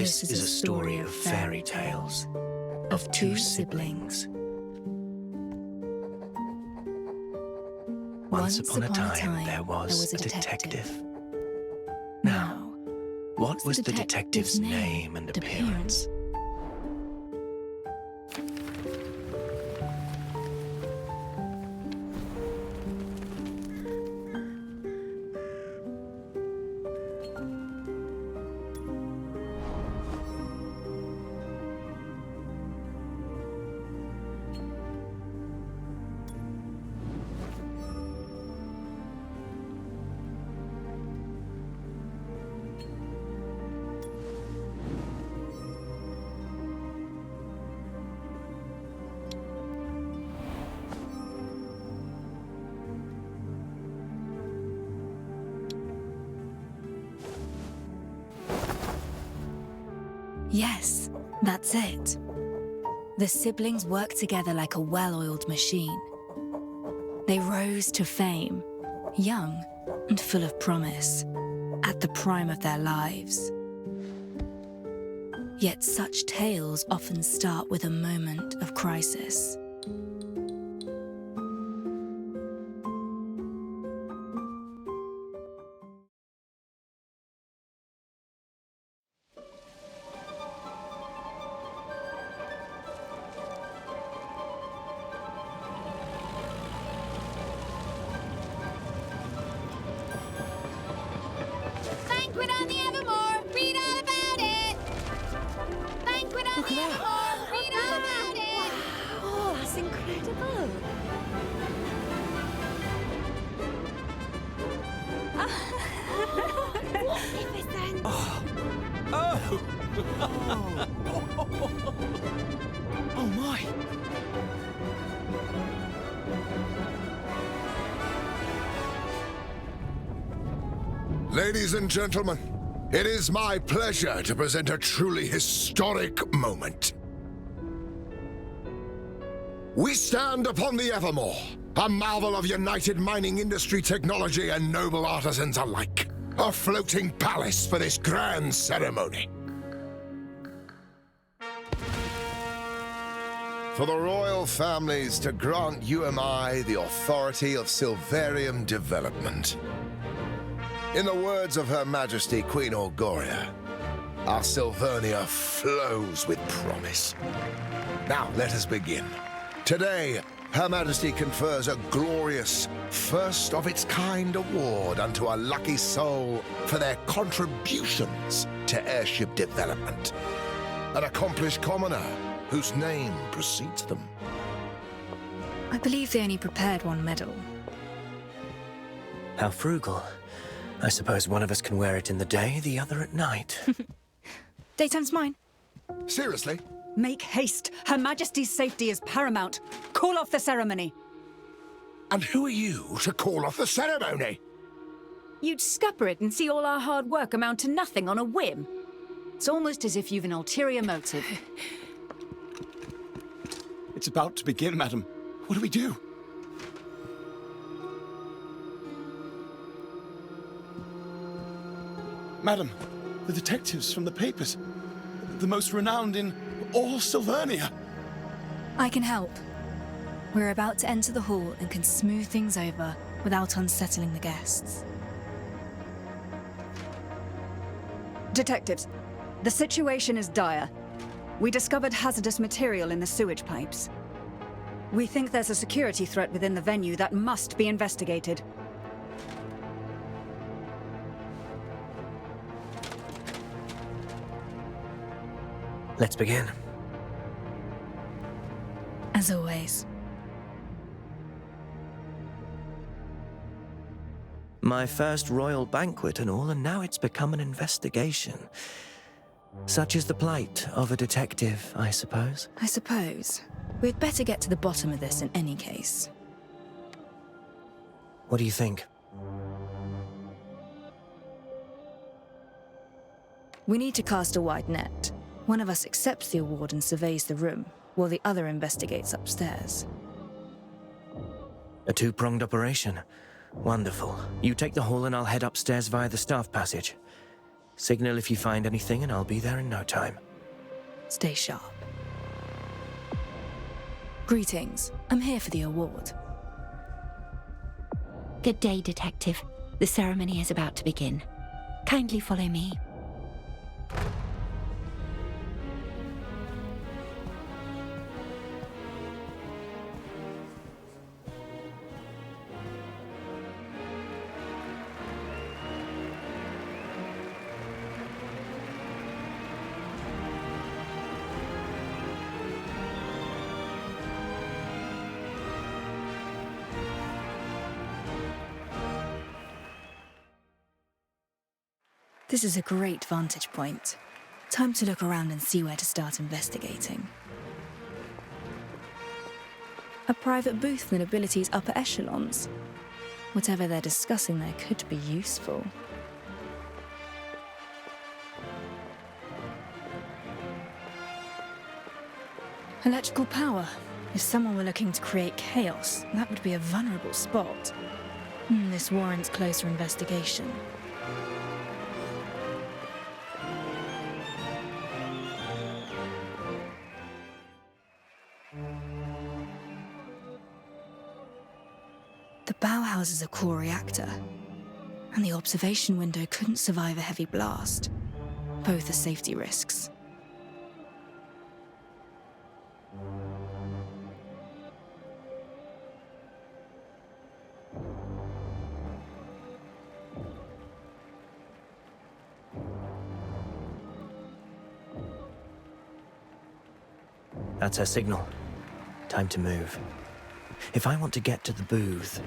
This is a story of fairy tales, of two siblings. Once upon a time, there was a detective. Now, what was the detective's name and appearance? Yes, that's it. The siblings worked together like a well-oiled machine. They rose to fame, young and full of promise, at the prime of their lives. Yet such tales often start with a moment of crisis. Oh my! Ladies and gentlemen, it is my pleasure to present a truly historic moment. We stand upon the Evermore, a marvel of united mining industry technology and noble artisans alike. A floating palace for this grand ceremony. For the royal families to grant UMI the authority of Silverium development. In the words of Her Majesty Queen Orgoria, our Silvernia flows with promise. Now, let us begin. Today, Her Majesty confers a glorious, first-of-its-kind award unto a lucky soul for their contributions to airship development. An accomplished commoner whose name precedes them. I believe they only prepared one medal. How frugal. I suppose one of us can wear it in the day, the other at night. Daytime's mine. Seriously? Make haste. Her Majesty's safety is paramount. Call off the ceremony. And who are you to call off the ceremony? You'd scupper it and see all our hard work amount to nothing on a whim. It's almost as if you've an ulterior motive. It's about to begin, madam. What do we do? Madam, the detectives from the papers. The most renowned in all Silvernia. I can help. We're about to enter the hall and can smooth things over without unsettling the guests. Detectives, the situation is dire. We discovered hazardous material in the sewage pipes. We think there's a security threat within the venue that must be investigated. Let's begin. As always. My first royal banquet and all, and now it's become an investigation. Such is the plight of a detective, I suppose. I suppose. We'd better get to the bottom of this in any case. What do you think? We need to cast a wide net. One of us accepts the award and surveys the room, while the other investigates upstairs. A two-pronged operation. Wonderful. You take the hall and I'll head upstairs via the staff passage. Signal if you find anything and I'll be there in no time. Stay sharp. Greetings. I'm here for the award. Good day, Detective. The ceremony is about to begin. Kindly follow me. This is a great vantage point. Time to look around and see where to start investigating. A private booth for the nobility's upper echelons. Whatever they're discussing there could be useful. Electrical power. If someone were looking to create chaos, that would be a vulnerable spot. This warrants closer investigation. The Bauhaus is a core reactor, and the observation window couldn't survive a heavy blast. Both are safety risks. That's her signal. Time to move. If I want to get to the booth,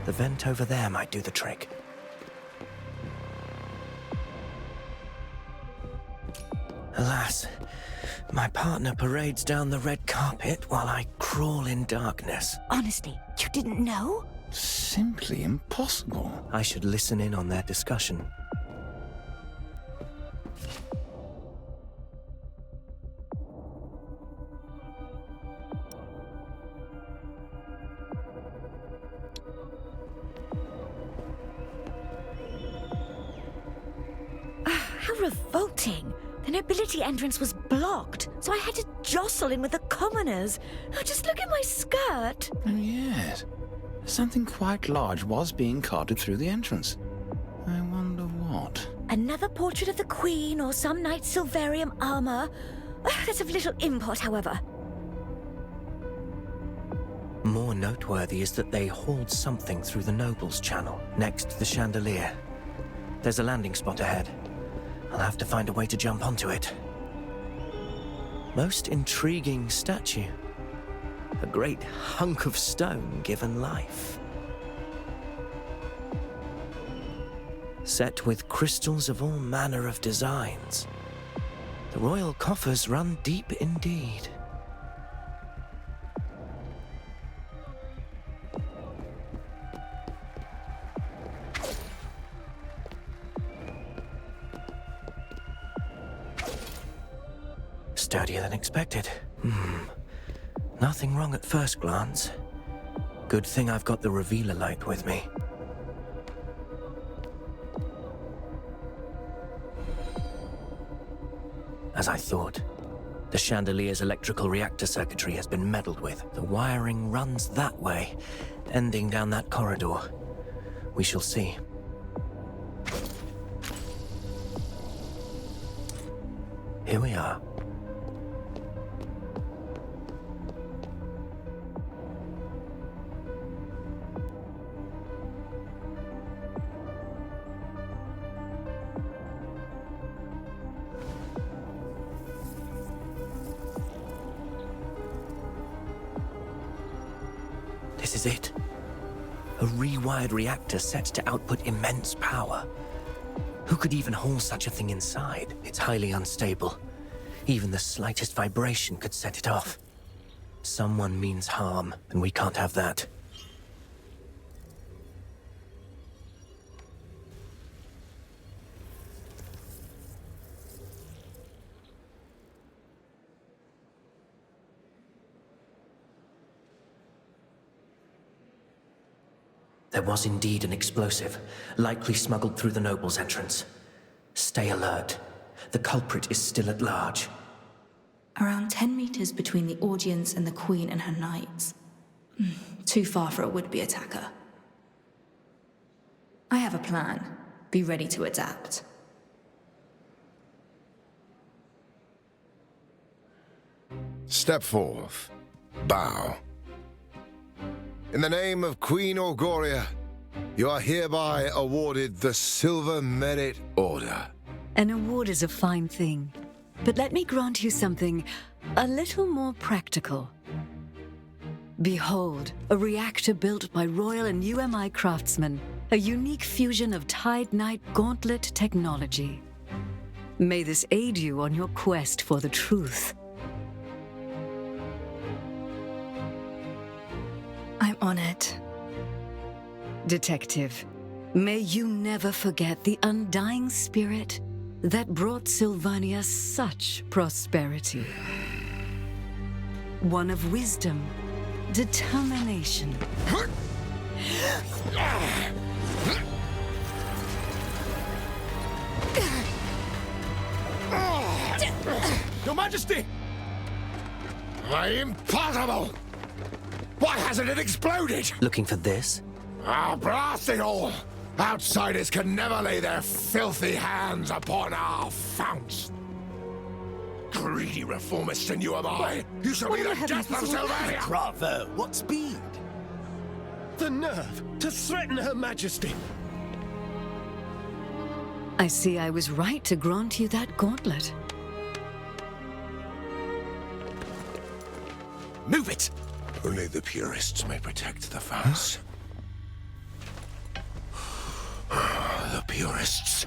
the vent over there might do the trick. Alas, my partner parades down the red carpet while I crawl in darkness. Honestly, you didn't know? Simply impossible. I should listen in on their discussion. How revolting! The nobility entrance was blocked, so I had to jostle in with the commoners. Oh, just look at my skirt! Oh, yes. Something quite large was being carted through the entrance. I wonder what. Another portrait of the Queen or some knight's Silverium armor. That's of little import, however. More noteworthy is that they hauled something through the Nobles Channel, next to the chandelier. There's a landing spot ahead. I'll have to find a way to jump onto it. Most intriguing statue. A great hunk of stone given life. Set with crystals of all manner of designs. The royal coffers run deep indeed. Sturdier than expected. Nothing wrong at first glance. Good thing I've got the revealer light with me. As I thought, the chandelier's electrical reactor circuitry has been meddled with. The wiring runs that way, ending down that corridor. We shall see. Here we are. This is it. A rewired reactor set to output immense power. Who could even haul such a thing inside? It's highly unstable. Even the slightest vibration could set it off. Someone means harm, and we can't have that. There was indeed an explosive, likely smuggled through the Noble's entrance. Stay alert. The culprit is still at large. Around 10 meters between the audience and the Queen and her knights. Too far for a would-be attacker. I have a plan. Be ready to adapt. Step forth. Bow. In the name of Queen Orgoria, you are hereby awarded the Silver Merit Order. An award is a fine thing, but let me grant you something a little more practical. Behold, a reactor built by Royal and UMI craftsmen, a unique fusion of Tide Knight Gauntlet technology. May this aid you on your quest for the truth. I'm honored. Detective, may you never forget the undying spirit that brought Sylvania such prosperity. One of wisdom, determination. Your Majesty! Impossible! Why hasn't it exploded? Looking for this? Ah, blast it all! Outsiders can never lay their filthy hands upon our founts. Greedy reformists and you am I. You shall be the death of Sylvania! Bravo! What speed? The nerve to threaten Her Majesty! I see I was right to grant you that gauntlet. Move it! Only the purists may protect the founts. The purists.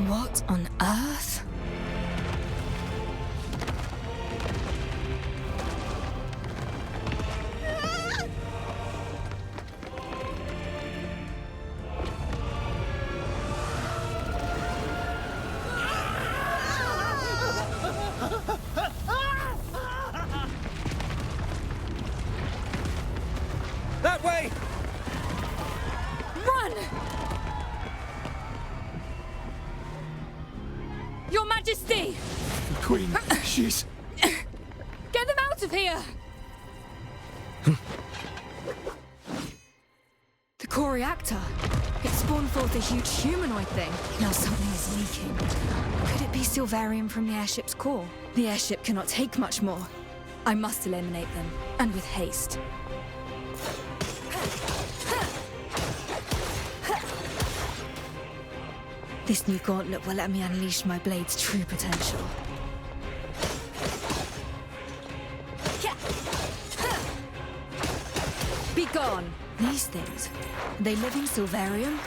What on earth? That way! Run! Your Majesty! Queen, she's... Get them out of here! The core reactor. It spawned forth a huge humanoid thing. Now something is leaking. Could it be Silvarium from the airship's core? The airship cannot take much more. I must eliminate them, and with haste. This new gauntlet will let me unleash my blade's true potential. Be gone! These things, are they living Silvarium?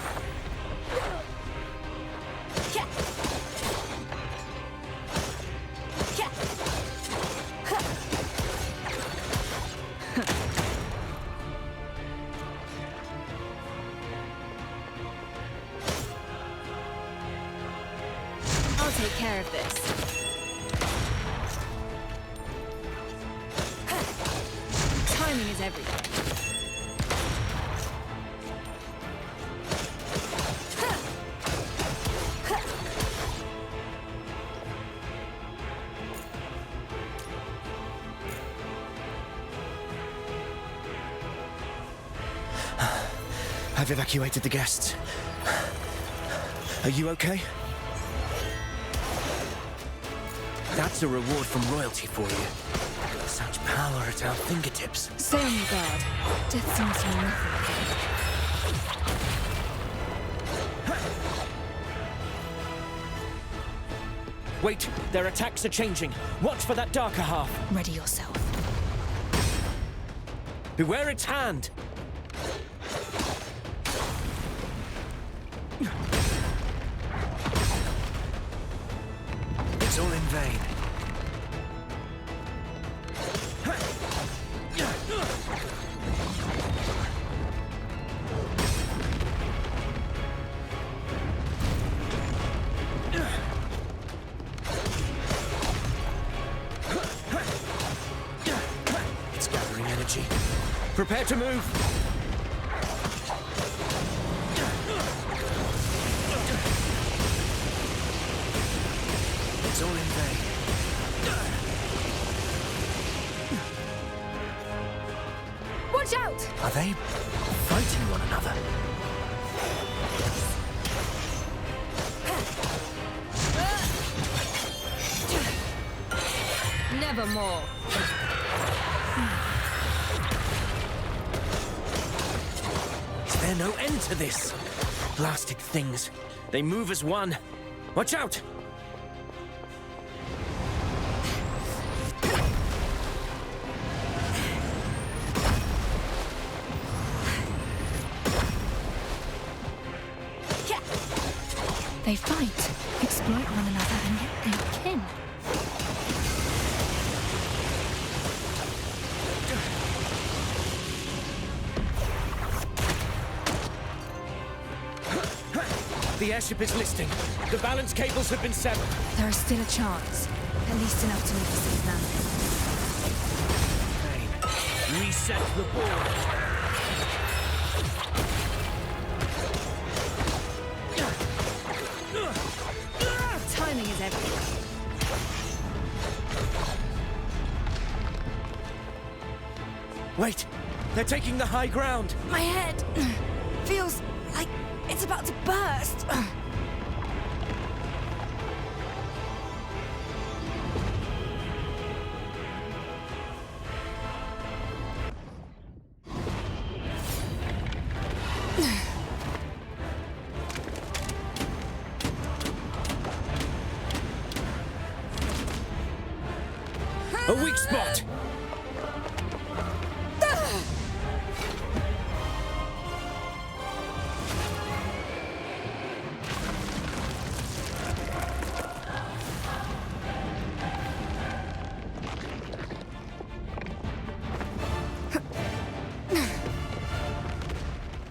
I'll take care of this. Timing is everything. I've evacuated the guests. Are you okay? That's a reward from royalty for you. Such power at our fingertips. Stay on your guard. Death seems to be nothing. Wait, their attacks are changing. Watch for that darker half. Ready yourself. Beware its hand. It's all in vain. It's gathering energy. Prepare to move. It's all in vain. Watch out! Are they fighting one another? Nevermore. Is there no end to this? Blasted things. They move as one. Watch out! They fight, exploit one another, and yet they're kin. The airship is listing. The balance cables have been severed. There is still a chance. At least enough to make a safe landing. Reset the board. Timing is everything. Wait, they're taking the high ground. My head feels like it's about to burst. A weak spot.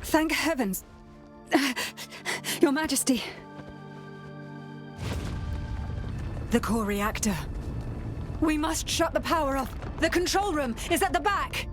Thank heavens. Your Majesty. The core reactor. We must shut the power off. The control room is at the back.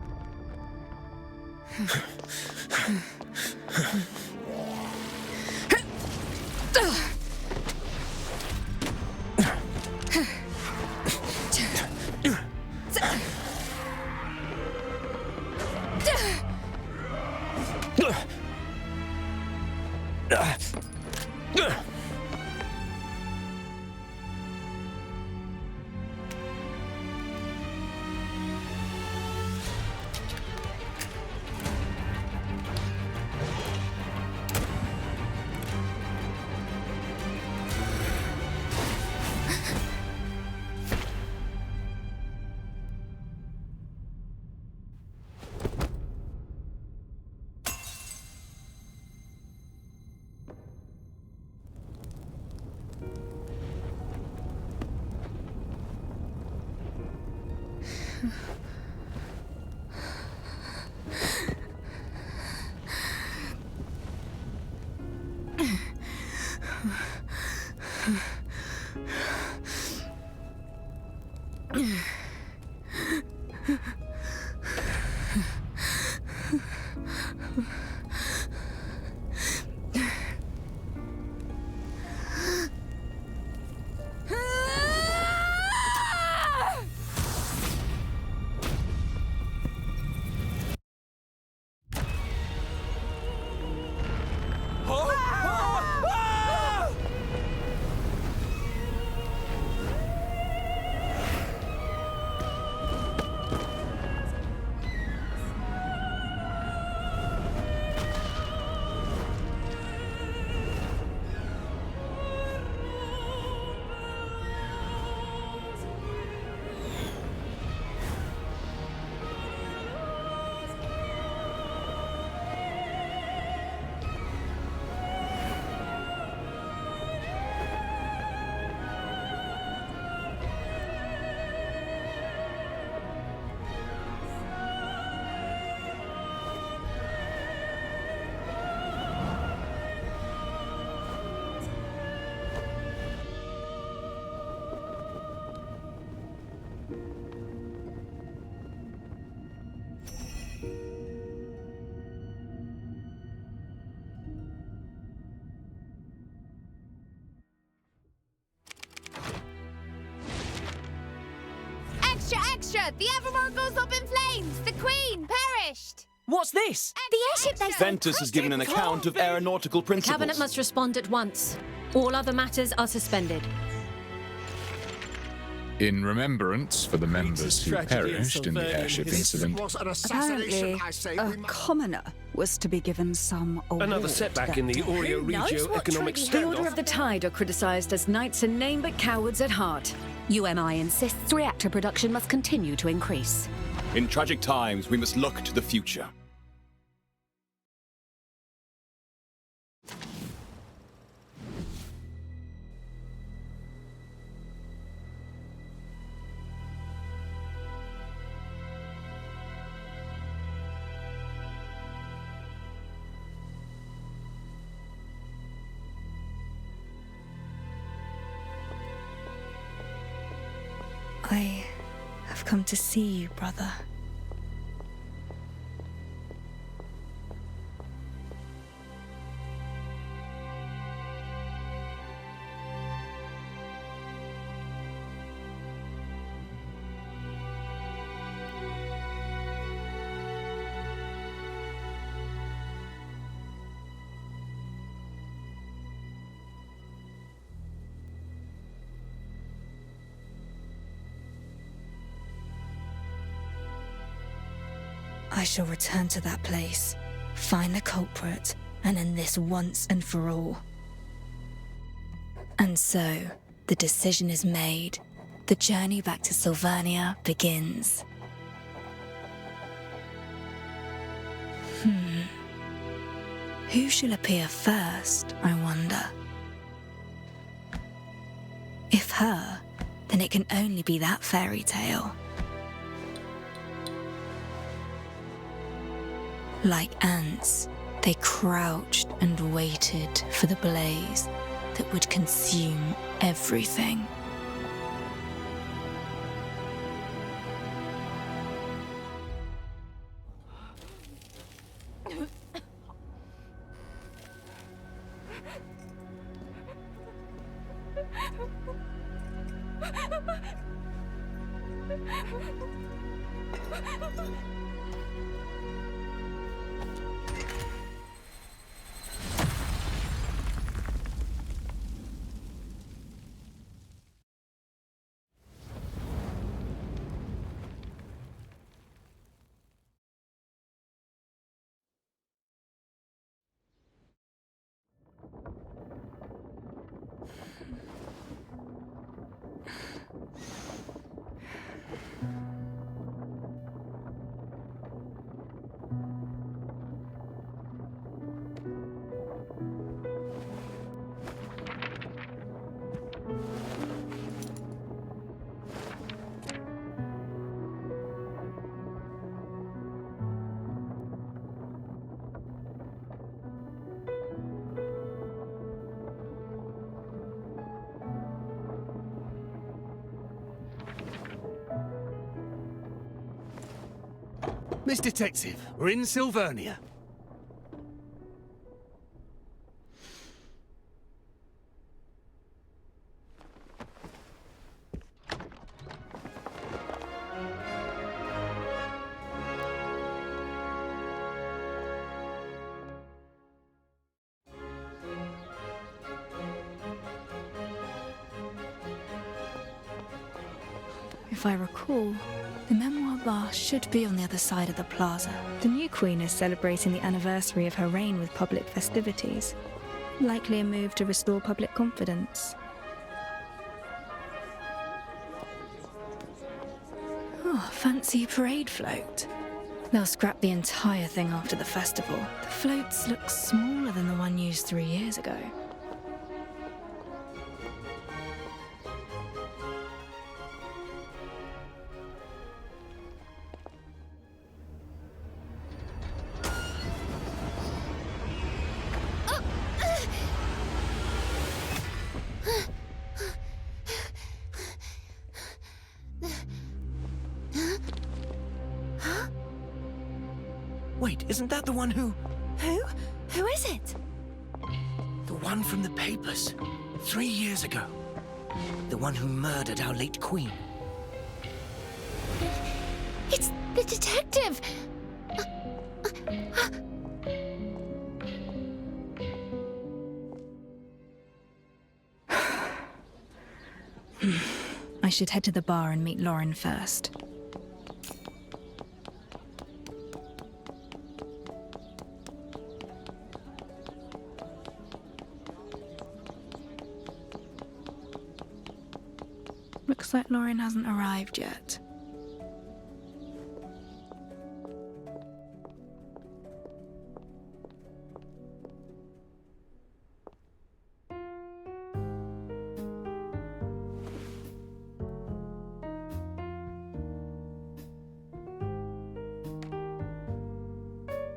Extra, extra! The Evermore goes up in flames! The Queen perished! What's this? The airship they Ventus has given an account of aeronautical principles. Cabinet must respond at once. All other matters are suspended. In remembrance for the members who perished in the airship incident. Apparently, a commoner was to be given some award. Another setback in the Oreo-Regio economic The standoff. Order of the Tide are criticised as knights in name but cowards at heart. UMI insists reactor production must continue to increase. In tragic times, we must look to the future. I have come to see you, brother. I shall return to that place, find the culprit, and end this once and for all. And so, the decision is made. The journey back to Sylvernia begins. Who shall appear first, I wonder? If her, then it can only be that fairy tale. Like ants, they crouched and waited for the blaze that would consume everything. Miss Detective, we're in Sylvernia. If I recall, the memoir bar should be on the other side of the plaza. The new queen is celebrating the anniversary of her reign with public festivities. Likely a move to restore public confidence. Oh, fancy parade float. They'll scrap the entire thing after the festival. The floats look smaller than the one used 3 years ago. Wait, isn't that the one who... Who? Who is it? The one from the papers, 3 years ago. The one who murdered our late queen. It's the detective! I should head to the bar and meet Lauren first. Looks like Lauren hasn't arrived yet.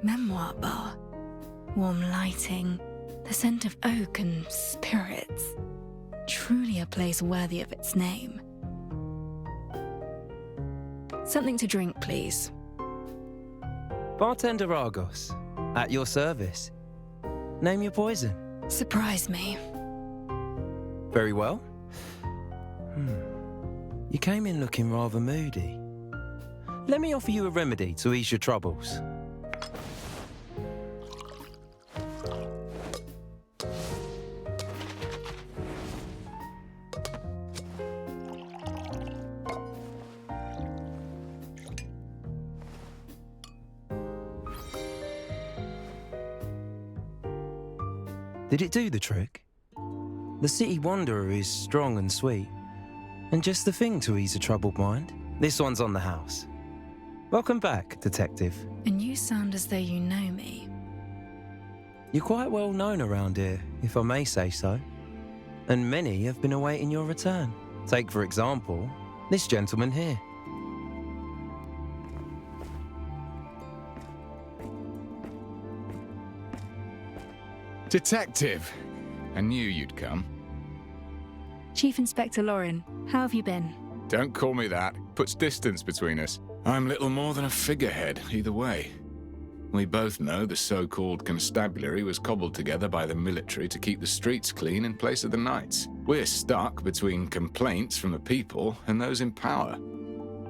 Memoir bar. Warm lighting, the scent of oak and spirits. Truly a place worthy of its name. Something to drink, please. Bartender Argos, at your service. Name your poison. Surprise me. Very well. You came in looking rather moody. Let me offer you a remedy to ease your troubles. Did it do the trick? The city wanderer is strong and sweet, and just the thing to ease a troubled mind. This one's on the house. Welcome back, Detective. And you sound as though you know me. You're quite well known around here, if I may say so. And many have been awaiting your return. Take, for example, this gentleman here. Detective! I knew you'd come. Chief Inspector Lauren, how have you been? Don't call me that. Puts distance between us. I'm little more than a figurehead, either way. We both know the so-called constabulary was cobbled together by the military to keep the streets clean in place of the knights. We're stuck between complaints from the people and those in power,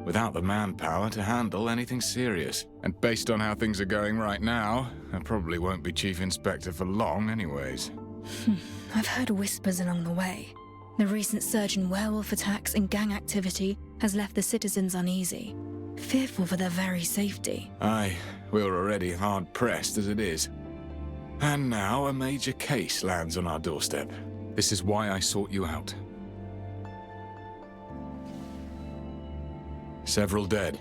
without the manpower to handle anything serious. And based on how things are going right now, I probably won't be Chief Inspector for long anyways. I've heard whispers along the way. The recent surge in werewolf attacks and gang activity has left the citizens uneasy, fearful for their very safety. Aye, we're already hard-pressed as it is. And now a major case lands on our doorstep. This is why I sought you out. Several dead,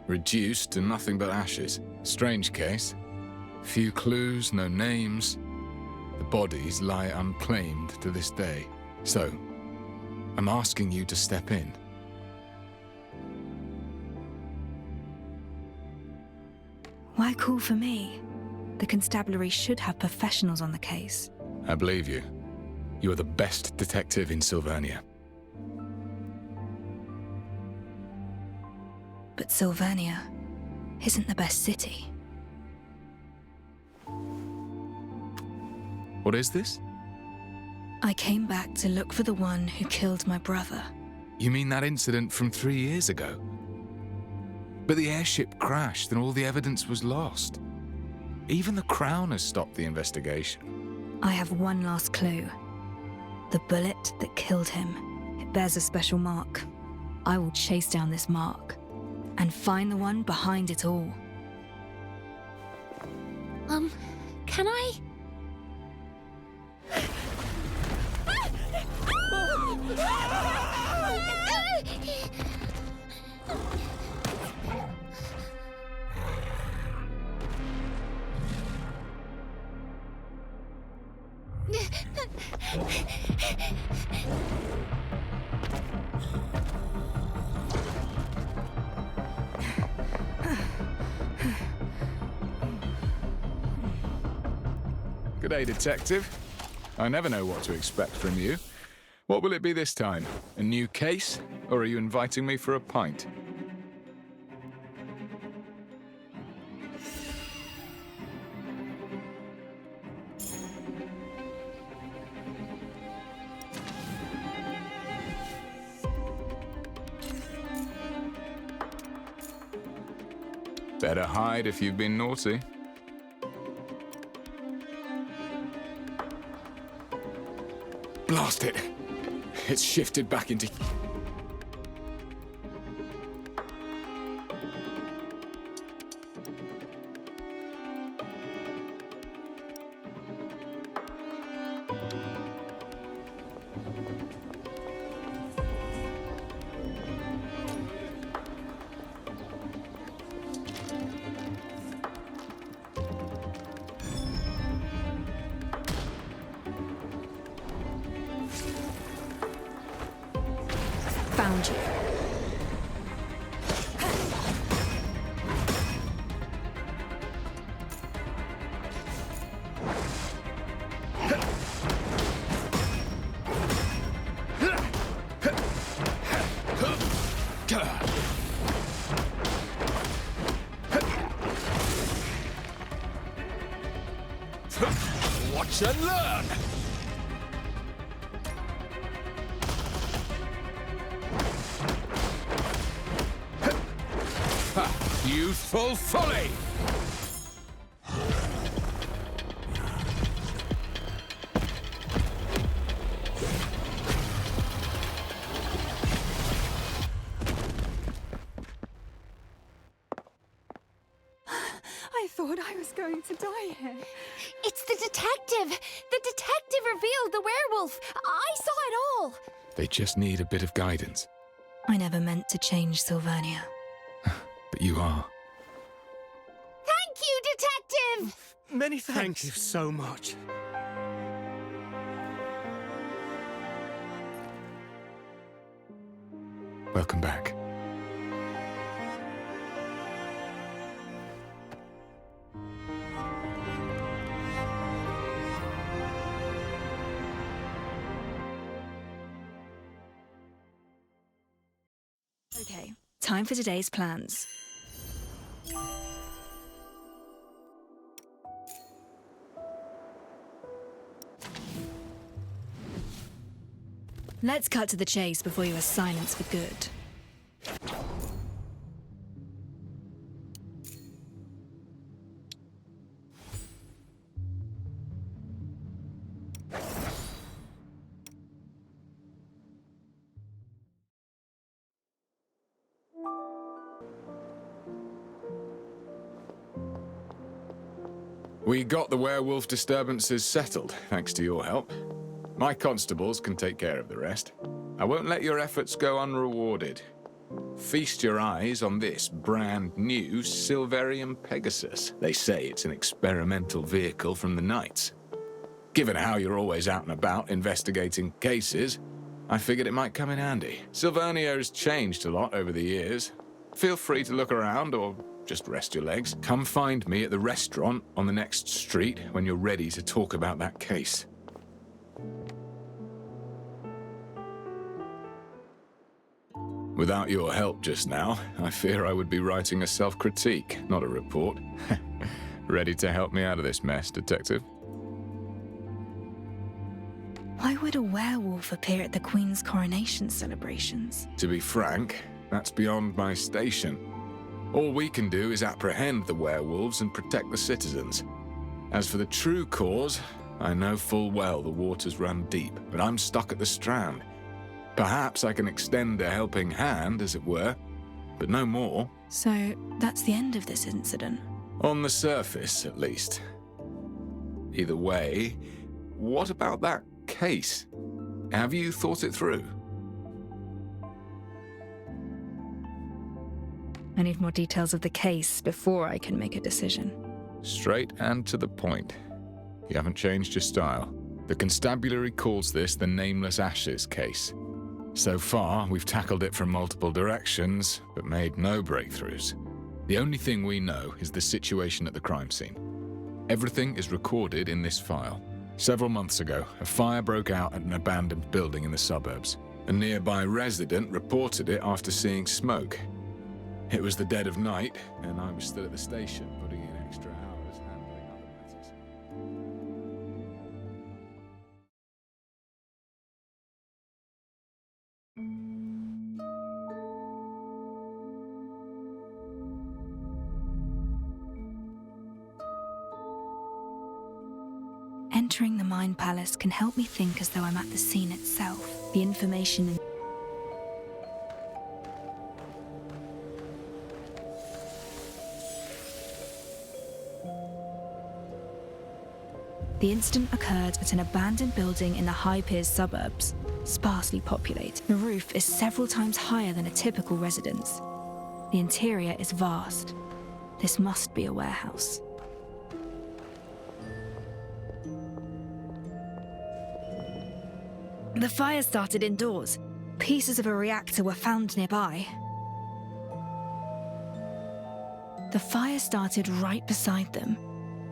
reduced to nothing but ashes. Strange case. Few clues, no names. The bodies lie unclaimed to this day. So, I'm asking you to step in. Why call for me? The constabulary should have professionals on the case. I believe you. You are the best detective in Sylvernia. But Sylvernia isn't the best city. What is this? I came back to look for the one who killed my brother. You mean that incident from 3 years ago? But the airship crashed and all the evidence was lost. Even the Crown has stopped the investigation. I have one last clue. The bullet that killed him. It bears a special mark. I will chase down this mark and find the one behind it all. Can I? Good day, Detective. I never know what to expect from you. What will it be this time? A new case? Or are you inviting me for a pint? Better hide if you've been naughty. Blast it! It's shifted back into... Found you. Watch and learn! Youthful folly! I thought I was going to die here. It's the detective! The detective revealed the werewolf! I saw it all! They just need a bit of guidance. I never meant to change Sylvania. But you are. Thank you, detective! Many thanks. Thank you so much. Welcome back. Okay, time for today's plans. Let's cut to the chase before you are silenced for good. We got the werewolf disturbances settled, thanks to your help. My constables can take care of the rest. I won't let your efforts go unrewarded. Feast your eyes on this brand new Silverium Pegasus. They say it's an experimental vehicle from the Knights. Given how you're always out and about investigating cases, I figured it might come in handy. Silvernio's changed a lot over the years. Feel free to look around or just rest your legs. Come find me at the restaurant on the next street when you're ready to talk about that case. Without your help just now, I fear I would be writing a self-critique, not a report. Ready to help me out of this mess, Detective? Why would a werewolf appear at the Queen's coronation celebrations? To be frank, that's beyond my station. All we can do is apprehend the werewolves and protect the citizens. As for the true cause, I know full well the waters run deep, but I'm stuck at the Strand. Perhaps I can extend a helping hand, as it were, but no more. So, that's the end of this incident? On the surface, at least. Either way, what about that case? Have you thought it through? I need more details of the case before I can make a decision. Straight and to the point. You haven't changed your style. The constabulary calls this the Nameless Ashes case. So far, we've tackled it from multiple directions, but made no breakthroughs. The only thing we know is the situation at the crime scene. Everything is recorded in this file. Several months ago, a fire broke out at an abandoned building in the suburbs. A nearby resident reported it after seeing smoke. It was the dead of night, and I was still at the station, putting in extra hours handling other matters. Entering the Mind Palace can help me think as though I'm at the scene itself. The information in The incident occurred at an abandoned building in the High Piers suburbs, sparsely populated. The roof is several times higher than a typical residence. The interior is vast. This must be a warehouse. The fire started indoors. Pieces of a reactor were found nearby. The fire started right beside them,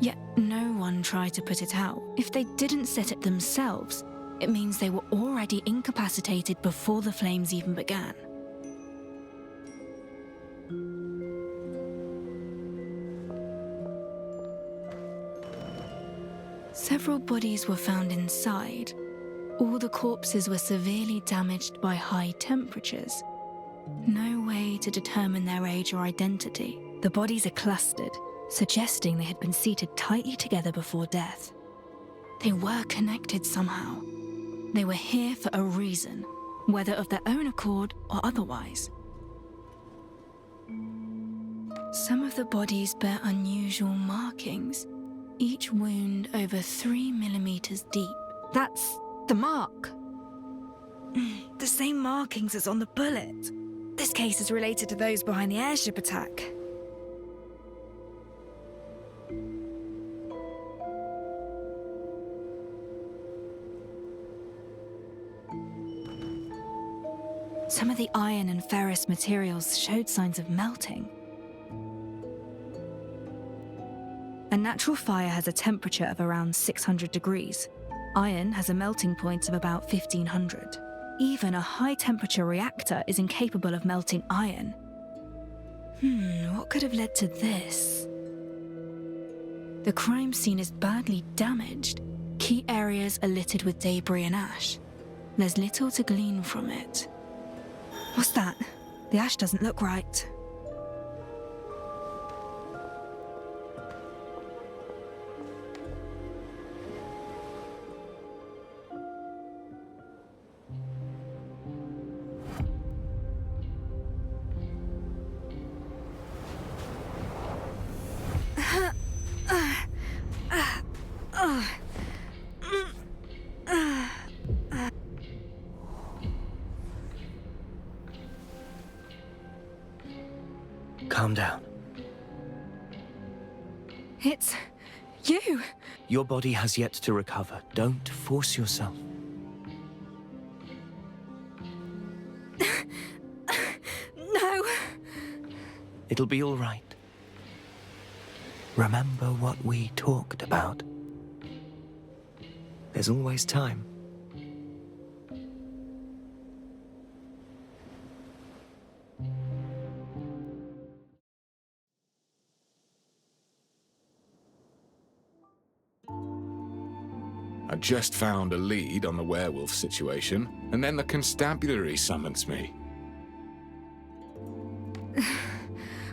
yet no one tried to put it out. If they didn't set it themselves, it means they were already incapacitated before the flames even began. Several bodies were found inside. All the corpses were severely damaged by high temperatures. No way to determine their age or identity. The bodies are clustered, suggesting they had been seated tightly together before death. They were connected somehow. They were here for a reason, whether of their own accord or otherwise. Some of the bodies bear unusual markings, each wound over 3 millimeters deep. That's the mark. The same markings as on the bullet. This case is related to those behind the airship attack. Some of the iron and ferrous materials showed signs of melting. A natural fire has a temperature of around 600 degrees. Iron has a melting point of about 1500. Even a high-temperature reactor is incapable of melting iron. What could have led to this? The crime scene is badly damaged. Key areas are littered with debris and ash. There's little to glean from it. What's that? The ash doesn't look right. Calm down. It's you. Your body has yet to recover. Don't force yourself. No. It'll be all right. Remember what we talked about. There's always time. I just found a lead on the werewolf situation, and then the constabulary summons me.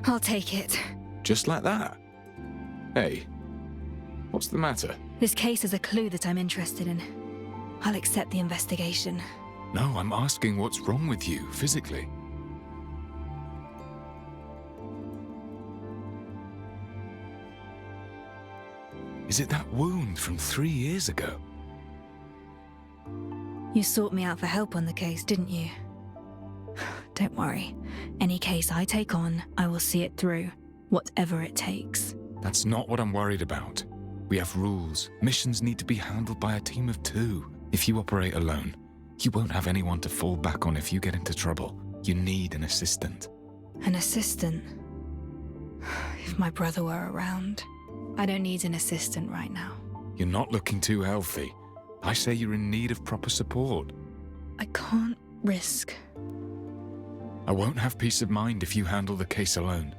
I'll take it. Just like that? Hey, what's the matter? This case is a clue that I'm interested in. I'll accept the investigation. No, I'm asking what's wrong with you, physically. Is it that wound from 3 years ago? You sought me out for help on the case, didn't you? Don't worry. Any case I take on, I will see it through, whatever it takes. That's not what I'm worried about. We have rules. Missions need to be handled by a team of 2. If you operate alone, you won't have anyone to fall back on if you get into trouble. You need an assistant. An assistant? If my brother were around. I don't need an assistant right now. You're not looking too healthy. I say you're in need of proper support. I can't risk. I won't have peace of mind if you handle the case alone.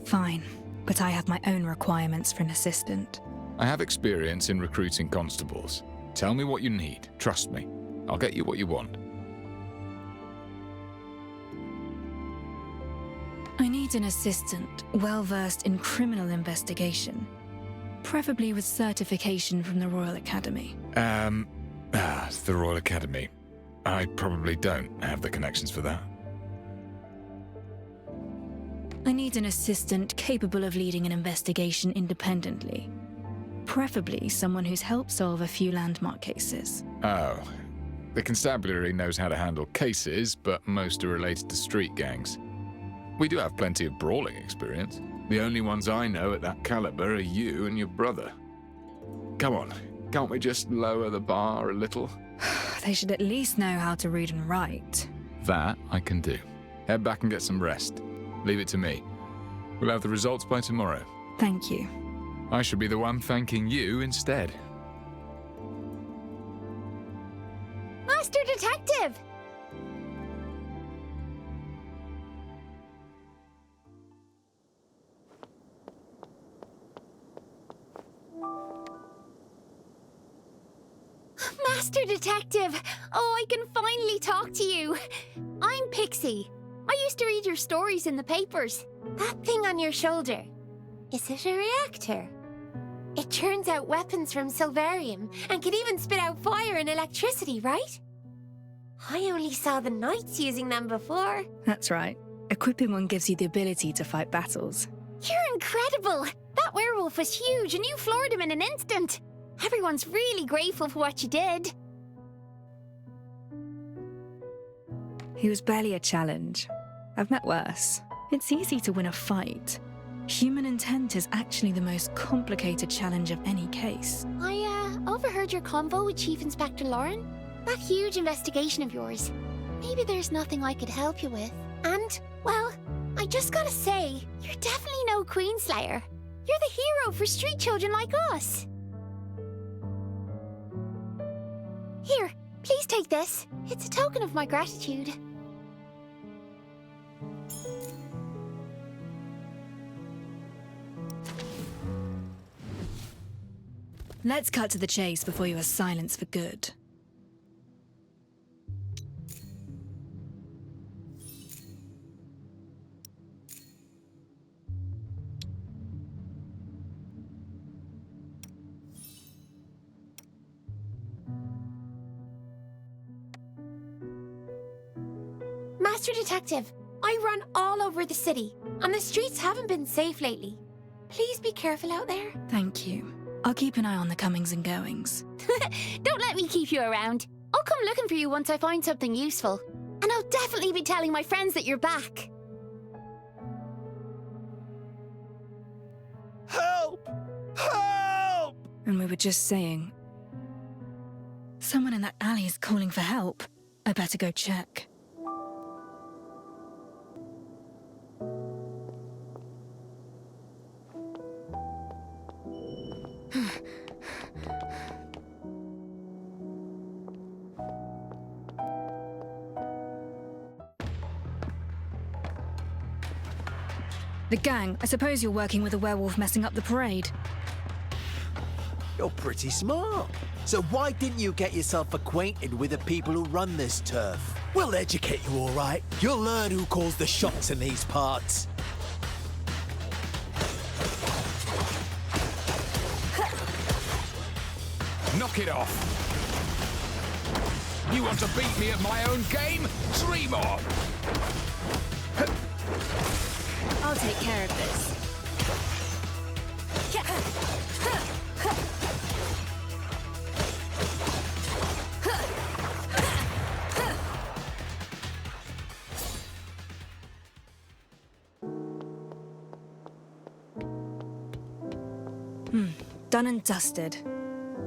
Fine, but I have my own requirements for an assistant. I have experience in recruiting constables. Tell me what you need. Trust me. I'll get you what you want. I need need an assistant well-versed in criminal investigation, preferably with certification from the Royal Academy. It's the Royal Academy. I probably don't have the connections for that. I need an assistant capable of leading an investigation independently. Preferably someone who's helped solve a few landmark cases. Oh. The constabulary knows how to handle cases, but most are related to street gangs. We do have plenty of brawling experience. The only ones I know at that caliber are you and your brother. Come on, can't we just lower the bar a little? They should at least know how to read and write. That I can do. Head back and get some rest. Leave it to me. We'll have the results by tomorrow. Thank you. I should be the one thanking you instead. Master Detective! Master Detective! Oh, I can finally talk to you. I'm Pixie. I used to read your stories in the papers. That thing on your shoulder, is it a reactor? It churns out weapons from Silverium and can even spit out fire and electricity, right? I only saw the knights using them before. That's right. Equipping one gives you the ability to fight battles. You're incredible! That werewolf was huge and you floored him in an instant. Everyone's really grateful for what you did. He was barely a challenge. I've met worse. It's easy to win a fight. Human intent is actually the most complicated challenge of any case. I overheard your convo with Chief Inspector Lauren. That huge investigation of yours. Maybe there's nothing I could help you with. And, well, I just gotta say, you're definitely no Queenslayer. You're the hero for street children like us. Here, please take this. It's a token of my gratitude. Let's cut to the chase before you are silenced for good. Master Detective, I run all over the city, and the streets haven't been safe lately. Please be careful out there. Thank you. I'll keep an eye on the comings and goings. Don't let me keep you around. I'll come looking for you once I find something useful. And I'll definitely be telling my friends that you're back. Help! Help! And we were just saying... Someone in that alley is calling for help. I better go check. The gang, I suppose you're working with a werewolf messing up the parade. You're pretty smart. So why didn't you get yourself acquainted with the people who run this turf? We'll educate you, all right. You'll learn who calls the shots in these parts. Knock it off! You want to beat me at my own game? Dream on! I'll take care of this. Done and dusted.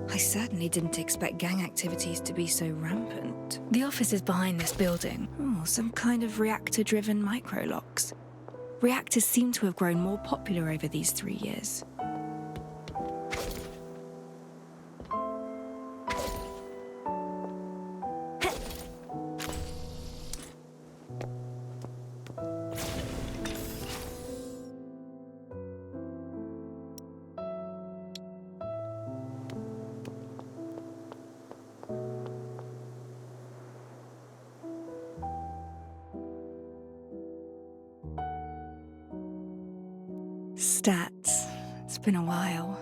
I certainly didn't expect gang activities to be so rampant. The office is behind this building. Oh, some kind of reactor-driven microlocks. Reactors seem to have grown more popular over these 3 years. Stats. It's been a while.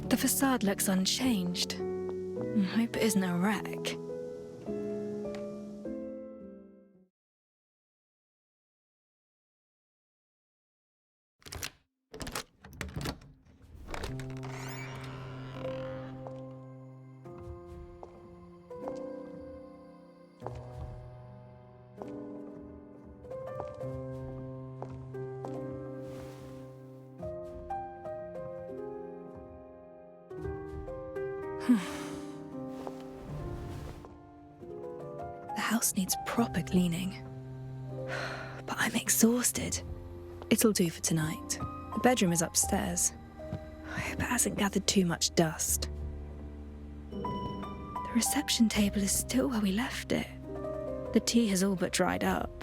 The facade looks unchanged. I hope it isn't a wreck. The house needs proper cleaning. But I'm exhausted. It'll do for tonight. The bedroom is upstairs. I hope it hasn't gathered too much dust. The reception table is still where we left it. The tea has all but dried up.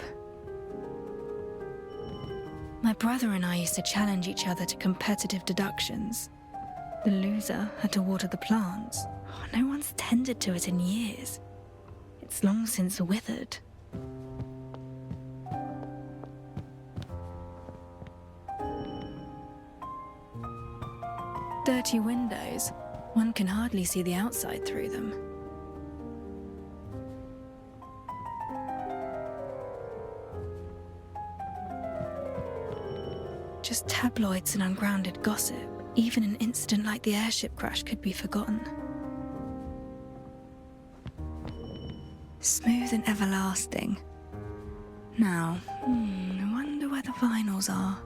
My brother and I used to challenge each other to competitive deductions. The loser had to water the plants. No one's tended to it in years. It's long since withered. Dirty windows. One can hardly see the outside through them. Just tabloids and ungrounded gossip. Even an incident like the airship crash could be forgotten. Smooth and everlasting. Now, I wonder where the vinyls are.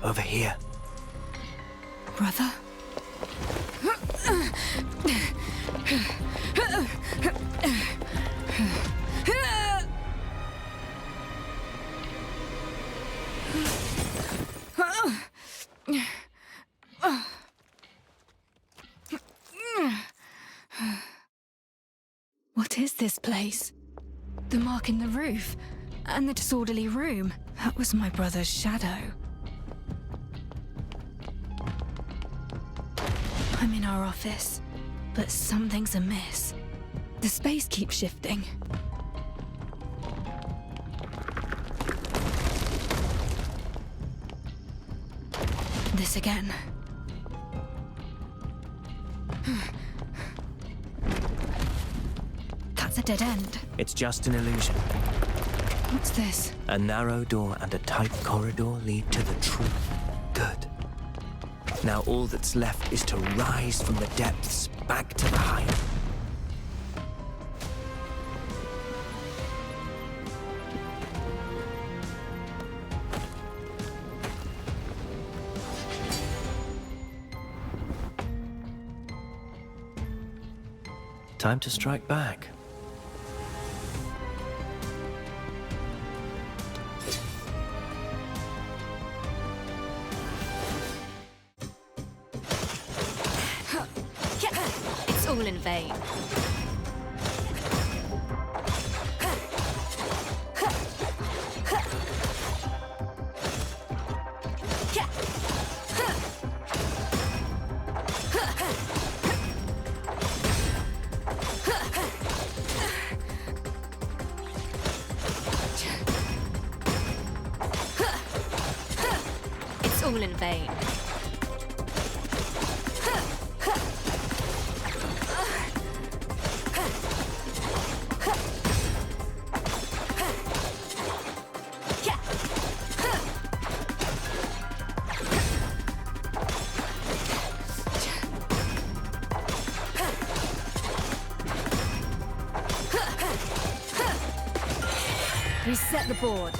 Over here. Brother? What is this place? The mark in the roof, and the disorderly room. That was my brother's shadow. I'm in our office, but something's amiss. The space keeps shifting. This again. That's a dead end. It's just an illusion. What's this? A narrow door and a tight corridor lead to the truth. Good. Now all that's left is to rise from the depths back to the height. Time to strike back. It's all in vain. It's all in vain. Reset the board.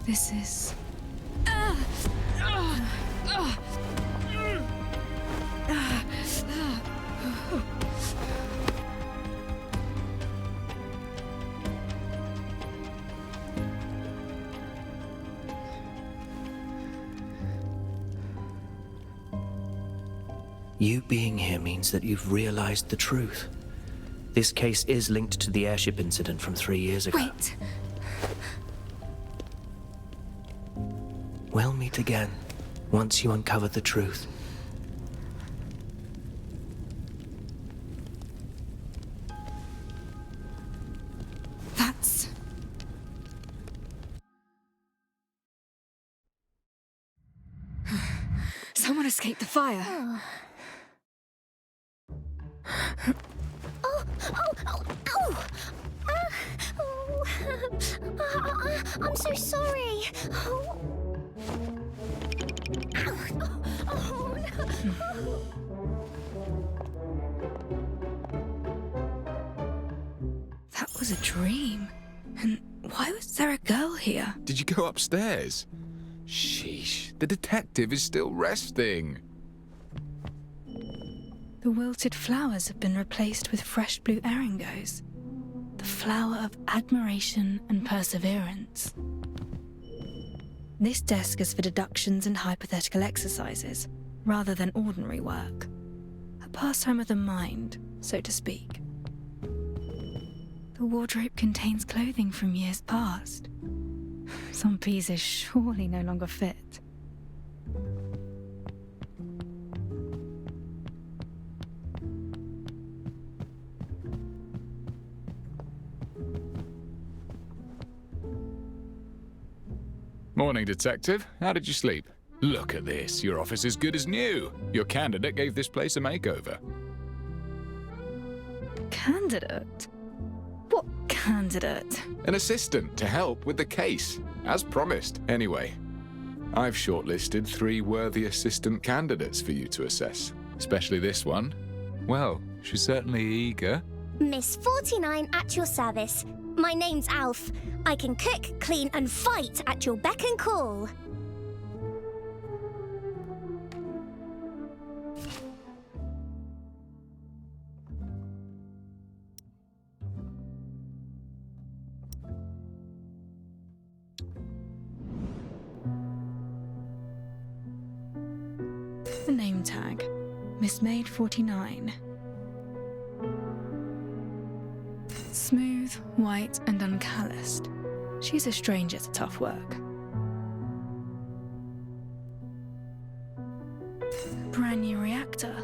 This is... You being here means that you've realized the truth. This case is linked to the airship incident from 3 years ago. Wait. We'll meet again, once you uncover the truth. That's... Someone escaped the fire. I'm so sorry. That was a dream. And why was there a girl here? Did you go upstairs? Sheesh, the detective is still resting. The wilted flowers have been replaced with fresh blue erangos. The flower of admiration and perseverance. This desk is for deductions and hypothetical exercises, rather than ordinary work. A pastime of the mind, so to speak. The wardrobe contains clothing from years past. Some pieces surely no longer fit. Morning, Detective. How did you sleep? Look at this. Your office is good as new. Your candidate gave this place a makeover. Candidate? What candidate? An assistant to help with the case, as promised. Anyway, I've shortlisted 3 worthy assistant candidates for you to assess, especially this one. Well, she's certainly eager. Miss 49 at your service. My name's Alf. I can cook, clean, and fight at your beck and call. The name tag. Miss Maid 49. Smooth, white, and uncalloused. She's a stranger to tough work. new reactor.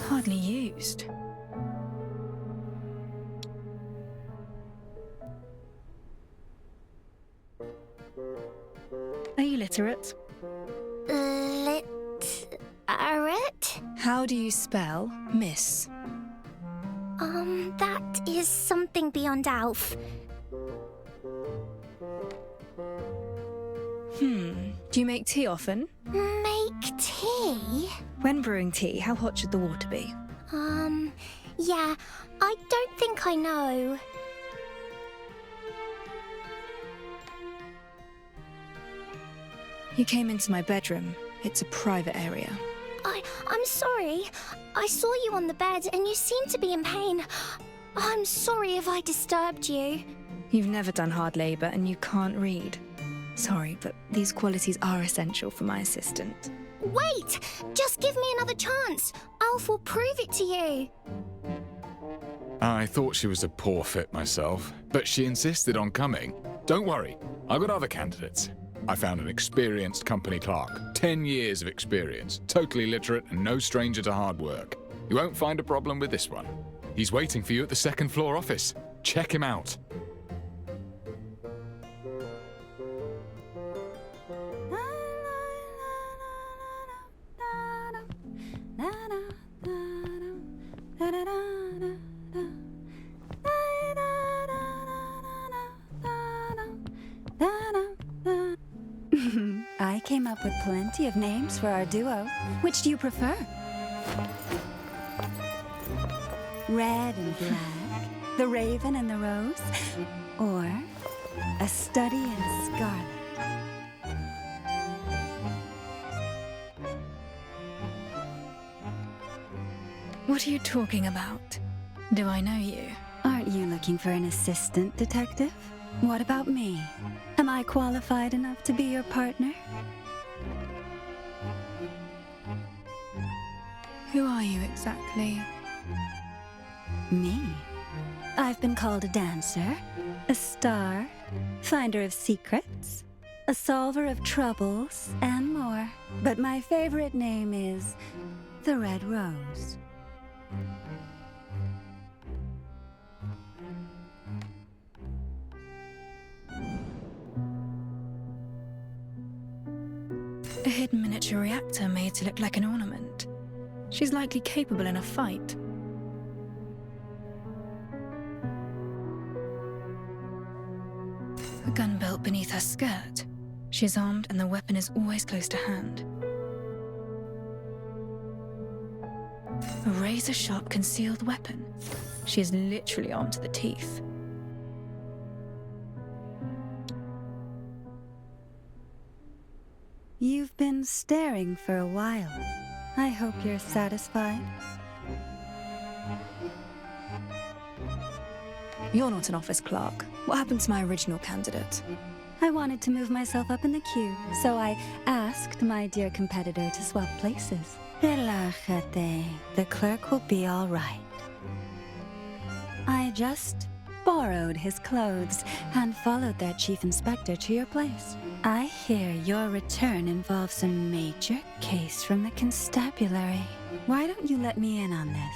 Hardly used. Are you literate? Literate? How do you spell miss? That is something beyond Alf. Do you make tea often? Make tea? When brewing tea, how hot should the water be? Yeah, I don't think I know. You came into my bedroom. It's a private area. I'm sorry. I saw you on the bed and you seemed to be in pain. I'm sorry if I disturbed you. You've never done hard labor and you can't read. Sorry, but these qualities are essential for my assistant. Wait! Just give me another chance. Alf will prove it to you. I thought she was a poor fit myself, but she insisted on coming. Don't worry, I've got other candidates. I found an experienced company clerk, 10 years of experience, totally literate and no stranger to hard work. You won't find a problem with this one. He's waiting for you at the second floor office. Check him out. I came up with plenty of names for our duo. Which do you prefer? Red and black, the raven and the rose, or a study in scarlet? What are you talking about? Do I know you? Aren't you looking for an assistant, detective? What about me? Am I qualified enough to be your partner? Who are you exactly? Me? I've been called a dancer, a star, finder of secrets, a solver of troubles, and more. But my favorite name is the Red Rose. A hidden miniature reactor made to look like an ornament. She's likely capable in a fight. A gun belt beneath her skirt. She's armed and the weapon is always close to hand. A razor-sharp concealed weapon. She is literally armed to the teeth. You've been staring for a while. I hope you're satisfied. You're not an office clerk. What happened to my original candidate? I wanted to move myself up in the queue, so I asked my dear competitor to swap places. Relájate. The clerk will be all right. I just borrowed his clothes and followed their chief inspector to your place. I hear your return involves a major case from the constabulary. Why don't you let me in on this?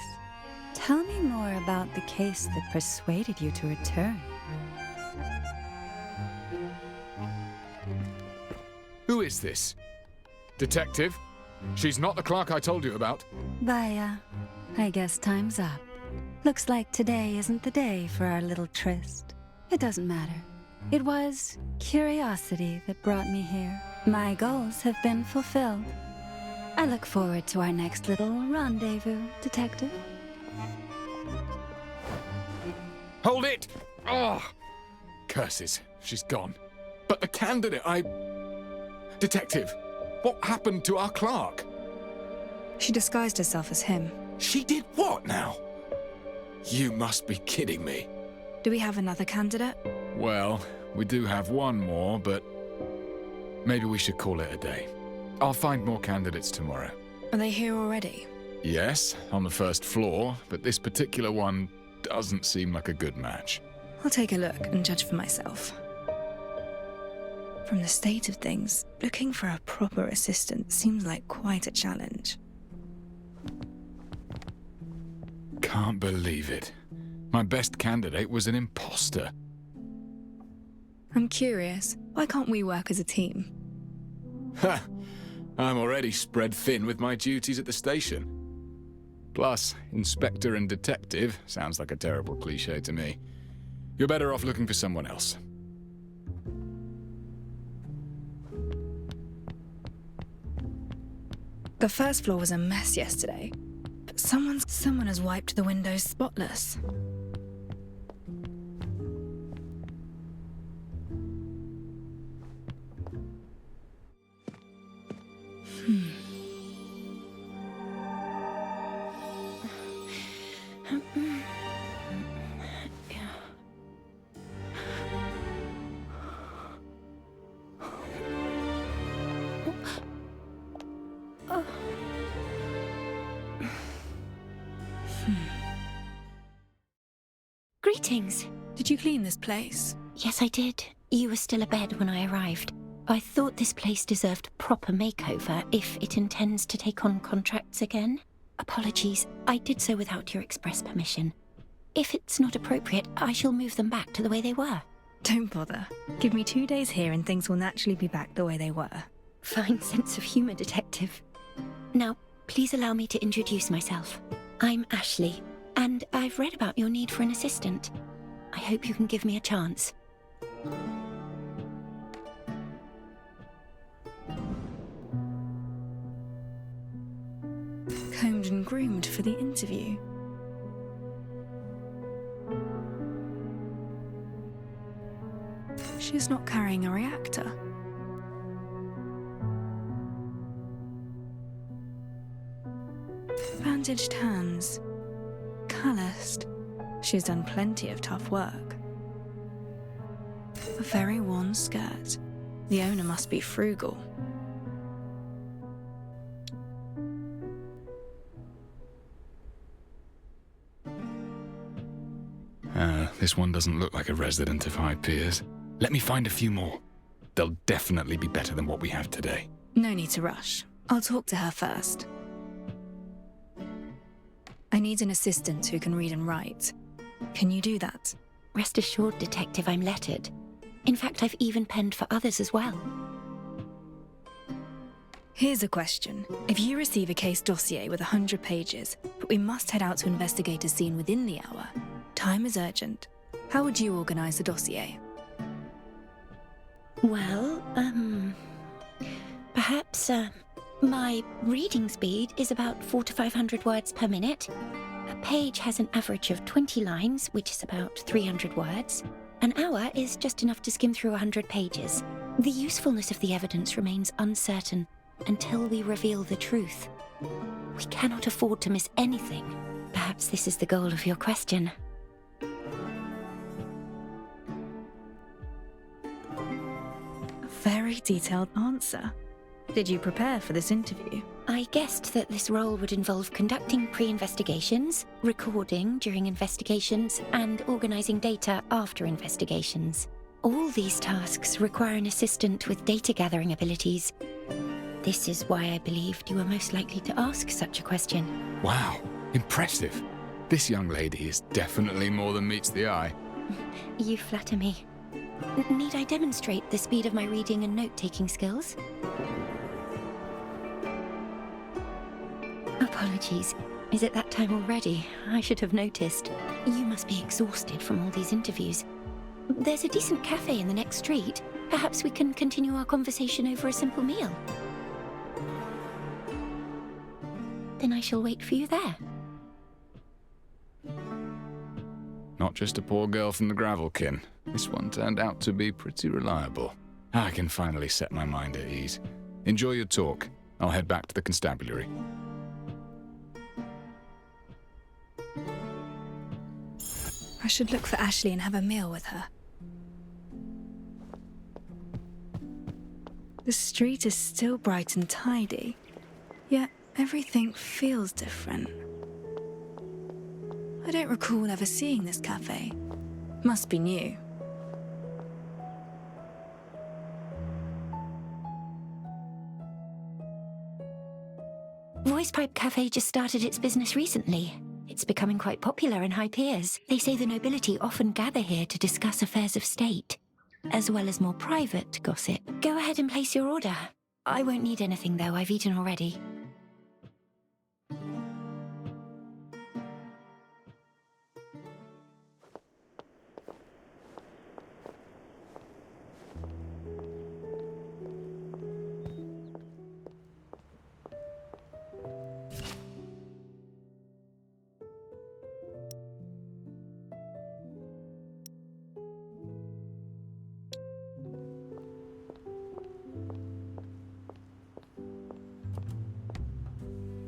Tell me more about the case that persuaded you to return. Who is this? Detective? She's not the clerk I told you about. Vaya, I guess time's up. Looks like today isn't the day for our little tryst. It doesn't matter. It was curiosity that brought me here. My goals have been fulfilled. I look forward to our next little rendezvous, Detective. Hold it! Oh! Curses, she's gone. But the candidate, Detective, what happened to our clerk? She disguised herself as him. She did what now? You must be kidding me. Do we have another candidate? Well, we do have one more, but maybe we should call it a day. I'll find more candidates tomorrow. Are they here already? Yes, on the first floor, but this particular one doesn't seem like a good match. I'll take a look and judge for myself. From the state of things, looking for a proper assistant seems like quite a challenge. can't believe it. My best candidate was an imposter. I'm curious, why can't we work as a team? Ha! I'm already spread thin with my duties at the station. Plus, inspector and detective sounds like a terrible cliché to me. You're better off looking for someone else. The first floor was a mess yesterday, but someone has wiped the windows spotless. Greetings. Did you clean this place? Yes, I did. You were still abed when I arrived. I thought this place deserved a proper makeover if it intends to take on contracts again. Apologies, I did so without your express permission. If it's not appropriate, I shall move them back to the way they were. Don't bother. Give me 2 days here and things will naturally be back the way they were. Fine sense of humour, Detective. Now, please allow me to introduce myself. I'm Ashley, and I've read about your need for an assistant. I hope you can give me a chance. Combed and groomed for the interview. She's not carrying a reactor. Bandaged hands. Calloused. She's done plenty of tough work. A very worn skirt. The owner must be frugal. This one doesn't look like a resident of High Piers. Let me find a few more. They'll definitely be better than what we have today. No need to rush. I'll talk to her first. I need an assistant who can read and write. Can you do that? Rest assured, Detective, I'm lettered. In fact, I've even penned for others as well. Here's a question. If you receive a case dossier with 100 pages, but we must head out to investigate a scene within the hour, time is urgent. How would you organise the dossier? Well, perhaps, my reading speed is about 400 to 500 words per minute. A page has an average of 20 lines, which is about 300 words. An hour is just enough to skim through 100 pages. The usefulness of the evidence remains uncertain until we reveal the truth. We cannot afford to miss anything. Perhaps this is the goal of your question. A very detailed answer. Did you prepare for this interview? I guessed that this role would involve conducting pre-investigations, recording during investigations, and organising data after investigations. All these tasks require an assistant with data-gathering abilities. This is why I believed you were most likely to ask such a question. Wow, impressive. This young lady is definitely more than meets the eye. You flatter me. Need I demonstrate the speed of my reading and note-taking skills? Apologies. Is it that time already? I should have noticed. You must be exhausted from all these interviews. There's a decent cafe in the next street. Perhaps we can continue our conversation over a simple meal. Then I shall wait for you there. Not just a poor girl from the Gravelkin. This one turned out to be pretty reliable. I can finally set my mind at ease. Enjoy your talk. I'll head back to the constabulary. I should look for Ashley and have a meal with her. The street is still bright and tidy, yet everything feels different. I don't recall ever seeing this cafe. Must be new. Voice Pipe Cafe just started its business recently. It's becoming quite popular in high peers. They say the nobility often gather here to discuss affairs of state, as well as more private gossip. Go ahead and place your order. I won't need anything, though. I've eaten already.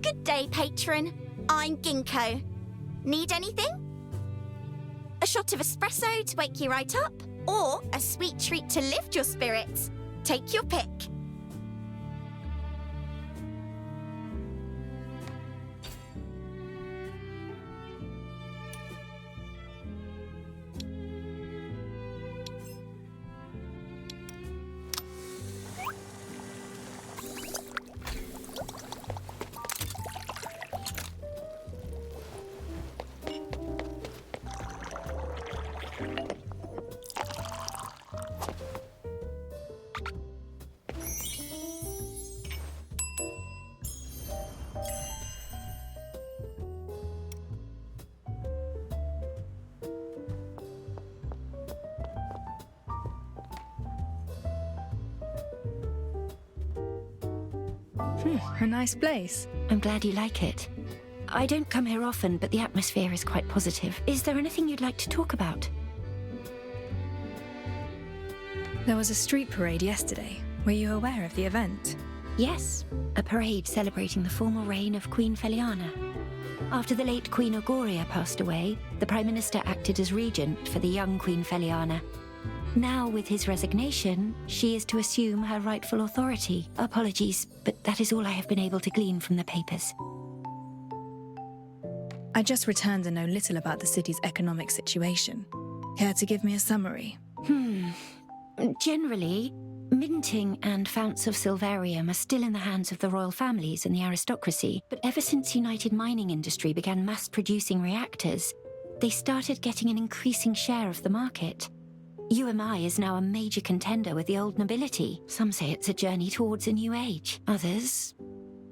Good day, patron. I'm Ginkgo. Need anything? A shot of espresso to wake you right up? Or a sweet treat to lift your spirits? Take your pick. A nice place. I'm glad you like it. I don't come here often, but the atmosphere is quite positive. Is there anything you'd like to talk about? There was a street parade yesterday. Were you aware of the event? Yes, a parade celebrating the formal reign of Queen Feliana. After the late Queen Ogoria passed away, the Prime Minister acted as regent for the young Queen Feliana. Now, with his resignation, she is to assume her rightful authority. Apologies, but that is all I have been able to glean from the papers. I just returned and know little about the city's economic situation. Care to give me a summary? Generally, minting and founts of silverium are still in the hands of the royal families and the aristocracy, but ever since United Mining Industry began mass-producing reactors, they started getting an increasing share of the market. UMI is now a major contender with the old nobility. Some say it's a journey towards a new age. Others...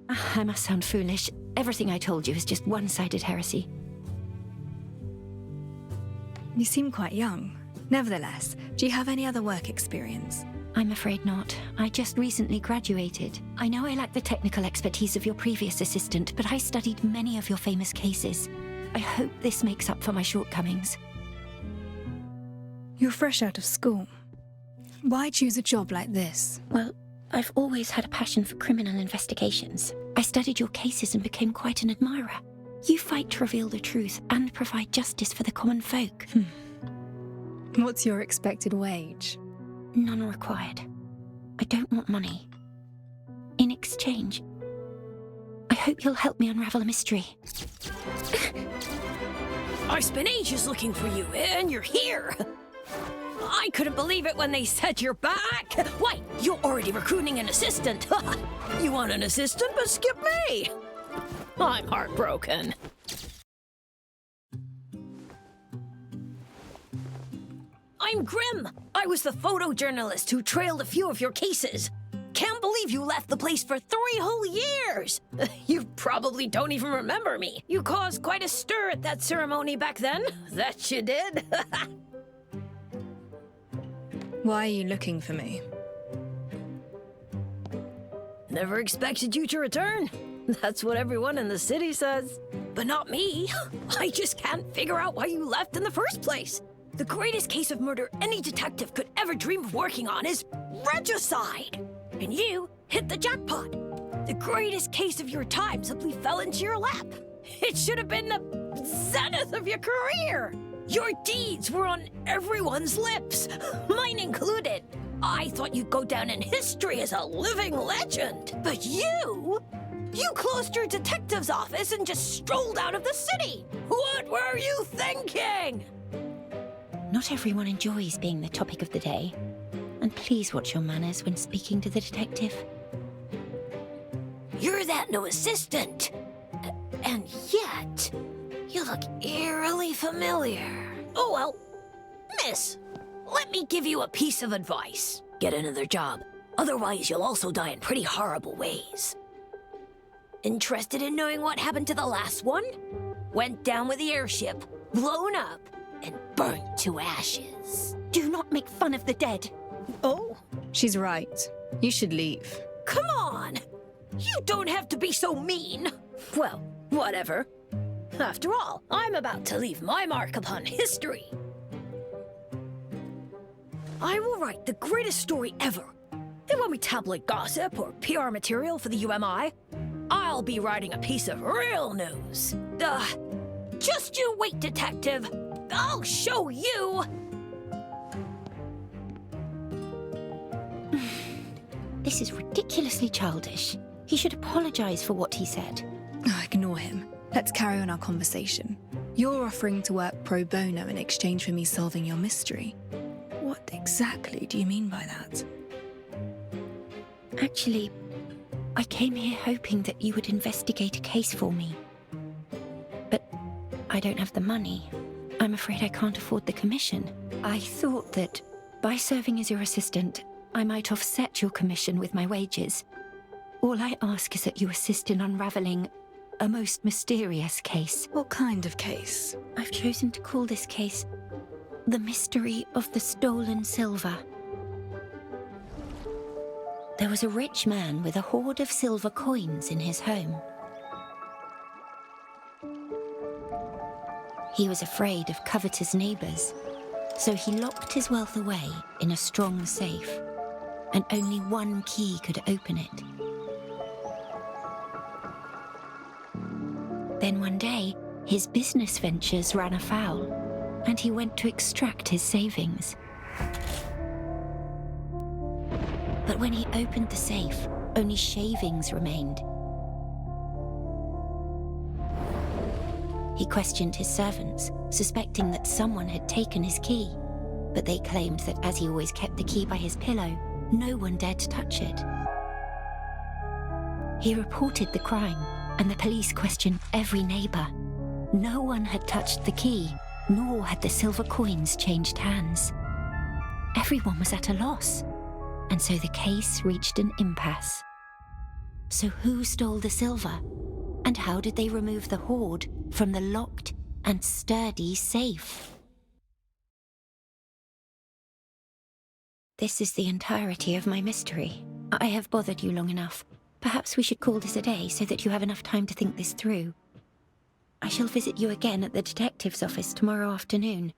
I must sound foolish. Everything I told you is just one-sided heresy. You seem quite young. Nevertheless, do you have any other work experience? I'm afraid not. I just recently graduated. I know I lack the technical expertise of your previous assistant, but I studied many of your famous cases. I hope this makes up for my shortcomings. You're fresh out of school. Why choose a job like this? Well, I've always had a passion for criminal investigations. I studied your cases and became quite an admirer. You fight to reveal the truth and provide justice for the common folk. What's your expected wage? None required. I don't want money. In exchange, I hope you'll help me unravel a mystery. I spent ages looking for you, and you're here. I couldn't believe it when they said you're back. Why, you're already recruiting an assistant. You want an assistant, but skip me. I'm heartbroken. I'm Grim. I was the photojournalist who trailed a few of your cases. Can't believe you left the place for 3 whole years. You probably don't even remember me. You caused quite a stir at that ceremony back then. That you did. Why are you looking for me? Never expected you to return. That's what everyone in the city says. But not me. I just can't figure out why you left in the first place. The greatest case of murder any detective could ever dream of working on is regicide. And you hit the jackpot. The greatest case of your time simply fell into your lap. It should have been the zenith of your career. Your deeds were on everyone's lips, mine included. I thought you'd go down in history as a living legend. But you closed your detective's office and just strolled out of the city. What were you thinking? Not everyone enjoys being the topic of the day. And please watch your manners when speaking to the detective. You're that new assistant. And yet, You look eerily familiar. Oh well. Miss, let me give you a piece of advice. Get another job. Otherwise, you'll also die in pretty horrible ways. Interested in knowing what happened to the last one? Went down with the airship, blown up, and burnt to ashes. Do not make fun of the dead. Oh? She's right. You should leave. Come on! You don't have to be so mean. Well, whatever. After all, I'm about to leave my mark upon history. I will write the greatest story ever. It won't be tabloid gossip or PR material for the UMI. I'll be writing a piece of real news. Just you wait, detective. I'll show you. This is ridiculously childish. He should apologize for what he said. Ignore him. Let's carry on our conversation. You're offering to work pro bono in exchange for me solving your mystery. What exactly do you mean by that? Actually, I came here hoping that you would investigate a case for me. But I don't have the money. I'm afraid I can't afford the commission. I thought that by serving as your assistant, I might offset your commission with my wages. All I ask is that you assist in unraveling a most mysterious case. What kind of case? I've chosen to call this case The Mystery of the Stolen Silver. There was a rich man with a hoard of silver coins in his home. He was afraid of covetous neighbors, so he locked his wealth away in a strong safe, and only one key could open it. Then one day, his business ventures ran afoul, and he went to extract his savings. But when he opened the safe, only shavings remained. He questioned his servants, suspecting that someone had taken his key, but they claimed that as he always kept the key by his pillow, no one dared to touch it. He reported the crime, and the police questioned every neighbor. No one had touched the key, nor had the silver coins changed hands. Everyone was at a loss, and so the case reached an impasse. So who stole the silver? And how did they remove the hoard from the locked and sturdy safe? This is the entirety of my mystery. I have bothered you long enough. Perhaps we should call this a day so that you have enough time to think this through. I shall visit you again at the detective's office tomorrow afternoon.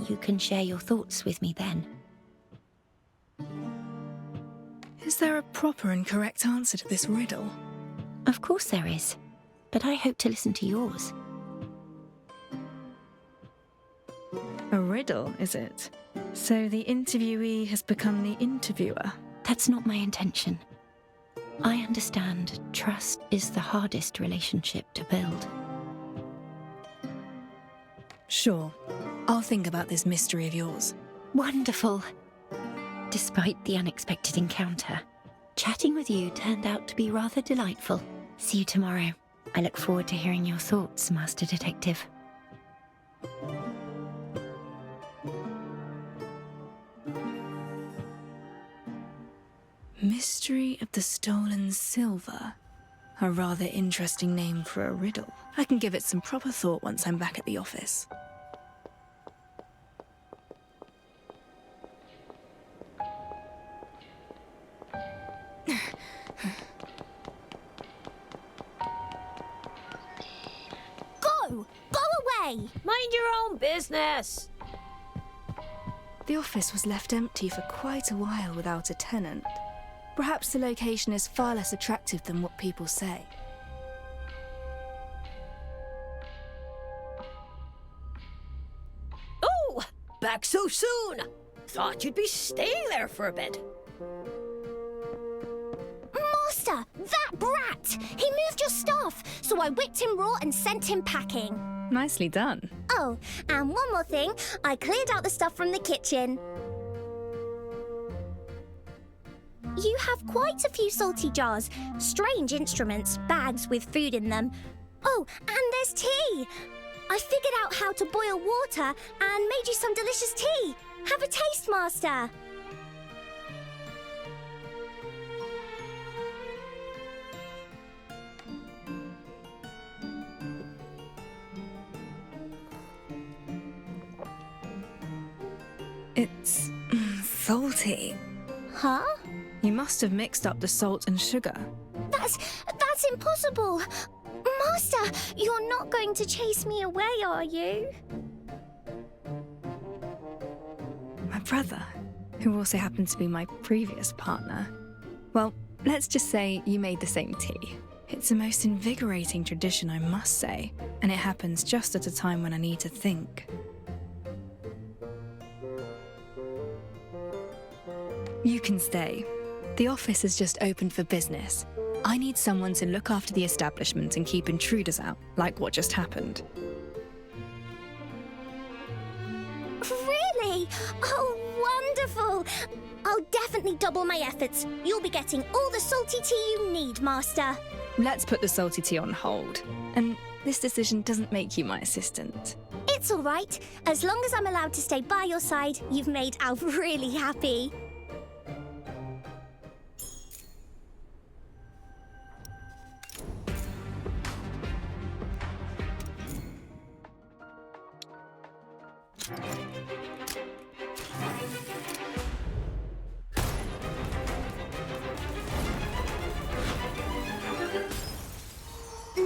You can share your thoughts with me then. Is there a proper and correct answer to this riddle? Of course there is, but I hope to listen to yours. A riddle, is it? So the interviewee has become the interviewer? That's not my intention. I understand trust is the hardest relationship to build. Sure. I'll think about this mystery of yours. Wonderful. Despite the unexpected encounter, chatting with you turned out to be rather delightful. See you tomorrow. I look forward to hearing your thoughts, Master Detective. Mystery of the Stolen Silver. A rather interesting name for a riddle. I can give it some proper thought once I'm back at the office. Go! Go away! Mind your own business! The office was left empty for quite a while without a tenant. Perhaps the location is far less attractive than what people say. Oh, back so soon! Thought you'd be staying there for a bit. Master, that brat! He moved your stuff, so I whipped him raw and sent him packing. Nicely done. Oh, and one more thing, I cleared out the stuff from the kitchen. You have quite a few salty jars, strange instruments, bags with food in them. Oh, and there's tea! I figured out how to boil water and made you some delicious tea. Have a taste, Master. It's salty. Huh? You must have mixed up the salt and sugar. That's impossible. Master, you're not going to chase me away, are you? My brother, who also happened to be my previous partner. Well, let's just say you made the same tea. It's the most invigorating tradition, I must say, and it happens just at a time when I need to think. You can stay. The office has just opened for business. I need someone to look after the establishment and keep intruders out, like what just happened. Really? Oh, wonderful! I'll definitely double my efforts. You'll be getting all the salty tea you need, Master. Let's put the salty tea on hold. And this decision doesn't make you my assistant. It's all right. As long as I'm allowed to stay by your side, you've made Al really happy.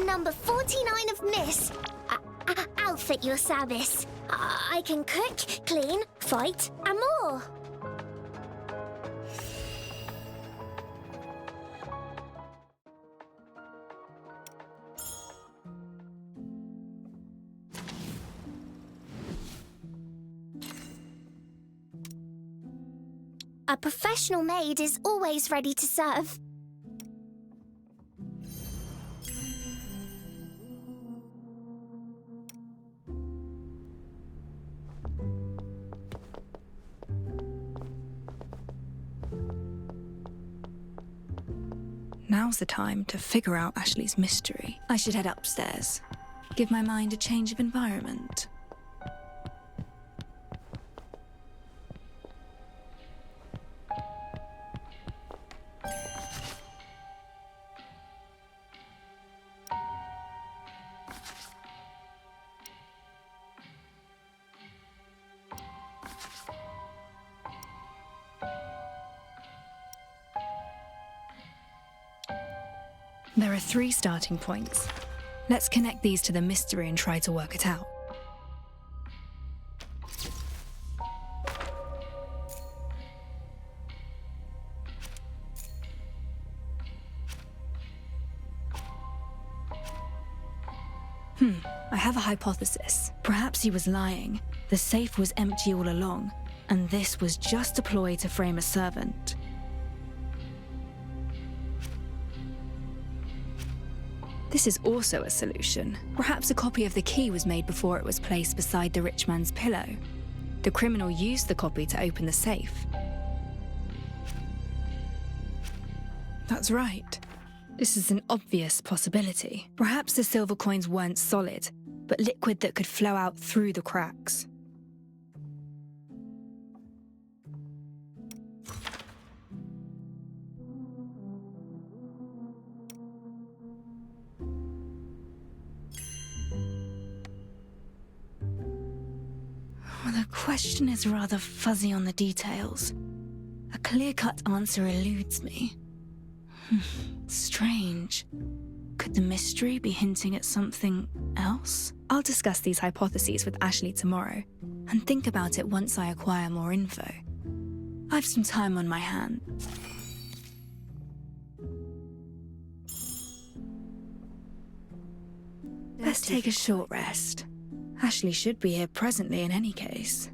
Number 49 of Miss. I'll fit your service. I can cook, clean, fight, and more. A professional maid is always ready to serve. Now's the time to figure out Ashley's mystery. I should head upstairs. Give my mind a change of environment. There are 3 starting points. Let's connect these to the mystery and try to work it out. I have a hypothesis. Perhaps he was lying. The safe was empty all along, and this was just a ploy to frame a servant. This is also a solution. Perhaps a copy of the key was made before it was placed beside the rich man's pillow. The criminal used the copy to open the safe. That's right. This is an obvious possibility. Perhaps the silver coins weren't solid, but liquid that could flow out through the cracks. Well, the question is rather fuzzy on the details. A clear-cut answer eludes me. Strange. Could the mystery be hinting at something else? I'll discuss these hypotheses with Ashley tomorrow, and think about it once I acquire more info. I've some time on my hands. Let's take a short rest. Ashley should be here presently in any case.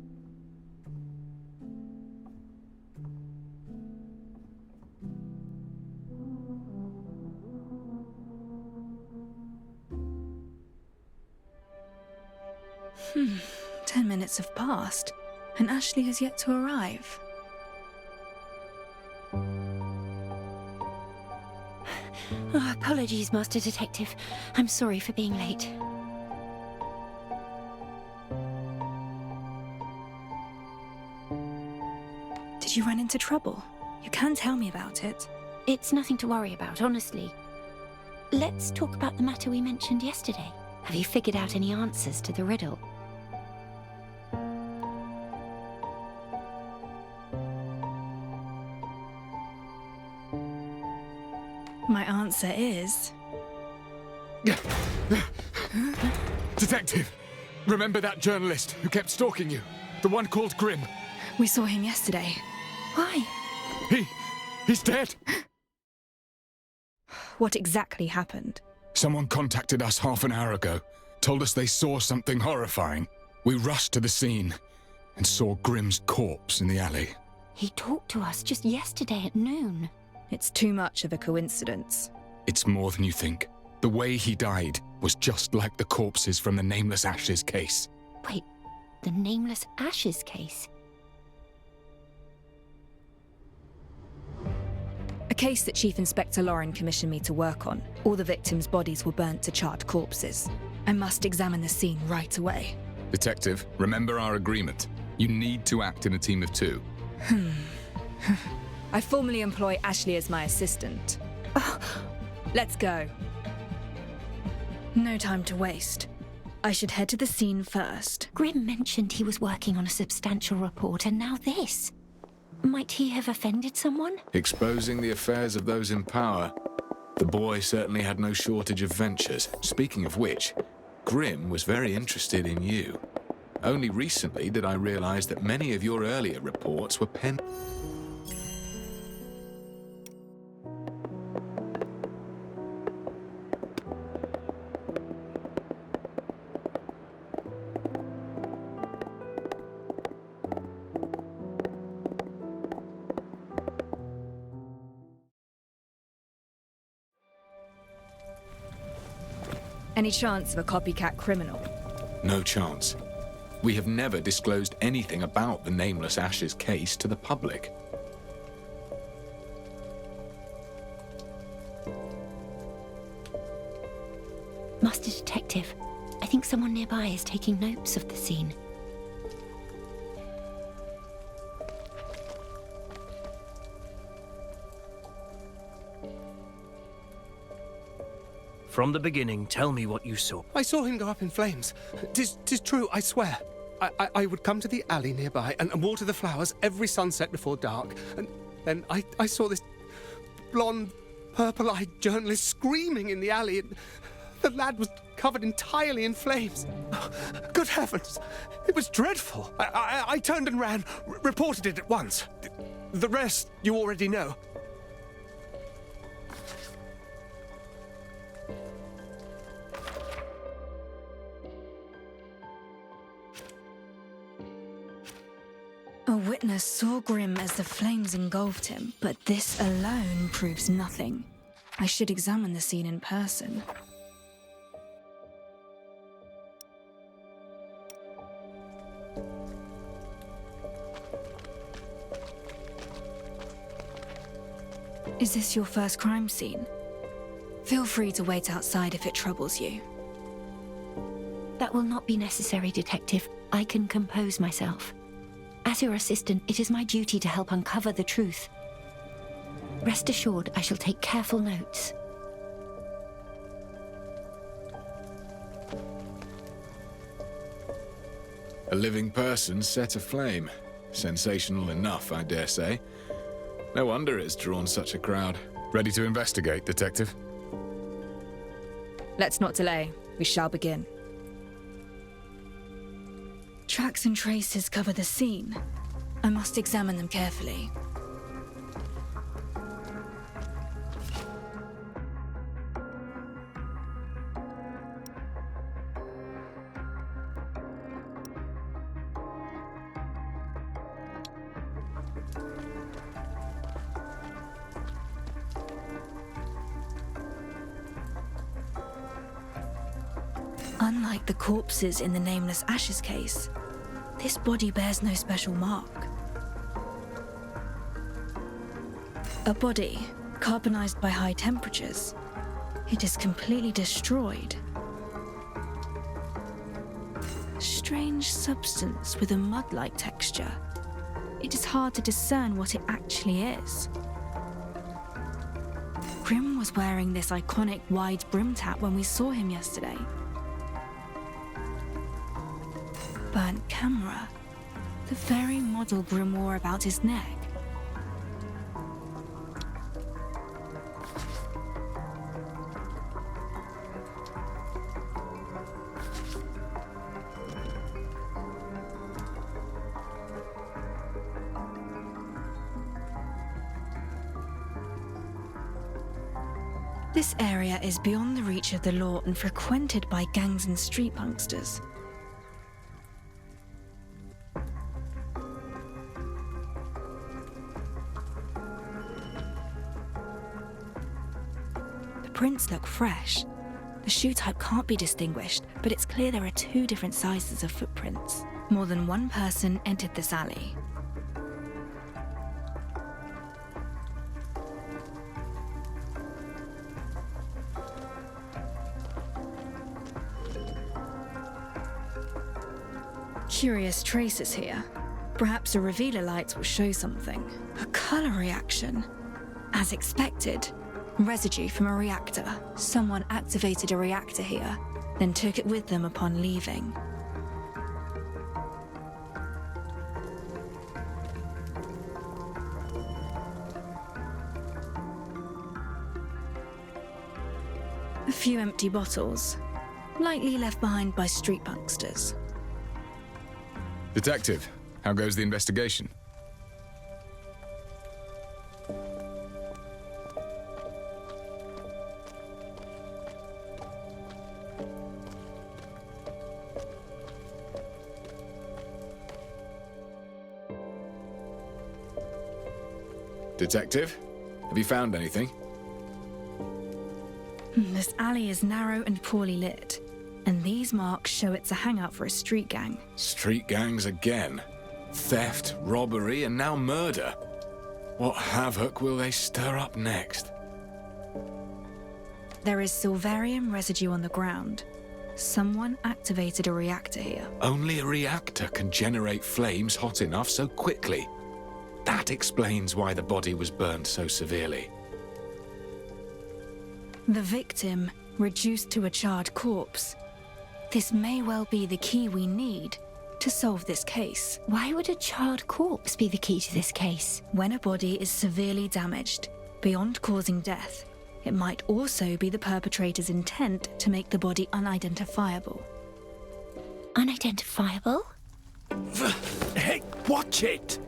Hmm, 10 minutes have passed, and Ashley has yet to arrive. Oh, apologies, Master Detective. I'm sorry for being late. Did you run into trouble? You can tell me about it. It's nothing to worry about, honestly. Let's talk about the matter we mentioned yesterday. Have you figured out any answers to the riddle? My answer is... Detective! Remember that journalist who kept stalking you? The one called Grimm? We saw him yesterday. Why? He's dead! What exactly happened? Someone contacted us half an hour ago, told us they saw something horrifying. We rushed to the scene and saw Grimm's corpse in the alley. He talked to us just yesterday at noon. It's too much of a coincidence. It's more than you think. The way he died was just like the corpses from the Nameless Ashes case. Wait, the Nameless Ashes case? A case that Chief Inspector Lauren commissioned me to work on. All the victims' bodies were burnt to charred corpses. I must examine the scene right away. Detective, remember our agreement. You need to act in a team of 2. I formally employ Ashley as my assistant. Let's go. No time to waste. I should head to the scene first. Grimm mentioned he was working on a substantial report, and now this. Might he have offended someone? Exposing the affairs of those in power. The boy certainly had no shortage of ventures. Speaking of which, Grimm was very interested in you. Only recently did I realize that many of your earlier reports were penned. Any chance of a copycat criminal? No chance. We have never disclosed anything about the Nameless Ashes case to the public. Master Detective, I think someone nearby is taking notes of the scene. From the beginning, tell me what you saw. I saw him go up in flames. 'Tis true, I swear. I would come to the alley nearby and water the flowers every sunset before dark. And then I saw this blonde, purple-eyed journalist screaming in the alley. And the lad was covered entirely in flames. Good heavens! It was dreadful. I turned and ran, reported it at once. The rest you already know. A witness saw Grimm as the flames engulfed him, but this alone proves nothing. I should examine the scene in person. Is this your first crime scene? Feel free to wait outside if it troubles you. That will not be necessary, Detective. I can compose myself. As your assistant, it is my duty to help uncover the truth. Rest assured, I shall take careful notes. A living person set aflame. Sensational enough, I dare say. No wonder it's drawn such a crowd. Ready to investigate, Detective? Let's not delay. We shall begin. Tracks and traces cover the scene. I must examine them carefully. Unlike the corpses in the Nameless Ashes case, this body bears no special mark. A body carbonized by high temperatures. It is completely destroyed. Strange substance with a mud-like texture. it is hard to discern what it actually is. Grim was wearing this iconic wide brimmed hat when we saw him yesterday. Burnt camera. The very model Grim wore about his neck. This area is beyond the reach of the law and frequented by gangs and street punksters. The prints look fresh. The shoe type can't be distinguished, but it's clear there are 2 different sizes of footprints. More than one person entered this alley. Curious traces here. Perhaps a revealer light will show something. A color reaction. As expected, residue from a reactor. Someone activated a reactor here, then took it with them upon leaving. A few empty bottles, likely left behind by street punksters. Detective, how goes the investigation? Detective, have you found anything? This alley is narrow and poorly lit, and these marks show it's a hangout for a street gang. Street gangs again. Theft, robbery, and now murder. What havoc will they stir up next? There is silverium residue on the ground. Someone activated a reactor here. Only a reactor can generate flames hot enough so quickly. That explains why the body was burned so severely. The victim reduced to a charred corpse. This may well be the key we need to solve this case. Why would a charred corpse be the key to this case? When a body is severely damaged, beyond causing death, it might also be the perpetrator's intent to make the body unidentifiable. Unidentifiable? Hey, watch it!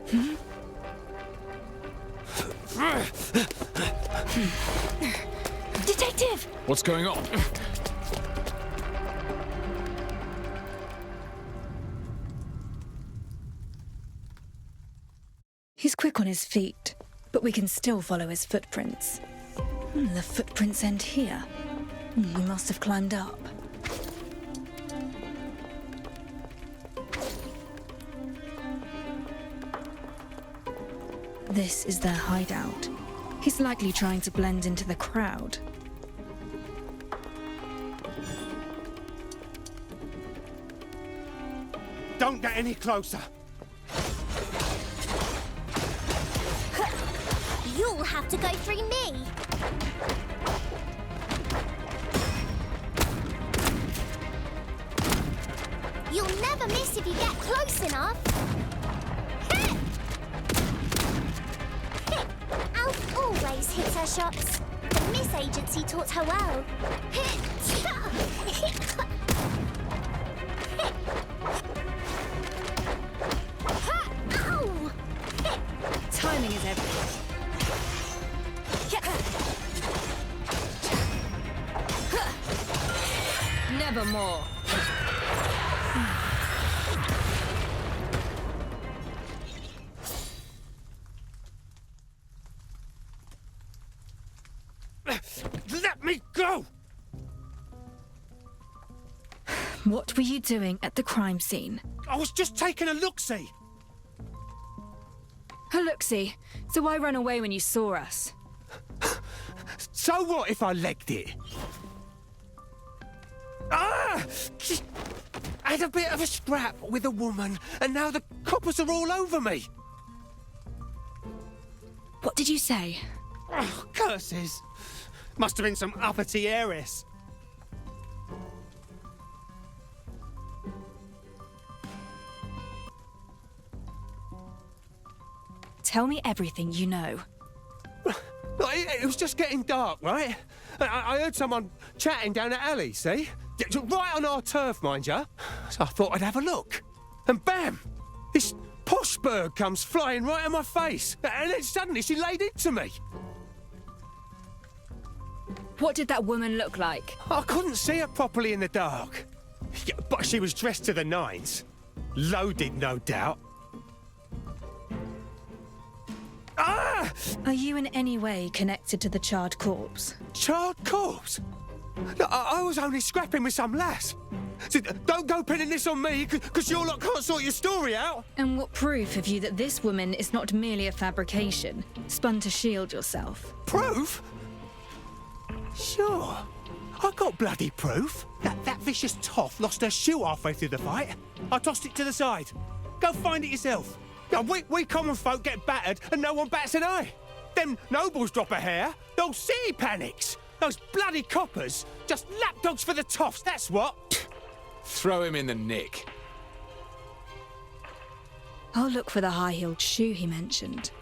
Detective! What's going on? He's quick on his feet, but we can still follow his footprints. The footprints end here. We must have climbed up. This is their hideout. He's likely trying to blend into the crowd. Don't get any closer. You'll have to go through me. You'll never miss if you get close enough. Alf always hits her shots. The Miss Agency taught her well. Ow! Timing is everything. Nevermore. Let me go! What were you doing at the crime scene? I was just taking a look-see. A look-see. So why run away when you saw us? So what if I legged it? Ah! I had a bit of a scrap with a woman, and now the coppers are all over me. What did you say? Oh, curses! Must have been some uppity heiress. Tell me everything you know. Look, it was just getting dark, right? I heard someone chatting down the alley, see? Right on our turf, mind ya. So I thought I'd have a look. And bam! This posh bird comes flying right in my face. And then suddenly she laid into me. What did that woman look like? I couldn't see her properly in the dark. Yeah, but she was dressed to the nines. Loaded, no doubt. Ah! Are you in any way connected to the charred corpse? Charred corpse? No, I was only scrapping with some lass. So don't go pinning this on me, because you lot can't sort your story out. And what proof have you that this woman is not merely a fabrication, spun to shield yourself? Proof? Sure. I got bloody proof. That vicious toff lost her shoe halfway through the fight. I tossed it to the side. Go find it yourself. Yeah, we common folk get battered and no one bats an eye. Them nobles drop a hair, the whole city panics. Those bloody coppers, just lapdogs for the toffs, that's what. Throw him in the nick. I'll look for the high-heeled shoe he mentioned.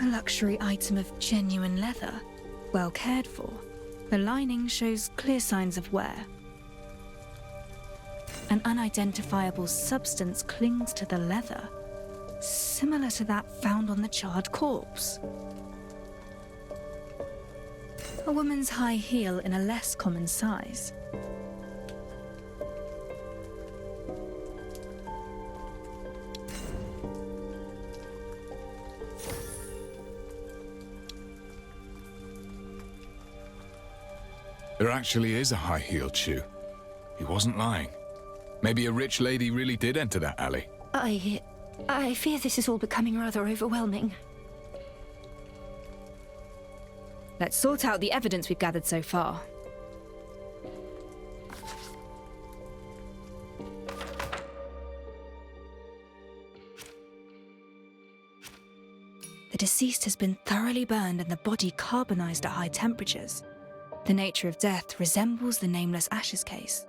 A luxury item of genuine leather, well cared for. The lining shows clear signs of wear. An unidentifiable substance clings to the leather, similar to that found on the charred corpse. A woman's high heel in a less common size. There actually is a high-heeled shoe. He wasn't lying. Maybe a rich lady really did enter that alley. I fear this is all becoming rather overwhelming. Let's sort out the evidence we've gathered so far. The deceased has been thoroughly burned and the body carbonized at high temperatures. The nature of death resembles the nameless Ashes case.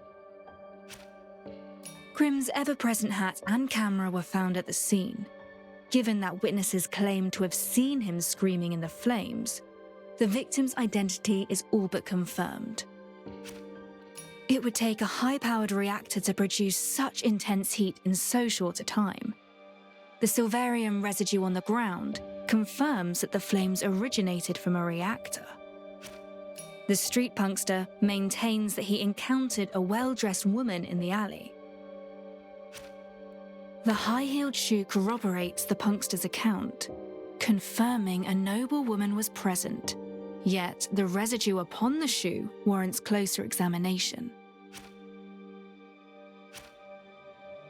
Grimm's ever-present hat and camera were found at the scene. Given that witnesses claim to have seen him screaming in the flames, the victim's identity is all but confirmed. It would take a high-powered reactor to produce such intense heat in so short a time. The silverium residue on the ground confirms that the flames originated from a reactor. The street punkster maintains that he encountered a well-dressed woman in the alley. The high-heeled shoe corroborates the punkster's account, confirming a noble woman was present, yet the residue upon the shoe warrants closer examination.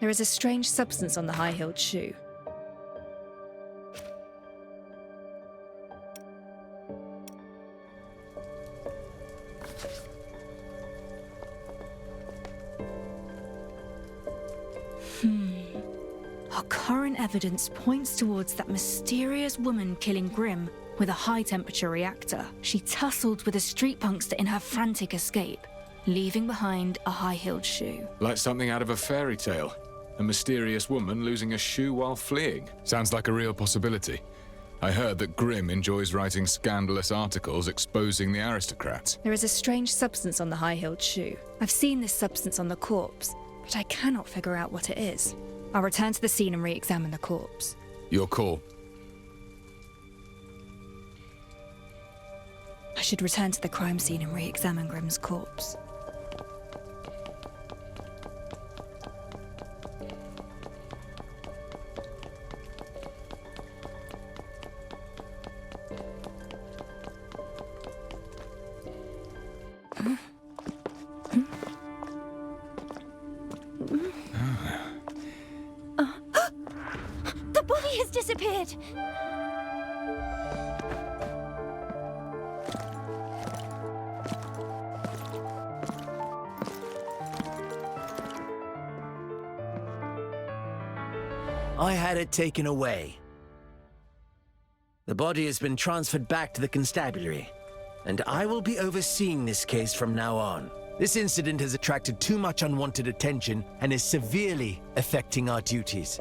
There is a strange substance on the high-heeled shoe. Our current evidence points towards that mysterious woman killing Grimm with a high-temperature reactor. She tussled with a street punkster in her frantic escape, leaving behind a high-heeled shoe. Like something out of a fairy tale. A mysterious woman losing a shoe while fleeing. Sounds like a real possibility. I heard that Grimm enjoys writing scandalous articles exposing the aristocrats. There is a strange substance on the high-heeled shoe. I've seen this substance on the corpse, but I cannot figure out what it is. I'll return to the scene and re-examine the corpse. Your call. I should return to the crime scene and re-examine Grimm's corpse. bed. I had it taken away. The body has been transferred back to the constabulary, and I will be overseeing this case from now on. This incident has attracted too much unwanted attention and is severely affecting our duties.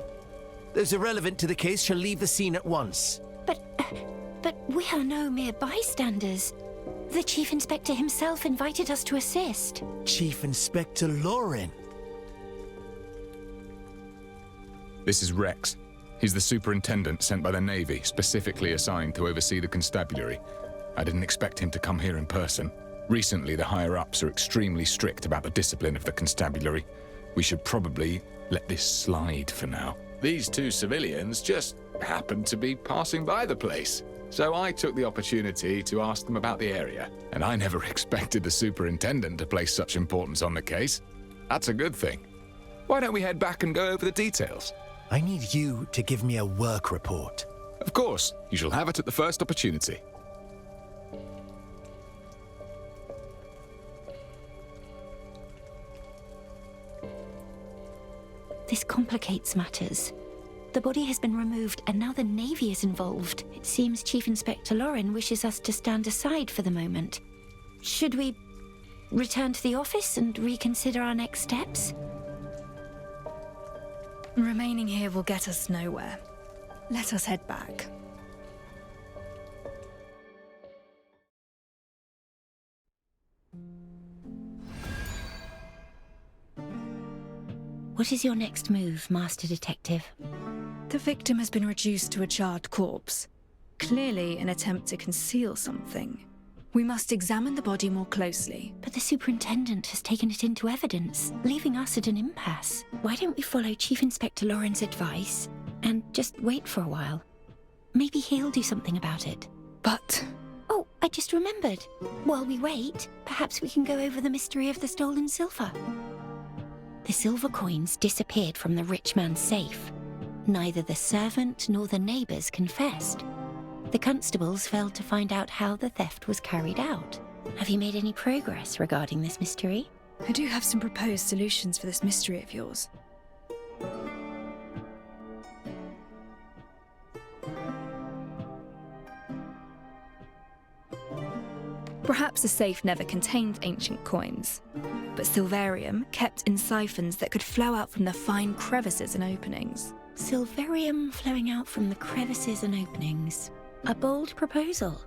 Those irrelevant to the case shall leave the scene at once. But we are no mere bystanders. The Chief Inspector himself invited us to assist. Chief Inspector Lauren. This is Rex. He's the superintendent sent by the Navy, specifically assigned to oversee the constabulary. I didn't expect him to come here in person. Recently, the higher-ups are extremely strict about the discipline of the constabulary. We should probably let this slide for now. These two civilians just happened to be passing by the place. So I took the opportunity to ask them about the area. And I never expected the superintendent to place such importance on the case. That's a good thing. Why don't we head back and go over the details? I need you to give me a work report. Of course. You shall have it at the first opportunity. This complicates matters. The body has been removed and now the Navy is involved. It seems Chief Inspector Lauren wishes us to stand aside for the moment. Should we return to the office and reconsider our next steps? Remaining here will get us nowhere. Let us head back. What is your next move, Master Detective? The victim has been reduced to a charred corpse. Clearly an attempt to conceal something. We must examine the body more closely. But the superintendent has taken it into evidence, leaving us at an impasse. Why don't we follow Chief Inspector Lauren's advice and just wait for a while? Maybe he'll do something about it. But... Oh, I just remembered. While we wait, perhaps we can go over the mystery of the stolen silver. The silver coins disappeared from the rich man's safe. Neither the servant nor the neighbours confessed. The constables failed to find out how the theft was carried out. Have you made any progress regarding this mystery? I do have some proposed solutions for this mystery of yours. Perhaps the safe never contained ancient coins, but silverium kept in siphons that could flow out from the fine crevices and openings. Silverium flowing out from the crevices and openings. A bold proposal.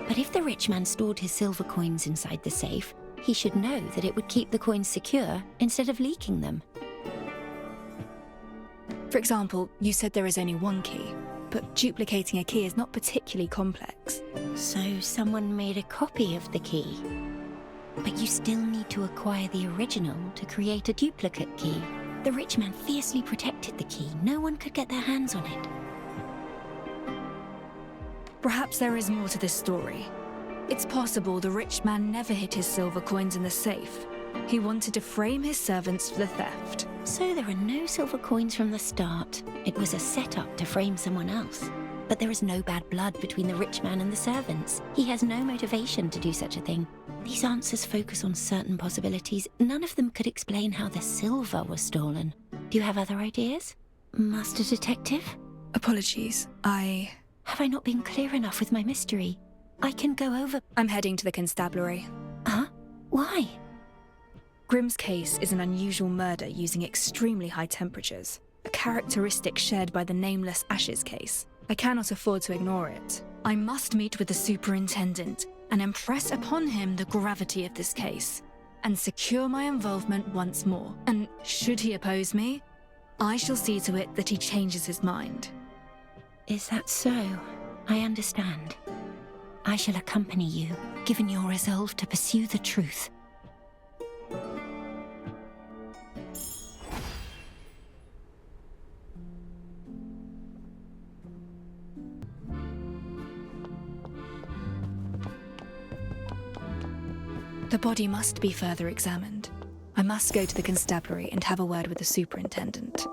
But if the rich man stored his silver coins inside the safe, he should know that it would keep the coins secure instead of leaking them. For example, you said there is only one key, but duplicating a key is not particularly complex. So someone made a copy of the key. But you still need to acquire the original to create a duplicate key. The rich man fiercely protected the key. No one could get their hands on it. Perhaps there is more to this story. It's possible the rich man never hid his silver coins in the safe. He wanted to frame his servants for the theft. So there are no silver coins from the start. It was a setup to frame someone else. But there is no bad blood between the rich man and the servants. He has no motivation to do such a thing. These answers focus on certain possibilities. None of them could explain how the silver was stolen. Do you have other ideas, Master Detective? Apologies, Have I not been clear enough with my mystery? I can go over... I'm heading to the constabulary. Huh? Why? Grimm's case is an unusual murder using extremely high temperatures, a characteristic shared by the Nameless Ashes case. I cannot afford to ignore it. I must meet with the superintendent and impress upon him the gravity of this case, and secure my involvement once more. And should he oppose me, I shall see to it that he changes his mind. Is that so? I understand. I shall accompany you, given your resolve to pursue the truth. The body must be further examined. I must go to the constabulary and have a word with the superintendent.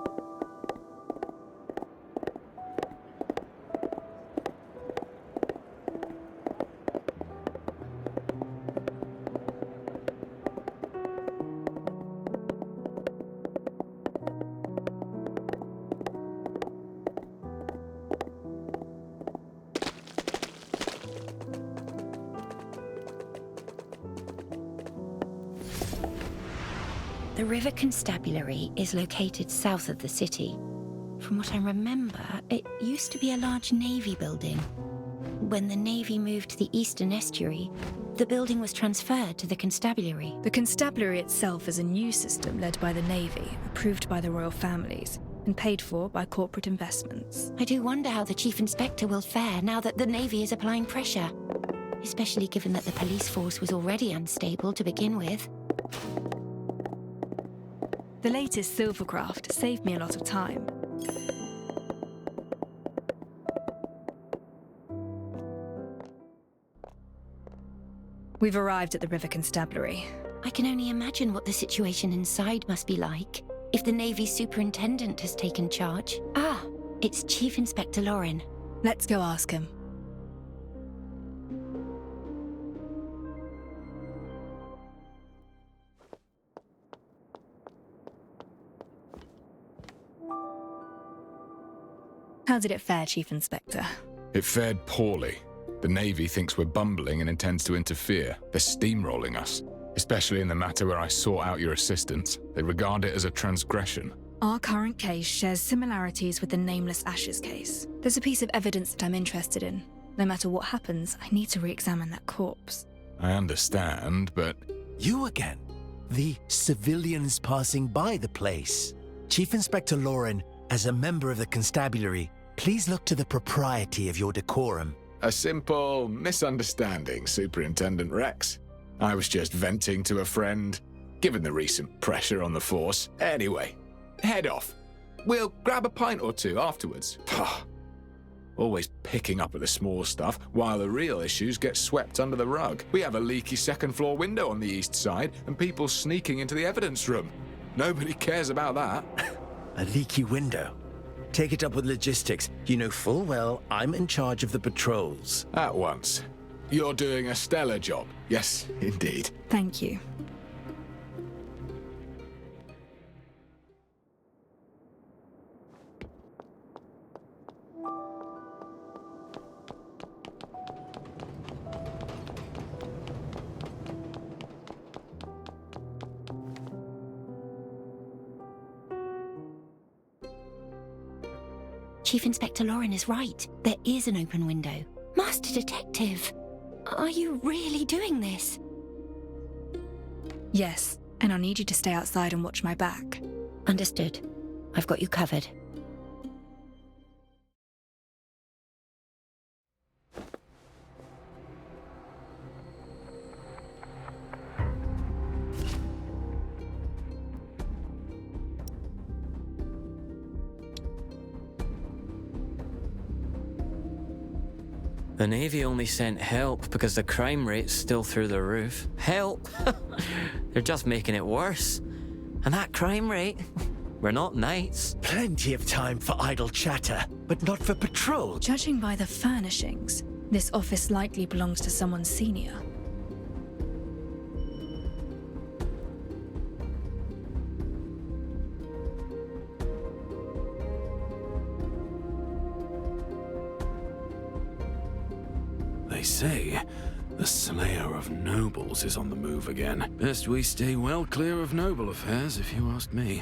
The River Constabulary is located south of the city. From what I remember, it used to be a large Navy building. When the Navy moved to the eastern estuary, the building was transferred to the Constabulary. The Constabulary itself is a new system led by the Navy, approved by the royal families, and paid for by corporate investments. I do wonder how the Chief Inspector will fare now that the Navy is applying pressure, especially given that the police force was already unstable to begin with. The latest silvercraft saved me a lot of time. We've arrived at the River Constabulary. I can only imagine what the situation inside must be like if the Navy superintendent has taken charge. Ah, it's Chief Inspector Lauren. Let's go ask him. How did it fare, Chief Inspector? It fared poorly. The Navy thinks we're bumbling and intends to interfere. They're steamrolling us, especially in the matter where I sought out your assistance. They regard it as a transgression. Our current case shares similarities with the Nameless Ashes case. There's a piece of evidence that I'm interested in. No matter what happens, I need to re-examine that corpse. I understand, but... You again? The civilians passing by the place. Chief Inspector Lauren, as a member of the Constabulary, please look to the propriety of your decorum. A simple misunderstanding, Superintendent Rex. I was just venting to a friend, given the recent pressure on the force. Anyway, head off. We'll grab a pint or two afterwards. Always picking up at the small stuff, while the real issues get swept under the rug. We have a leaky second-floor window on the east side, and people sneaking into the evidence room. Nobody cares about that. A leaky window? Take it up with logistics. You know full well I'm in charge of the patrols. At once. You're doing a stellar job. Yes, indeed. Thank you. Chief Inspector Lauren is right. There is an open window. Master Detective, are you really doing this? Yes, and I'll need you to stay outside and watch my back. Understood. I've got you covered. The Navy only sent help because the crime rate's still through the roof. Help? They're just making it worse. And that crime rate? We're not knights. Plenty of time for idle chatter, but not for patrol. Judging by the furnishings, this office likely belongs to someone senior. They say the slayer of nobles is on the move again. Best we stay well clear of noble affairs, if you ask me.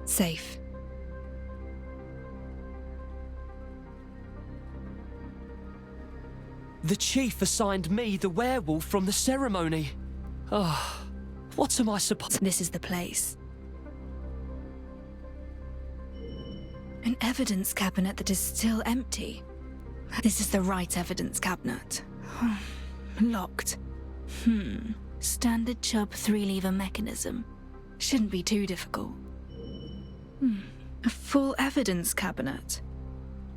Safe. The chief assigned me the werewolf from the ceremony. Oh, what am I supposed... This is the place. An evidence cabinet that is still empty. This is the right evidence cabinet. Locked. Standard Chubb 3-lever mechanism. Shouldn't be too difficult. A full evidence cabinet.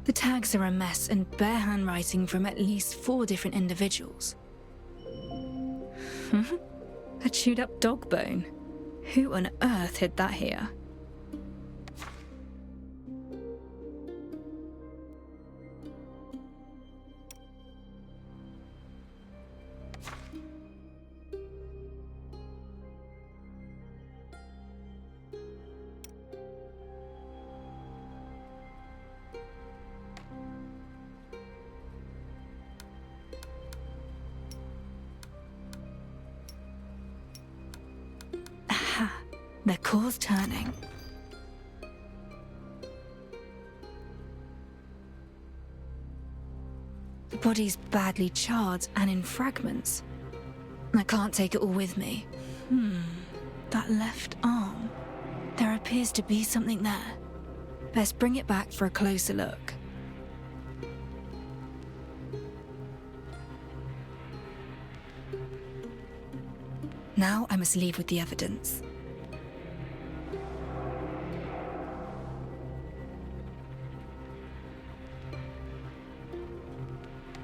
The tags are a mess and bare handwriting from at least 4 different individuals. A chewed up dog bone. Who on earth hid that here? their cores turning. The body's badly charred and in fragments. I can't take it all with me. That left arm. There appears to be something there. Best bring it back for a closer look. Now I must leave with the evidence.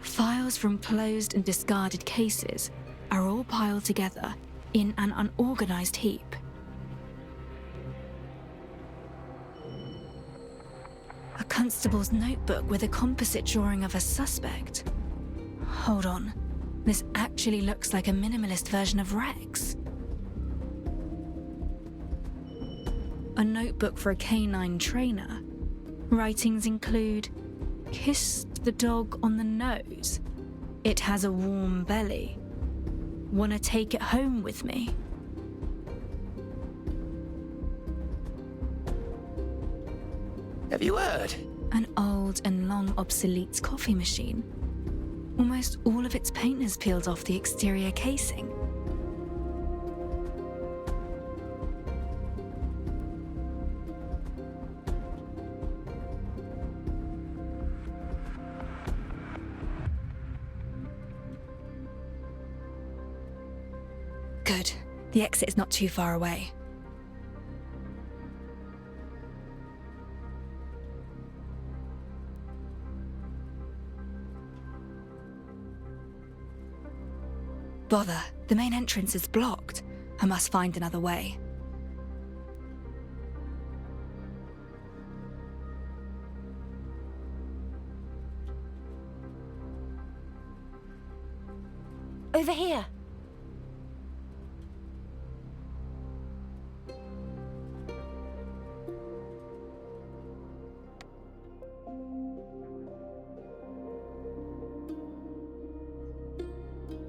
Files from closed and discarded cases are all piled together in an unorganized heap. A constable's notebook with a composite drawing of a suspect. Hold on. This actually looks like a minimalist version of Rex. A notebook for a canine trainer. Writings include, "Kissed the dog on the nose. It has a warm belly. Wanna take it home with me?" Have you heard? An old and long obsolete coffee machine. Almost all of its paint has peeled off the exterior casing. Good. The exit is not too far away. Bother, the main entrance is blocked. I must find another way. Over here.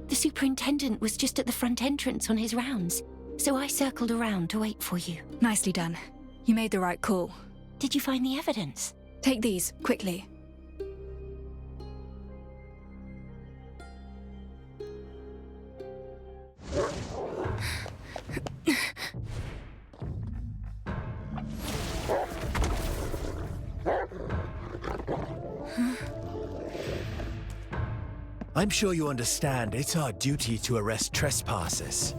The superintendent was just at the front entrance on his rounds, so I circled around to wait for you. Nicely done. You made the right call. Did you find the evidence? Take these, quickly. I'm sure you understand it's our duty to arrest trespassers.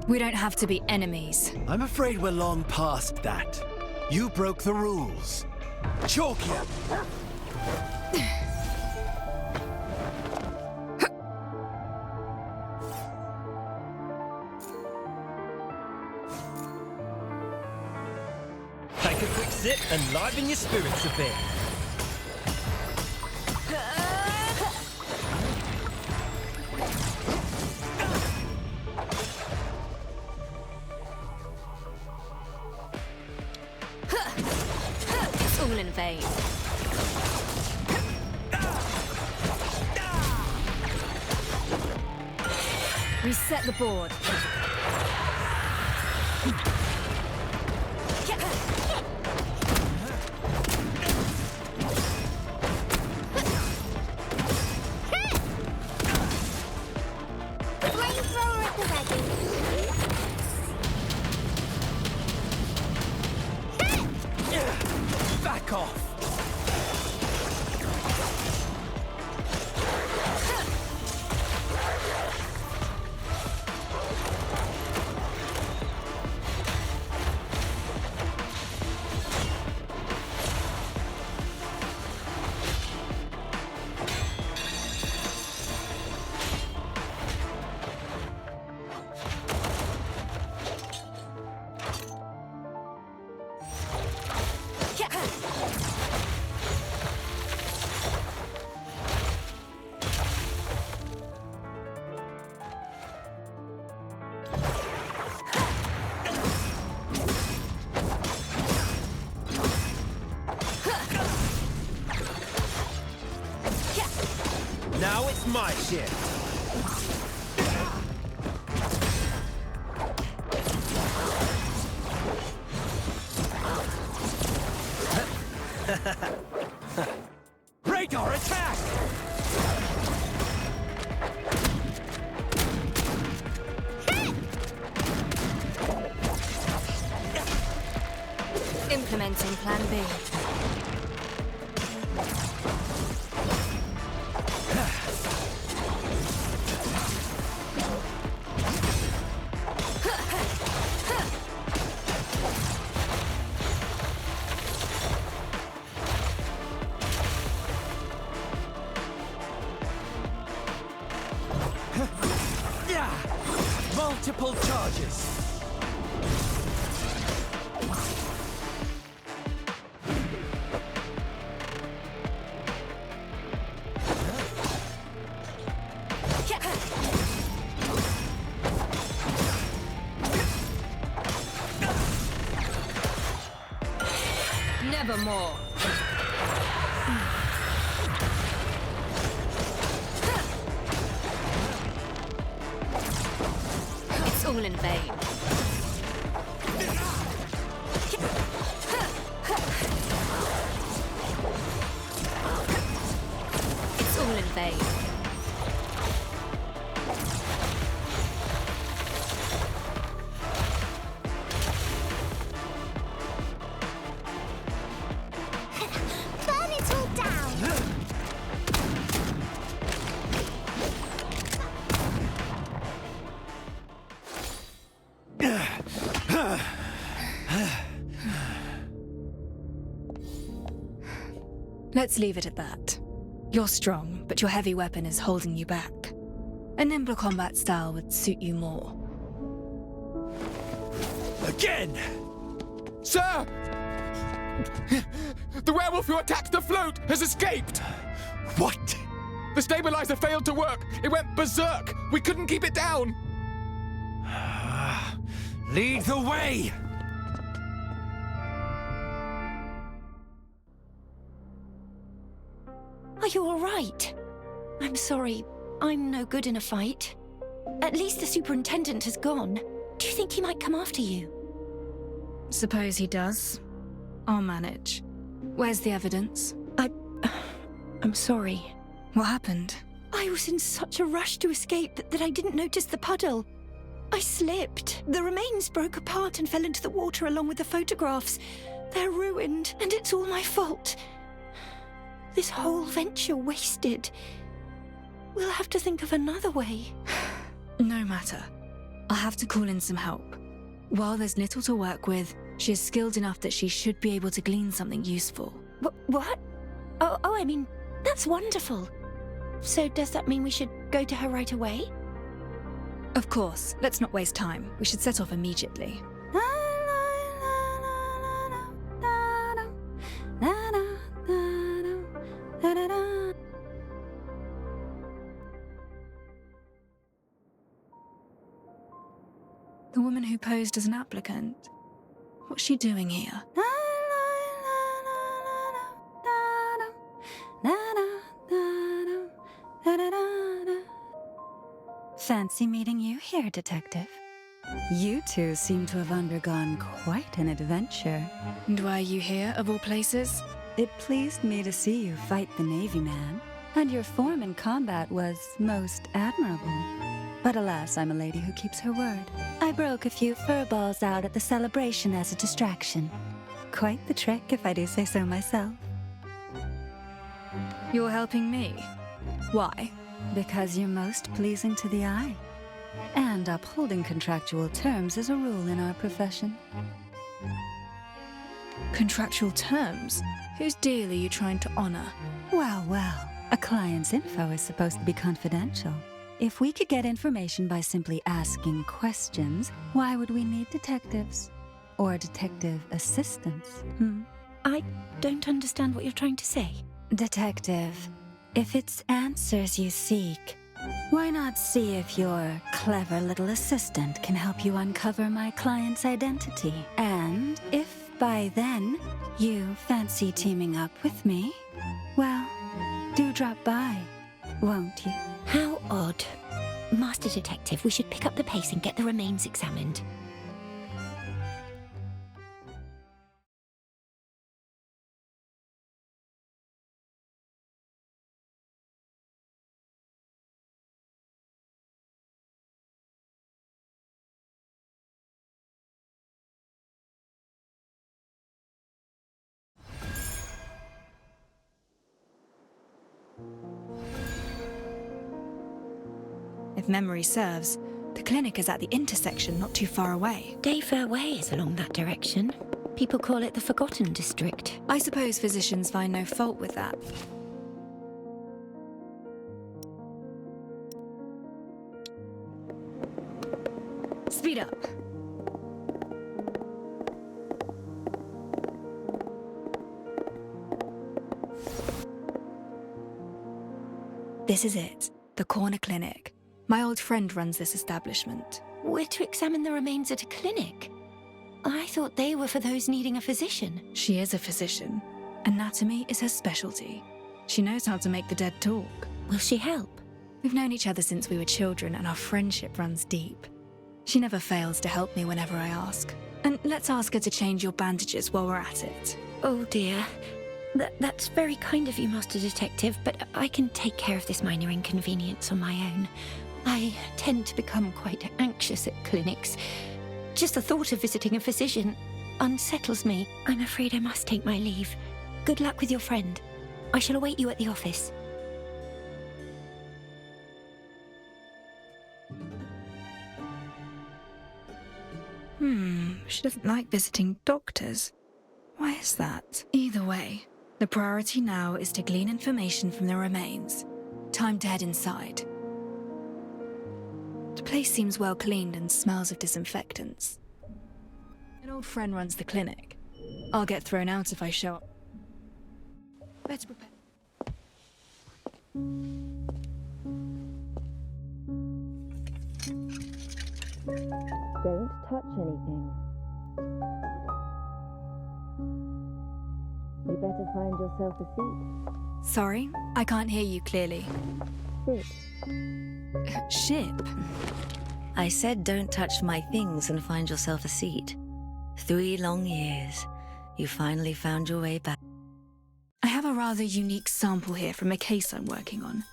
We don't have to be enemies. I'm afraid we're long past that. You broke the rules. Chalk you! Take a quick sip and liven your spirits a bit. It's all in vain. Reset the board. Flamethrower at the ready. Back off! Now it's my shift. Radar attack! Implementing Plan B. Multiple charges. Nevermore. It's all in vain. It's all in vain. Burn it all down! Let's leave it at that. You're strong, but your heavy weapon is holding you back. A nimble combat style would suit you more. Again! Sir! The werewolf who attacked the float has escaped! What? The stabilizer failed to work. It went berserk. We couldn't keep it down. Lead the way! Are you all right? I'm sorry. I'm no good in a fight. At least the superintendent has gone. Do you think he might come after you? Suppose he does. I'll manage. Where's the evidence? I'm sorry. What happened? I was in such a rush to escape that I didn't notice the puddle. I slipped. The remains broke apart and fell into the water along with the photographs. They're ruined, and it's all my fault. This whole venture wasted. We'll have to think of another way. No matter. I'll have to call in some help. While there's little to work with, she is skilled enough that she should be able to glean something useful. What? Oh, I mean, that's wonderful. So does that mean we should go to her right away? Of course. Let's not waste time. We should set off immediately. The woman who posed as an applicant. What's she doing here? Fancy meeting you here, Detective. You two seem to have undergone quite an adventure. And why are you here, of all places? It pleased me to see you fight the Navy man, and your form in combat was most admirable. But alas, I'm a lady who keeps her word. I broke a few fur balls out at the celebration as a distraction. Quite the trick, if I do say so myself. You're helping me? Why? Because you're most pleasing to the eye. And upholding contractual terms is a rule in our profession. Contractual terms? Whose deal are you trying to honor? Well, a client's info is supposed to be confidential. If we could get information by simply asking questions, why would we need detectives? Or detective assistants, I don't understand what you're trying to say. Detective, if it's answers you seek, why not see if your clever little assistant can help you uncover my client's identity? And if by then you fancy teaming up with me, well, do drop by. won't you? How odd. Master Detective, we should pick up the pace and get the remains examined. If memory serves, the clinic is at the intersection not too far away. Dayfair Way is along that direction. People call it the Forgotten District. I suppose physicians find no fault with that. Speed up. This is it, the corner clinic. My old friend runs this establishment. We're to examine the remains at a clinic. I thought they were for those needing a physician. She is a physician. Anatomy is her specialty. She knows how to make the dead talk. Will she help? We've known each other since we were children, and our friendship runs deep. She never fails to help me whenever I ask. And let's ask her to change your bandages while we're at it. Oh dear. That's very kind of you, Master Detective, but I can take care of this minor inconvenience on my own. I tend to become quite anxious at clinics. Just the thought of visiting a physician unsettles me. I'm afraid I must take my leave. Good luck with your friend. I shall await you at the office. She doesn't like visiting doctors. Why is that? Either way, the priority now is to glean information from the remains. Time to head inside. The place seems well cleaned and smells of disinfectants. An old friend runs the clinic. I'll get thrown out if I show up. Better prepare. Don't touch anything. You better find yourself a seat. Sorry, I can't hear you clearly. Sit. Ship? I said don't touch my things and find yourself a seat. 3 long years. You finally found your way back. I have a rather unique sample here from a case I'm working on.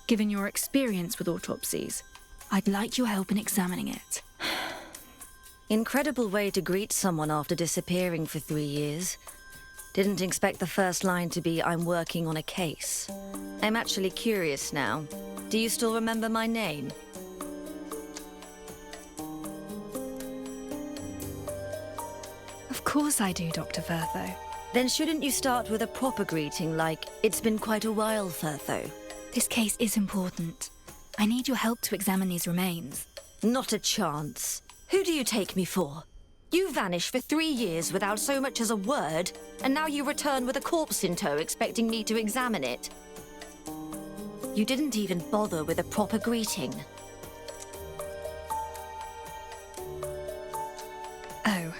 Given your experience with autopsies, I'd like your help in examining it. Incredible way to greet someone after disappearing for 3 years. Didn't expect the first line to be, I'm working on a case. I'm actually curious now. Do you still remember my name? Of course I do, Dr. Firtho. Then shouldn't you start with a proper greeting like, it's been quite a while, Firtho? This case is important. I need your help to examine these remains. Not a chance. Who do you take me for? You vanished for 3 years without so much as a word, and now you return with a corpse in tow expecting me to examine it. You didn't even bother with a proper greeting. Oh.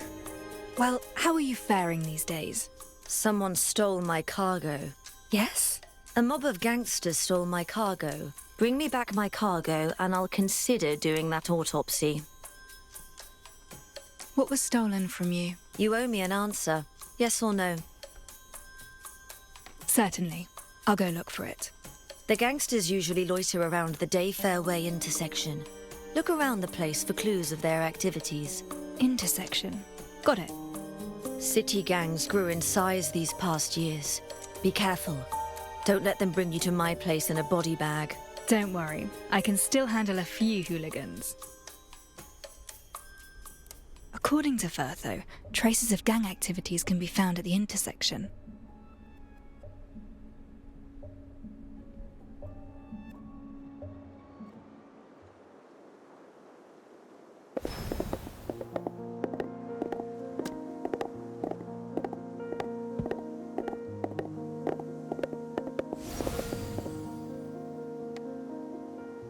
Well, how are you faring these days? Someone stole my cargo. Yes? A mob of gangsters stole my cargo. Bring me back my cargo, and I'll consider doing that autopsy. What was stolen from you? You owe me an answer. Yes or no? Certainly. I'll go look for it. The gangsters usually loiter around the Dayfair Way intersection. Look around the place for clues of their activities. Intersection. Got it. City gangs grew in size these past years. Be careful. Don't let them bring you to my place in a body bag. Don't worry. I can still handle a few hooligans. According to Firtho, traces of gang activities can be found at the intersection.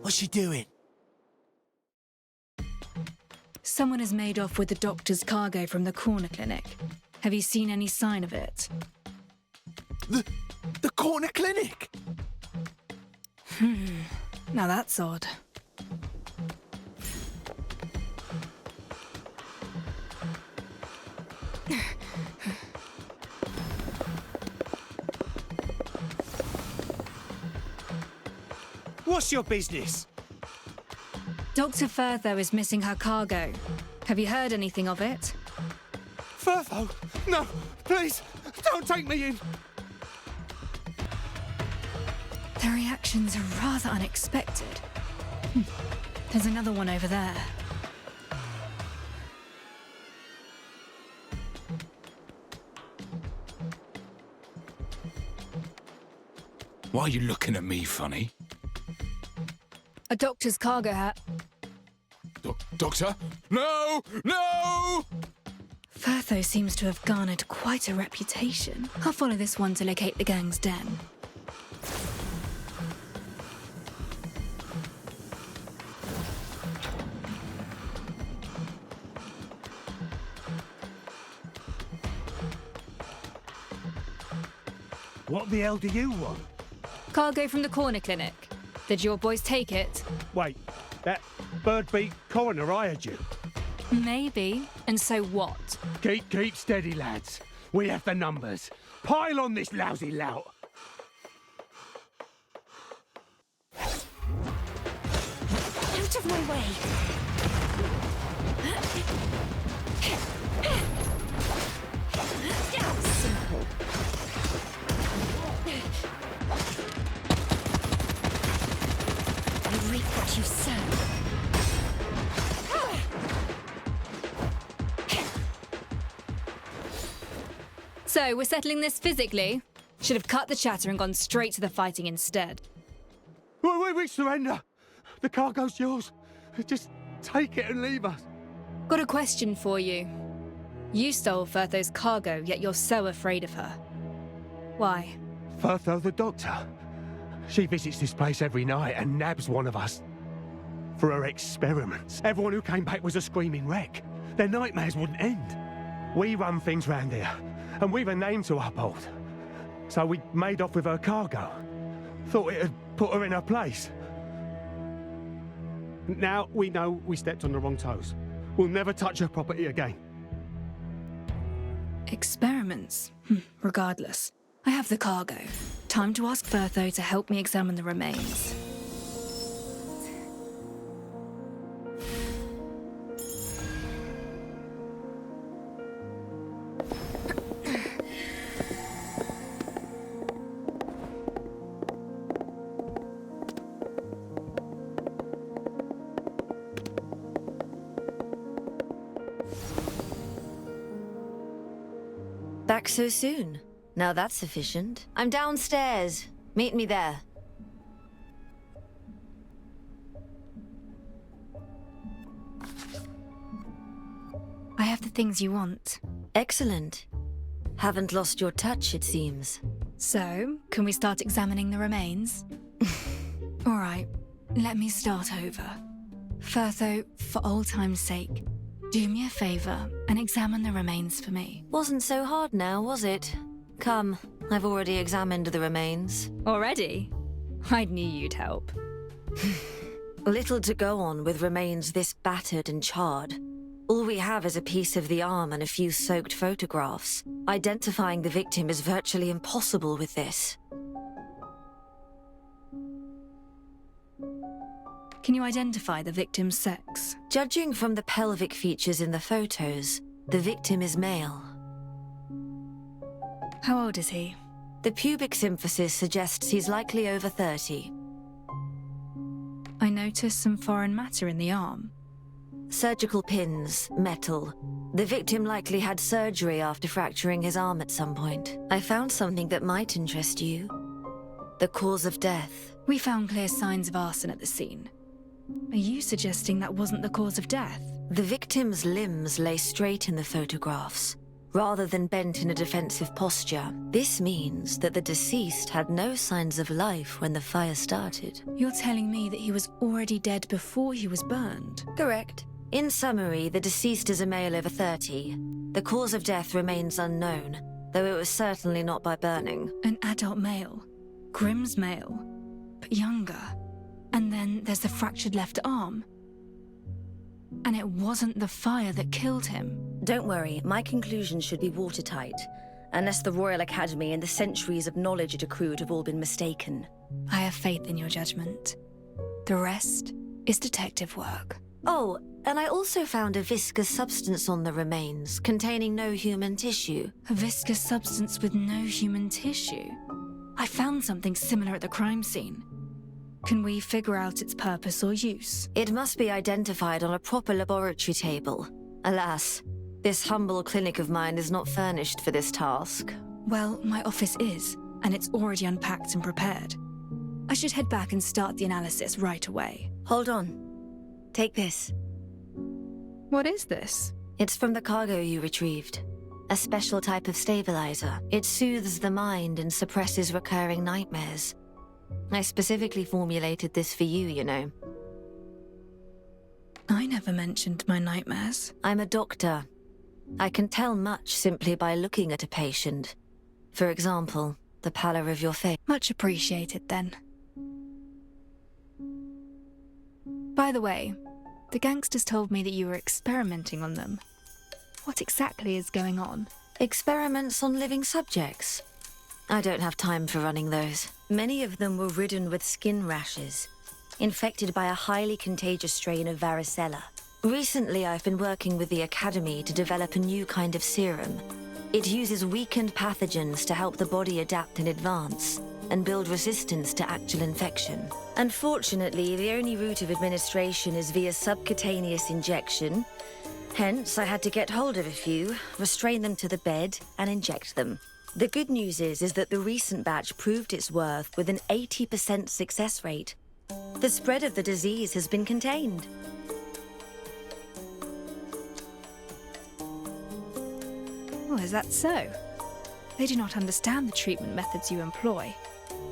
What's she doing? Someone has made off with the doctor's cargo from the corner clinic. Have you seen any sign of it? The corner clinic? Now that's odd. What's your business? Dr. Firtho is missing her cargo. Have you heard anything of it? Firtho? No, please, don't take me in. The reactions are rather unexpected. There's another one over there. Why are you looking at me funny? A doctor's cargo hat. Doctor? No! No! Firtho seems to have garnered quite a reputation. I'll follow this one to locate the gang's den. What the hell do you want? Cargo from the corner clinic. Did your boys take it? Wait, that bird-beak coroner hired you? Maybe. And so what? Keep steady, lads. We have the numbers. Pile on this lousy lout. Out of my way! Simple. You reap what you sow. So, we're settling this physically? Should have cut the chatter and gone straight to the fighting instead. We surrender. The cargo's yours. Just take it and leave us. Got a question for you. You stole Firtho's cargo, yet you're so afraid of her. Why? Firtho the doctor. She visits this place every night and nabs one of us for her experiments. Everyone who came back was a screaming wreck. Their nightmares wouldn't end. We run things round here, and we've a name to uphold. So we made off with her cargo. Thought it'd put her in her place. Now we know we stepped on the wrong toes. We'll never touch her property again. Experiments? Regardless, I have the cargo. Time to ask Firtho to help me examine the remains. Back so soon? Now that's efficient. I'm downstairs. Meet me there. I have the things you want. Excellent. Haven't lost your touch, it seems. So, can we start examining the remains? All right, let me start over. Firtho, for old time's sake, do me a favor and examine the remains for me. Wasn't so hard now, was it? Come, I've already examined the remains. Already? I knew you'd help. Little to go on with remains this battered and charred. All we have is a piece of the arm and a few soaked photographs. Identifying the victim is virtually impossible with this. Can you identify the victim's sex? Judging from the pelvic features in the photos, the victim is male. How old is he? The pubic symphysis suggests he's likely over 30. I noticed some foreign matter in the arm. Surgical pins, metal. The victim likely had surgery after fracturing his arm at some point. I found something that might interest you. The cause of death. We found clear signs of arson at the scene. Are you suggesting that wasn't the cause of death? The victim's limbs lay straight in the photographs, rather than bent in a defensive posture. This means that the deceased had no signs of life when the fire started. You're telling me that he was already dead before he was burned? Correct. In summary, the deceased is a male over 30. The cause of death remains unknown, though it was certainly not by burning. An adult male. Grimm's male. But younger. And then there's the fractured left arm. And it wasn't the fire that killed him. Don't worry, my conclusions should be watertight. Unless the Royal Academy and the centuries of knowledge it accrued have all been mistaken. I have faith in your judgment. The rest is detective work. Oh, and I also found a viscous substance on the remains, containing no human tissue. A viscous substance with no human tissue? I found something similar at the crime scene. Can we figure out its purpose or use? It must be identified on a proper laboratory table. Alas, this humble clinic of mine is not furnished for this task. Well, my office is, and it's already unpacked and prepared. I should head back and start the analysis right away. Hold on. Take this. What is this? It's from the cargo you retrieved. A special type of stabilizer. It soothes the mind and suppresses recurring nightmares. I specifically formulated this for you, you know. I never mentioned my nightmares. I'm a doctor. I can tell much simply by looking at a patient. For example, the pallor of your face. Much appreciated, then. By the way, the gangsters told me that you were experimenting on them. What exactly is going on? Experiments on living subjects. I don't have time for running those. Many of them were ridden with skin rashes, infected by a highly contagious strain of varicella. Recently, I've been working with the Academy to develop a new kind of serum. It uses weakened pathogens to help the body adapt in advance and build resistance to actual infection. Unfortunately, the only route of administration is via subcutaneous injection. Hence, I had to get hold of a few, restrain them to the bed, and inject them. The good news is that the recent batch proved its worth with an 80% success rate. The spread of the disease has been contained. Oh, is that so? They do not understand the treatment methods you employ.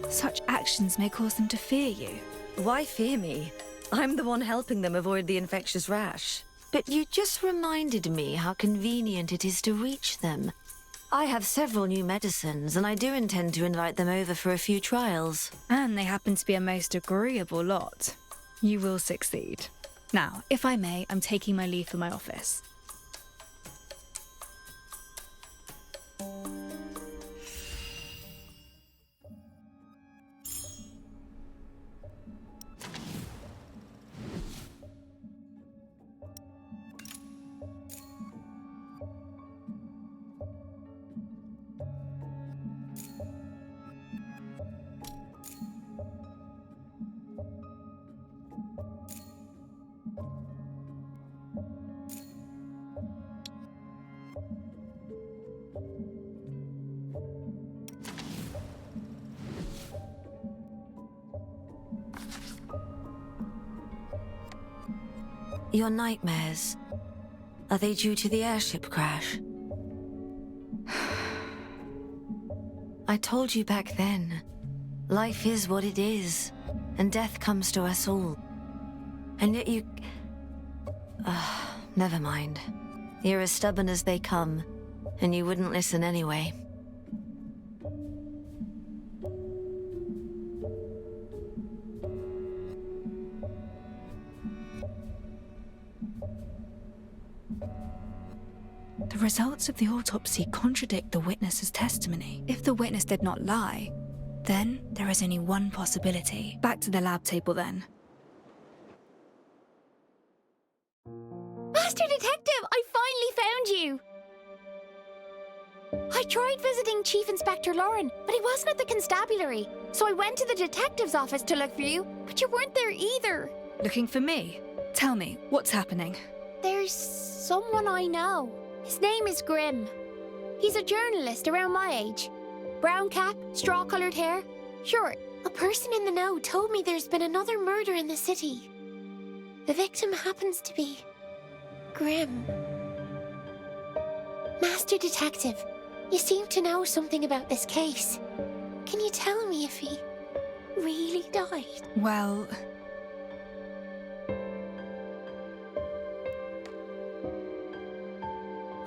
Such actions may cause them to fear you. Why fear me? I'm the one helping them avoid the infectious rash. But you just reminded me how convenient it is to reach them. I have several new medicines, and I do intend to invite them over for a few trials. And they happen to be a most agreeable lot. You will succeed. Now, if I may, I'm taking my leave for my office. Your nightmares, are they due to the airship crash? I told you back then, life is what it is, and death comes to us all. And yet you... never mind. You're as stubborn as they come, and you wouldn't listen anyway. The results of the autopsy contradict the witness's testimony. If the witness did not lie, then there is only one possibility. Back to the lab table then. Master Detective, I finally found you! I tried visiting Chief Inspector Lauren, but he wasn't at the constabulary. So I went to the detective's office to look for you, but you weren't there either. Looking for me? Tell me, what's happening? There's someone I know. His name is Grimm. He's a journalist around my age. Brown cap, straw-colored hair. Sure, a person in the know told me there's been another murder in the city. The victim happens to be Grimm. Master Detective, you seem to know something about this case. Can you tell me if he really died? Well...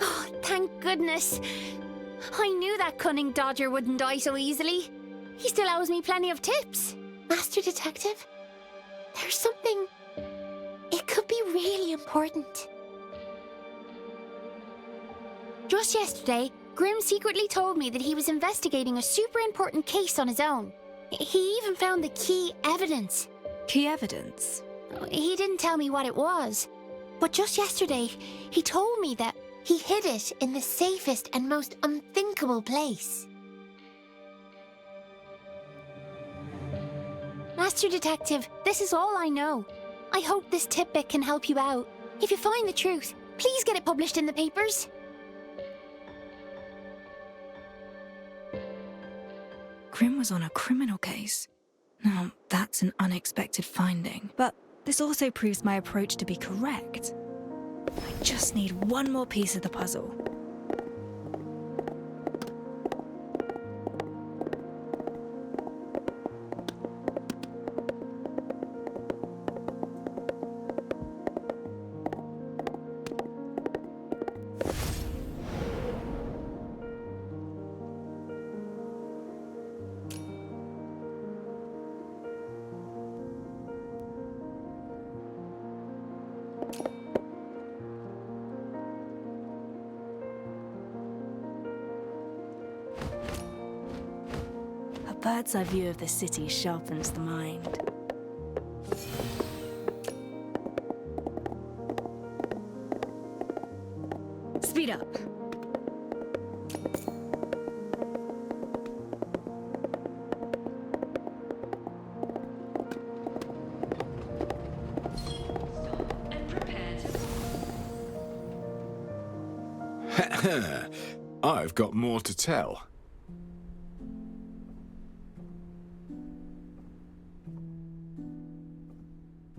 Oh, thank goodness. I knew that cunning dodger wouldn't die so easily. He still owes me plenty of tips. Master Detective, there's something... It could be really important. Just yesterday, Grimm secretly told me that he was investigating a super important case on his own. He even found the key evidence. Key evidence? He didn't tell me what it was. But just yesterday, he told me that he hid it in the safest and most unthinkable place. Master Detective, this is all I know. I hope this tidbit can help you out. If you find the truth, please get it published in the papers. Grimm was on a criminal case. Now, that's an unexpected finding. But this also proves my approach to be correct. I just need one more piece of the puzzle. A bird's eye view of the city sharpens the mind. Speed up. I've got more to tell.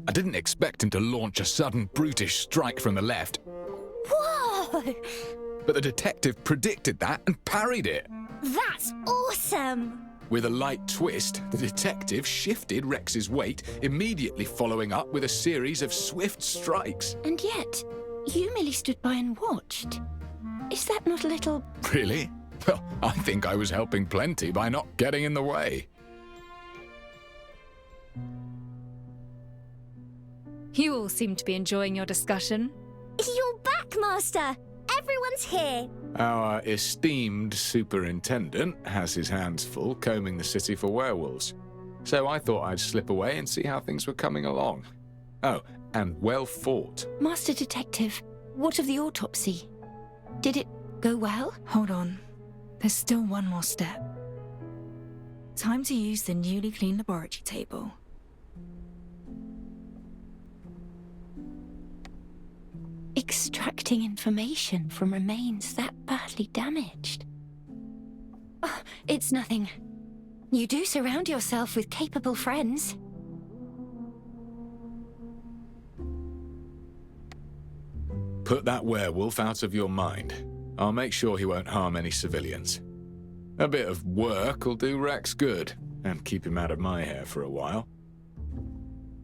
I didn't expect him to launch a sudden brutish strike from the left, Whoa! but the detective predicted that and parried it. That's awesome! With a light twist, the detective shifted Rex's weight, immediately following up with a series of swift strikes. And yet, you merely stood by and watched. Is that not a little... Really? Well, I think I was helping plenty by not getting in the way. You all seem to be enjoying your discussion. You're back, Master! Everyone's here! Our esteemed superintendent has his hands full combing the city for werewolves. So I thought I'd slip away and see how things were coming along. Oh, and well fought. Master Detective, what of the autopsy? Did it go well? Hold on. There's still one more step. Time to use the newly cleaned laboratory table. Extracting information from remains that badly damaged. Oh, it's nothing. You do surround yourself with capable friends. Put that werewolf out of your mind. I'll make sure he won't harm any civilians. A bit of work will do Rex good, and keep him out of my hair for a while.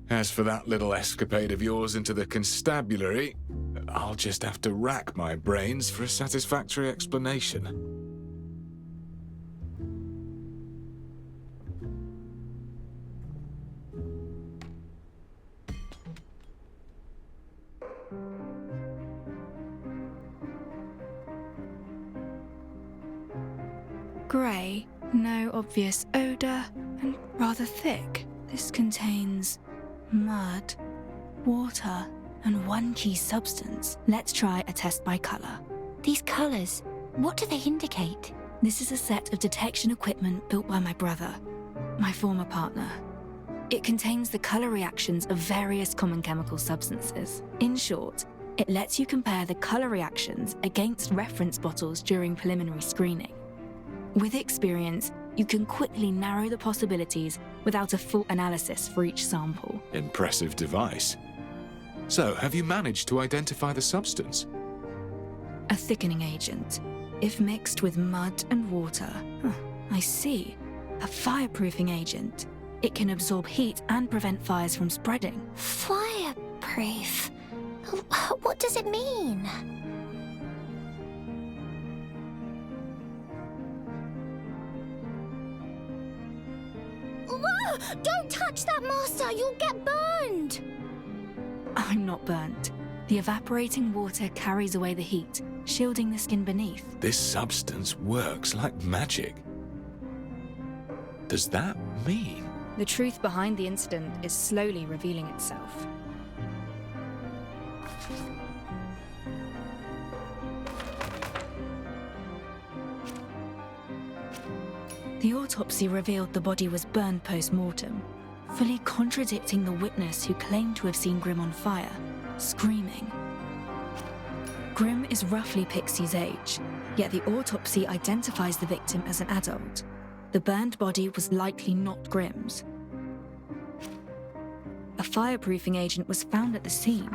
As for that little escapade of yours into the constabulary, I'll just have to rack my brains for a satisfactory explanation. Grey, no obvious odour, and rather thick. This contains mud, water, and one key substance. Let's try a test by colour. These colours, what do they indicate? This is a set of detection equipment built by my brother, my former partner. It contains the colour reactions of various common chemical substances. In short, it lets you compare the colour reactions against reference bottles during preliminary screening. With experience, you can quickly narrow the possibilities without a full analysis for each sample. Impressive device. So, have you managed to identify the substance? A thickening agent. If mixed with mud and water, I see. A fireproofing agent. It can absorb heat and prevent fires from spreading. Fireproof? What does it mean? Whoa! Don't touch that, Master! You'll get burned! I'm not burnt. The evaporating water carries away the heat, shielding the skin beneath. This substance works like magic. Does that mean? The truth behind the incident is slowly revealing itself. The autopsy revealed the body was burned post-mortem, fully contradicting the witness who claimed to have seen Grim on fire, screaming. Grim is roughly Pixie's age, yet the autopsy identifies the victim as an adult. The burned body was likely not Grim's. A fireproofing agent was found at the scene.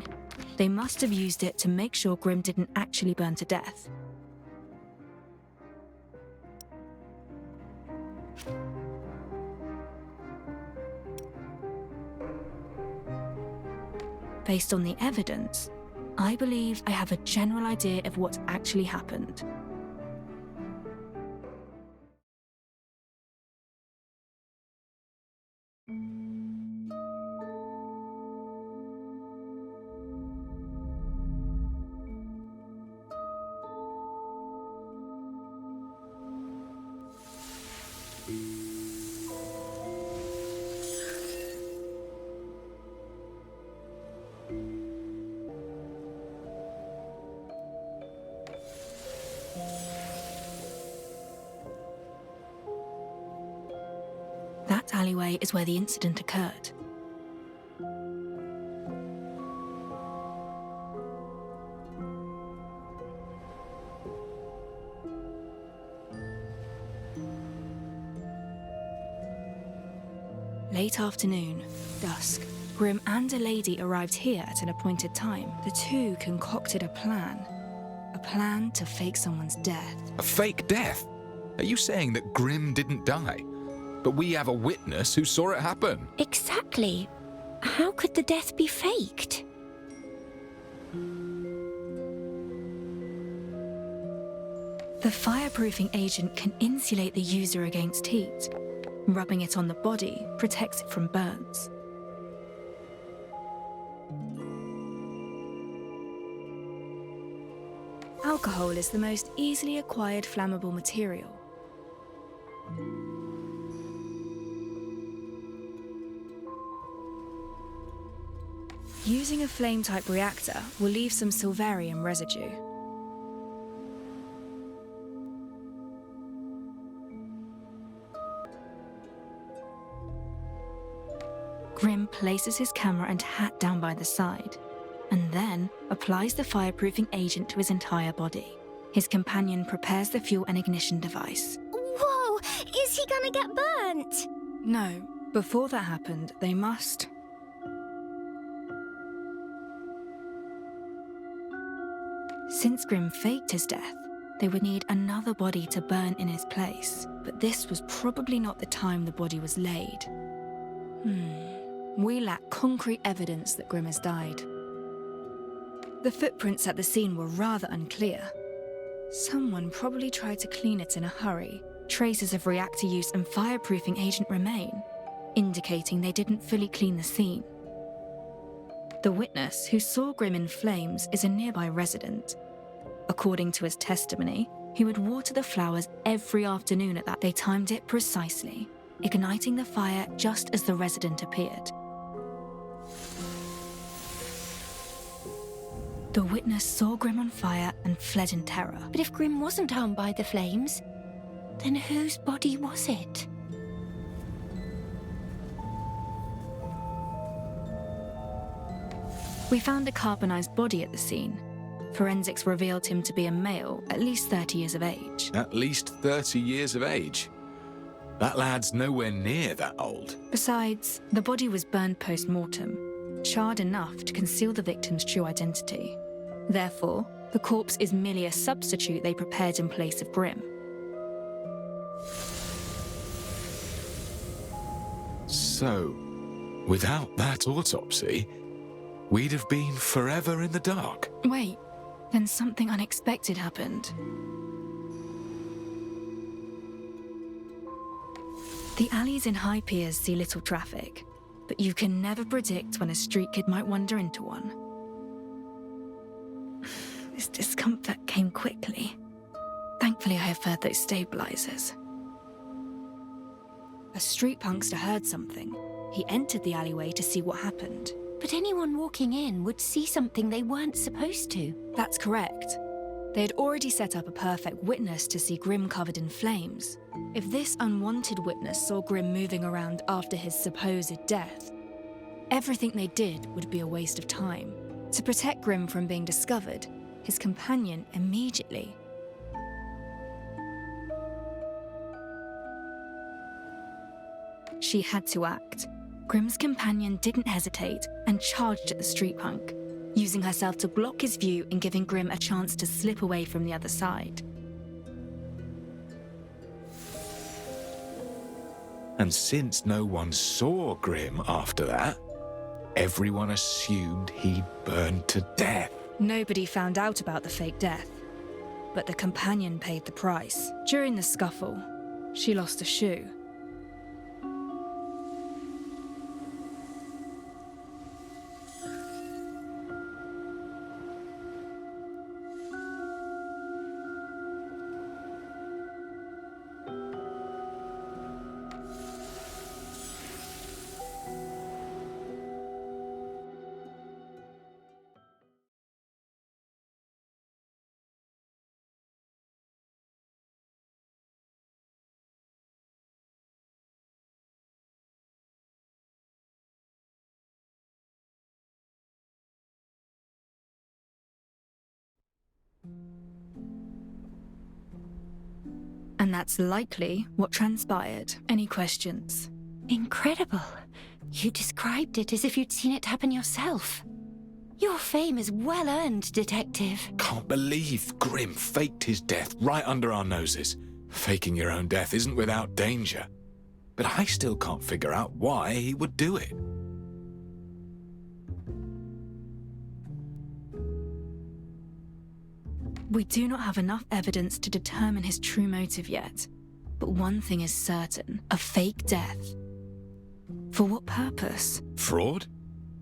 They must have used it to make sure Grim didn't actually burn to death. Based on the evidence, I believe I have a general idea of what actually happened. That alleyway is where the incident occurred. Late afternoon, dusk. Grim and a lady arrived here at an appointed time. The two concocted a plan. A plan to fake someone's death. A fake death? Are you saying that Grim didn't die? But we have a witness who saw it happen. Exactly. How could the death be faked? The fireproofing agent can insulate the user against heat. Rubbing it on the body protects it from burns. Alcohol is the most easily acquired flammable material. Using a flame-type reactor will leave some silverium residue. Grim places his camera and hat down by the side, and then applies the fireproofing agent to his entire body. His companion prepares the fuel and ignition device. Whoa! Is he gonna get burnt? No, before that happened, they must... Since Grim faked his death, they would need another body to burn in his place. But this was probably not the time the body was laid. We lack concrete evidence that Grim has died. The footprints at the scene were rather unclear. Someone probably tried to clean it in a hurry. Traces of reactor use and fireproofing agent remain, indicating they didn't fully clean the scene. The witness who saw Grim in flames is a nearby resident. According to his testimony, he would water the flowers every afternoon at that. They timed it precisely, igniting the fire just as the resident appeared. The witness saw Grim on fire and fled in terror. But if Grim wasn't harmed by the flames, then whose body was it? We found a carbonized body at the scene. Forensics revealed him to be a male, at least 30 years of age. At least 30 years of age? That lad's nowhere near that old. Besides, the body was burned post-mortem, charred enough to conceal the victim's true identity. Therefore, the corpse is merely a substitute they prepared in place of Grim. So, without that autopsy, we'd have been forever in the dark. Wait, then something unexpected happened. The alleys in high piers see little traffic, but you can never predict when a street kid might wander into one. This discomfort came quickly. Thankfully, I have heard those stabilizers. A street punkster heard something. He entered the alleyway to see what happened. But anyone walking in would see something they weren't supposed to. That's correct. They had already set up a perfect witness to see Grim covered in flames. If this unwanted witness saw Grim moving around after his supposed death, everything they did would be a waste of time. To protect Grim from being discovered, his companion immediately. She had to act. Grim's companion didn't hesitate and charged at the street punk, using herself to block his view and giving Grim a chance to slip away from the other side. And since no one saw Grim after that, everyone assumed he'd burned to death. Nobody found out about the fake death, but the companion paid the price. During the scuffle, she lost a shoe. And that's likely what transpired. Any questions? Incredible. You described it as if you'd seen it happen yourself. Your fame is well earned, Detective. Can't believe Grim faked his death right under our noses. Faking your own death isn't without danger. But I still can't figure out why he would do it. We do not have enough evidence to determine his true motive yet. But one thing is certain, a fake death. For what purpose? Fraud?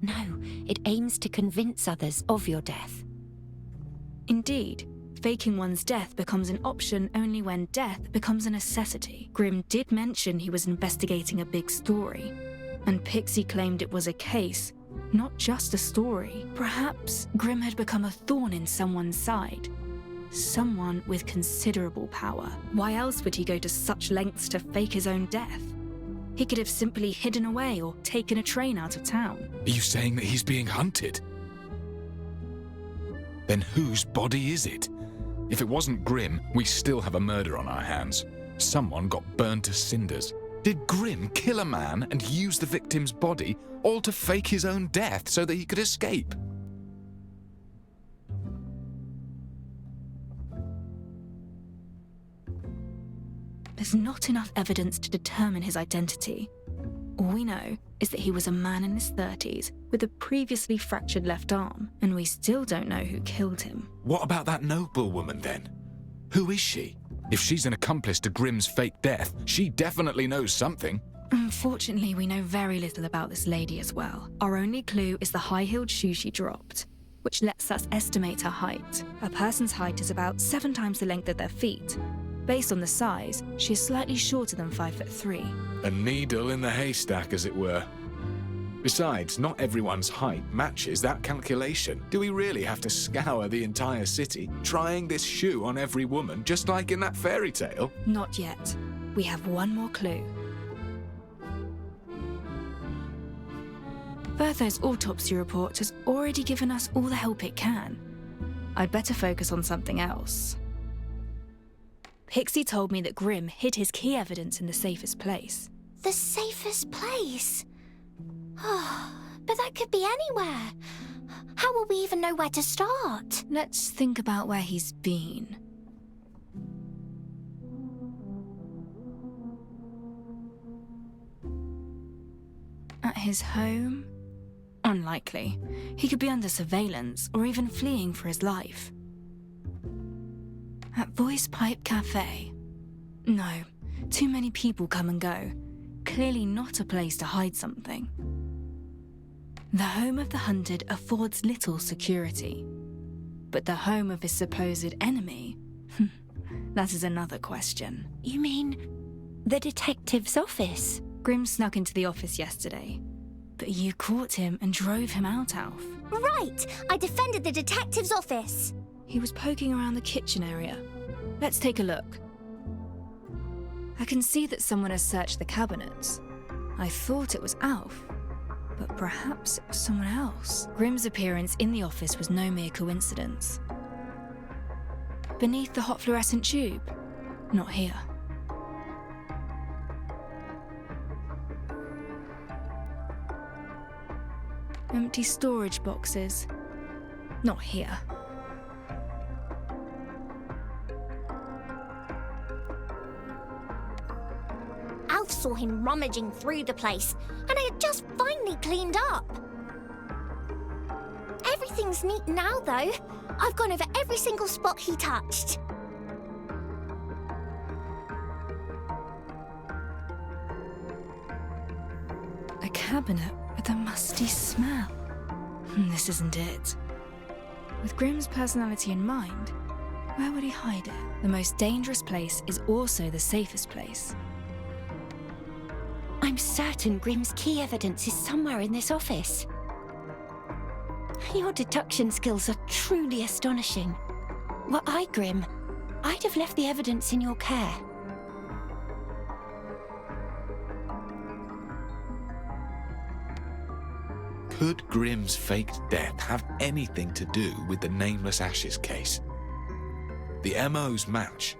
No, it aims to convince others of your death. Indeed, faking one's death becomes an option only when death becomes a necessity. Grim did mention he was investigating a big story, and Pixie claimed it was a case, not just a story. Perhaps Grim had become a thorn in someone's side. Someone with considerable power. Why else would he go to such lengths to fake his own death? He could have simply hidden away or taken a train out of town. Are you saying that he's being hunted? Then whose body is it? If it wasn't Grim, we still have a murder on our hands. Someone got burned to cinders. Did Grim kill a man and use the victim's body, all to fake his own death so that he could escape? There's not enough evidence to determine his identity. All we know is that he was a man in his 30s with a previously fractured left arm, and we still don't know who killed him. What about that noblewoman then? Who is she? If she's an accomplice to Grim's fake death, she definitely knows something. Unfortunately, we know very little about this lady as well. Our only clue is the high-heeled shoe she dropped, which lets us estimate her height. A person's height is about 7 times the length of their feet. Based on the size, she is slightly shorter than 5'3". A needle in the haystack, as it were. Besides, not everyone's height matches that calculation. Do we really have to scour the entire city, trying this shoe on every woman, just like in that fairy tale? Not yet. We have one more clue. Bertho's autopsy report has already given us all the help it can. I'd better focus on something else. Pixie told me that Grim hid his key evidence in the safest place. The safest place? Oh, but that could be anywhere. How will we even know where to start? Let's think about where he's been. At his home? Unlikely. He could be under surveillance or even fleeing for his life. At Voice Pipe Cafe? No, too many people come and go. clearly not a place to hide something. The home of the hunted affords little security. But the home of his supposed enemy? That is another question. You mean the detective's office? Grim snuck into the office yesterday, but you caught him and drove him out, Alf. Right! I defended the detective's office! He was poking around the kitchen area. Let's take a look. I can see that someone has searched the cabinets. I thought it was Alf, but perhaps it was someone else. Grim's appearance in the office was no mere coincidence. Beneath the hot fluorescent tube? Not here. Empty storage boxes? Not here. Alf saw him rummaging through the place, and I had just finally cleaned up. Everything's neat now, though. I've gone over every single spot he touched. A cabinet with a musty smell. This isn't it. With Grim's personality in mind, where would he hide it? The most dangerous place is also the safest place. I'm certain Grim's key evidence is somewhere in this office. Your deduction skills are truly astonishing. Were I Grim, I'd have left the evidence in your care. Could Grim's faked death have anything to do with the Nameless Ashes case? The MOs match.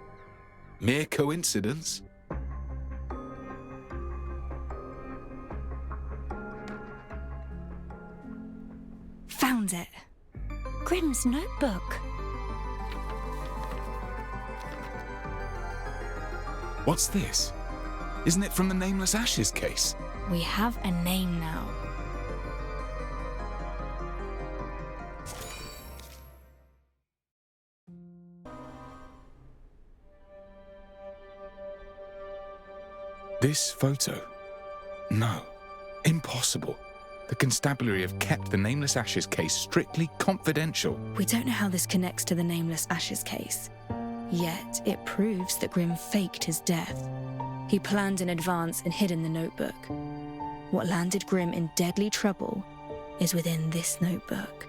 Mere coincidence? Found it. Grim's notebook. What's this? Isn't it from the Nameless Ashes case? We have a name now. This photo? No. Impossible. The constabulary have kept the Nameless Ashes case strictly confidential. We don't know how this connects to the Nameless Ashes case. Yet, it proves that Grim faked his death. He planned in advance and hid in the notebook. What landed Grim in deadly trouble is within this notebook.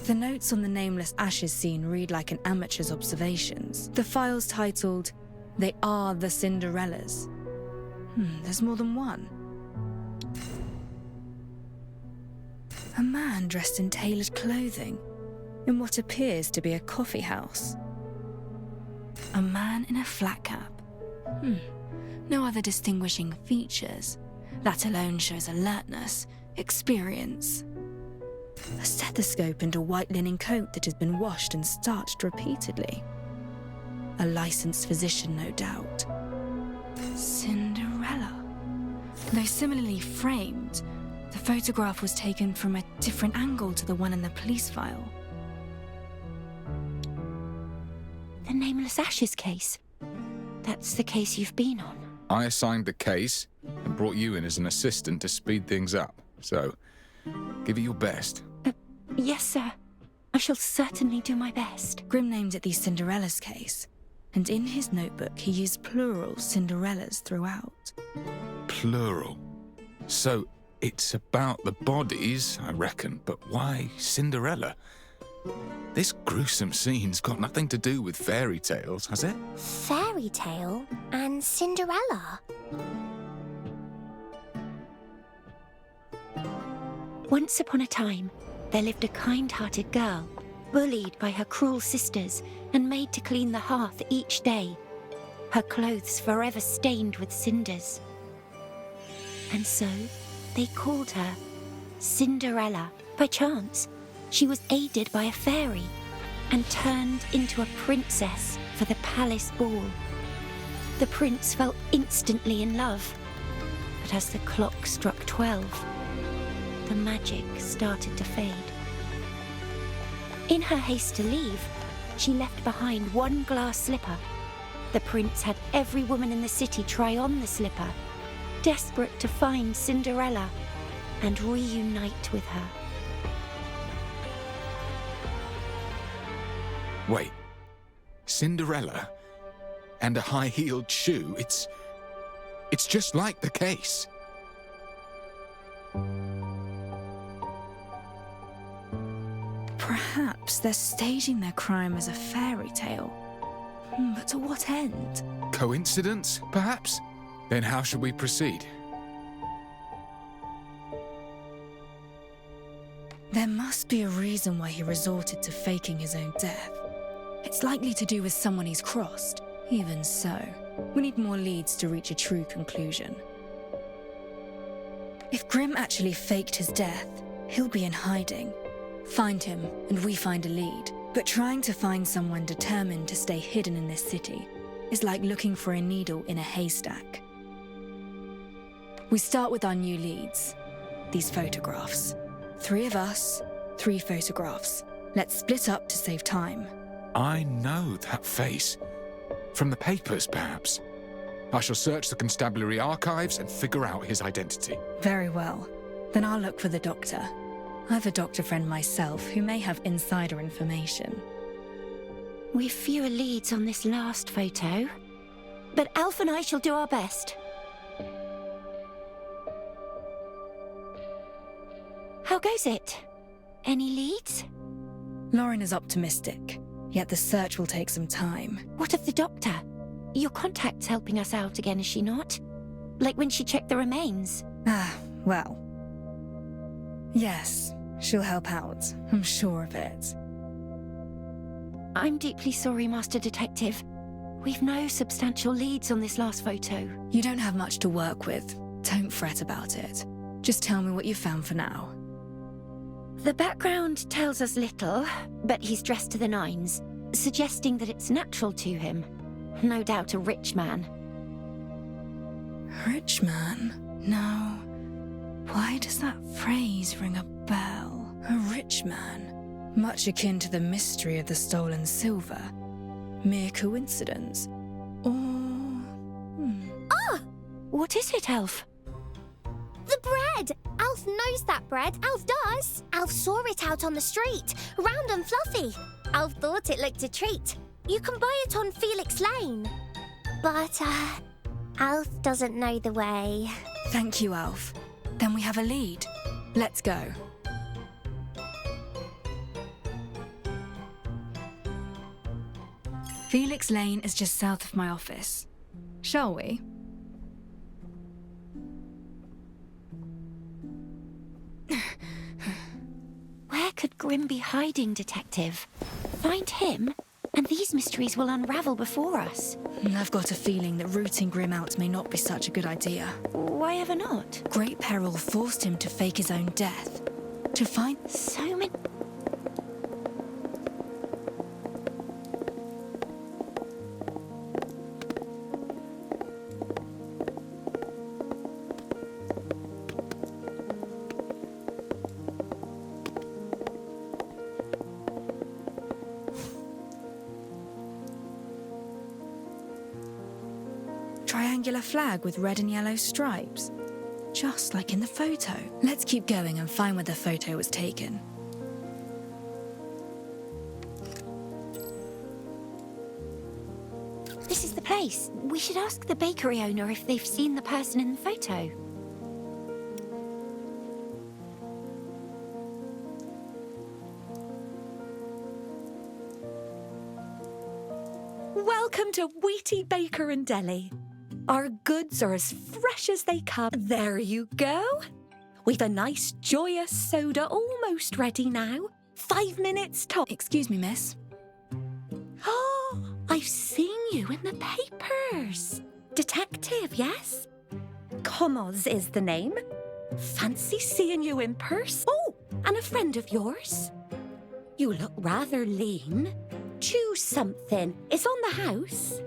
The notes on the Nameless Ashes scene read like an amateur's observations. The file's titled, "They Are the Cinderellas." There's more than one. A man dressed in tailored clothing, in what appears to be a coffee house. A man in a flat cap. No other distinguishing features. That alone shows alertness, experience. A stethoscope and a white linen coat that has been washed and starched repeatedly. A licensed physician, no doubt. Cinderella. Though similarly framed, the photograph was taken from a different angle to the one in the police file. The Nameless Ashes case. That's the case you've been on. I assigned the case and brought you in as an assistant to speed things up. So, give it your best. Yes, sir. I shall certainly do my best. Grim named it the Cinderella's case, and in his notebook he used plural Cinderellas throughout. Plural. So, it's about the bodies, I reckon, but why Cinderella? This gruesome scene's got nothing to do with fairy tales, has it? Fairy tale and Cinderella. Once upon a time, there lived a kind-hearted girl, bullied by her cruel sisters and made to clean the hearth each day, her clothes forever stained with cinders. And so, they called her Cinderella. By chance, she was aided by a fairy and turned into a princess for the palace ball. The prince fell instantly in love, but as the clock struck 12, the magic started to fade. In her haste to leave, she left behind one glass slipper. The prince had every woman in the city try on the slipper, desperate to find Cinderella and reunite with her. Wait. Cinderella? And a high-heeled shoe? It's just like the case. Perhaps they're staging their crime as a fairy tale. But to what end? Coincidence, perhaps? Then how should we proceed? There must be a reason why he resorted to faking his own death. It's likely to do with someone he's crossed. Even so, we need more leads to reach a true conclusion. If Grimm actually faked his death, he'll be in hiding. Find him, and we find a lead. But trying to find someone determined to stay hidden in this city is like looking for a needle in a haystack. We start with our new leads, these photographs. 3 of us, 3 photographs. Let's split up to save time. I know that face. From the papers, perhaps. I shall search the constabulary archives and figure out his identity. Very well. Then I'll look for the doctor. I've a doctor friend myself who may have insider information. We've fewer leads on this last photo, but Alf and I shall do our best. How goes it? Any leads? Lauren is optimistic, yet the search will take some time. What of the doctor? Your contact's helping us out again, is she not? Like when she checked the remains. Well. Yes, she'll help out. I'm sure of it. I'm deeply sorry, Master Detective. We've no substantial leads on this last photo. You don't have much to work with. Don't fret about it. Just tell me what you found for now. The background tells us little, but he's dressed to the nines, suggesting that it's natural to him. No doubt a rich man. Rich man? No. Why does that phrase ring a bell? A rich man? Much akin to the mystery of the stolen silver. Mere coincidence? Or... Ah! What is it, Alf? The bread! Alf knows that bread. Alf does. Alf saw it out on the street, round and fluffy. Alf thought it looked a treat. You can buy it on Felix Lane. But, Alf doesn't know the way. Thank you, Alf. Then we have a lead. Let's go. Felix Lane is just south of my office. Shall we? Where could Grimm be hiding, Detective? Find him, and these mysteries will unravel before us. I've got a feeling that rooting Grimm out may not be such a good idea. Why ever not? Great peril forced him to fake his own death. To find so many... triangular flag with red and yellow stripes. Just like in the photo. Let's keep going and find where the photo was taken. This is the place. We should ask the bakery owner if they've seen the person in the photo. Welcome to Wheaty Baker and Deli. Our goods are as fresh as they come. There you go. We've a nice, joyous soda almost ready now. 5 minutes top. Excuse me, miss. Oh, I've seen you in the papers. Detective, yes? Commos is the name. Fancy seeing you in person. Oh, and a friend of yours. You look rather lean. Choose something. It's on the house.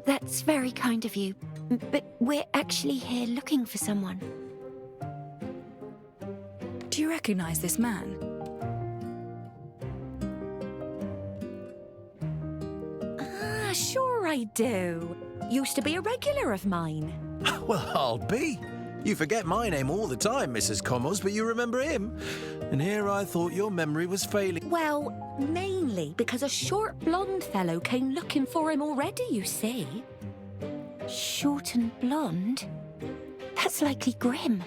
That's very kind of you, but we're actually here looking for someone. Do you recognize this man? Sure I do. Used to be a regular of mine. Well, I'll be. You forget my name all the time, Mrs. Commons, but you remember him. And here I thought your memory was failing. Well, mainly because a short blonde fellow came looking for him already, you see. Short and blonde? That's likely Grim.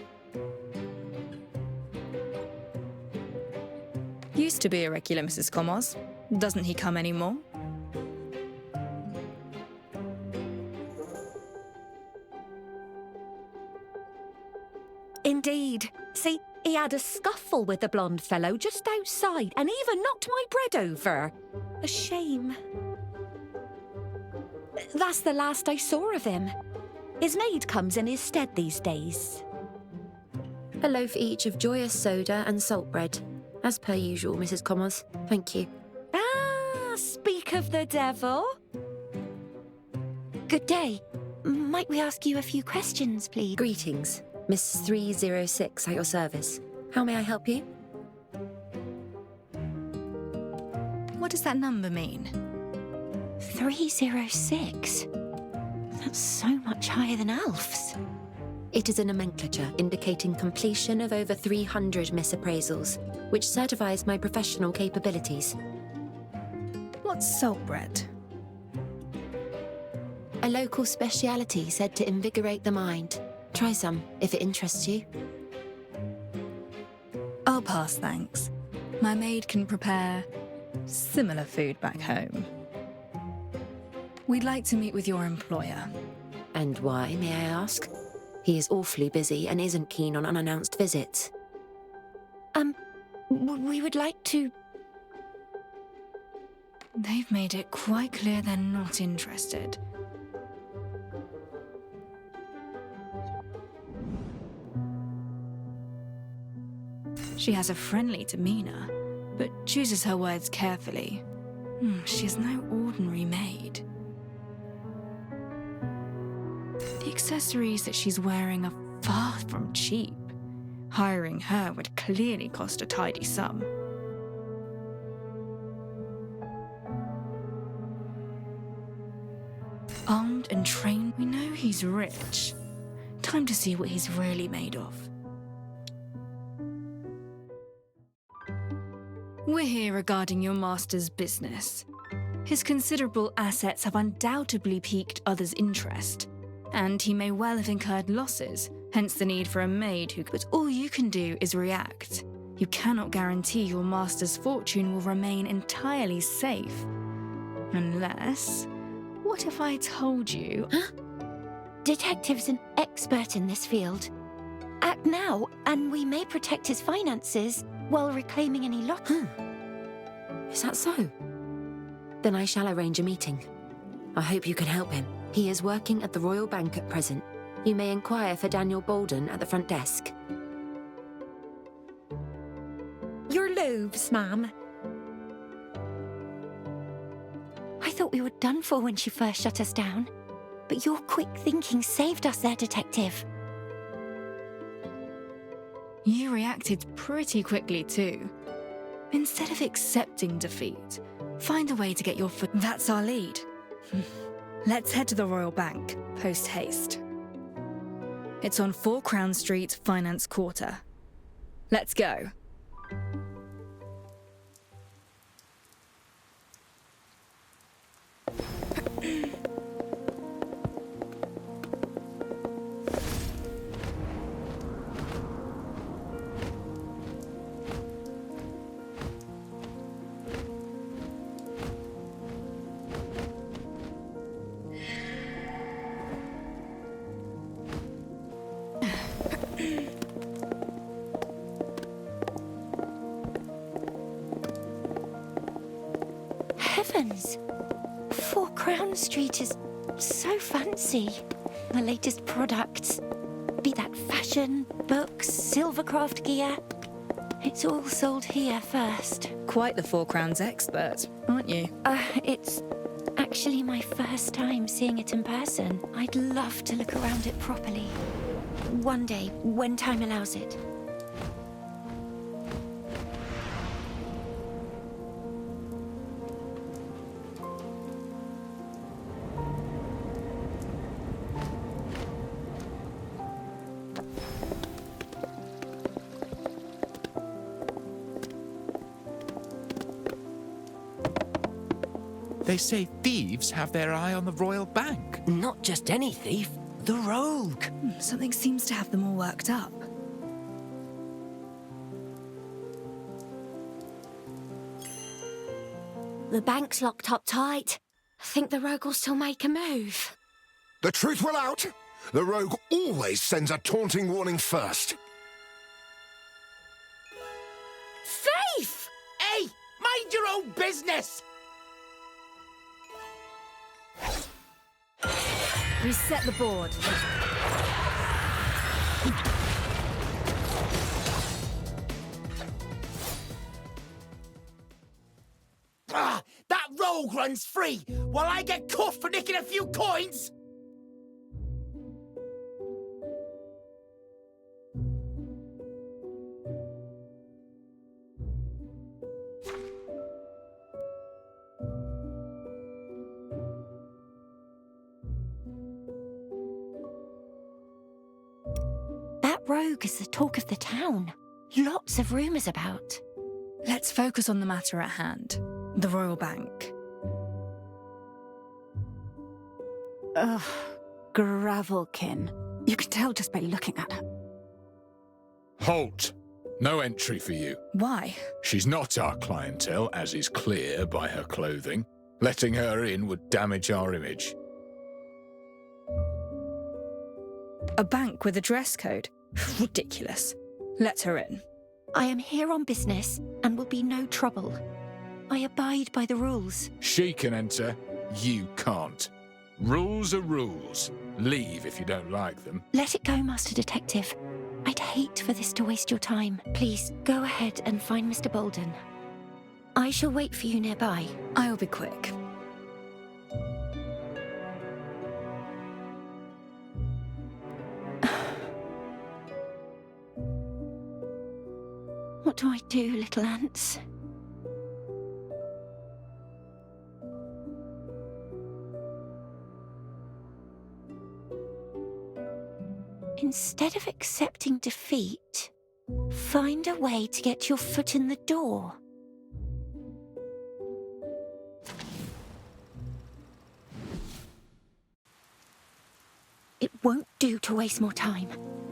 Used to be a regular, Mrs. Commons. Doesn't he come anymore? Indeed. See, he had a scuffle with the blonde fellow just outside and even knocked my bread over. A shame. That's the last I saw of him. His maid comes in his stead these days. A loaf each of joyous soda and salt bread. As per usual, Mrs. Commons. Thank you. Ah, speak of the devil. Good day. Might we ask you a few questions, please? Greetings. Miss 306 at your service. How may I help you? What does that number mean? 306? That's so much higher than Alf's. It is a nomenclature indicating completion of over 300 misappraisals, which certifies my professional capabilities. What's salt bread? A local speciality said to invigorate the mind. Try some, if it interests you. I'll pass, thanks. My maid can prepare similar food back home. We'd like to meet with your employer. And why, may I ask? He is awfully busy and isn't keen on unannounced visits. We would like to... They've made it quite clear they're not interested. She has a friendly demeanour, but chooses her words carefully. She is no ordinary maid. The accessories that she's wearing are far from cheap. Hiring her would clearly cost a tidy sum. Armed and trained, we know he's rich. Time to see what he's really made of. We're here regarding your master's business. His considerable assets have undoubtedly piqued others' interest, and he may well have incurred losses, hence the need for a maid who... But all you can do is react. You cannot guarantee your master's fortune will remain entirely safe. Unless... What if I told you... Detective's an expert in this field. Act now, and we may protect his finances while reclaiming any loss. Is that so? Then I shall arrange a meeting. I hope you can help him. He is working at the Royal Bank at present. You may inquire for Daniel Bolden at the front desk. Your loaves, ma'am. I thought we were done for when she first shut us down. But your quick thinking saved us there, Detective. You reacted pretty quickly too. Instead of accepting defeat, find a way to get your foot... That's our lead. Let's head to the Royal Bank, post-haste. It's on 4 Crown Street, Finance Quarter. Let's go. Heavens! 4 Crown Street is so fancy. The latest products, be that fashion, books, silvercraft gear. It's all sold here first. Quite the 4 Crowns expert, aren't you? It's actually my first time seeing it in person. I'd love to look around it properly. One day, when time allows it. They say thieves have their eye on the royal bank. Not just any thief, the rogue. Something seems to have them all worked up. The bank's locked up tight. I think the rogue will still make a move. The truth will out. The rogue always sends a taunting warning first. Thief! Hey, mind your own business! Reset the board. Ah, that rogue runs free, while I get cuffed for nicking a few coins! That rogue is the talk of the town. Lots of rumours about. Let's focus on the matter at hand. The Royal Bank. Ugh, Gravelkin. You can tell just by looking at her. Halt! No entry for you. Why? She's not our clientele, as is clear by her clothing. Letting her in would damage our image. A bank with a dress code? Ridiculous. Let her in. I am here on business and will be no trouble. I abide by the rules. She can enter, you can't. Rules are rules. Leave if you don't like them. Let it go, Master Detective. I'd hate for this to waste your time. Please, go ahead and find Mr. Bolden. I shall wait for you nearby. I'll be quick. What do I do, little ants? Instead of accepting defeat, find a way to get your foot in the door. It won't do to waste more time.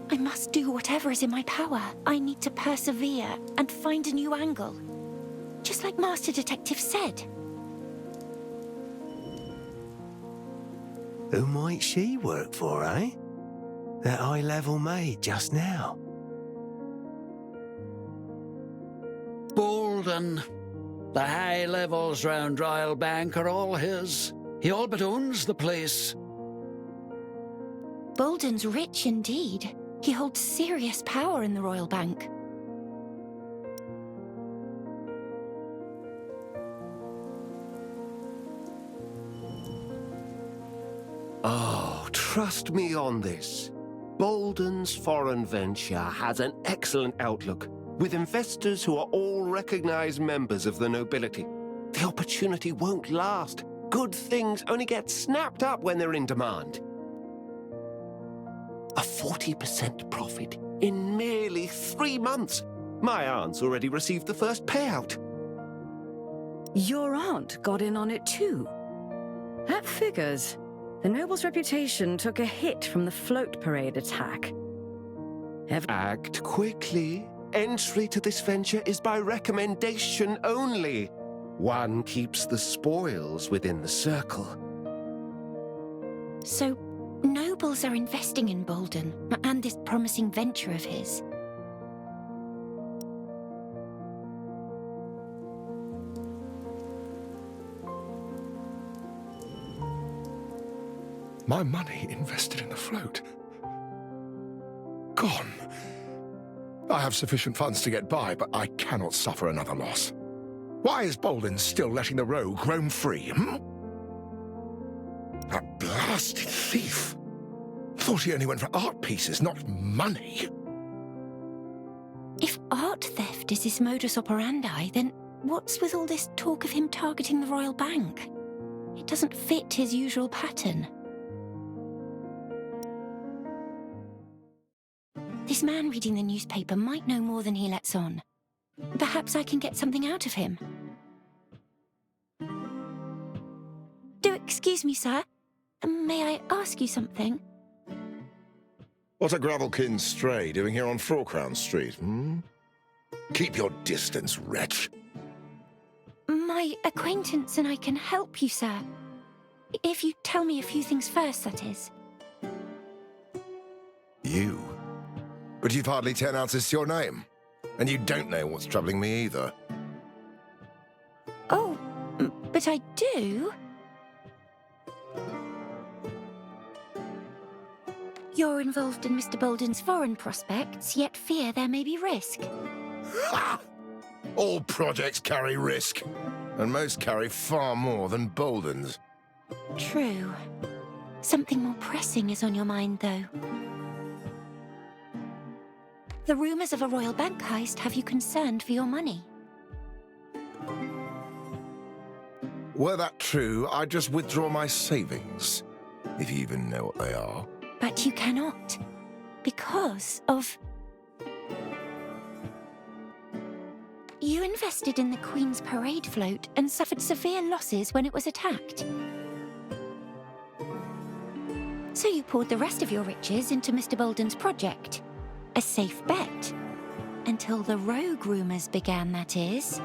I must do whatever is in my power. I need to persevere and find a new angle. Just like Master Detective said. Who might she work for, eh? That high-level maid just now. Bolden. The high levels round Royal Bank are all his. He all but owns the place. Bolden's rich indeed. He holds serious power in the Royal Bank. Oh, trust me on this. Bolden's foreign venture has an excellent outlook, with investors who are all recognized members of the nobility. The opportunity won't last. Good things only get snapped up when they're in demand. A 40% profit in merely 3 months. My aunt's already received the first payout. Your aunt got in on it too. That figures. The noble's reputation took a hit from the float parade attack. Act quickly. Entry to this venture is by recommendation only. One keeps the spoils within the circle. So, nobles are investing in Bolden and this promising venture of his. My money invested in the float. Gone. I have sufficient funds to get by, but I cannot suffer another loss. Why is Bolden still letting the rogue roam free, That blasted thief. Thought he only went for art pieces, not money. If art theft is his modus operandi, then what's with all this talk of him targeting the Royal Bank? It doesn't fit his usual pattern. This man reading the newspaper might know more than he lets on. Perhaps I can get something out of him. Excuse me, sir. May I ask you something? What a Gravelkin stray doing here on Crown Street, hmm? Keep your distance, wretch. My acquaintance and I can help you, sir. If you tell me a few things first, that is. You? But you've hardly 10 ounces to your name. And you don't know what's troubling me either. Oh, but I do. You're involved in Mr. Bolden's foreign prospects, yet fear there may be risk. Ha! All projects carry risk. And most carry far more than Bolden's. True. Something more pressing is on your mind, though. The rumors of a royal bank heist have you concerned for your money. Were that true, I'd just withdraw my savings. If you even know what they are. But you cannot. Because of... You invested in the Queen's parade float and suffered severe losses when it was attacked. So you poured the rest of your riches into Mr. Bolden's project. A safe bet. Until the rogue rumors began, that is.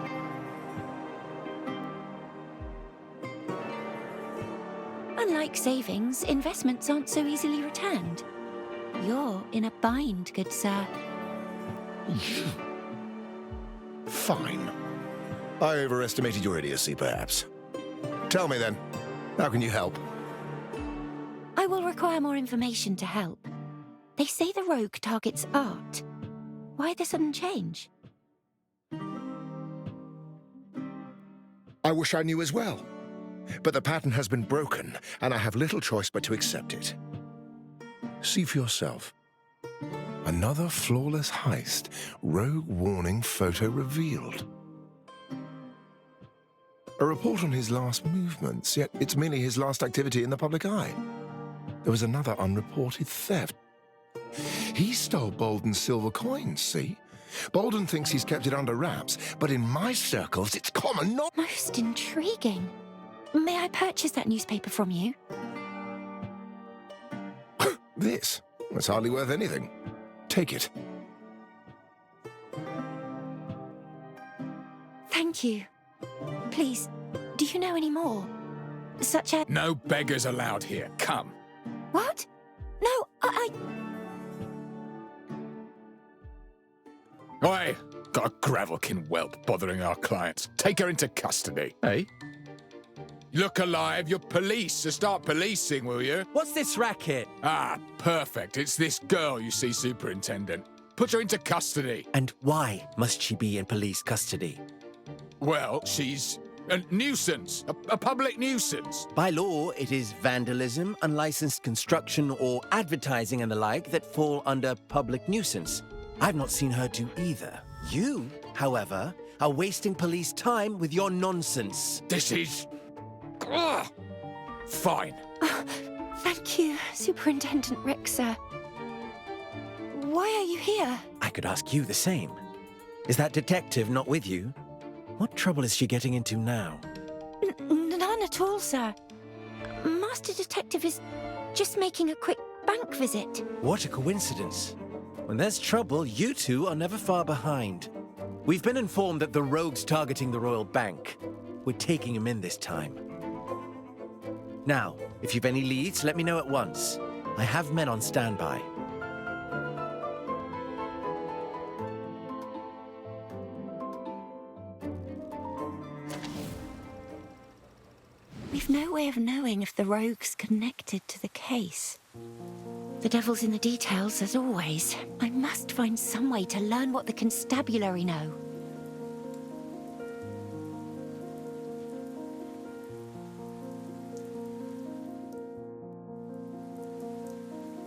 Unlike savings, investments aren't so easily returned. You're in a bind, good sir. Fine. I overestimated your idiocy, perhaps. Tell me then, how can you help? I will require more information to help. They say the rogue targets art. Why the sudden change? I wish I knew as well. But the pattern has been broken, and I have little choice but to accept it. See for yourself. Another flawless heist. Rogue warning photo revealed. A report on his last movements, yet it's merely his last activity in the public eye. There was another unreported theft. He stole Bolden's silver coins, see? Bolden thinks he's kept it under wraps, but in my circles, it's common knowledge. Most intriguing. May I purchase that newspaper from you? This? It's hardly worth anything. Take it. Thank you. Please, do you know any more? Such as... No beggars allowed here. Come. What? No, I... Oi! Got a Gravelkin whelp bothering our clients. Take her into custody. Hey? Look alive, you're police, so start policing, will you? What's this racket? Ah, perfect. It's this girl, you see, Superintendent. Put her into custody. And why must she be in police custody? Well, she's a nuisance, a public nuisance. By law, it is vandalism, unlicensed construction, or advertising and the like that fall under public nuisance. I've not seen her do either. You, however, are wasting police time with your nonsense. This is... Ugh. Fine. Thank you, Superintendent Rick, sir. Why are you here? I could ask you the same. Is that detective not with you? What trouble is she getting into now? None at all, sir. Master Detective is just making a quick bank visit. What a coincidence. When there's trouble, you two are never far behind. We've been informed that the rogue's targeting the Royal Bank. We're taking him in this time. Now, if you've any leads, let me know at once. I have men on standby. We've no way of knowing if the rogue's connected to the case. The devil's in the details, as always. I must find some way to learn what the constabulary know.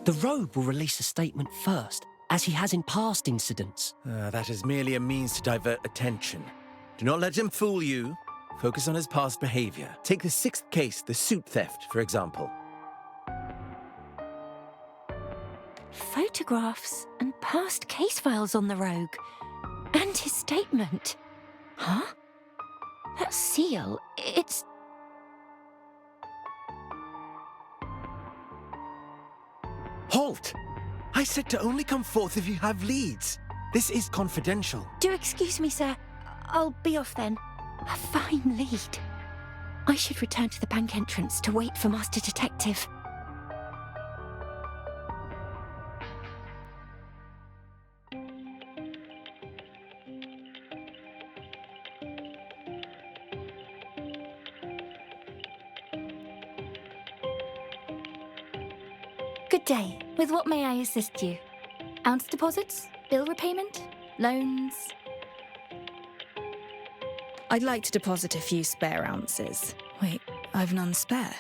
The rogue will release a statement first, as he has in past incidents. That is merely a means to divert attention. Do not let him fool you. Focus on his past behavior. Take the 6th case, the suit theft, for example. Photographs and past case files on the rogue. And his statement. Huh? That seal, it's... Halt! I said to only come forth if you have leads. This is confidential. Do excuse me, sir. I'll be off then. A fine lead. I should return to the bank entrance to wait for Master Detective. Good day. With what may I assist you? Ounce deposits? Bill repayment? Loans? I'd like to deposit a few spare ounces. Wait, I've none spare.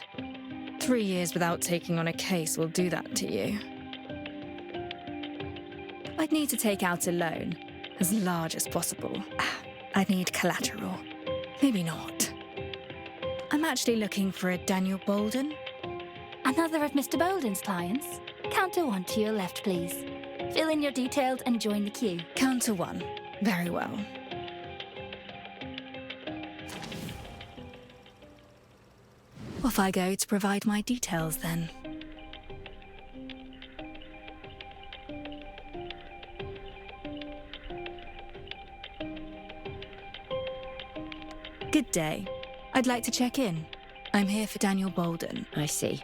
3 years without taking on a case will do that to you. I'd need to take out a loan, as large as possible. I'd need collateral. Maybe not. I'm actually looking for a Daniel Bolden. Another of Mr. Bolden's clients? Counter 1 to your left, please. Fill in your details and join the queue. Counter 1. Very well. Off I go to provide my details then. Good day. I'd like to check in. I'm here for Daniel Bolden. I see.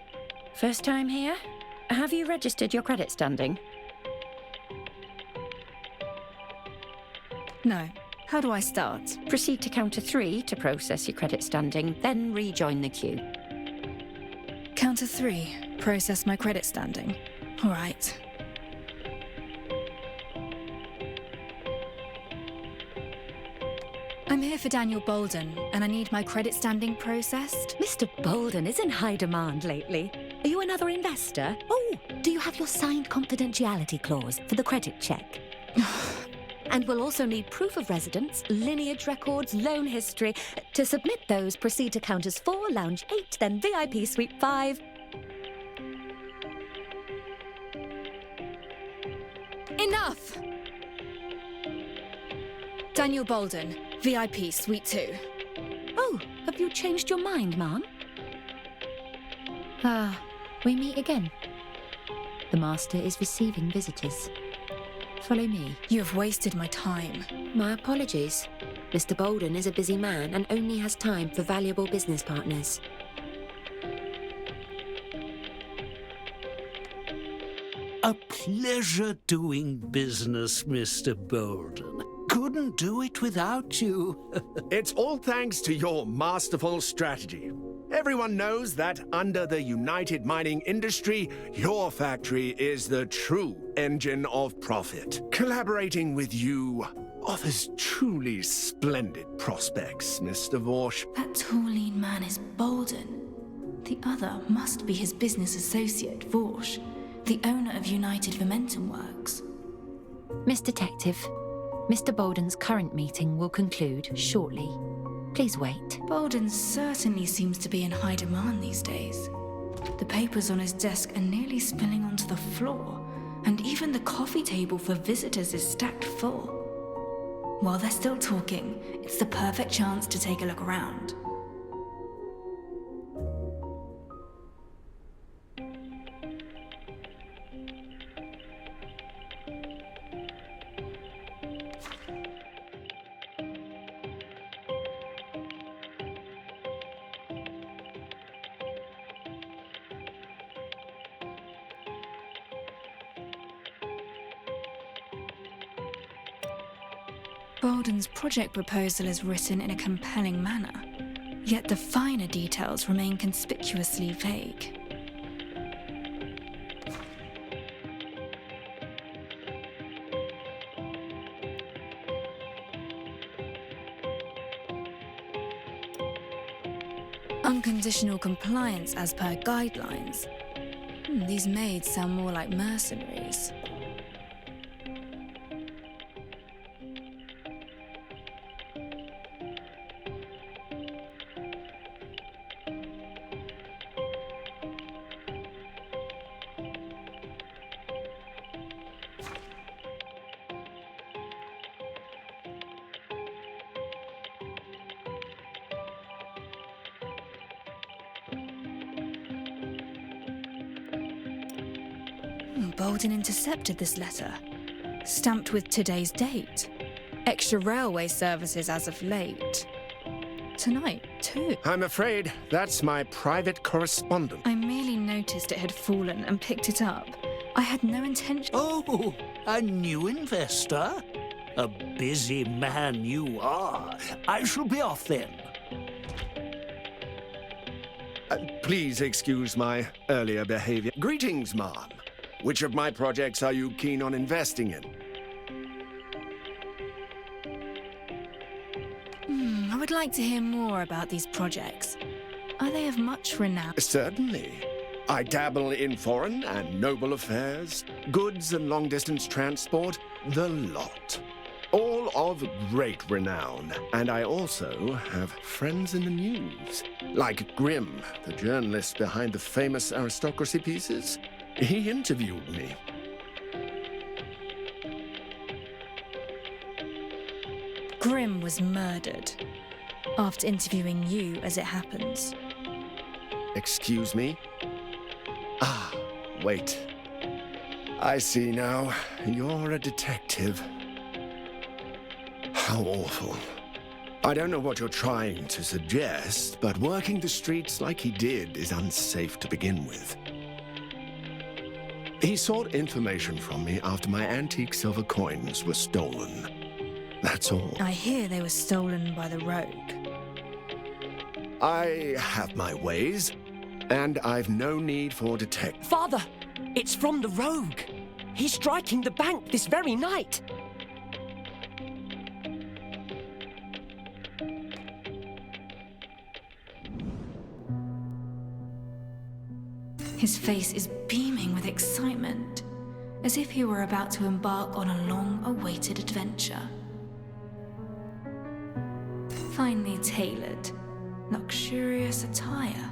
First time here? Have you registered your credit standing? No. How do I start? Proceed to counter 3 to process your credit standing, then rejoin the queue. Counter 3. Process my credit standing. All right. I'm here for Daniel Bolden, and I need my credit standing processed. Mr. Bolden is in high demand lately. Are you another investor? Oh, do you have your signed confidentiality clause for the credit check? And we'll also need proof of residence, lineage records, loan history. To submit those, proceed to counters 4, lounge 8, then VIP suite 5. Enough! Daniel Bolden, VIP suite 2. Oh, have you changed your mind, ma'am? Ah, we meet again. The Master is receiving visitors. Follow me. You have wasted my time. My apologies. Mr. Bolden is a busy man and only has time for valuable business partners. A pleasure doing business, Mr. Bolden. Couldn't do it without you. It's all thanks to your masterful strategy. Everyone knows that under the United Mining industry, your factory is the true engine of profit. Collaborating with you offers truly splendid prospects, Mr. Vorsh. That tall, lean man is Bolden. The other must be his business associate, Vorsh, the owner of United Momentum Works. Miss Detective, Mr. Bolden's current meeting will conclude shortly. Please wait. Bolden certainly seems to be in high demand these days. The papers on his desk are nearly spilling onto the floor, and even the coffee table for visitors is stacked full. While they're still talking, it's the perfect chance to take a look around. Bolden's project proposal is written in a compelling manner, yet the finer details remain conspicuously vague. Unconditional compliance as per guidelines. These maids sound more like mercenaries. Bolden intercepted this letter, stamped with today's date. Extra railway services as of late. Tonight, too. I'm afraid that's my private correspondent. I merely noticed it had fallen and picked it up. I had no intention... Oh, a new investor? A busy man you are. I shall be off then. Please excuse my earlier behavior. Greetings, ma'am. Which of my projects are you keen on investing in? I would like to hear more about these projects. Are they of much renown? Certainly. I dabble in foreign and noble affairs, goods and long-distance transport, the lot. All of great renown, and I also have friends in the news. Like Grimm, the journalist behind the famous aristocracy pieces. He interviewed me. Grimm was murdered. After interviewing you, as it happens. Excuse me? Ah, wait. I see now. You're a detective. How awful. I don't know what you're trying to suggest, but working the streets like he did is unsafe to begin with. He sought information from me after my antique silver coins were stolen. That's all. I hear they were stolen by the rogue. I have my ways, and I've no need for detect. Father, it's from the rogue. He's striking the bank this very night. His face is beaming with excitement, as if he were about to embark on a long-awaited adventure. Finely tailored, luxurious attire,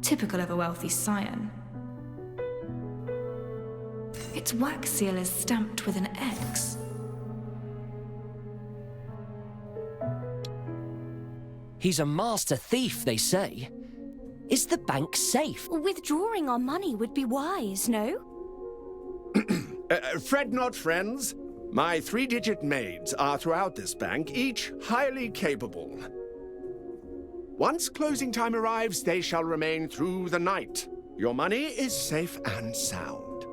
typical of a wealthy scion. Its wax seal is stamped with an X. He's a master thief, they say. Is the bank safe? Withdrawing our money would be wise, no? Fret not, friends. My 3-digit maids are throughout this bank, each highly capable. Once closing time arrives, they shall remain through the night. Your money is safe and sound.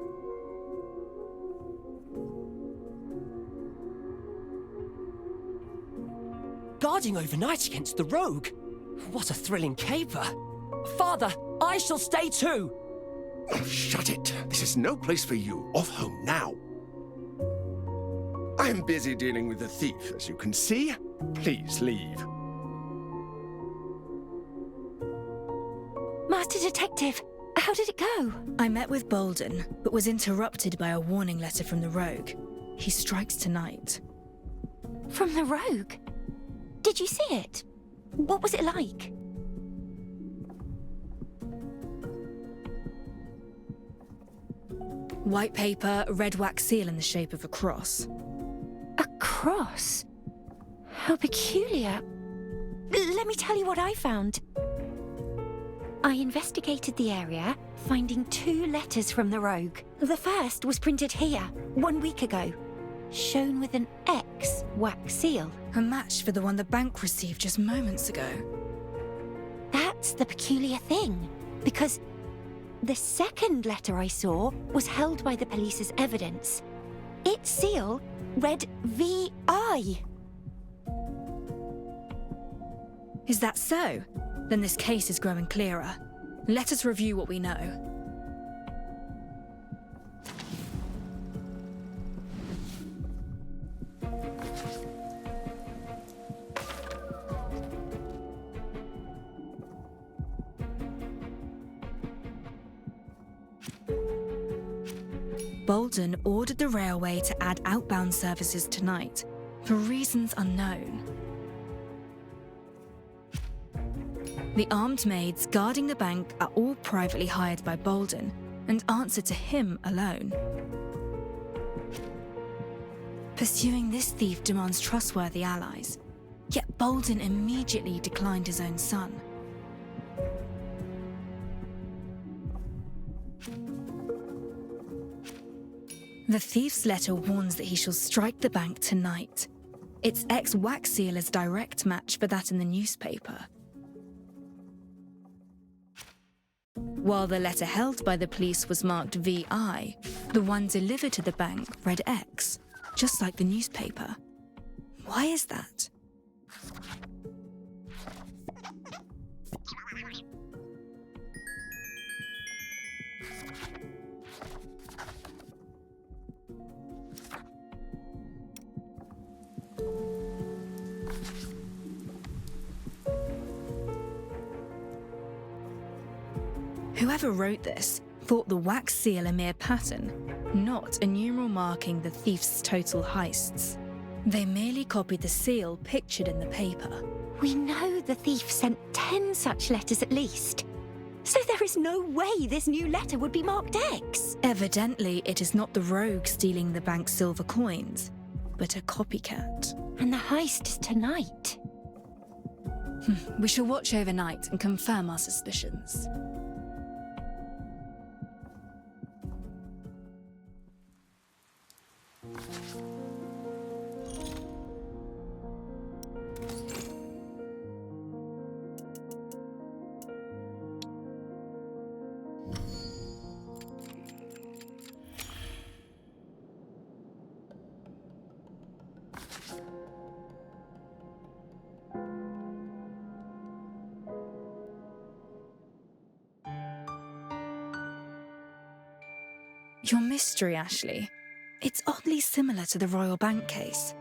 Guarding overnight against the rogue? What a thrilling caper. Father, I shall stay too. Oh, shut it. This is no place for you. Off home now. I'm busy dealing with the thief, as you can see. Please leave. Master Detective, how did it go? I met with Bolden, but was interrupted by a warning letter from the rogue. He strikes tonight. From the rogue? Did you see it? What was it like? White paper, red wax seal in the shape of a cross. A cross? How peculiar. Let me tell you what I found. I investigated the area, finding 2 letters from the rogue. The first was printed here, 1 week ago, shown with an X wax seal. A match for the one the bank received just moments ago. That's the peculiar thing, because the second letter I saw was held by the police as evidence. Its seal read VI. Is that so? Then this case is growing clearer. Let us review what we know. Bolden ordered the railway to add outbound services tonight, for reasons unknown. The armed maids guarding the bank are all privately hired by Bolden and answer to him alone. Pursuing this thief demands trustworthy allies, yet Bolden immediately declined his own son. The thief's letter warns that he shall strike the bank tonight. Its ex-wax seal is a direct match for that in the newspaper. While the letter held by the police was marked VI, the one delivered to the bank read X, just like the newspaper. Why is that? Whoever wrote this thought the wax seal a mere pattern, not a numeral marking the thief's total heists. They merely copied the seal pictured in the paper. We know the thief sent 10 such letters at least. So there is no way this new letter would be marked X. Evidently, it is not the rogue stealing the bank's silver coins, but a copycat. And the heist is tonight. We shall watch overnight and confirm our suspicions. Your mystery, Ashley. It's oddly similar to the Royal Bank case.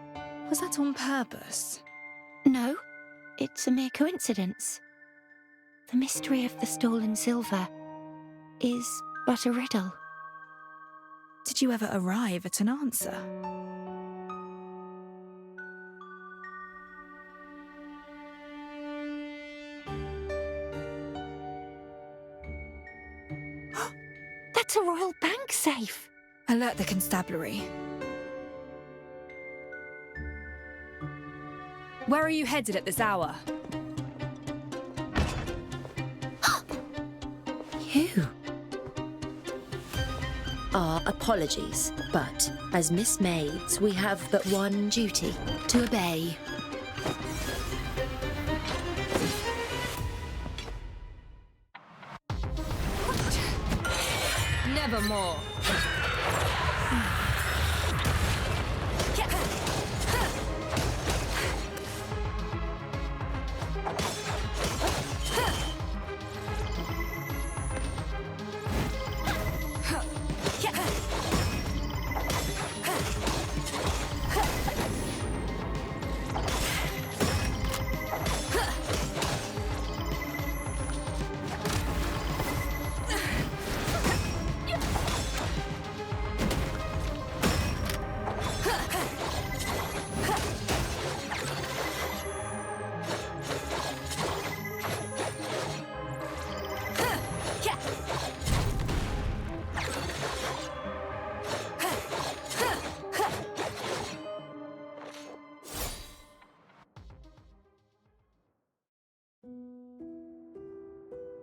Was that on purpose? No, it's a mere coincidence. The mystery of the stolen silver is but a riddle. Did you ever arrive at an answer? That's a Royal Bank safe. Alert the constabulary. Where are you headed at this hour? You? Our apologies, but as Miss Maids, we have but one duty: to obey. Nevermore.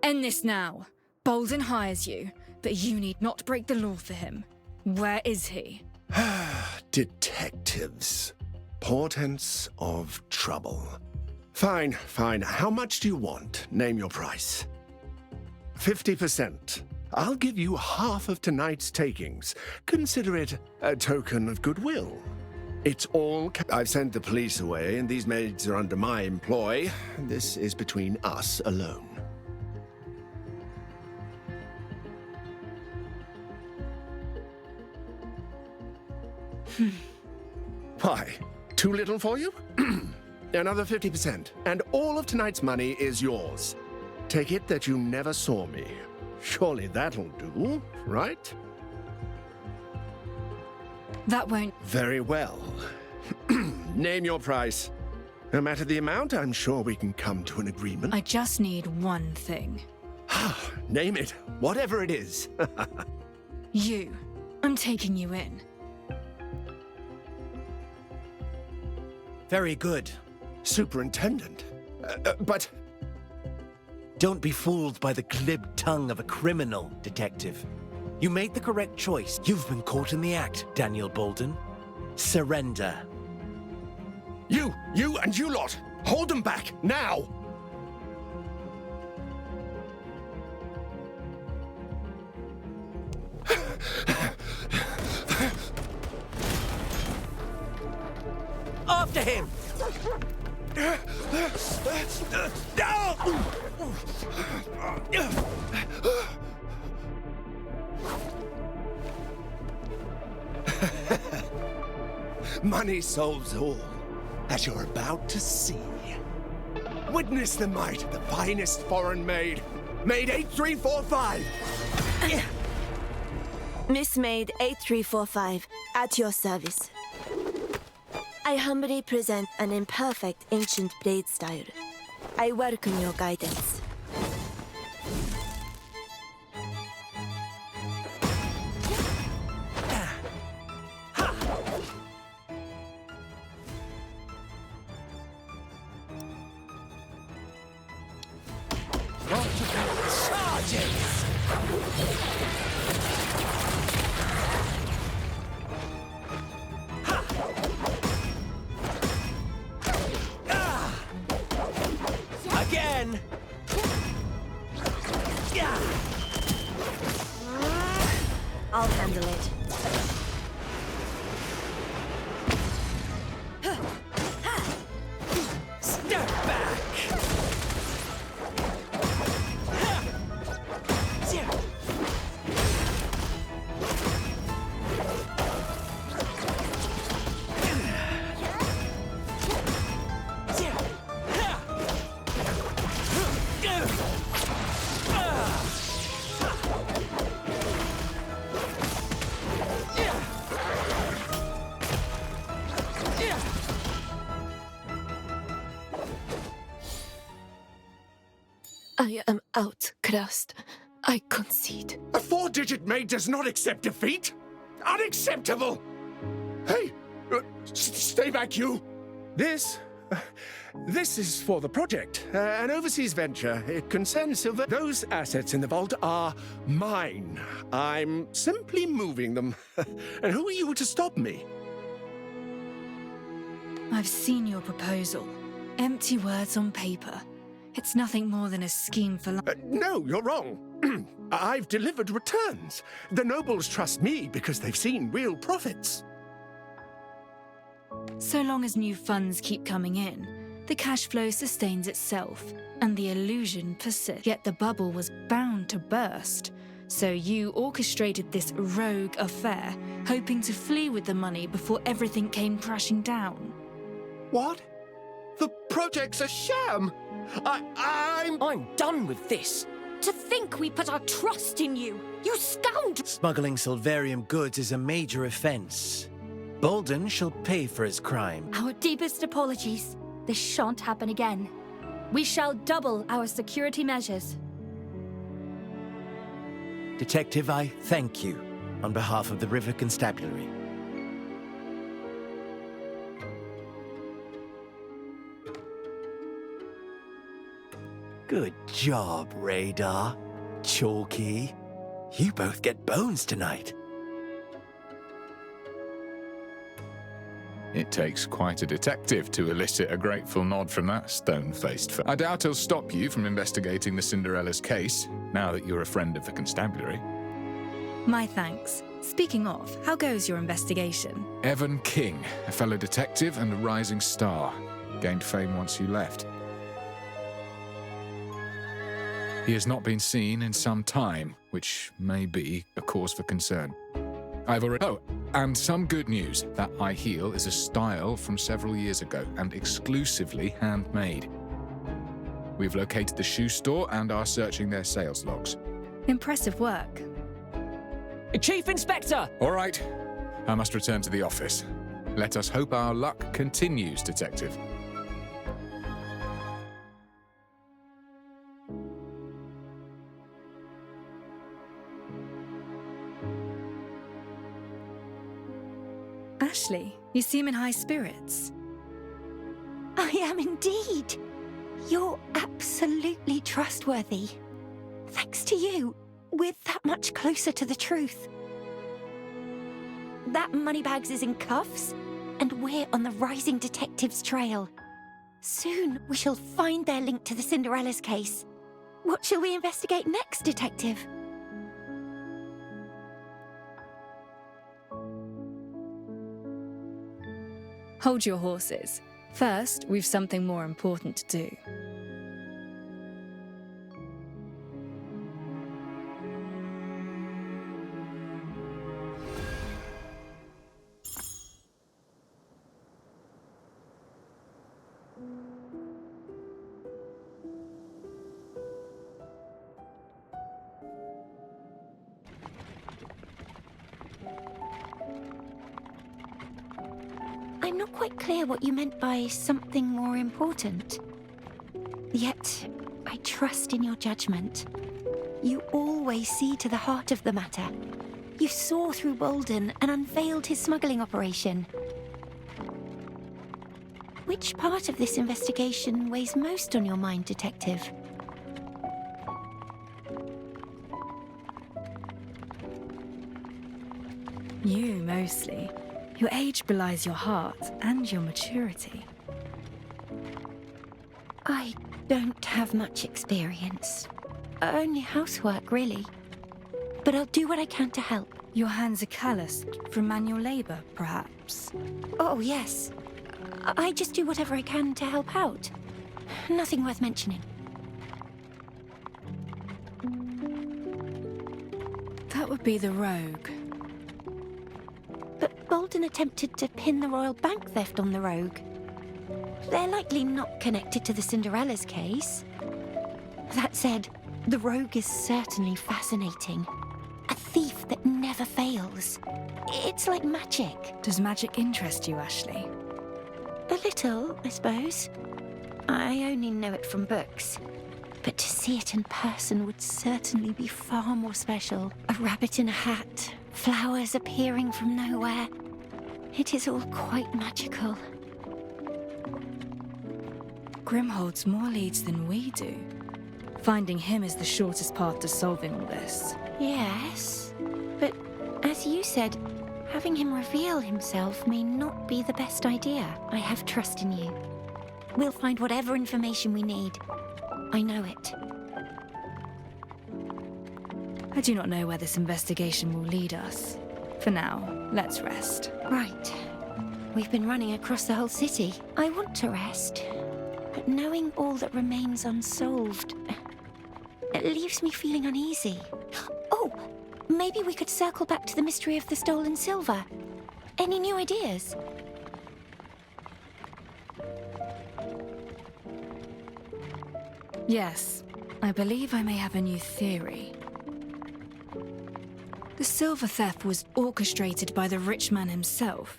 End this now. Bolden hires you, but you need not break the law for him. Where is he? Detectives. Portents of trouble. Fine, fine. How much do you want? Name your price. 50%. I'll give you half of tonight's takings. Consider it a token of goodwill. It's all... I've sent the police away, and these maids are under my employ. This is between us alone. Why? Too little for you? Another 50%, and all of tonight's money is yours. Take it that you never saw me. Surely that'll do, right? That won't... Very well. Name your price. No matter the amount, I'm sure we can come to an agreement. I just need one thing. Name it, whatever it is. You. I'm taking you in. Very good. Superintendent. But... Don't be fooled by the glib tongue of a criminal, Detective. You made the correct choice. You've been caught in the act, Daniel Bolden. Surrender. You and you lot! Hold them back, now! After him! Money solves all, as you're about to see. Witness the might of the finest foreign maid, Maid 8345! Miss Maid 8345, at your service. I humbly present an imperfect ancient blade style. I welcome your guidance. Again! I'll handle it. Step back! I am outclassed. I concede. A 4-digit maid does not accept defeat! Unacceptable! Hey, stay back, you! This is for the project. An overseas venture. It concerns silver. Those assets in the vault are mine. I'm simply moving them. And who are you to stop me? I've seen your proposal. Empty words on paper. It's nothing more than a scheme for No, you're wrong. I've delivered returns. The nobles trust me because they've seen real profits. So long as new funds keep coming in, the cash flow sustains itself, and the illusion persists. Yet the bubble was bound to burst. So you orchestrated this rogue affair, hoping to flee with the money before everything came crashing down. What? The project's a sham! I'm done with this. To think we put our trust in you, you scoundrel! Smuggling Silverium goods is a major offense. Bolden shall pay for his crime. Our deepest apologies. This shan't happen again. We shall double our security measures. Detective, I thank you on behalf of the River Constabulary. Good job, Radar. Chalky. You both get bones tonight. It takes quite a detective to elicit a grateful nod from that stone-faced I doubt he'll stop you from investigating the Cinderella's case, now that you're a friend of the constabulary. My thanks. Speaking of, how goes your investigation? Evan King, a fellow detective and a rising star, gained fame once you left. He has not been seen in some time, which may be a cause for concern. I've already... Oh, and some good news. That high heel is a style from several years ago and exclusively handmade. We've located the shoe store and are searching their sales logs. Impressive work. Chief Inspector! All right, I must return to the office. Let us hope our luck continues, Detective. Ashley, you seem in high spirits. I am indeed. You're absolutely trustworthy. Thanks to you, we're that much closer to the truth. That Moneybags is in cuffs, and we're on the rising detective's trail. Soon we shall find their link to the Cinderella's case. What shall we investigate next, Detective? Hold your horses. First, we've something more important to do. I'm not quite clear what you meant by something more important. Yet, I trust in your judgment. You always see to the heart of the matter. You saw through Bolden and unveiled his smuggling operation. Which part of this investigation weighs most on your mind, Detective? You, mostly. Your age belies your heart and your maturity. I don't have much experience. Only housework, really. But I'll do what I can to help. Your hands are calloused from manual labor, perhaps? Oh, yes. I just do whatever I can to help out. Nothing worth mentioning. That would be the rogue. But Bolden attempted to pin the royal bank theft on the rogue. They're likely not connected to the Cinderella's case. That said, the rogue is certainly fascinating. A thief that never fails. It's like magic. Does magic interest you, Ashley? A little, I suppose. I only know it from books. But to see it in person would certainly be far more special. A rabbit in a hat, flowers appearing from nowhere. It is all quite magical. Grim holds more leads than we do. Finding him is the shortest path to solving all this. Yes, but as you said, having him reveal himself may not be the best idea. I have trust in you. We'll find whatever information we need. I know it. I do not know where this investigation will lead us. For now, let's rest. Right. We've been running across the whole city. I want to rest, but knowing all that remains unsolved, it leaves me feeling uneasy. Oh, maybe we could circle back to the mystery of the stolen silver. Any new ideas? Yes, I believe I may have a new theory. The silver theft was orchestrated by the rich man himself.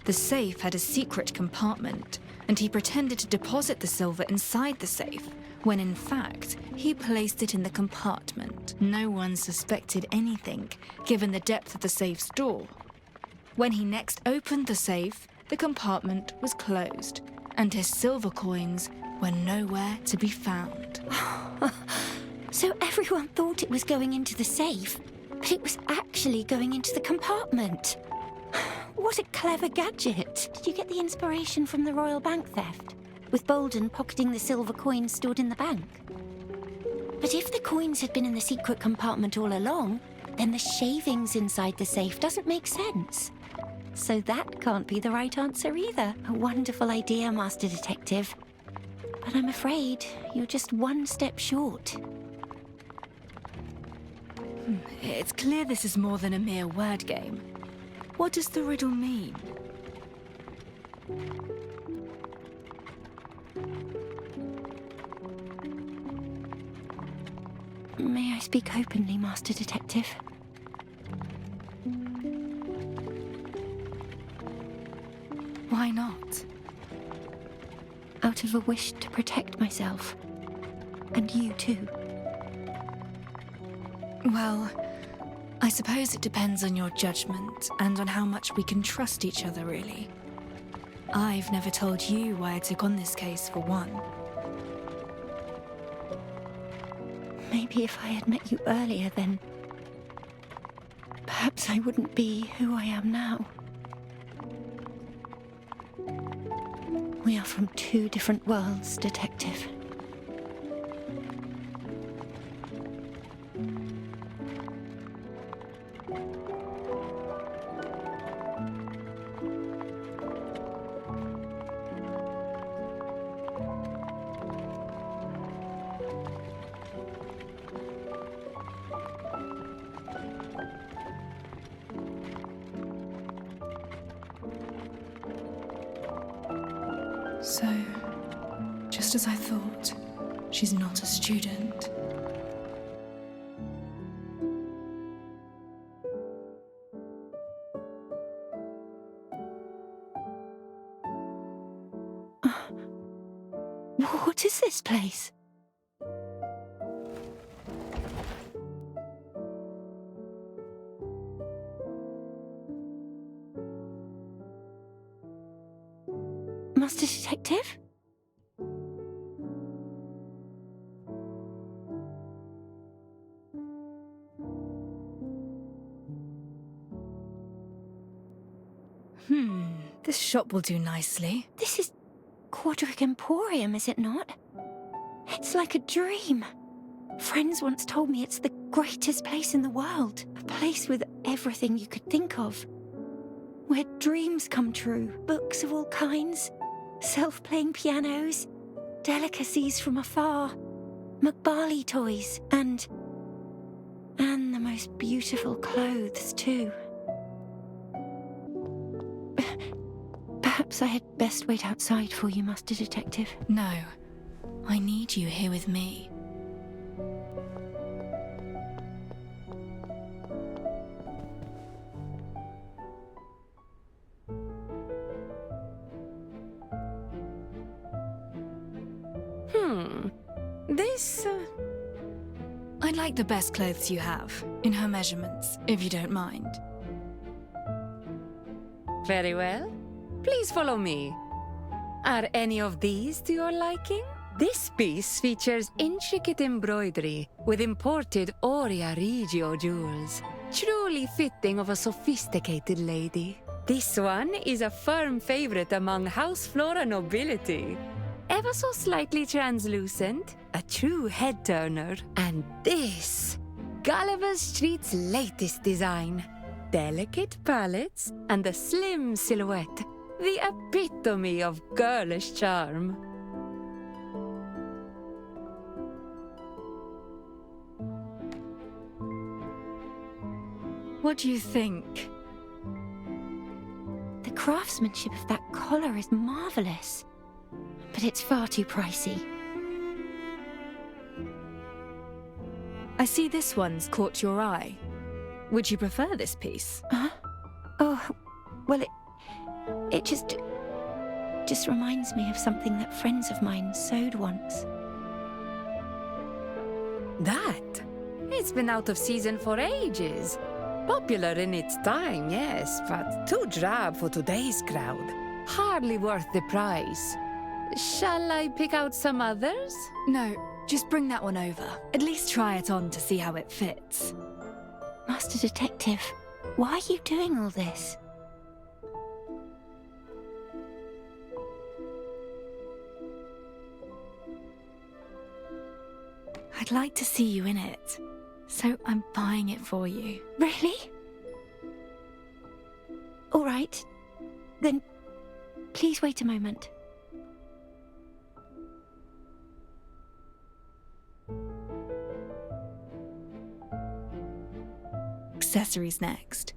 The safe had a secret compartment, and he pretended to deposit the silver inside the safe, when in fact, he placed it in the compartment. No one suspected anything, given the depth of the safe's door. When he next opened the safe, the compartment was closed, and his silver coins were nowhere to be found. So everyone thought it was going into the safe, but it was actually going into the compartment. What a clever gadget. Did you get the inspiration from the royal bank theft? With Bolden pocketing the silver coins stored in the bank? But if the coins had been in the secret compartment all along, then the shavings inside the safe doesn't make sense. So that can't be the right answer either. A wonderful idea, Master Detective. But I'm afraid you're just one step short. It's clear this is more than a mere word game. What does the riddle mean? May I speak openly, Master Detective? Why not? Out of a wish to protect myself. And you too. Well, I suppose it depends on your judgment and on how much we can trust each other, really. I've never told you why I took on this case, for one. Maybe if I had met you earlier, then perhaps I wouldn't be who I am now. We are from two different worlds, Detective. So, just as I thought, she's not a student. What is this place? Master Detective? This shop will do nicely. This is Quadric Emporium, is it not? It's like a dream. Friends once told me it's the greatest place in the world. A place with everything you could think of. Where dreams come true. Books of all kinds. Self-playing pianos. Delicacies from afar. McBarley toys. And the most beautiful clothes, too. Perhaps I had best wait outside for you, Master Detective. No. I need you here with me. This... I'd like the best clothes you have, in her measurements, if you don't mind. Very well. Please follow me. Are any of these to your liking? This piece features intricate embroidery with imported Aurea Regio jewels, truly fitting of a sophisticated lady. This one is a firm favorite among House Flora nobility. Ever so slightly translucent, a true head-turner. And this, Gulliver Street's latest design. Delicate palettes and a slim silhouette, the epitome of girlish charm. What do you think? The craftsmanship of that collar is marvelous. But it's far too pricey. I see this one's caught your eye. Would you prefer this piece? Huh? Oh, well, it just reminds me of something that friends of mine sewed once. That? It's been out of season for ages. Popular in its time, yes, but too drab for today's crowd. Hardly worth the price. Shall I pick out some others? No, just bring that one over. At least try it on to see how it fits. Master Detective, why are you doing all this? I'd like to see you in it, so I'm buying it for you. Really? All right. Then, please wait a moment. Accessories next.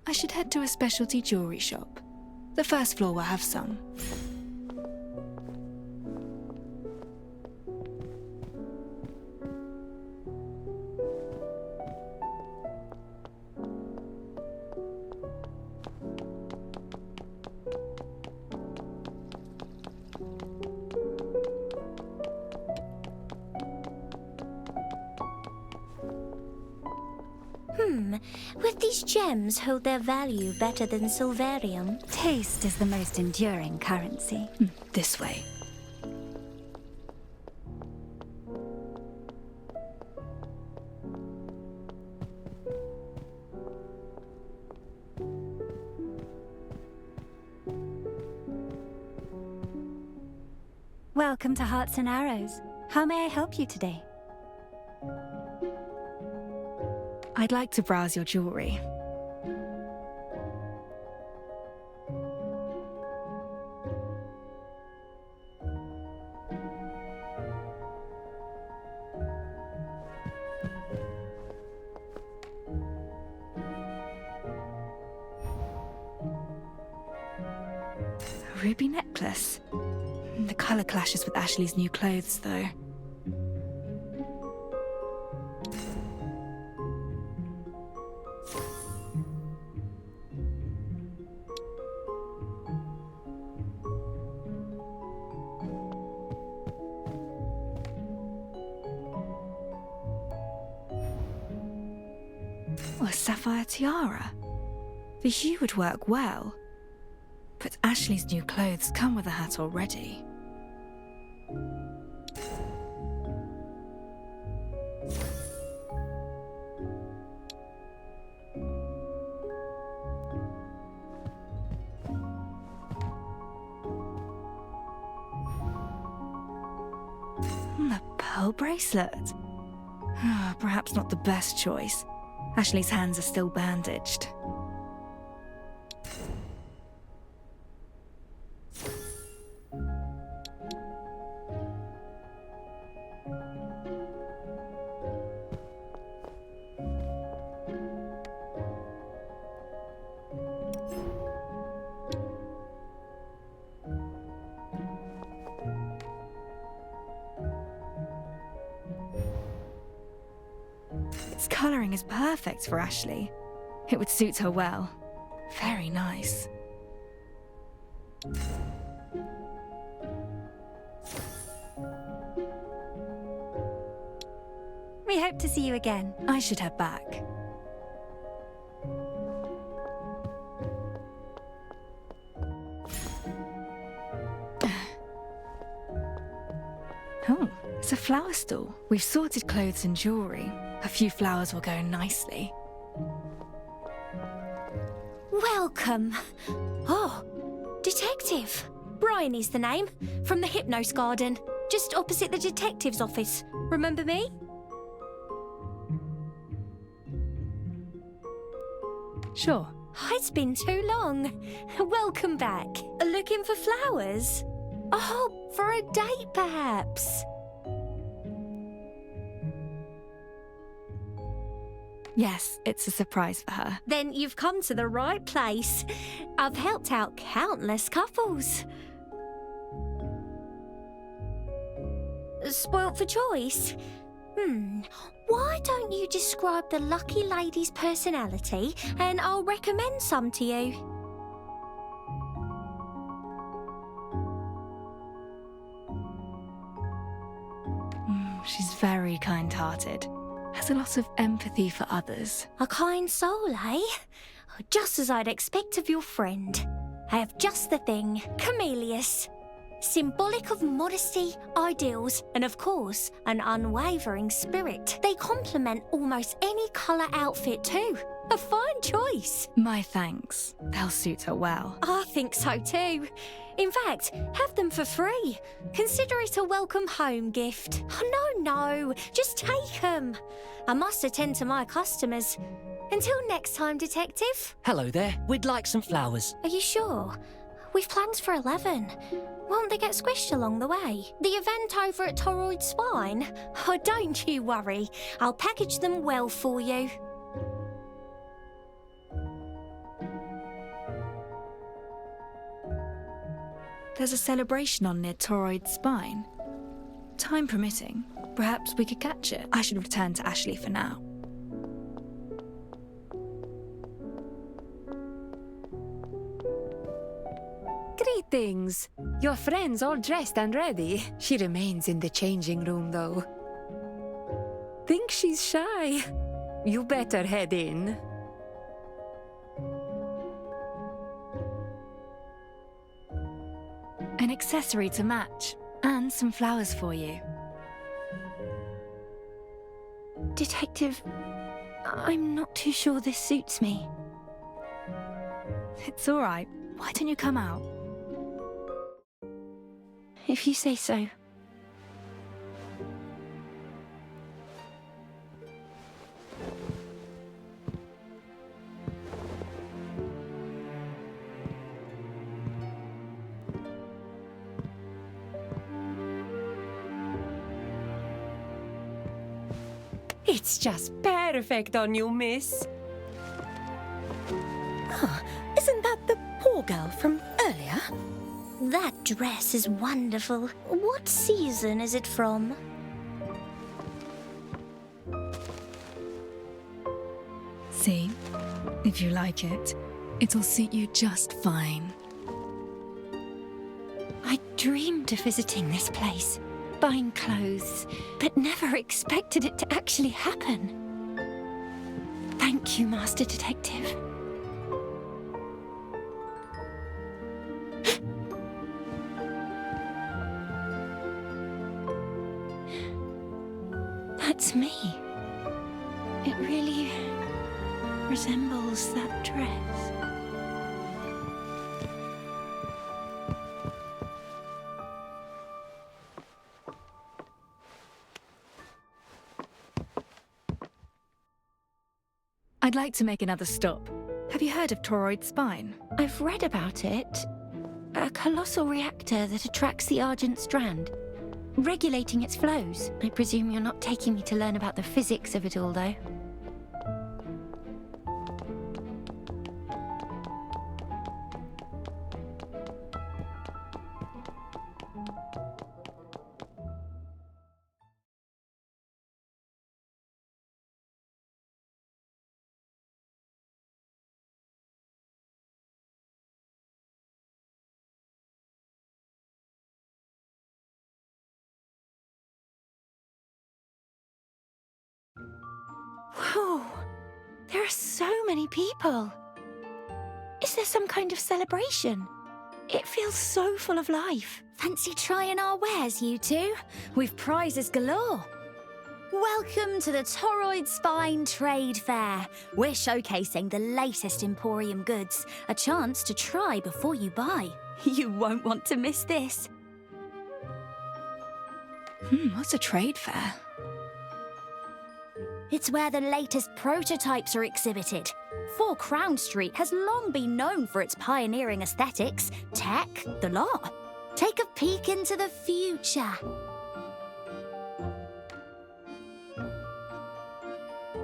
I should head to a specialty jewelry shop. The first floor will have some. Would these gems hold their value better than silverium? Taste is the most enduring currency. This way. Welcome to Hearts and Arrows. How may I help you today? I'd like to browse your jewelry. A ruby necklace. The colour clashes with Ashley's new clothes, though. Oh, a sapphire tiara. The hue would work well. But Ashley's new clothes come with a hat already. A pearl bracelet. Perhaps not the best choice. Ashley's hands are still bandaged. Its colouring is perfect for Ashley. It would suit her well. Very nice. We hope to see you again. I should head back. Oh, it's a flower stall. We've sorted clothes and jewellery. A few flowers will go nicely. Welcome. Oh, Detective. Bryony's the name. From the Hypnos Garden. Just opposite the detective's office. Remember me? Sure. It's been too long. Welcome back. Looking for flowers? Oh, for a date, perhaps? Yes, it's a surprise for her. Then you've come to the right place. I've helped out countless couples. Spoilt for choice? Why don't you describe the lucky lady's personality and I'll recommend some to you? She's very kind-hearted. Has a lot of empathy for others. A kind soul, eh? Just as I'd expect of your friend. I have just the thing. Camellias. Symbolic of modesty, ideals, and of course, an unwavering spirit. They complement almost any colour outfit too. A fine choice. My thanks. They'll suit her well. I think so too. In fact, have them for free. Consider it a welcome home gift. Oh, no, just take them. I must attend to my customers. Until next time, Detective. Hello there. We'd like some flowers. Are you sure? We've plans for 11. Won't they get squished along the way? The event over at Toroid Spine? Oh, don't you worry. I'll package them well for you. There's a celebration on near Toroid Spine. Time permitting, perhaps we could catch it. I should return to Ashley for now. Greetings. Your friend's all dressed and ready. She remains in the changing room, though. Think she's shy? You better head in. An accessory to match, and some flowers for you. Detective, I'm not too sure this suits me. It's all right. Why don't you come out? if you say so. It's just perfect on you, miss. Isn't that the poor girl from earlier? That dress is wonderful. What season is it from? See? If you like it, it'll suit you just fine. I dreamed of visiting this place, buying clothes, but never expected it to actually happen. Thank you, Master Detective. That's me. It really resembles that dress. I'd like to make another stop. Have you heard of toroid spine? I've read about it. A colossal reactor that attracts the Argent Strand, regulating its flows. I presume you're not taking me to learn about the physics of it all, though. Whoa! There are so many people. Is there some kind of celebration? It feels so full of life. Fancy trying our wares, you two? We've prizes galore. Welcome to the Toroid Spine Trade Fair. We're showcasing the latest Emporium goods. A chance to try before you buy. You won't want to miss this. What's a trade fair? It's where the latest prototypes are exhibited. 4 Crown Street has long been known for its pioneering aesthetics, tech, the lot. Take a peek into the future.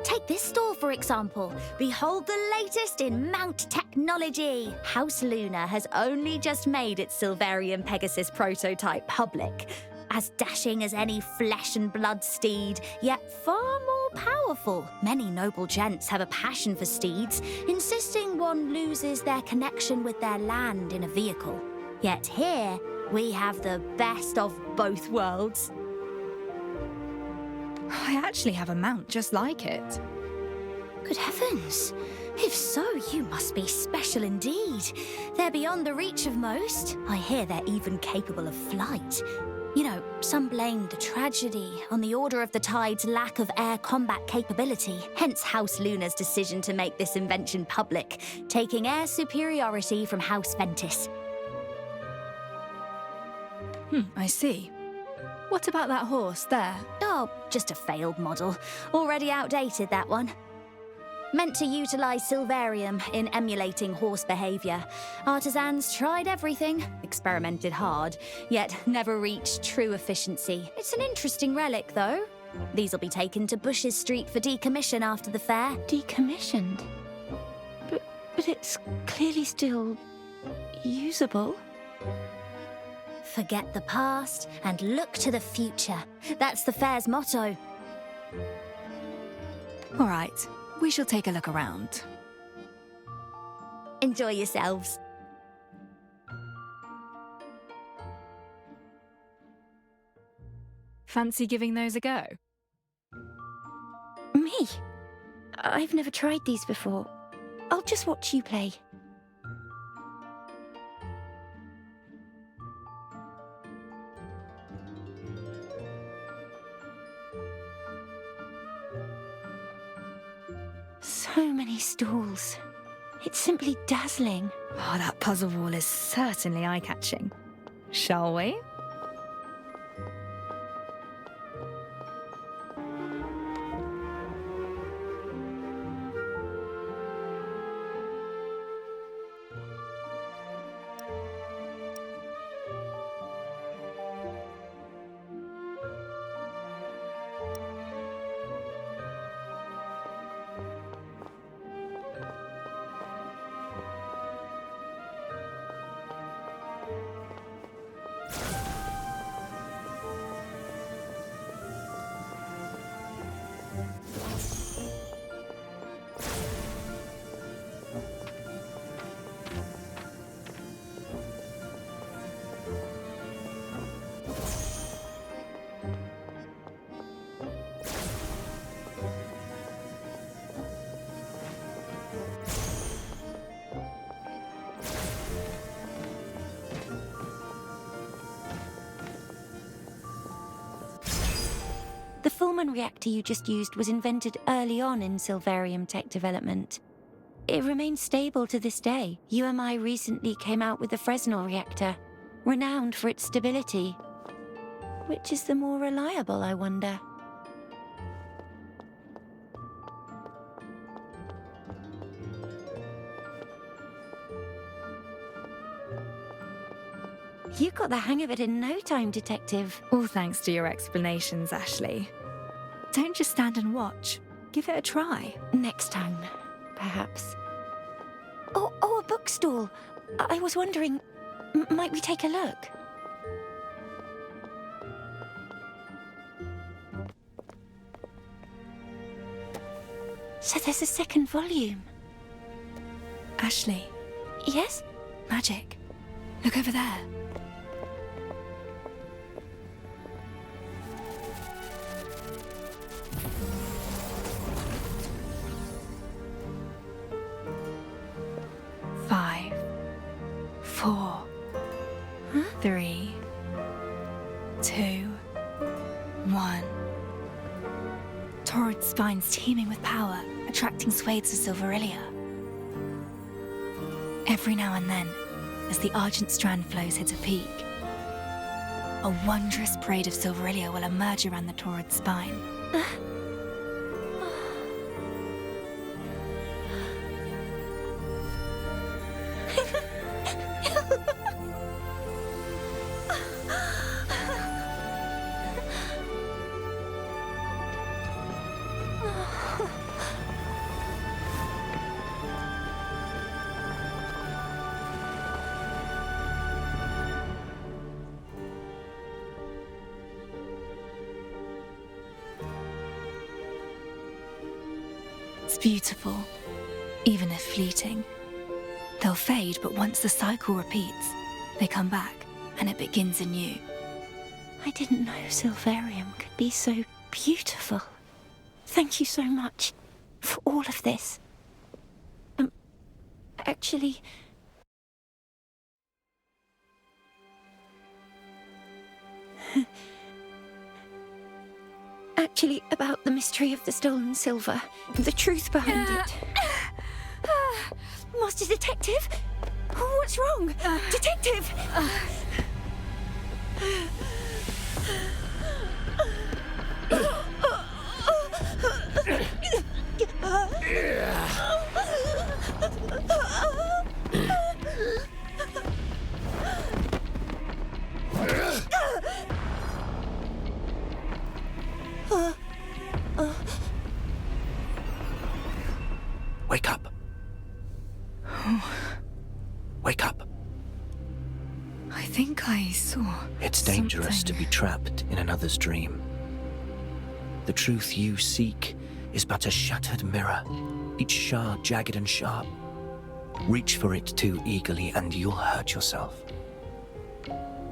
Take this store, for example. Behold the latest in mount technology. House Luna has only just made its Silverian Pegasus prototype public. As dashing as any flesh and blood steed, yet far more powerful. Many noble gents have a passion for steeds, insisting one loses their connection with their land in a vehicle. Yet here, we have the best of both worlds. I actually have a mount just like it. Good heavens! If so, you must be special indeed. They're beyond the reach of most. I hear they're even capable of flight. You know, some blame the tragedy on the Order of the Tide's lack of air combat capability, hence House Luna's decision to make this invention public, taking air superiority from House Ventus. I see. What about that horse there? Oh, just a failed model. Already outdated, that one. Meant to utilise Silverium in emulating horse behaviour. Artisans tried everything, experimented hard, yet never reached true efficiency. It's an interesting relic, though. These will be taken to Bushes Street for decommission after the fair. Decommissioned? But it's clearly still usable. Forget the past and look to the future. That's the fair's motto. All right. We shall take a look around. Enjoy yourselves. Fancy giving those a go? Me? I've never tried these before. I'll just watch you play. So many stalls. It's simply dazzling. Oh, that puzzle wall is certainly eye-catching. Shall we? Kalman reactor you just used was invented early on in Silverium tech development. It remains stable to this day. UMI recently came out with the Fresnel reactor, renowned for its stability. Which is the more reliable, I wonder? You got the hang of it in no time, Detective. All thanks to your explanations, Ashley. Don't just stand and watch. Give it a try. Next time, perhaps. Oh, a bookstall. I was wondering, might we take a look? So there's a second volume. Ashley. Yes? Magic. Look over there. Five, 4, 3, 2, 1. Torrid spines teeming with power, attracting swathes of Silverillia. Every now and then, as the Argent Strand flows hit a peak, a wondrous parade of Silverillia will emerge around the Torrid spine. It's beautiful, even if fleeting. They'll fade, but once the cycle repeats, they come back, and it begins anew. I didn't know Silverium could be so beautiful. Thank you so much for all of this. Actually... Actually, about the mystery of the stolen silver, the truth behind it. Master Detective? What's wrong? Detective! Wake up. Wake up. I think I saw. It's dangerous to be trapped in another's dream. The truth you seek is but a shattered mirror, each shard jagged and sharp. Reach for it too eagerly and you'll hurt yourself.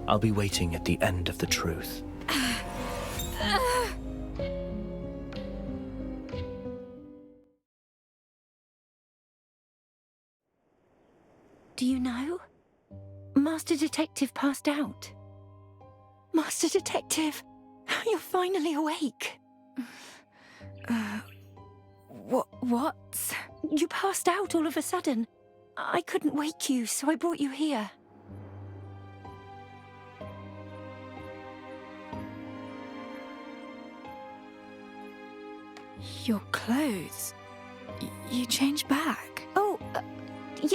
I'll be waiting at the end of the truth. Do you know? Master Detective passed out. Master Detective, you're finally awake. What? You passed out all of a sudden. I couldn't wake you, so I brought you here. Your clothes. You changed back. Oh,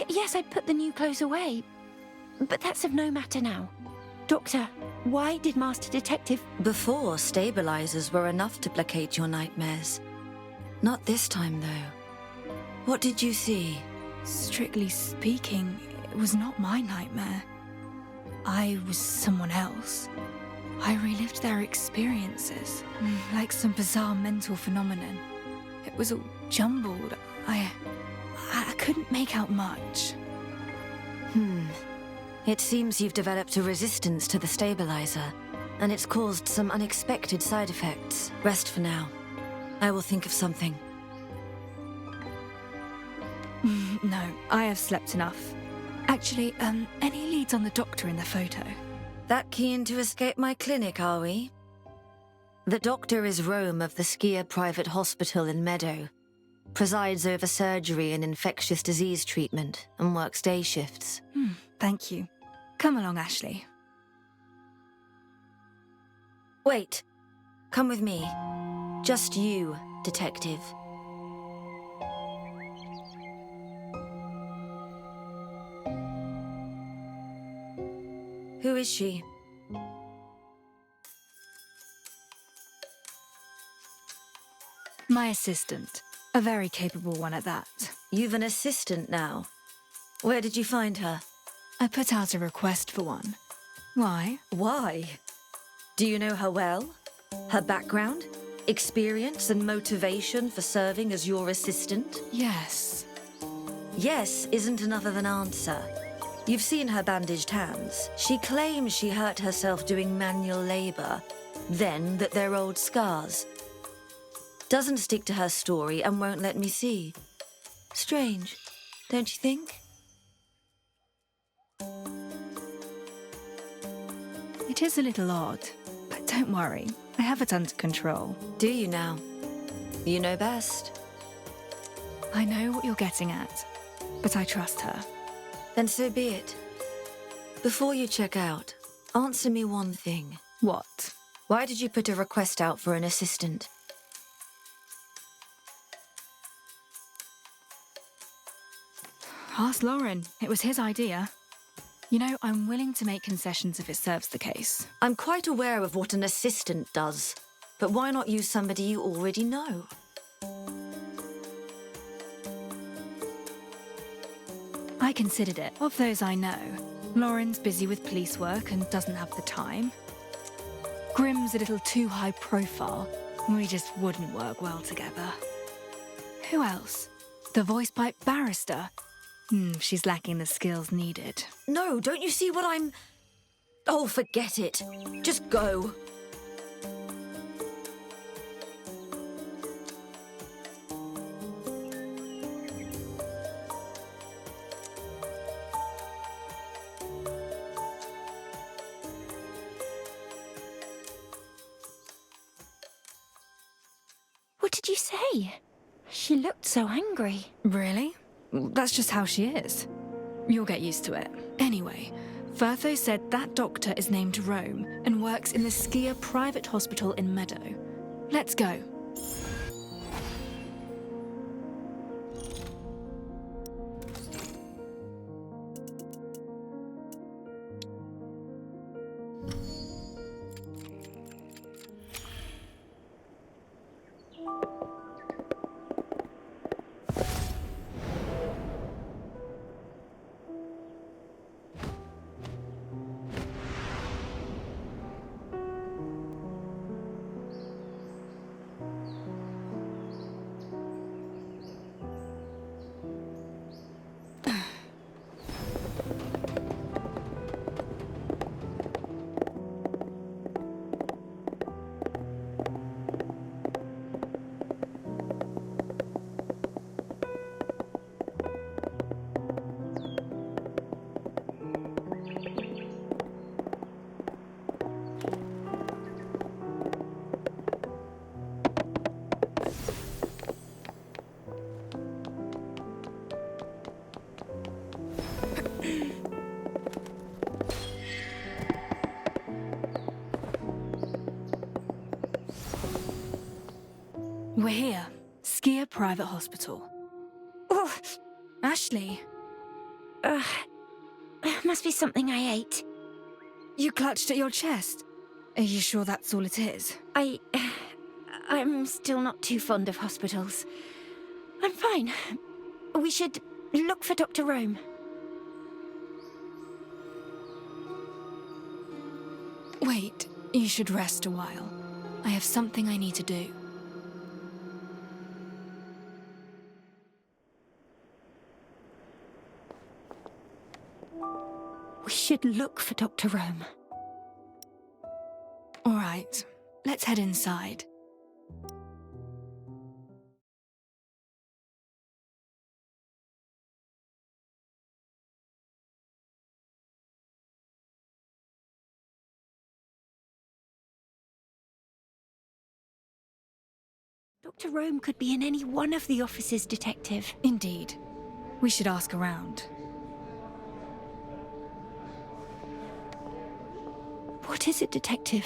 yes, I put the new clothes away. But that's of no matter now. Doctor, why did Master Detective... Before, stabilizers were enough to placate your nightmares. Not this time, though. What did you see? Strictly speaking, it was not my nightmare. I was someone else. I relived their experiences, like some bizarre mental phenomenon. It was all jumbled. I couldn't make out much. It seems you've developed a resistance to the stabilizer, and it's caused some unexpected side effects. Rest for now. I will think of something. No, I have slept enough. Actually, any leads on the doctor in the photo? That keen to escape my clinic, are we? The doctor is Rome of the Skier Private Hospital in Meadow. Presides over surgery and infectious disease treatment and works day shifts. Thank you. Come along, Ashley. Wait. Come with me. Just you, Detective. Who is she? My assistant. A very capable one at that. You've an assistant now. Where did you find her? I put out a request for one. Why? Why? Do you know her well? Her background? Experience and motivation for serving as your assistant? Yes. Yes isn't enough of an answer. You've seen her bandaged hands. She claims she hurt herself doing manual labor, then that they're old scars. Doesn't stick to her story and won't let me see. Strange, don't you think? It is a little odd, but don't worry. I have it under control. Do you now? You know best. I know what you're getting at, but I trust her. Then so be it. Before you check out, answer me one thing. What? Why did you put a request out for an assistant? Ask Lauren. It was his idea. You know, I'm willing to make concessions if it serves the case. I'm quite aware of what an assistant does, but why not use somebody you already know? I considered it. Of those I know, Lauren's busy with police work and doesn't have the time. Grimm's a little too high profile, and we just wouldn't work well together. Who else? The voice pipe barrister. She's lacking the skills needed. No, don't you see what I'm... Oh, forget it. Just go. What did you say? She looked so angry. Really? That's just how she is. You'll get used to it. Anyway, Firtho said that doctor is named Rome and works in the Skier Private Hospital in Meadow. Let's go. We're here. Skier Private Hospital. Oh, Ashley. Must be something I ate. You clutched at your chest. Are you sure that's all it is? I'm still not too fond of hospitals. I'm fine. We should look for Dr. Rome. Wait, you should rest a while. I have something I need to do. We should look for Dr. Rome. All right, let's head inside. Dr. Rome could be in any one of the offices, Detective. Indeed. We should ask around. What is it, Detective?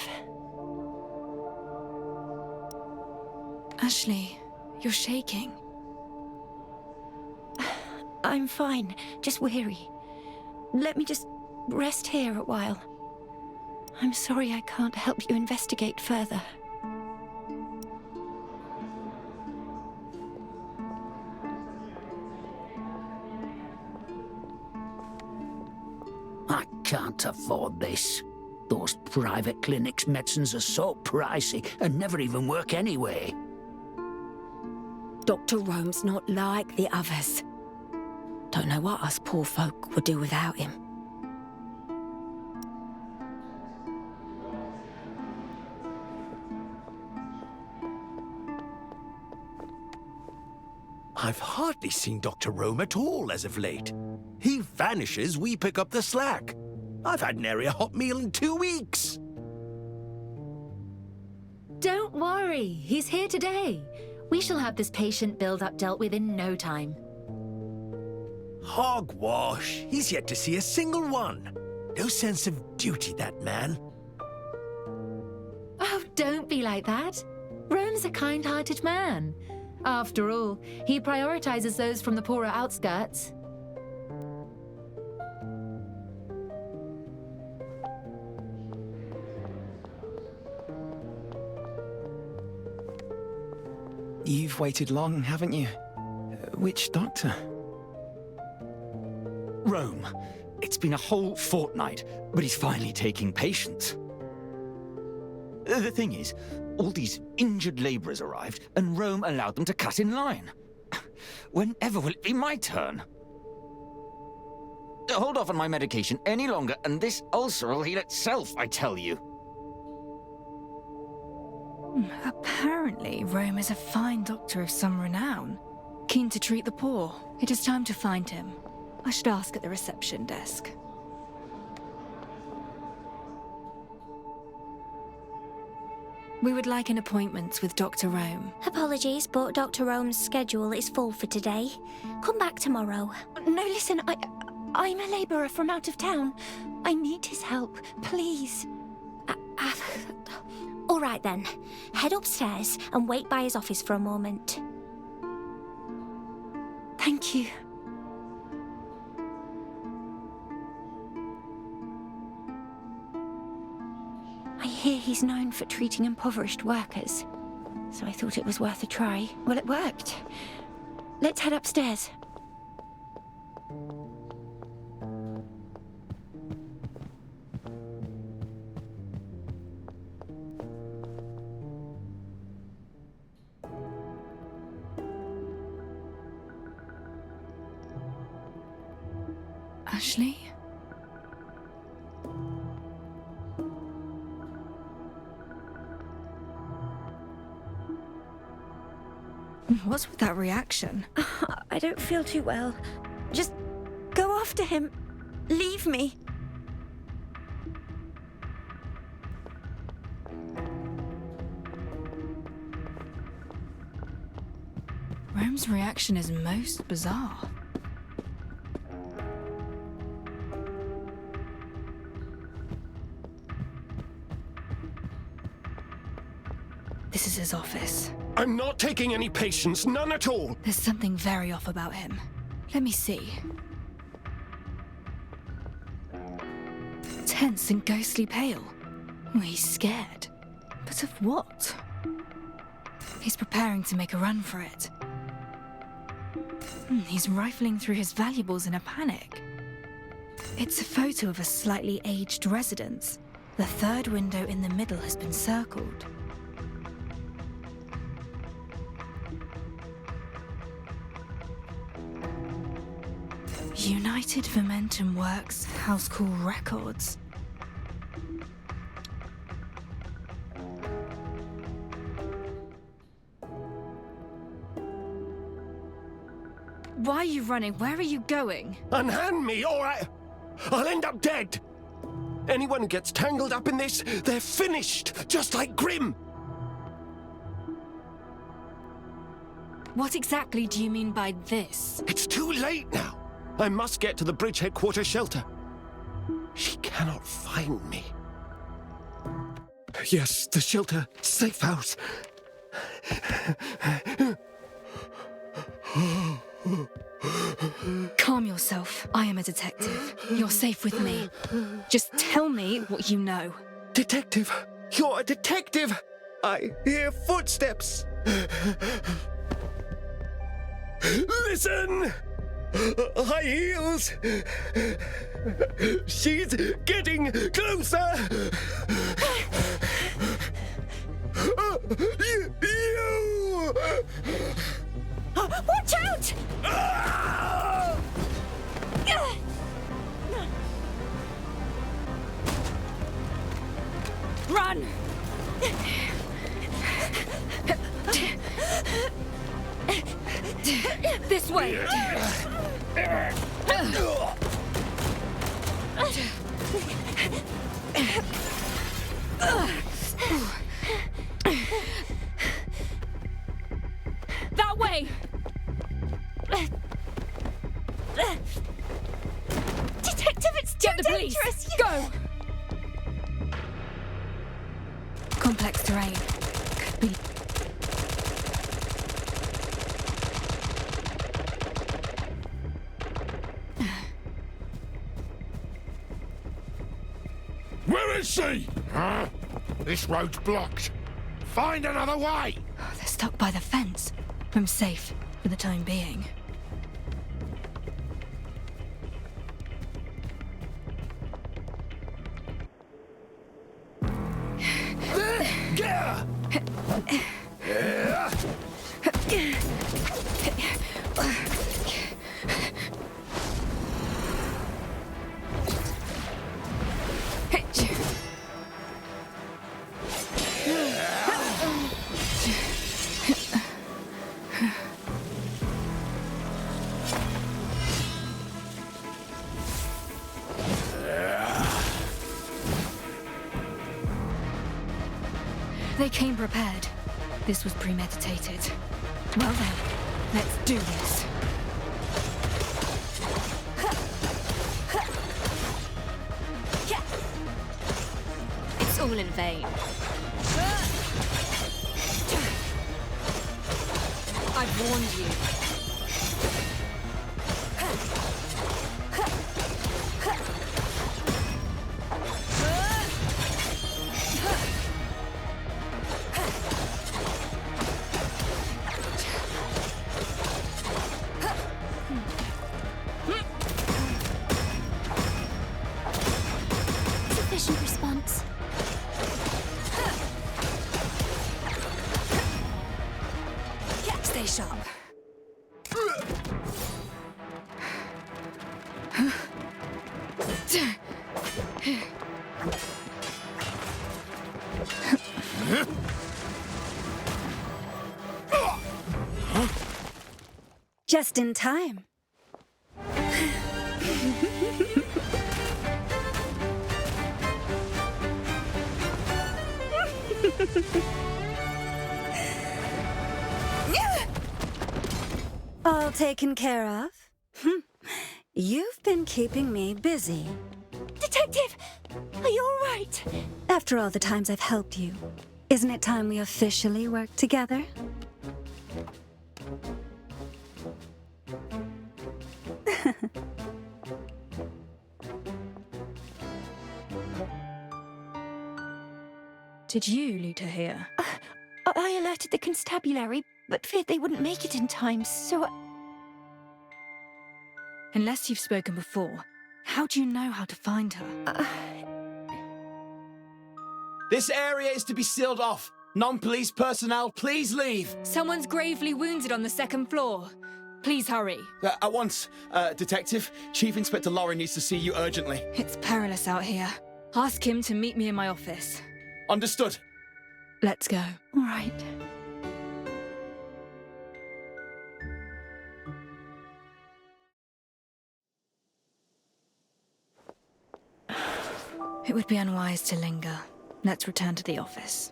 Ashley, you're shaking. I'm fine, just weary. Let me just rest here a while. I'm sorry I can't help you investigate further. I can't afford this. Those private clinics' medicines are so pricey and never even work anyway. Dr. Rome's not like the others. Don't know what us poor folk would do without him. I've hardly seen Dr. Rome at all as of late. He vanishes, we pick up the slack. I've had nary a hot meal in 2 weeks. Don't worry, he's here today. We shall have this patient build-up dealt with in no time. Hogwash. He's yet to see a single one. No sense of duty, that man. Oh, don't be like that. Rome's a kind-hearted man. After all, he prioritizes those from the poorer outskirts. You've waited long, haven't you? Which doctor? Rome. It's been a whole fortnight, but he's finally taking patients. The thing is, all these injured labourers arrived, and Rome allowed them to cut in line. Whenever will it be my turn? Hold off on my medication any longer, and this ulcer will heal itself, I tell you. Apparently, Rome is a fine doctor of some renown. Keen to treat the poor. It is time to find him. I should ask at the reception desk. We would like an appointment with Dr. Rome. Apologies, but Dr. Rome's schedule is full for today. Come back tomorrow. No, listen, I'm a labourer from out of town. I need his help, please. All right then. Head upstairs and wait by his office for a moment. Thank you. I hear he's known for treating impoverished workers, so I thought it was worth a try. Well, it worked. Let's head upstairs. Ashley? What's with that reaction? I don't feel too well. Just go after him. Leave me. Rome's reaction is most bizarre. This is his office. I'm not taking any patients, none at all. There's something very off about him. Let me see. Tense and ghostly pale. He's scared. But of what? He's preparing to make a run for it. He's rifling through his valuables in a panic. It's a photo of a slightly aged residence. The third window in the middle has been circled. United Momentum Works House Call Records. Why are you running? Where are you going? Unhand me, or I'll end up dead. Anyone who gets tangled up in this, they're finished, just like Grimm. What exactly do you mean by this? It's too late now. I must get to the bridge headquarters shelter. She cannot find me. Yes, the shelter. Safe house. Calm yourself. I am a detective. You're safe with me. Just tell me what you know. Detective! You're a detective! I hear footsteps! Listen! High heels! She's getting closer! You! Watch out! Run! This way! That way! Detective, it's too Get the police! dangerous! Go! Complex terrain. Could be... Where is she? Huh? This road's blocked. Find another way! They're stuck by the fence. I'm safe for the time being. Get her! They came prepared. This was premeditated. Well then, let's do this. It's all in vain. I've warned you. Sufficient response. Stay sharp. Just in time. All taken care of? You've been keeping me busy. Detective, are you all right? After all the times I've helped you, isn't it time we officially work together? Did you lead her here? I alerted the constabulary, but feared they wouldn't make it in time, so... Unless you've spoken before, how do you know how to find her? This area is to be sealed off. Non-police personnel, please leave. Someone's gravely wounded on the second floor. Please hurry. At once. Detective, Chief Inspector Lauren needs to see you urgently. It's perilous out here. Ask him to meet me in my office. Understood. Let's go. All right. It would be unwise to linger. Let's return to the office.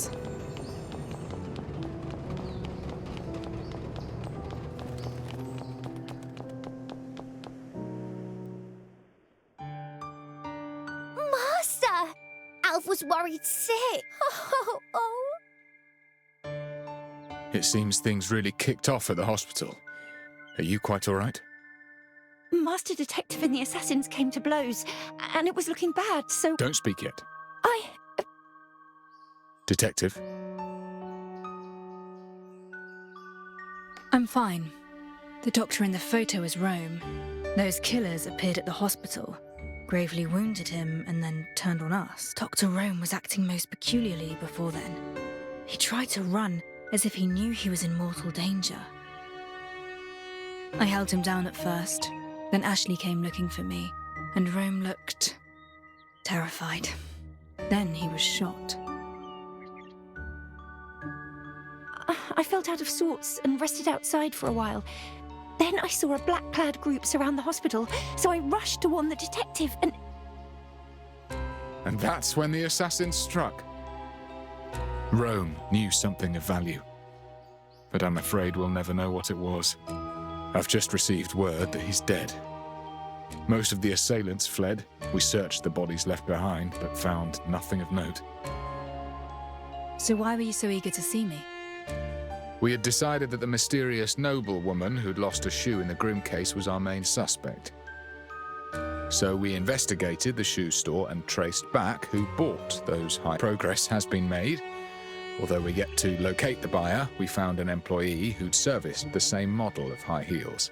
us. Master! Alf was worried sick. Oh. It seems things really kicked off at the hospital. Are you quite all right? Master Detective and the assassins came to blows, and it was looking bad, so... Don't speak yet. I... Detective? I'm fine. The doctor in the photo is Rome. Those killers appeared at the hospital, gravely wounded him, and then turned on us. Dr. Rome was acting most peculiarly before then. He tried to run, as if he knew he was in mortal danger. I held him down at first, then Ashley came looking for me, and Rome looked terrified. Then he was shot. I felt out of sorts and rested outside for a while. Then I saw a black-clad group surround the hospital, so I rushed to warn the detective and... And that's when the assassin struck. Rome knew something of value, but I'm afraid we'll never know what it was. I've just received word that he's dead. Most of the assailants fled. We searched the bodies left behind, but found nothing of note. So why were you so eager to see me? We had decided that the mysterious noblewoman who'd lost a shoe in the Grimm case was our main suspect. So we investigated the shoe store and traced back who bought those high. Progress has been made. Although we're yet to locate the buyer, we found an employee who'd serviced the same model of high heels.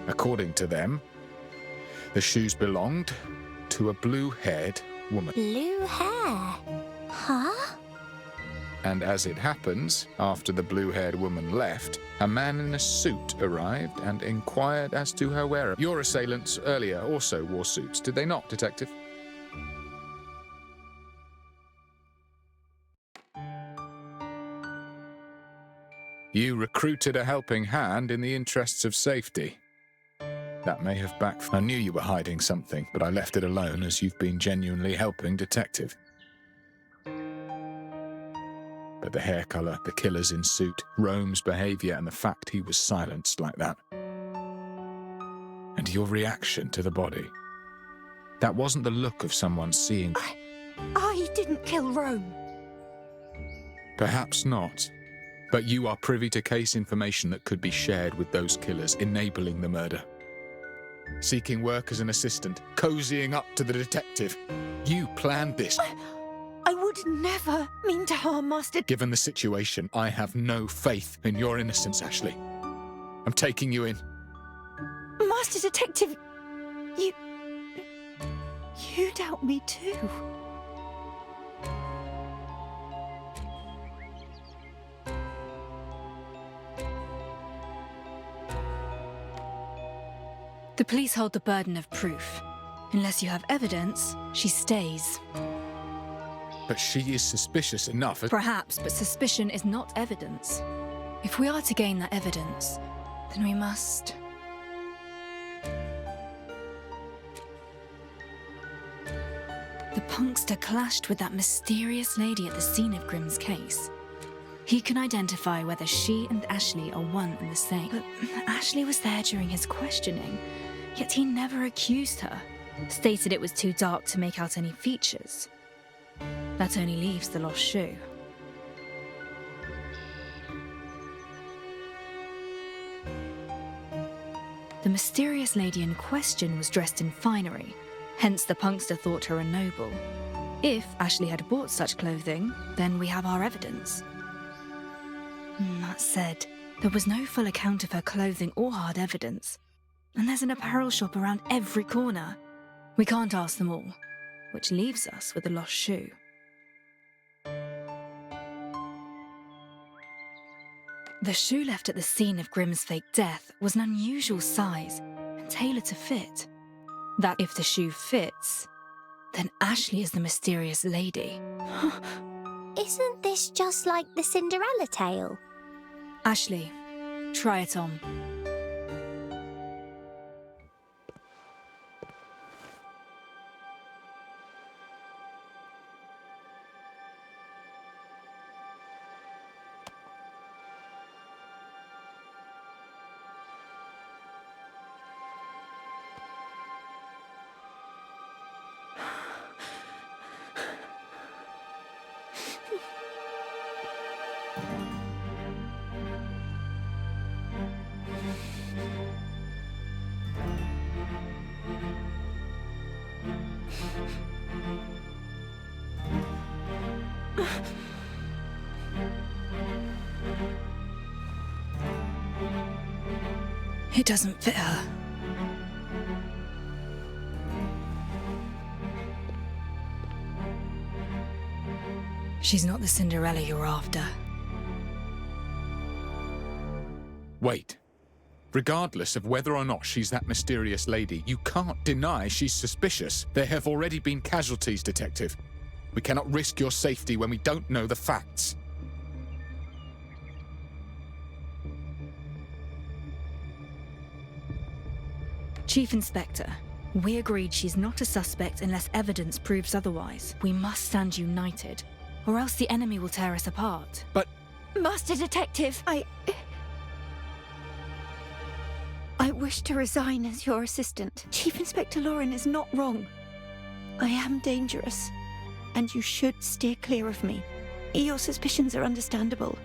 According to them, the shoes belonged to a blue-haired woman. Blue hair? Huh? And as it happens, after the blue-haired woman left, a man in a suit arrived and inquired as to her whereabouts. Your assailants earlier also wore suits, did they not, Detective? You recruited a helping hand in the interests of safety. That may have backfired. I knew you were hiding something, but I left it alone as you've been genuinely helping Detective. But the hair colour, the killers in suit, Rome's behaviour, and the fact he was silenced like that. And your reaction to the body. That wasn't the look of someone seeing... I didn't kill Rome. Perhaps not. But you are privy to case information that could be shared with those killers, enabling the murder. Seeking work as an assistant, cozying up to the detective. You planned this. I would never mean to harm Master... Given the situation, I have no faith in your innocence, Ashley. I'm taking you in. Master Detective, you doubt me too. The police hold the burden of proof. Unless you have evidence, she stays. But she is suspicious enough. Perhaps, but suspicion is not evidence. If we are to gain that evidence, then we must... The punkster clashed with that mysterious lady at the scene of Grimm's case. He can identify whether she and Ashley are one and the same. But Ashley was there during his questioning, yet he never accused her, stated it was too dark to make out any features. That only leaves the lost shoe. The mysterious lady in question was dressed in finery, hence the punkster thought her a noble. If Ashley had bought such clothing, then we have our evidence. That said, there was no full account of her clothing or hard evidence, and there's an apparel shop around every corner. We can't ask them all, which leaves us with a lost shoe. The shoe left at the scene of Grimm's fake death was an unusual size and tailored to fit. That if the shoe fits, then Ashley is the mysterious lady. Isn't this just like the Cinderella tale? Ashley, try it on. It doesn't fit her. She's not the Cinderella you're after. Wait. Regardless of whether or not she's that mysterious lady, you can't deny she's suspicious. There have already been casualties, Detective. We cannot risk your safety when we don't know the facts. Chief Inspector, we agreed she's not a suspect unless evidence proves otherwise. We must stand united, or else the enemy will tear us apart. But... Master Detective, I wish to resign as your assistant. Chief Inspector Lauren is not wrong. I am dangerous, and you should steer clear of me. Your suspicions are understandable.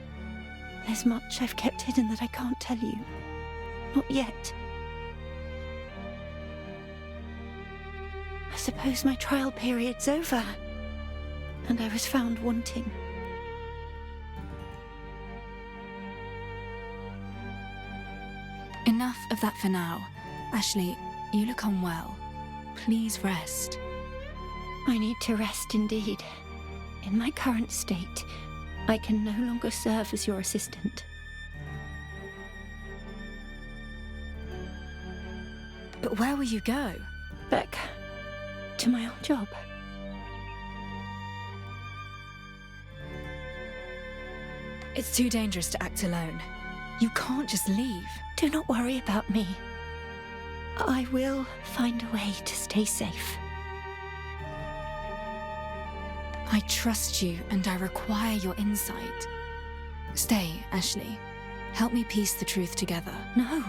There's much I've kept hidden that I can't tell you. Not yet. I suppose my trial period's over, and I was found wanting. Enough of that for now. Ashley, you look unwell. Please rest. I need to rest indeed. In my current state, I can no longer serve as your assistant. But where will you go? Back to my old job. It's too dangerous to act alone. You can't just leave. Do not worry about me. I will find a way to stay safe. I trust you, and I require your insight. Stay, Ashley. Help me piece the truth together. No.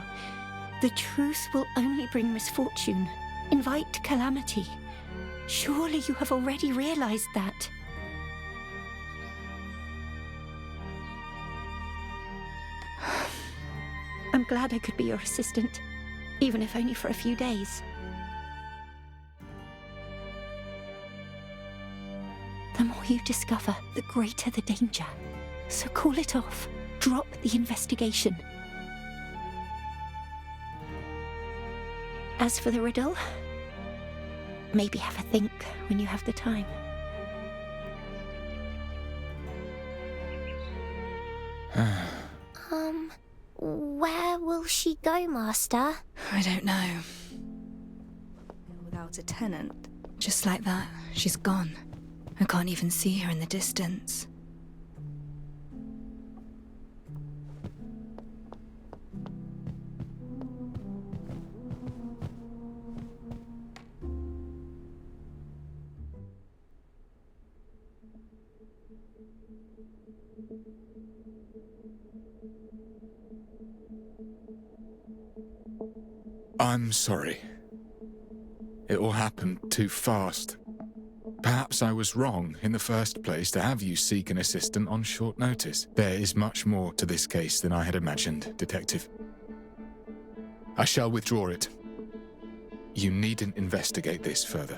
The truth will only bring misfortune, invite calamity. Surely you have already realized that. I'm glad I could be your assistant, even if only for a few days. The more you discover, the greater the danger. So call it off. Drop the investigation. As for the riddle, maybe have a think when you have the time. Where will she go, Master? I don't know. Without a tenant. Just like that, she's gone. I can't even see her in the distance. I'm sorry. It all happened too fast. Perhaps I was wrong in the first place to have you seek an assistant on short notice. There is much more to this case than I had imagined, Detective. I shall withdraw it. You needn't investigate this further.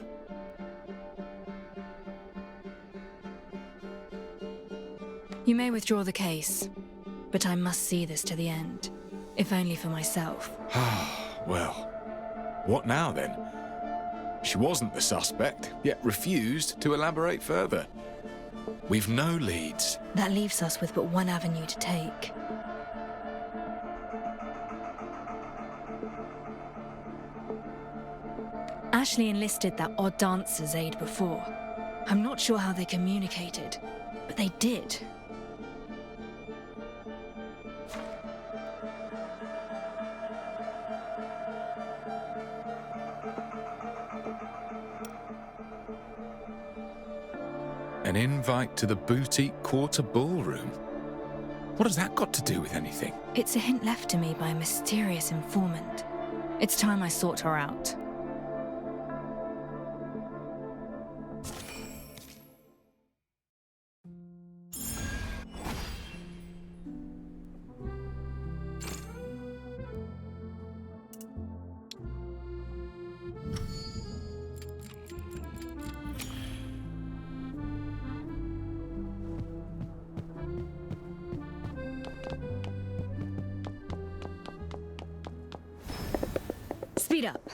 You may withdraw the case, but I must see this to the end, if only for myself. Well, what now then? She wasn't the suspect, yet refused to elaborate further. We've no leads. That leaves us with but one avenue to take. Ashley enlisted that odd dancer's aid before. I'm not sure how they communicated, but they did. An invite to the boutique quarter ballroom? What has that got to do with anything? It's a hint left to me by a mysterious informant. It's time I sought her out. Speed up.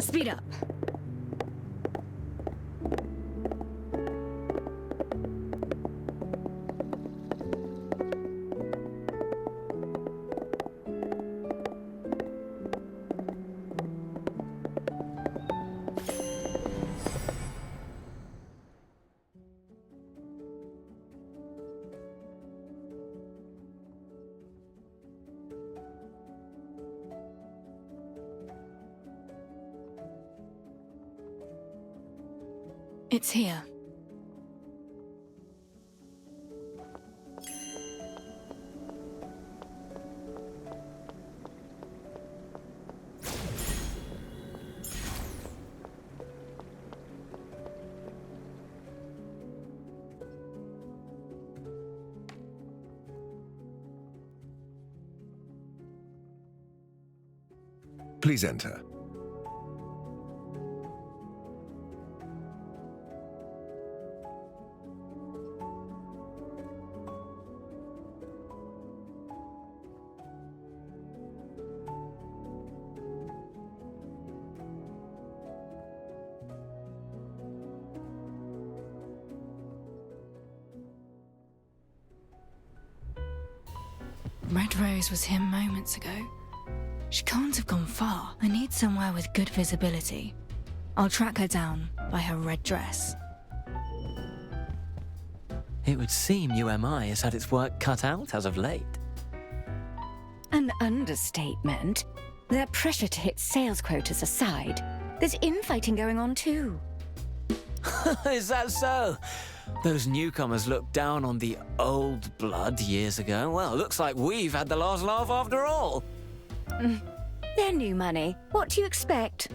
Speed up. It's here. Please enter. Red Rose was here moments ago. She can't have gone far. I need somewhere with good visibility. I'll track her down by her red dress. It would seem UMI has had its work cut out as of late. An understatement. Their pressure to hit sales quotas aside, there's infighting going on too. Is that so? Those newcomers looked down on the old blood years ago. Well, looks like we've had the last laugh after all. They're new money. What do you expect?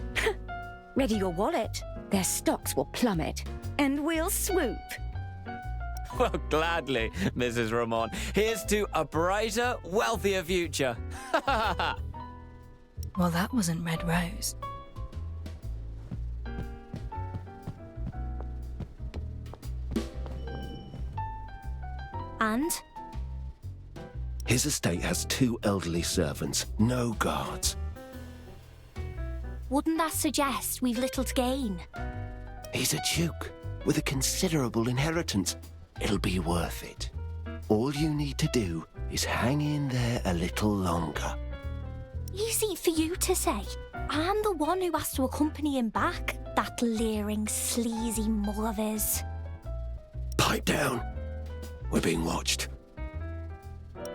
Ready your wallet. Their stocks will plummet, and we'll swoop. Well, gladly, Mrs. Ramon. Here's to a brighter, wealthier future. Well, that wasn't Red Rose. And? His estate has 2 elderly servants, no guards. Wouldn't that suggest we've little to gain? He's a duke with a considerable inheritance. It'll be worth it. All you need to do is hang in there a little longer. Easy for you to say. I'm the one who has to accompany him back, that leering, sleazy mull of his. Pipe down. We're being watched.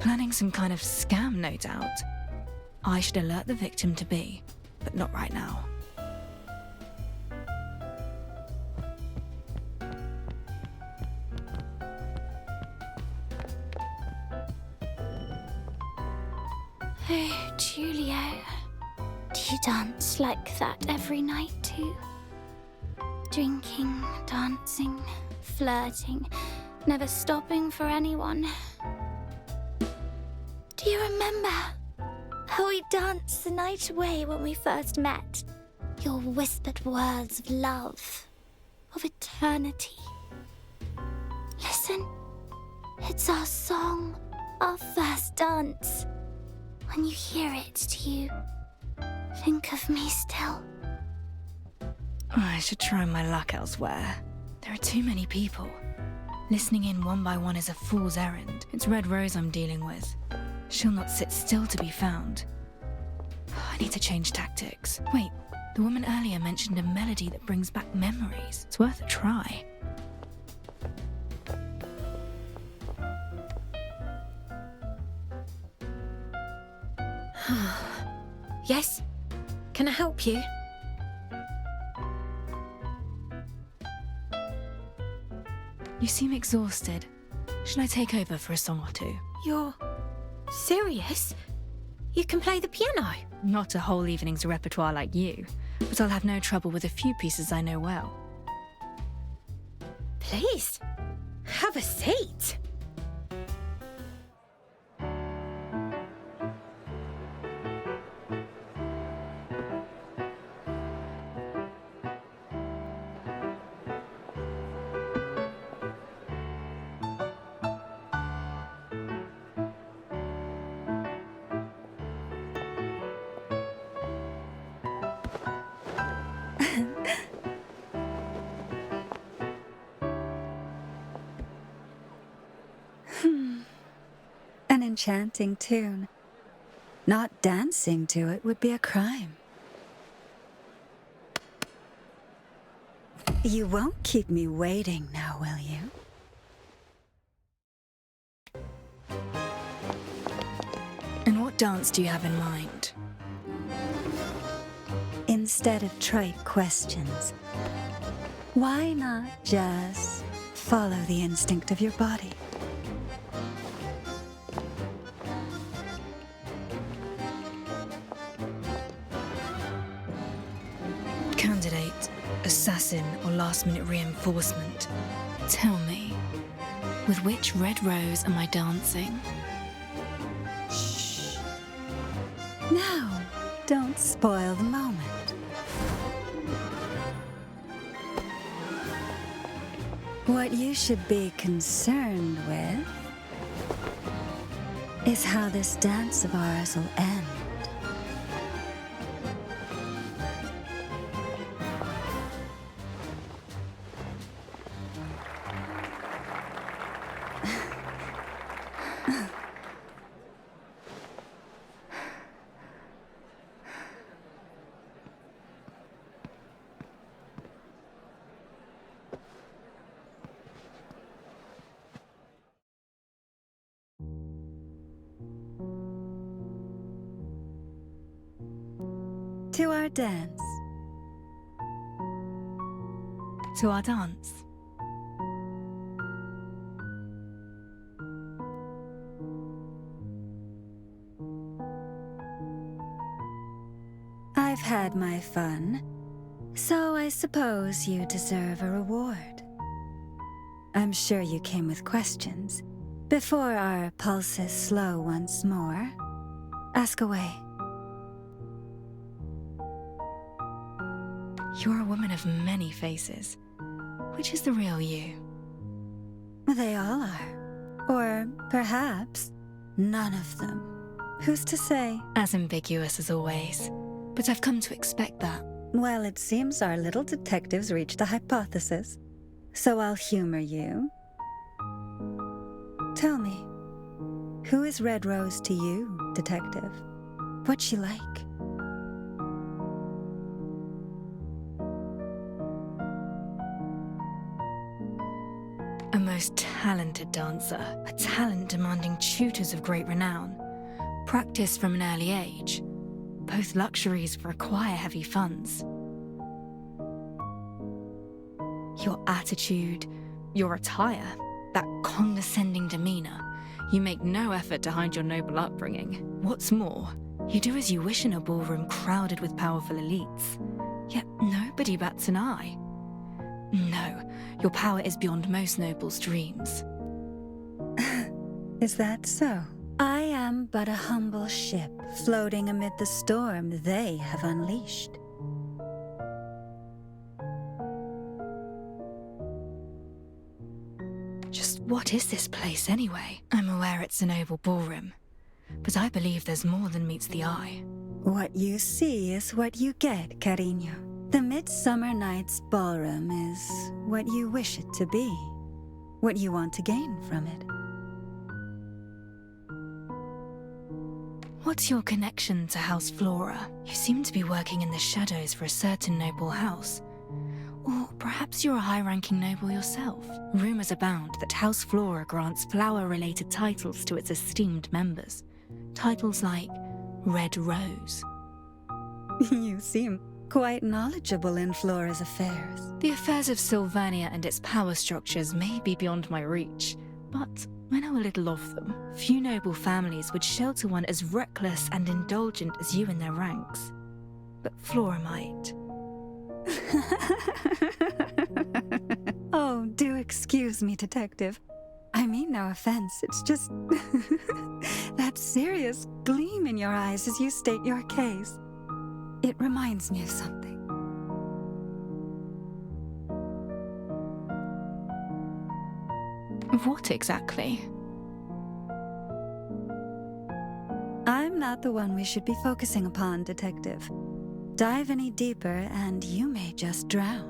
Planning some kind of scam, no doubt. I should alert the victim to be, but not right now. Oh, Julia. Do you dance like that every night too? Drinking, dancing, flirting, never stopping for anyone. Do you remember how we danced the night away when we first met? Your whispered words of love, of eternity. Listen, it's our song, our first dance. When you hear it, do you think of me still? I should try my luck elsewhere. There are too many people. Listening in one by one is a fool's errand. It's Red Rose I'm dealing with. She'll not sit still to be found. I need to change tactics. Wait, the woman earlier mentioned a melody that brings back memories. It's worth a try. Yes? Can I help you? You seem exhausted. Should I take over for a song or two? You're serious? You can play the piano? Not a whole evening's repertoire like you, but I'll have no trouble with a few pieces I know well. Please, have a seat. enchanting tune. Not dancing to it would be a crime. You won't keep me waiting now, will you? And what dance do you have in mind? Instead of trite questions, why not just follow the instinct of your body? Candidate, assassin, or last-minute reinforcement. Tell me, with which red rose am I dancing? Shh. Now, don't spoil the moment. What you should be concerned with is how this dance of ours will end. To our dance. To our dance. I've had my fun, so I suppose you deserve a reward. I'm sure you came with questions. Before our pulses slow once more, ask away. You're a woman of many faces. Which is the real you? They all are. Or perhaps none of them. Who's to say? As ambiguous as always. But I've come to expect that. Well, it seems our little detectives reached a hypothesis. So I'll humor you. Tell me, who is Red Rose to you, detective? What's she like? A most talented dancer, a talent demanding tutors of great renown, practice from an early age. Both luxuries require heavy funds. Your attitude, your attire, that condescending demeanor, you make no effort to hide your noble upbringing. What's more, you do as you wish in a ballroom crowded with powerful elites. Yet nobody bats an eye. No, your power is beyond most nobles' dreams. Is that so? I am but a humble ship floating amid the storm they have unleashed. Just what is this place anyway? I'm aware it's a noble ballroom, but I believe there's more than meets the eye. What you see is what you get, Cariño. The Midsummer Night's Ballroom is what you wish it to be, what you want to gain from it. What's your connection to House Flora? You seem to be working in the shadows for a certain noble house. Or perhaps you're a high-ranking noble yourself. Rumors abound that House Flora grants flower-related titles to its esteemed members. Titles like Red Rose. You seem quite knowledgeable in Flora's affairs. The affairs of Sylvania and its power structures may be beyond my reach, but I know a little of them. Few noble families would shelter one as reckless and indulgent as you in their ranks. But Flora might. Oh, do excuse me, detective. I mean no offense, it's just that serious gleam in your eyes as you state your case. It reminds me of something. What exactly? I'm not the one we should be focusing upon, detective. Dive any deeper and you may just drown.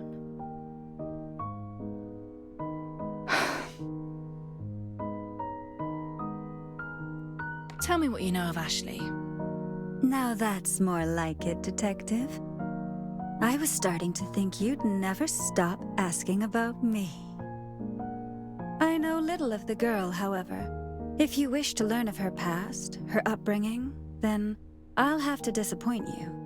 me what you know of Ashley. Now that's more like it, Detective. I was starting to think you'd never stop asking about me. I know little of the girl, however. If you wish to learn of her past, her upbringing, then I'll have to disappoint you.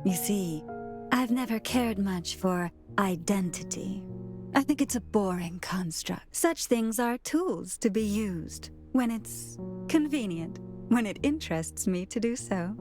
You see, I've never cared much for identity. I think it's a boring construct. Such things are tools to be used when it's convenient, when it interests me to do so.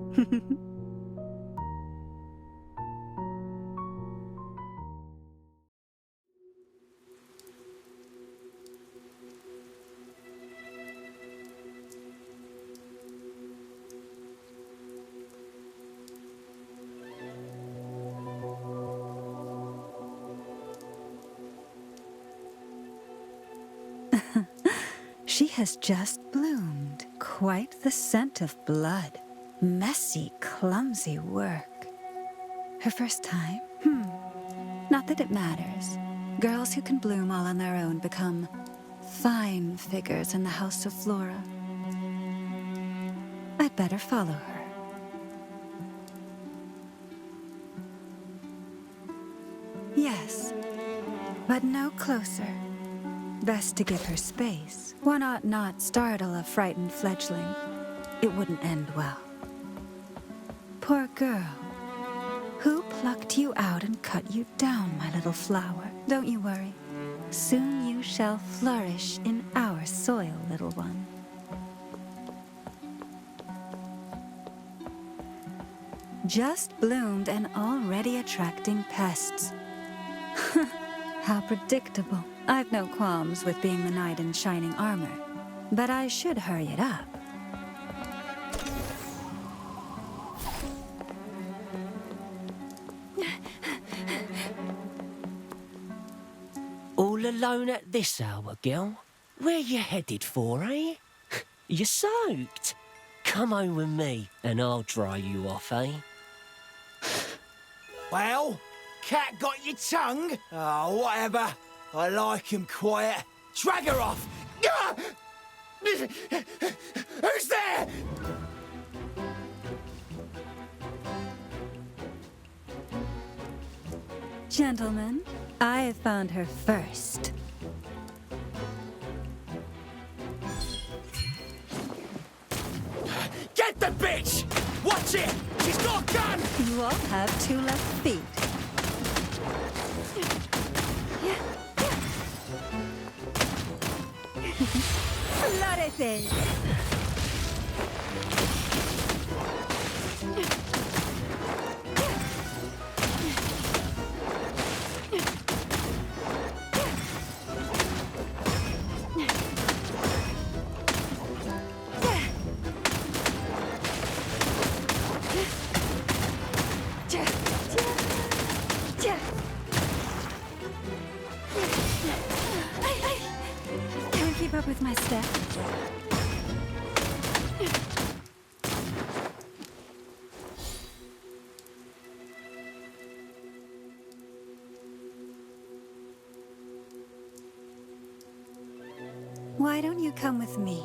She has just bloomed. Quite the scent of blood. Messy, clumsy work. Her first time? Not that it matters. Girls who can bloom all on their own become fine figures in the House of Flora. I'd better follow her. Yes, but no closer. Best to give her space. One ought not startle a frightened fledgling. It wouldn't end well. Poor girl. Who plucked you out and cut you down, my little flower? Don't you worry. Soon you shall flourish in our soil, little one. Just bloomed and already attracting pests. How predictable. I've no qualms with being the knight in shining armor, but I should hurry it up. All alone at this hour, girl? Where you headed for, eh? You're soaked. Come home with me, and I'll dry you off, eh? Well, cat got your tongue? Oh, whatever. I like him quiet. Drag her off! Ah! Who's there? Gentlemen, I have found her first. Get the bitch! Watch it! She's got a gun! You all have 2 left feet. Flórete! Can't keep up with my step. Why don't you come with me?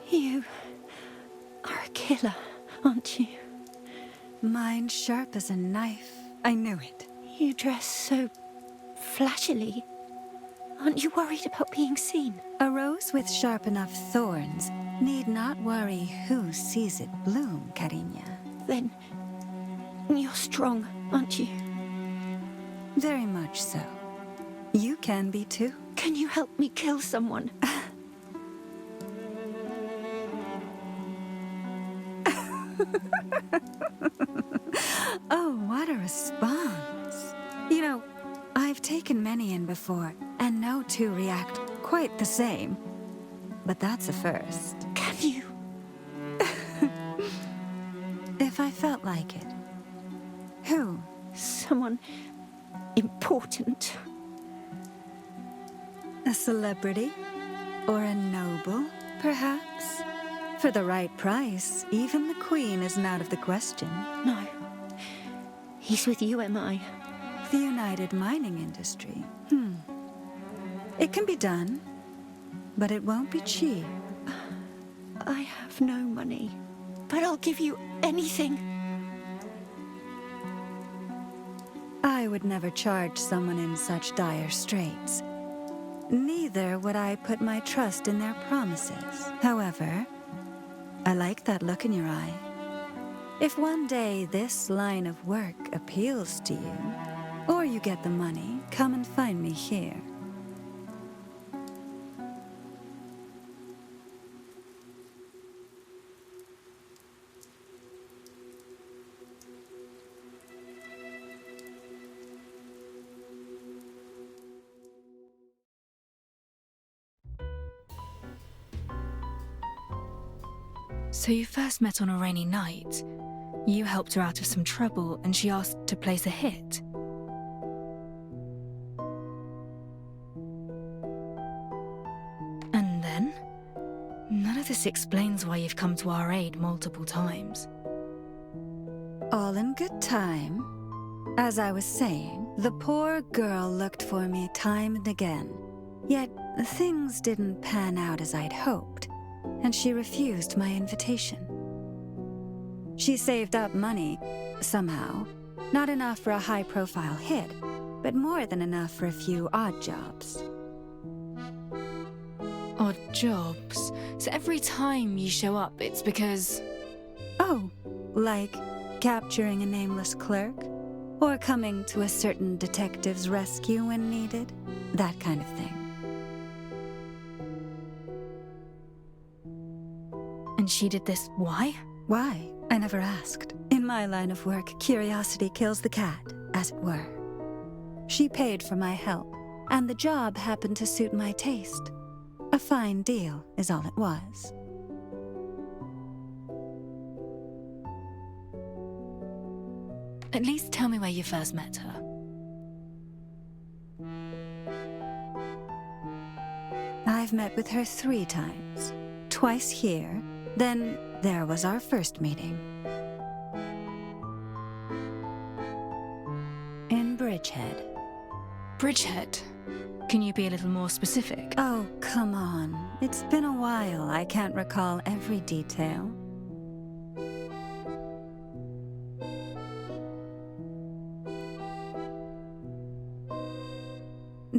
You are a killer, aren't you? Mind sharp as a knife. I knew it. You dress so flashily. Aren't you worried about being seen? A rose with sharp enough thorns need not worry who sees it bloom, Cariña. Then you're strong, aren't you? Very much so. You can be too. Can you help me kill someone? Oh, what a response. You know, I've taken many in before, and no 2 react quite the same. But that's a first. Can you? If I felt like it. Who? Someone important. A celebrity? Or a noble, perhaps? For the right price, even the Queen isn't out of the question. No. He's with you, am I? The United Mining Industry. It can be done, but it won't be cheap. I have no money, but I'll give you anything. I would never charge someone in such dire straits. Neither would I put my trust in their promises. However, I like that look in your eye. If one day this line of work appeals to you, or you get the money, come and find me here. So you first met on a rainy night. You helped her out of some trouble and she asked to place a hit. And then? None of this explains why you've come to our aid multiple times. All in good time. As I was saying, the poor girl looked for me time and again. Yet things didn't pan out as I'd hoped, and she refused my invitation. She saved up money, somehow. Not enough for a high-profile hit, but more than enough for a few odd jobs. Odd jobs? So every time you show up, it's because... Oh, like capturing a nameless clerk? Or coming to a certain detective's rescue when needed? That kind of thing. And she did this why? Why? I never asked. In my line of work, curiosity kills the cat, as it were. She paid for my help, and the job happened to suit my taste. A fine deal is all it was. At least tell me where you first met her. I've met with her 3 times. Twice here, then there was our first meeting. In Bridgehead. Bridgehead? Can you be a little more specific? Oh, come on. It's been a while. I can't recall every detail.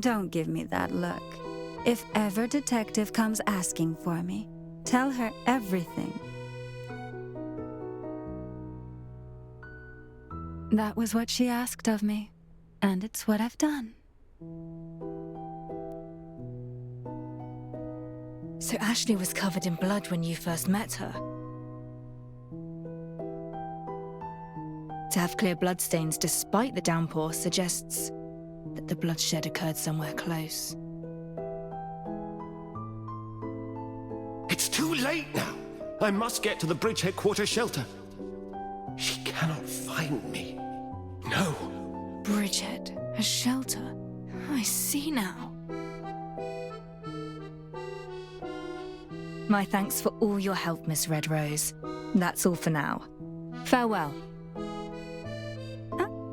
Don't give me that look. If ever detective comes asking for me, tell her everything. That was what she asked of me, and it's what I've done. So Ashley was covered in blood when you first met her. To have clear bloodstains despite the downpour suggests that the bloodshed occurred somewhere close. It's too late now. I must get to the Bridgehead Quarter shelter. She cannot find me. No. Bridgehead, a shelter. I see now. My thanks for all your help, Miss Red Rose. That's all for now. Farewell.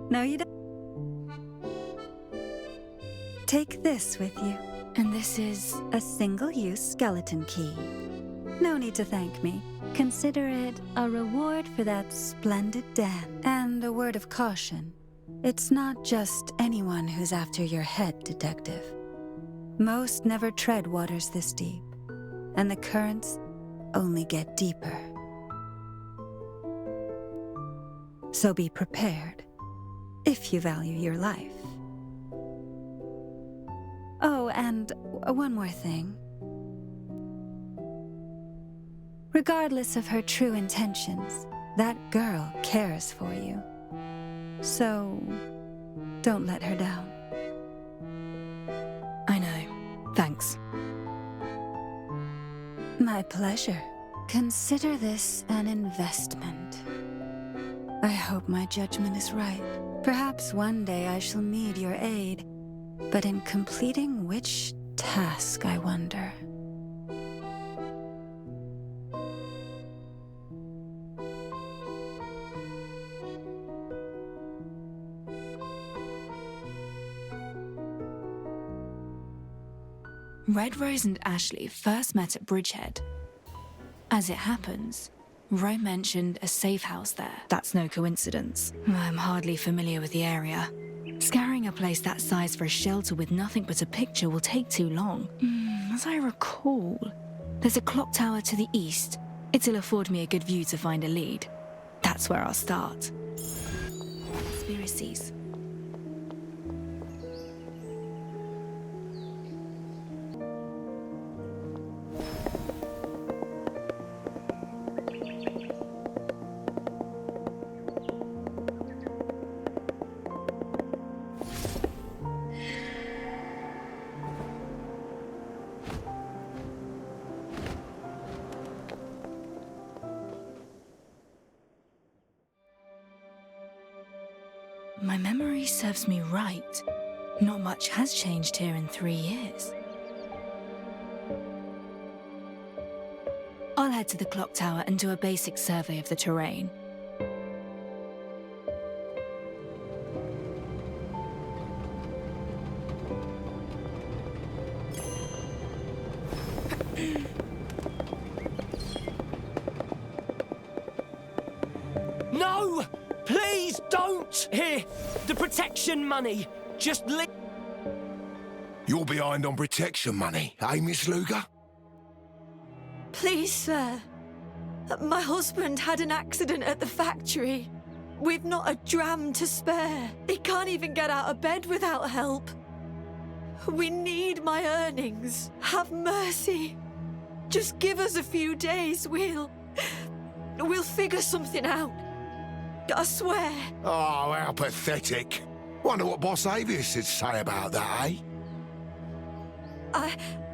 No, you don't. Take this with you. And this is a single-use skeleton key. No need to thank me. Consider it a reward for that splendid dance. And a word of caution. It's not just anyone who's after your head, Detective. Most never tread waters this deep, and the currents only get deeper. So be prepared, if you value your life. Oh, and one more thing. Regardless of her true intentions, that girl cares for you. So, don't let her down. I know. Thanks. My pleasure. Consider this an investment. I hope my judgment is right. Perhaps one day I shall need your aid, but in completing which task, I wonder. Red Rose and Ashley first met at Bridgehead. As it happens, Rome mentioned a safe house there. That's no coincidence. I'm hardly familiar with the area. Scouring a place that size for a shelter with nothing but a picture will take too long. As I recall, there's a clock tower to the east. It'll afford me a good view to find a lead. That's where I'll start. Conspiracies. My memory serves me right. Not much has changed here in 3 years. I'll head to the clock tower and do a basic survey of the terrain. No! Please don't! Here, the protection money. Just leave. You're behind on protection money, eh, Miss Luger? Please, sir. My husband had an accident at the factory. We've not a dram to spare. He can't even get out of bed without help. We need my earnings. Have mercy. Just give us a few days. We'll figure something out. I swear. Oh, how pathetic. Wonder what Boss Avius would say about that, eh?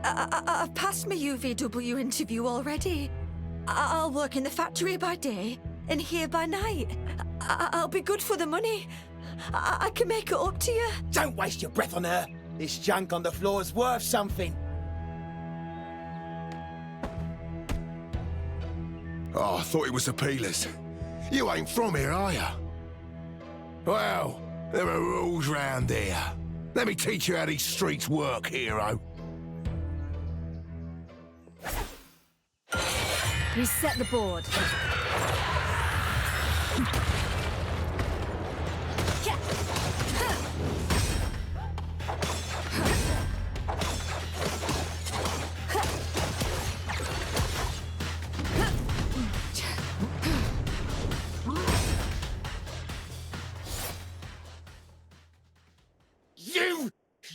I've passed my UVW interview already. I'll work in the factory by day and here by night. I'll be good for the money. I can make it up to you. Don't waste your breath on her. This junk on the floor is worth something. Oh, I thought it was the peelers. You ain't from here, are you? Well, there are rules round here. Let me teach you how these streets work, hero. Reset the board.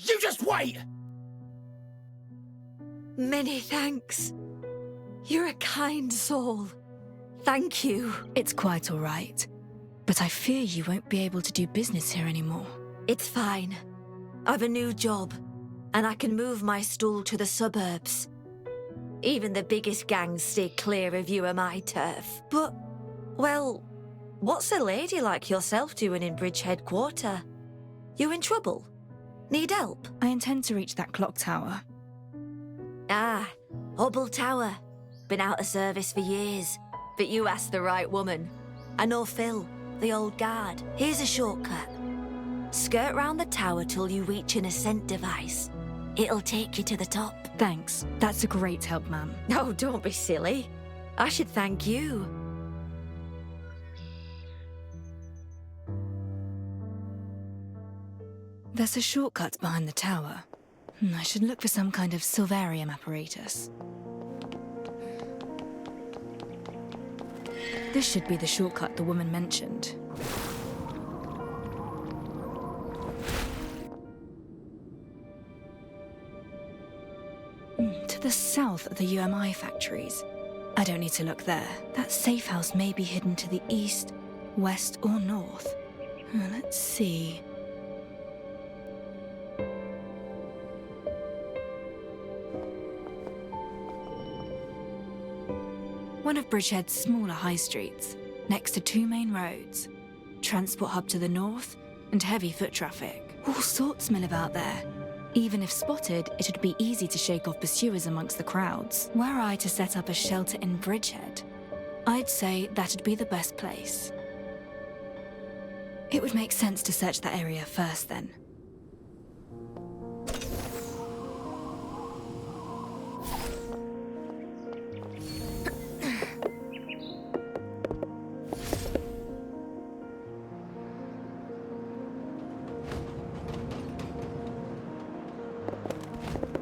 You just wait! Many thanks. You're a kind soul. Thank you. It's quite all right. But I fear you won't be able to do business here anymore. It's fine. I've a new job, and I can move my stall to the suburbs. Even the biggest gangs stay clear of you and my turf. But, well, what's a lady like yourself doing in Bridgehead Quarter? You in trouble? Need help? I intend to reach that clock tower. Ah, Hubble Tower. Been out of service for years, but you asked the right woman. I know Phil, the old guard. Here's a shortcut. Skirt round the tower till you reach an ascent device. It'll take you to the top. Thanks. That's a great help, ma'am. No, don't be silly. I should thank you. There's a shortcut behind the tower. I should look for some kind of silvarium apparatus. This should be the shortcut the woman mentioned. To the south of the UMI factories. I don't need to look there. That safe house may be hidden to the east, west, or north. Let's see. One of Bridgehead's smaller high streets, next to two main roads. Transport hub to the north, and heavy foot traffic. All sorts mill about there. Even if spotted, it would be easy to shake off pursuers amongst the crowds. Were I to set up a shelter in Bridgehead, I'd say that'd be the best place. It would make sense to search that area first, then.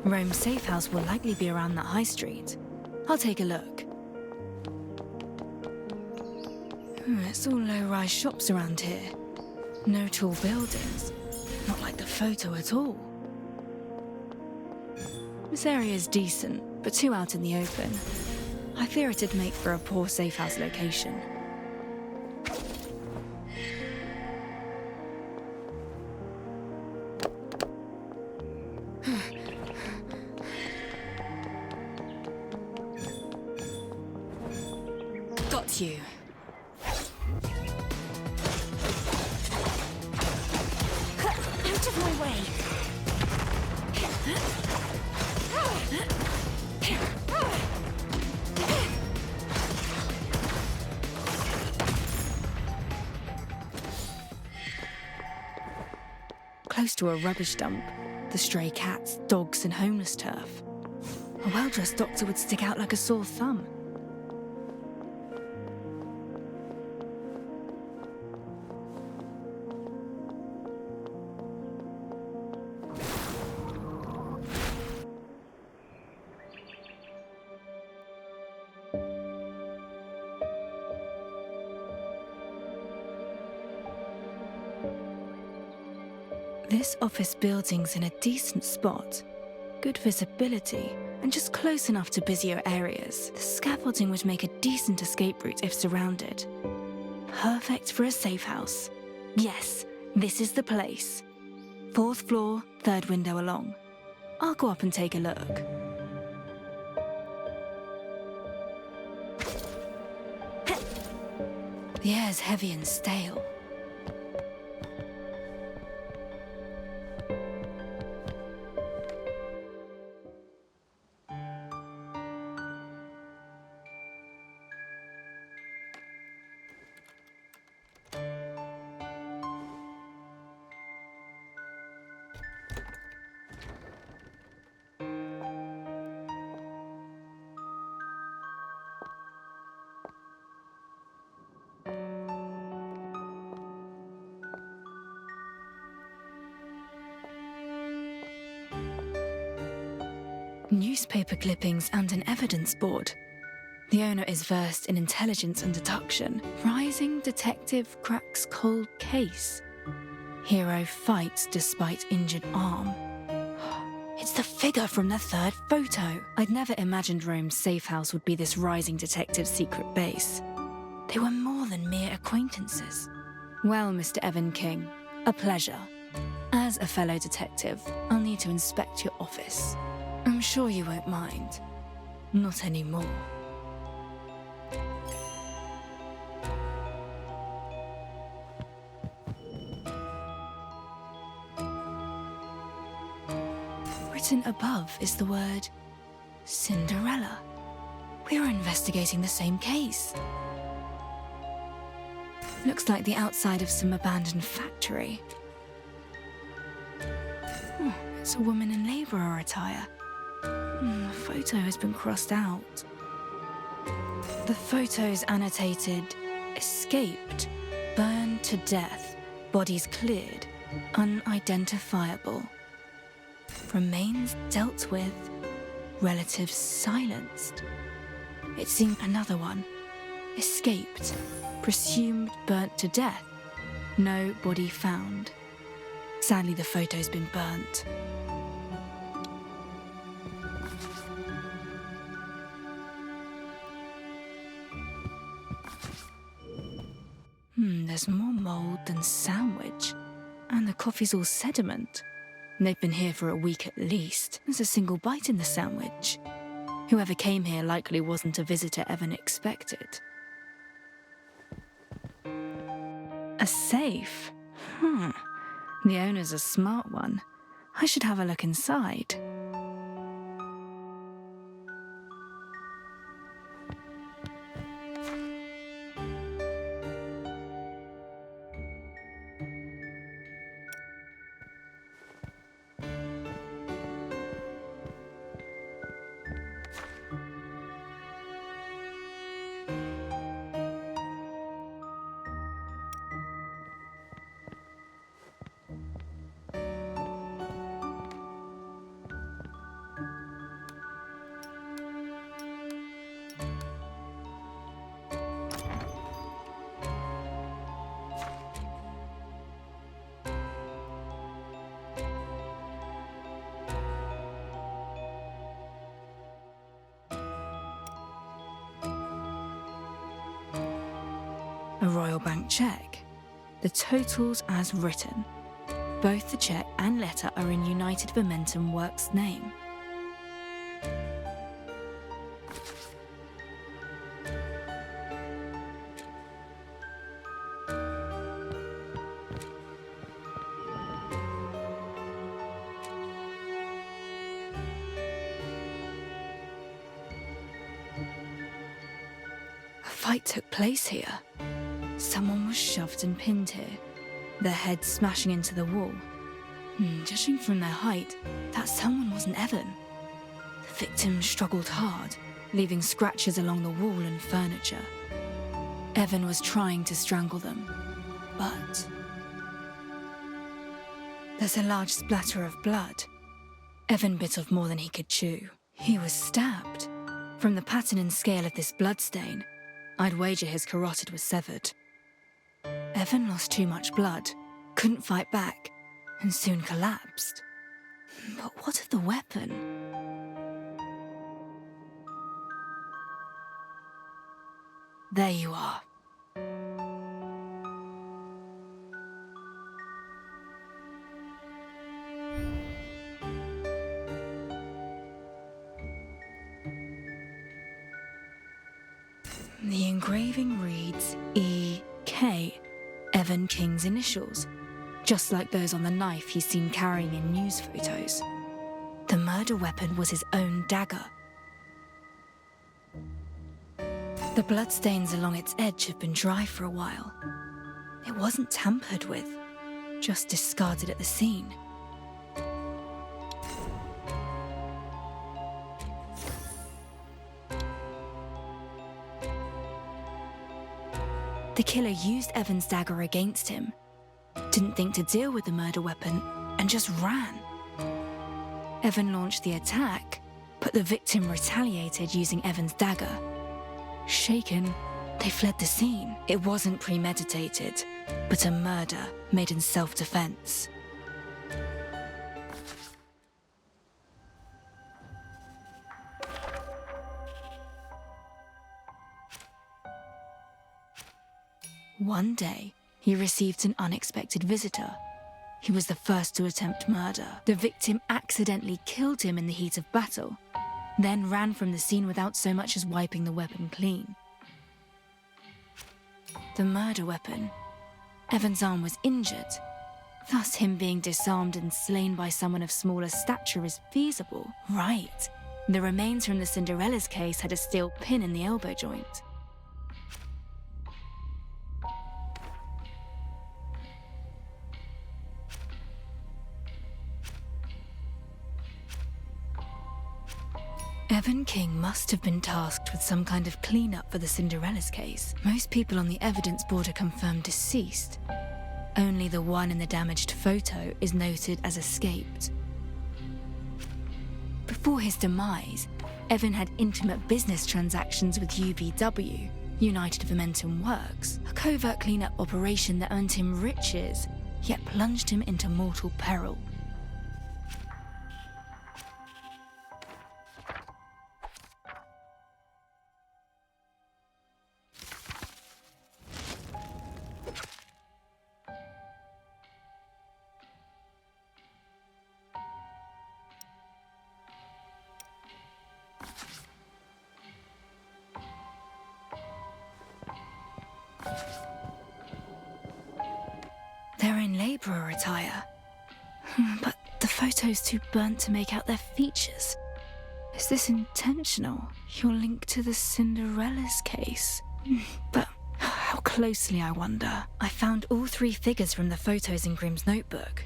Rome's safe house will likely be around that high street. I'll take a look. It's all low-rise shops around here. No tall buildings. Not like the photo at all. This area is decent, but too out in the open. I fear it'd make for a poor safe house location. Got you. Out of my way! Close to a rubbish dump, the stray cats, dogs, and homeless turf. A well-dressed doctor would stick out like a sore thumb. This office building's in a decent spot. Good visibility, and just close enough to busier areas. The scaffolding would make a decent escape route if surrounded. Perfect for a safe house. Yes, this is the place. 4th floor, 3rd window along. I'll go up and take a look. The air's heavy and stale. Newspaper clippings and an evidence board. The owner is versed in intelligence and deduction. Rising detective cracks cold case. Hero fights despite injured arm. It's the figure from the 3rd photo. I'd never imagined Rome's safe house would be this rising detective's secret base. They were more than mere acquaintances. Well, Mr. Evan King, a pleasure. As a fellow detective, I'll need to inspect your office. I'm sure you won't mind. Not anymore. Written above is the word Cinderella. We are investigating the same case. Looks like the outside of some abandoned factory. It's a woman in labourer attire. The photo has been crossed out. The photo's annotated, escaped, burned to death, bodies cleared, unidentifiable. Remains dealt with, relatives silenced. It seemed another one. Escaped, presumed burnt to death, no body found. Sadly, the photo's been burnt. There's more mould than sandwich. And the coffee's all sediment. They've been here for a week at least. There's a single bite in the sandwich. Whoever came here likely wasn't a visitor Evan expected. A safe? The owner's a smart one. I should have a look inside. A Royal Bank cheque. The totals as written. Both the cheque and letter are in United Momentum Works' name. A fight took place here. Someone was shoved and pinned here, their head smashing into the wall. Judging from their height, that someone wasn't Evan. The victim struggled hard, leaving scratches along the wall and furniture. Evan was trying to strangle them, but... There's a large splatter of blood. Evan bit off more than he could chew. He was stabbed. From the pattern and scale of this bloodstain, I'd wager his carotid was severed. Evan lost too much blood, couldn't fight back, and soon collapsed. But what of the weapon? There you are. The engraving reads E.K., Evan King's initials, just like those on the knife he's seen carrying in news photos. The murder weapon was his own dagger. The bloodstains along its edge have been dry for a while. It wasn't tampered with, just discarded at the scene. The killer used Evan's dagger against him, didn't think to deal with the murder weapon, and just ran. Evan launched the attack, but the victim retaliated using Evan's dagger. Shaken, they fled the scene. It wasn't premeditated, but a murder made in self-defense. One day, he received an unexpected visitor. He was the first to attempt murder. The victim accidentally killed him in the heat of battle, then ran from the scene without so much as wiping the weapon clean. The murder weapon. Evan's arm was injured. Thus, him being disarmed and slain by someone of smaller stature is feasible. Right. The remains from the Cinderella's case had a steel pin in the elbow joint. Evan King must have been tasked with some kind of cleanup for the Cinderella's case. Most people on the evidence board are confirmed deceased. Only the one in the damaged photo is noted as escaped. Before his demise, Evan had intimate business transactions with UVW, United Momentum Works, a covert cleanup operation that earned him riches, yet plunged him into mortal peril. They're in labourer attire, but the photo's too burnt to make out their features. Is this intentional? Your link to the Cinderella's case? But how closely, I wonder? I found all three figures from the photos in Grimm's notebook.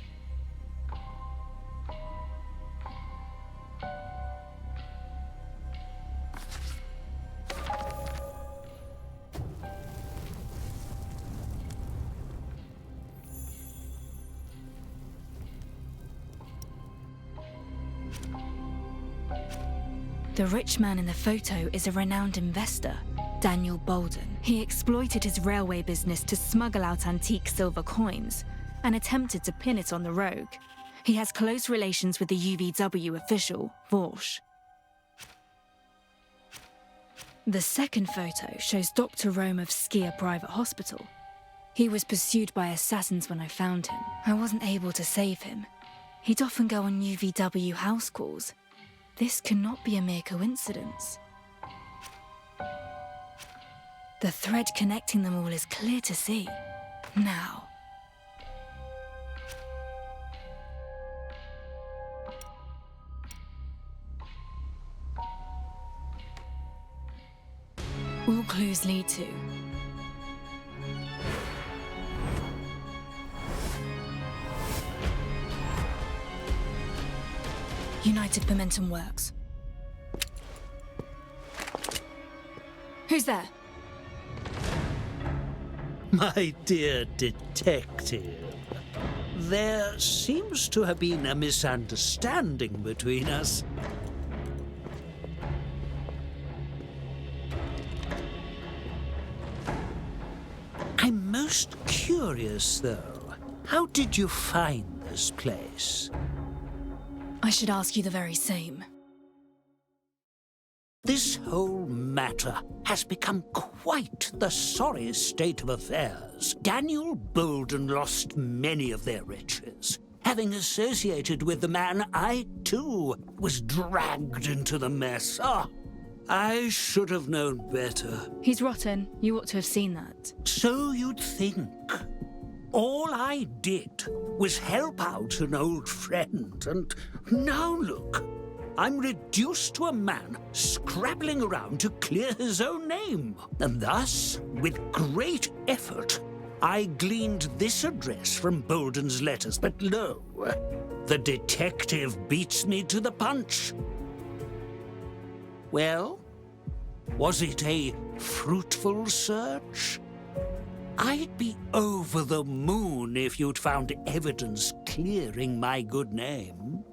The rich man in the photo is a renowned investor, Daniel Bolden. He exploited his railway business to smuggle out antique silver coins and attempted to pin it on the rogue. He has close relations with the UVW official, Vorsch. The second photo shows Dr. Rome of Skia Private Hospital. He was pursued by assassins when I found him. I wasn't able to save him. He'd often go on UVW house calls. This cannot be a mere coincidence. The thread connecting them all is clear to see. Now. All clues lead to United Momentum Works. Who's there? My dear detective, there seems to have been a misunderstanding between us. I'm most curious, though. How did you find this place? I should ask you the very same. This whole matter has become quite the sorry state of affairs. Daniel Bolden lost many of their riches. Having associated with the man, I, too, was dragged into the mess. I should have known better. He's rotten. You ought to have seen that. So you'd think. All I did was help out an old friend, and now look. I'm reduced to a man scrabbling around to clear his own name. And thus, with great effort, I gleaned this address from Bolden's letters. But lo, the detective beats me to the punch. Well, was it a fruitful search? I'd be over the moon if you'd found evidence clearing my good name.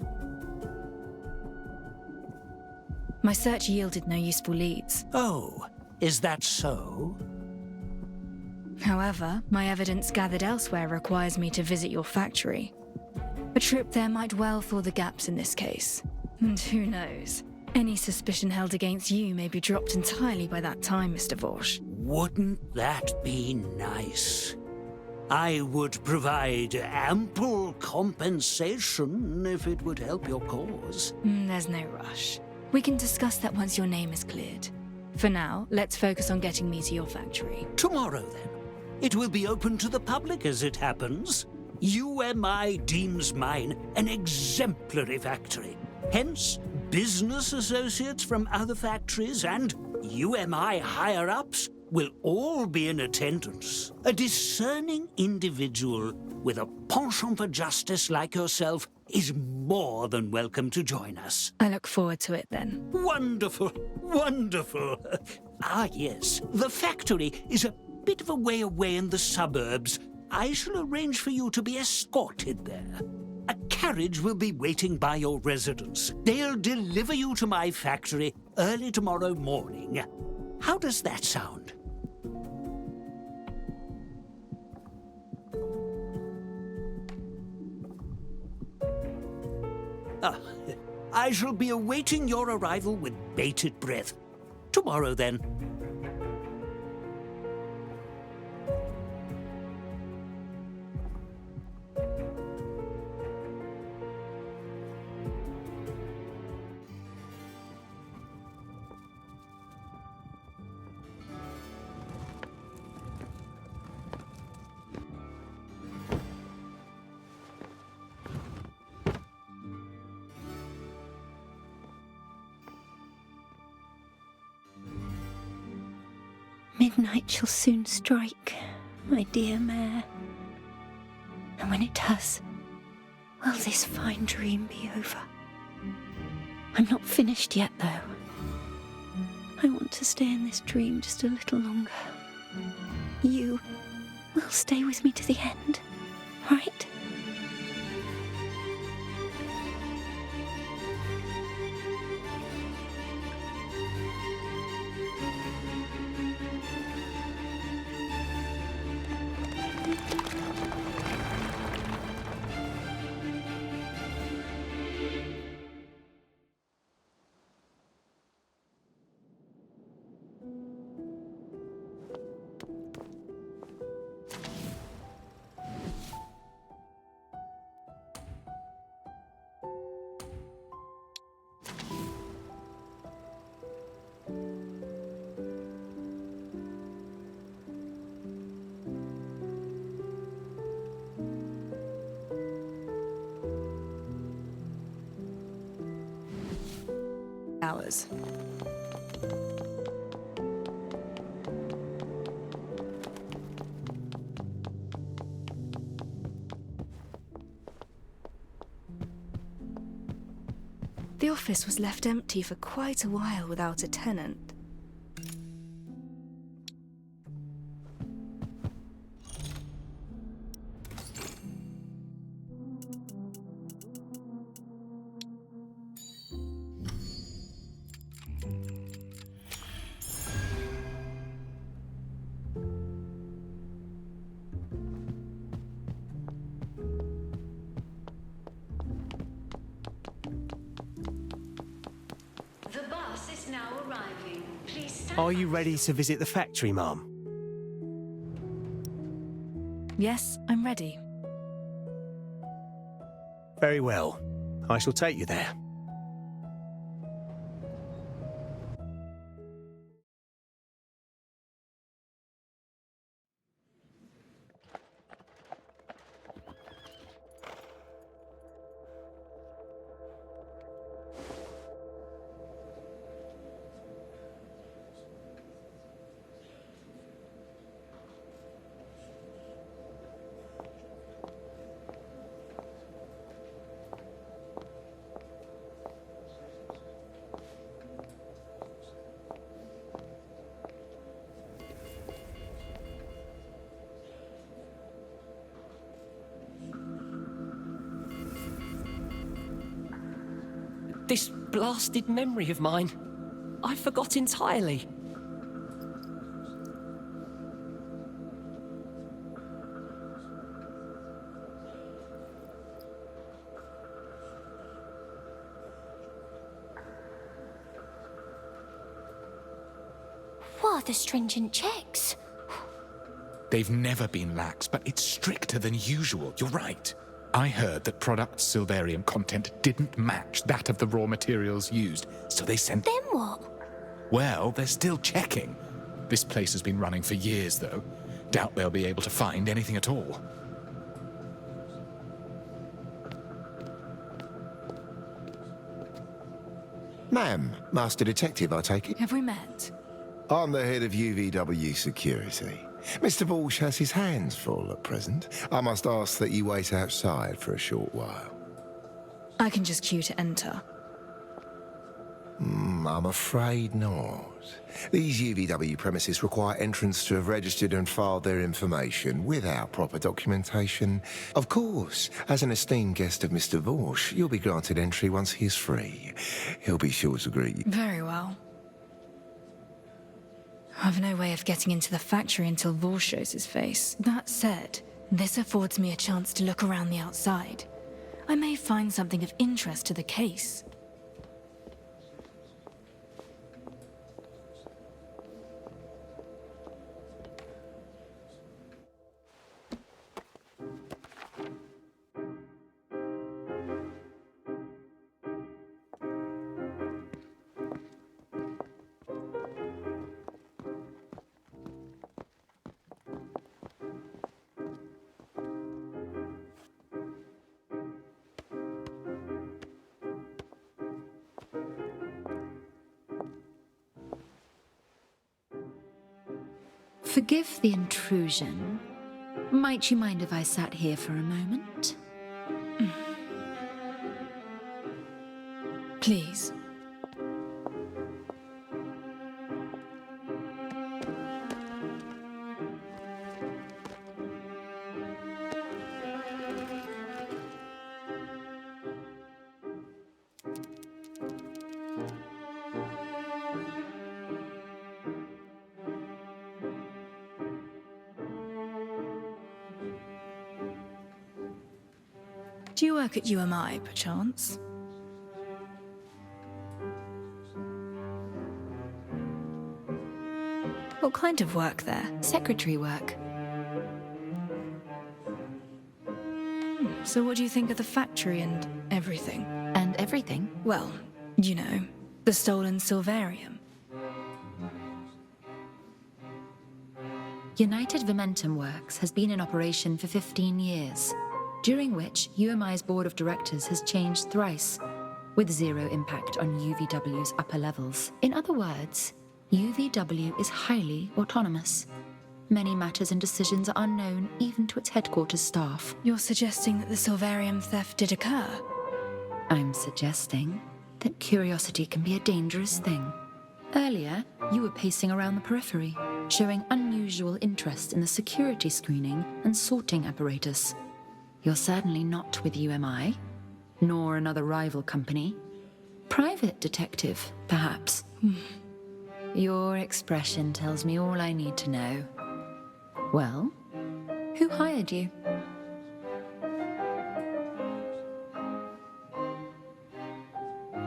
My search yielded no useful leads. Oh, is that so? However, my evidence gathered elsewhere requires me to visit your factory. A trip there might well fill the gaps in this case. And who knows? Any suspicion held against you may be dropped entirely by that time, Mr. Vorsch. Wouldn't that be nice? I would provide ample compensation if it would help your cause. There's no rush. We can discuss that once your name is cleared. For now, let's focus on getting me to your factory. Tomorrow, then. It will be open to the public as it happens. UMI deems mine an exemplary factory. Hence, business associates from other factories and UMI higher-ups will all be in attendance. A discerning individual with a penchant for justice like yourself is more than welcome to join us. I look forward to it, then. Wonderful, wonderful. Yes, the factory is a bit of a way away in the suburbs. I shall arrange for you to be escorted there. A carriage will be waiting by your residence. They'll deliver you to my factory early tomorrow morning. How does that sound? I shall be awaiting your arrival with bated breath. Tomorrow, then. Midnight shall soon strike, my dear mare. And when it does, will this fine dream be over? I'm not finished yet, though. I want to stay in this dream just a little longer. You will stay with me to the end, right? hours. The office was left empty for quite a while without a tenant. The bus is now arriving. Please stand. Are you ready to visit the factory, Mum? Yes, I'm ready. Very well. I shall take you there. This blasted memory of mine, I forgot entirely. What are the stringent checks? They've never been lax, but it's stricter than usual. You're right. I heard that product's silvarium content didn't match that of the raw materials used, so they sent... Then what? Well, they're still checking. This place has been running for years, though. Doubt they'll be able to find anything at all. Ma'am, Master Detective, I take it? Have we met? I'm the head of UVW Security. Mr. Walsh has his hands full at present. I must ask that you wait outside for a short while. I can just queue to enter. I'm afraid not. These UVW premises require entrants to have registered and filed their information without proper documentation. Of course, as an esteemed guest of Mr. Walsh, you'll be granted entry once he's free. He'll be sure to greet you. Very well. I've no way of getting into the factory until Vor shows his face. That said, this affords me a chance to look around the outside. I may find something of interest to the case. Forgive the intrusion. Might you mind if I sat here for a moment? Please. Do you work at UMI, perchance? What kind of work there? Secretary work. So what do you think of the factory and everything? And everything? Well, you know, the stolen Silvarium. United Vimentum Works has been in operation for 15 years, during which UMI's board of directors has changed thrice. with zero impact on UVW's upper levels. In other words, UVW is highly autonomous. Many matters and decisions are unknown even to its headquarters staff. You're suggesting that the Silvarium theft did occur? I'm suggesting that curiosity can be a dangerous thing. Earlier, you were pacing around the periphery, showing unusual interest in the security screening and sorting apparatus. You're certainly not with UMI, nor another rival company. Private detective, perhaps. Your expression tells me all I need to know. Well, who hired you?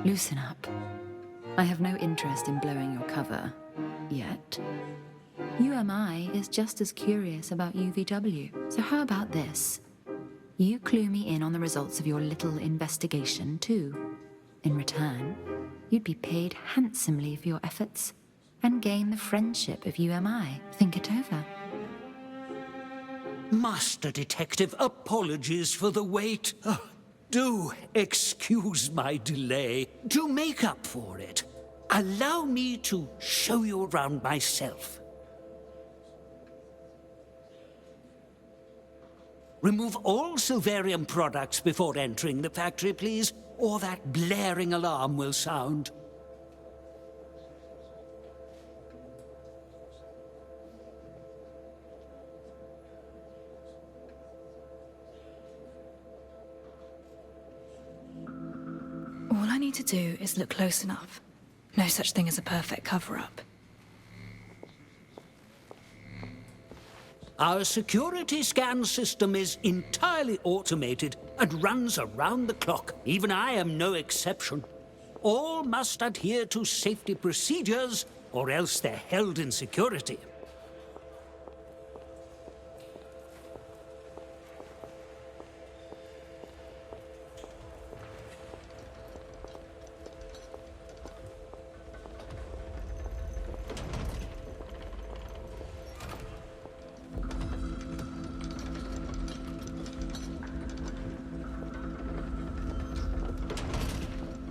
Loosen up. I have no interest in blowing your cover, yet. UMI is just as curious about UVW, so how about this? You clue me in on the results of your little investigation, too. In return, you'd be paid handsomely for your efforts and gain the friendship of UMI. Think it over. Master Detective, apologies for the wait. Do excuse my delay. To make up for it, allow me to show you around myself. Remove all Silvarium products before entering the factory, please, or that blaring alarm will sound. All I need to do is look close enough. No such thing as a perfect cover-up. Our security scan system is entirely automated and runs around the clock. Even I am no exception. All must adhere to safety procedures, or else they're held in security.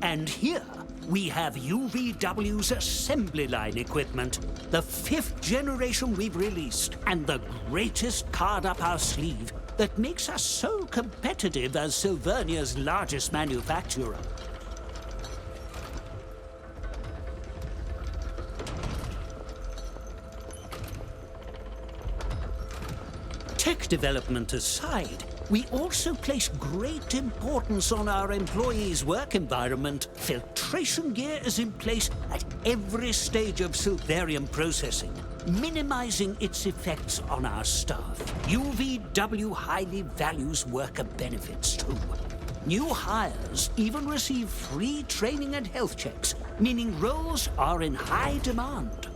And here we have UVW's assembly line equipment, the 5th generation we've released, and the greatest card up our sleeve that makes us so competitive as Silvernia's largest manufacturer. Tech development aside, we also place great importance on our employees' work environment. Filtration gear is in place at every stage of Silvarium processing, minimizing its effects on our staff. UVW highly values worker benefits too. New hires even receive free training and health checks, meaning roles are in high demand.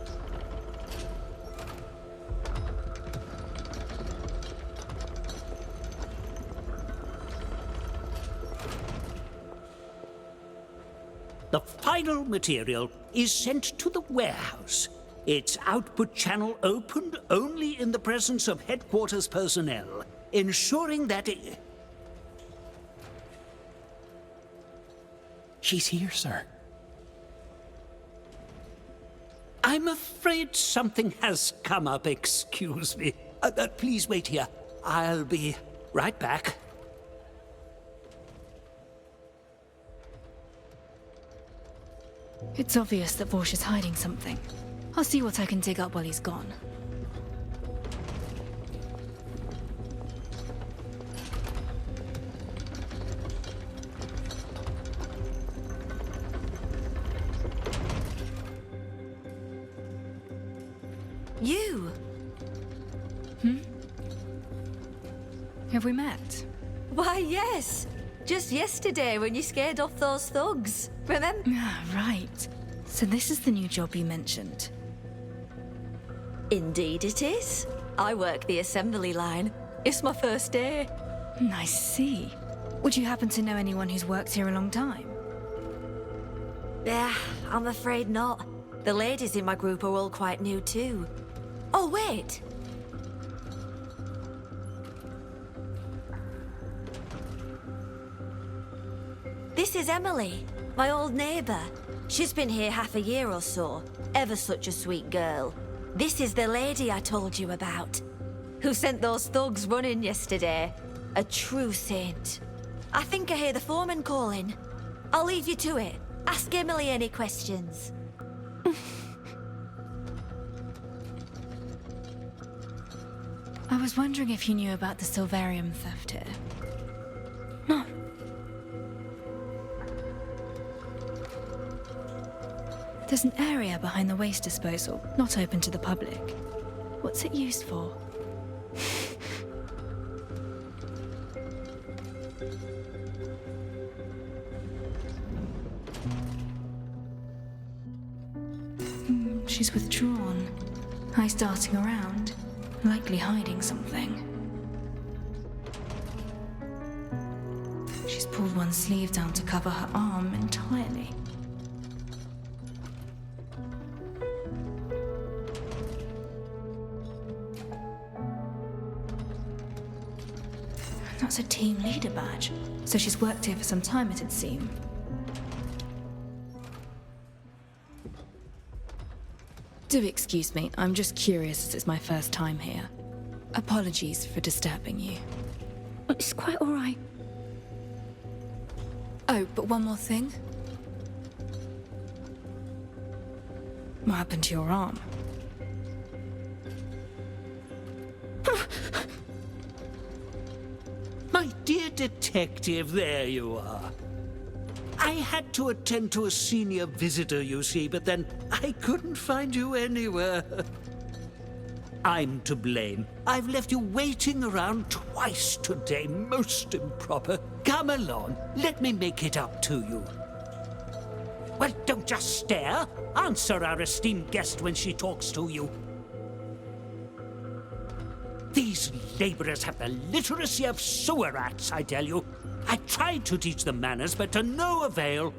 The final material is sent to the warehouse. Its output channel opened only in the presence of headquarters personnel, ensuring that it... She's here, sir. I'm afraid something has come up, excuse me. Please wait here. I'll be right back. It's obvious that Vorsh is hiding something. I'll see what I can dig up while he's gone. You? Have we met? Why, yes. Just yesterday when you scared off those thugs. Remember? Ah, right. So this is the new job you mentioned. Indeed it is. I work the assembly line. It's my first day. I see. Would you happen to know anyone who's worked here a long time? Yeah, I'm afraid not. The ladies in my group are all quite new too. Oh, wait. This is Emily. My old neighbour. She's been here half a year or so. Ever such a sweet girl. This is the lady I told you about, who sent those thugs running yesterday. A true saint. I think I hear the foreman calling. I'll leave you to it. Ask Emily any questions. I was wondering if you knew about the Silvarium theft here. No. There's an area behind the waste disposal, not open to the public. What's it used for? She's withdrawn. Eyes darting around, likely hiding something. She's pulled one sleeve down to cover her arm entirely. That's a team leader badge, so she's worked here for some time, it'd seem. Do excuse me, I'm just curious as it's my first time here. Apologies for disturbing you. It's quite all right. Oh, but one more thing. What happened to your arm? My dear detective, there you are. I had to attend to a senior visitor, you see, but then I couldn't find you anywhere. I'm to blame. I've left you waiting around twice today, most improper. Come along, let me make it up to you. Well, don't just stare. Answer our esteemed guest when she talks to you. These labourers have the literacy of sewer rats, I tell you. I tried to teach them manners, but to no avail.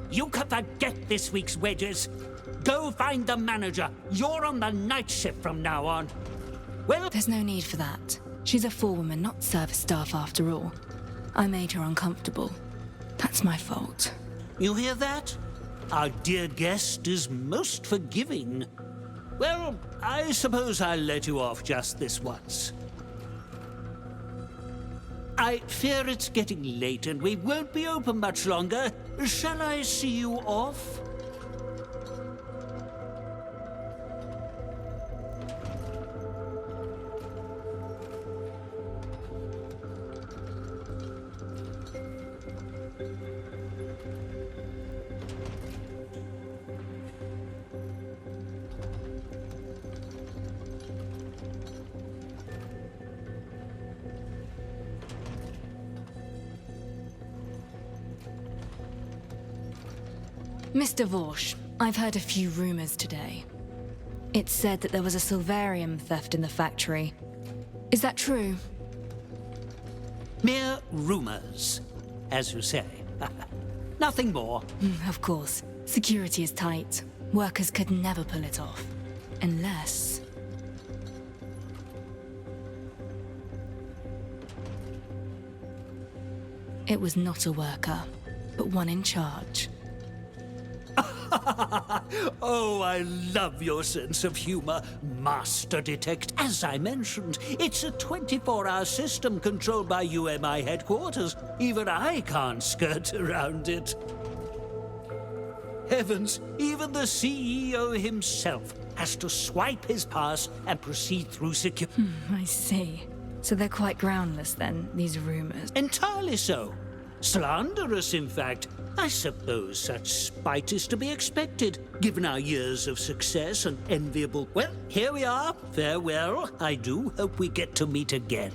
You can forget this week's wages. Go find the manager. You're on the night shift from now on. Well, there's no need for that. She's a forewoman, not service staff after all. I made her uncomfortable. That's my fault. You hear that? Our dear guest is most forgiving. Well, I suppose I'll let you off just this once. I fear it's getting late and we won't be open much longer. Shall I see you off? Mr. Vorsh, I've heard a few rumors today. It's said that there was a Silvarium theft in the factory. Is that true? Mere rumors, as you say. Nothing more. Of course. Security is tight. Workers could never pull it off. Unless... It was not a worker, but one in charge. Oh, I love your sense of humor, Master Detect. As I mentioned, it's a 24-hour system controlled by UMI headquarters. Even I can't skirt around it. Heavens, even the CEO himself has to swipe his pass and proceed through security. I see. So they're quite groundless then, these rumors? Entirely so. Slanderous, in fact. I suppose such spite is to be expected, given our years of success and enviable... Well, here we are. Farewell. I do hope we get to meet again.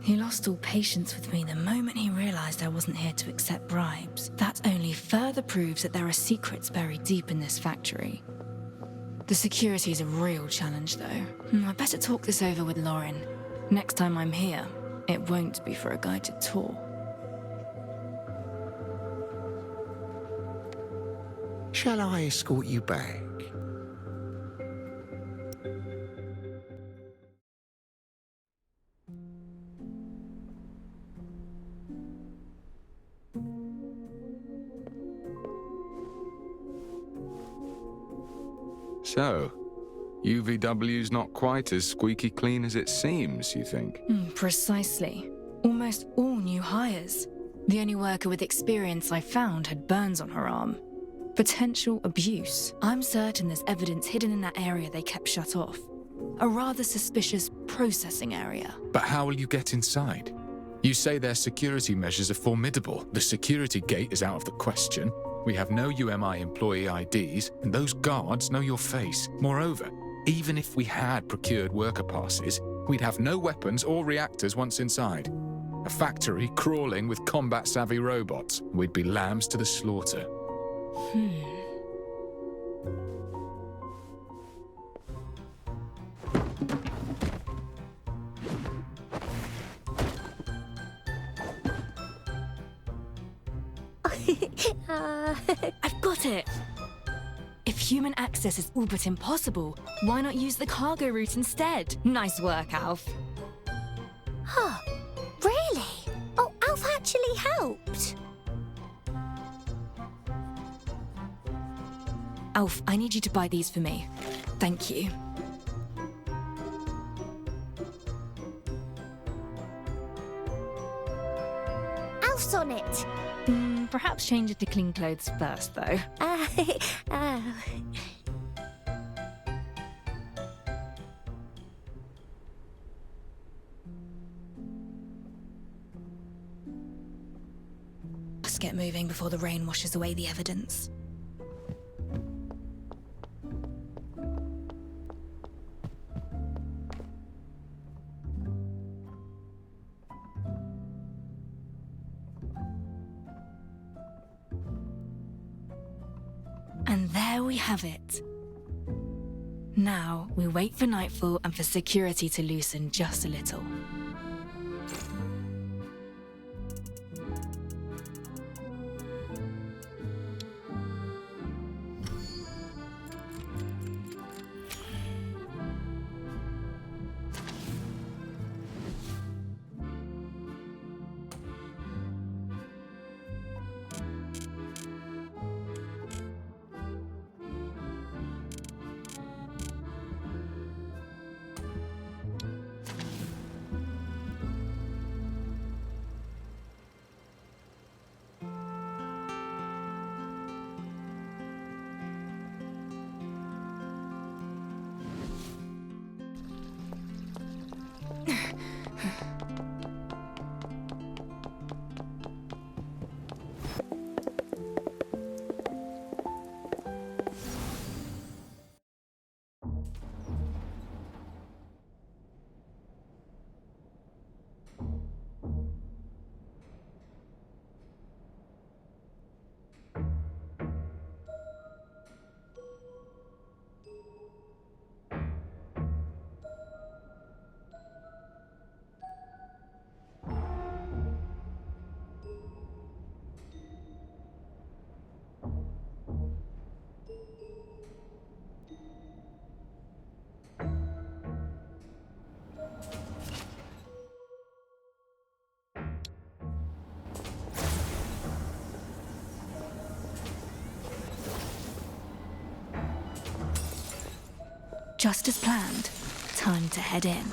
He lost all patience with me the moment he realized I wasn't here to accept bribes. That only further proves that there are secrets buried deep in this factory. The security is a real challenge, though. I better talk this over with Lauren. Next time I'm here, it won't be for a guided tour. Shall I escort you back? So, UVW's not quite as squeaky clean as it seems, you think? Precisely. Almost all new hires. The only worker with experience I found had burns on her arm. Potential abuse. I'm certain there's evidence hidden in that area they kept shut off. A rather suspicious processing area. But how will you get inside? You say their security measures are formidable. The security gate is out of the question. We have no UMI employee IDs, and those guards know your face. Moreover, even if we had procured worker passes, we'd have no weapons or reactors once inside. A factory crawling with combat-savvy robots. We'd be lambs to the slaughter. I've got it! If human access is all but impossible, why not use the cargo route instead? Nice work, Alf. Huh. Really? Oh, Alf actually helped. Alf, I need you to buy these for me. Thank you. Alf's on it. Perhaps change it to clean clothes first, though. Let's get moving before the rain washes away the evidence. And there we have it. Now, we wait for nightfall and for security to loosen just a little. Just as planned, time to head in.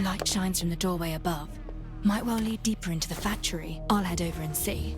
Light shines from the doorway above. Might well lead deeper into the factory. I'll head over and see.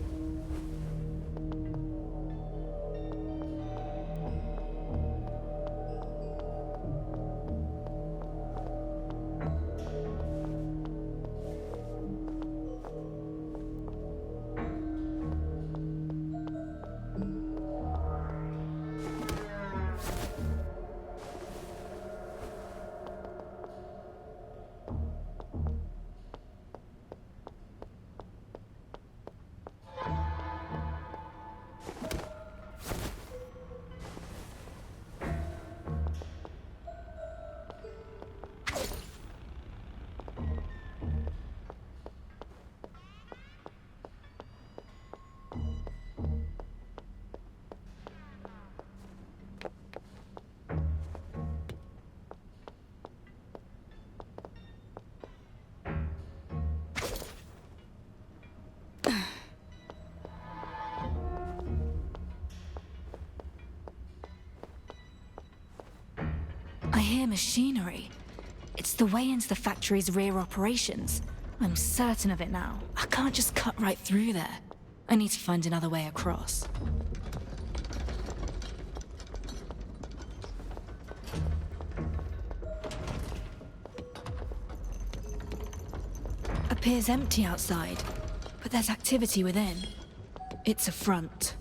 hear machinery. It's the way into the factory's rear operations. I'm certain of it now. I can't just cut right through there. I need to find another way across. Appears empty outside, but there's activity within. It's a front.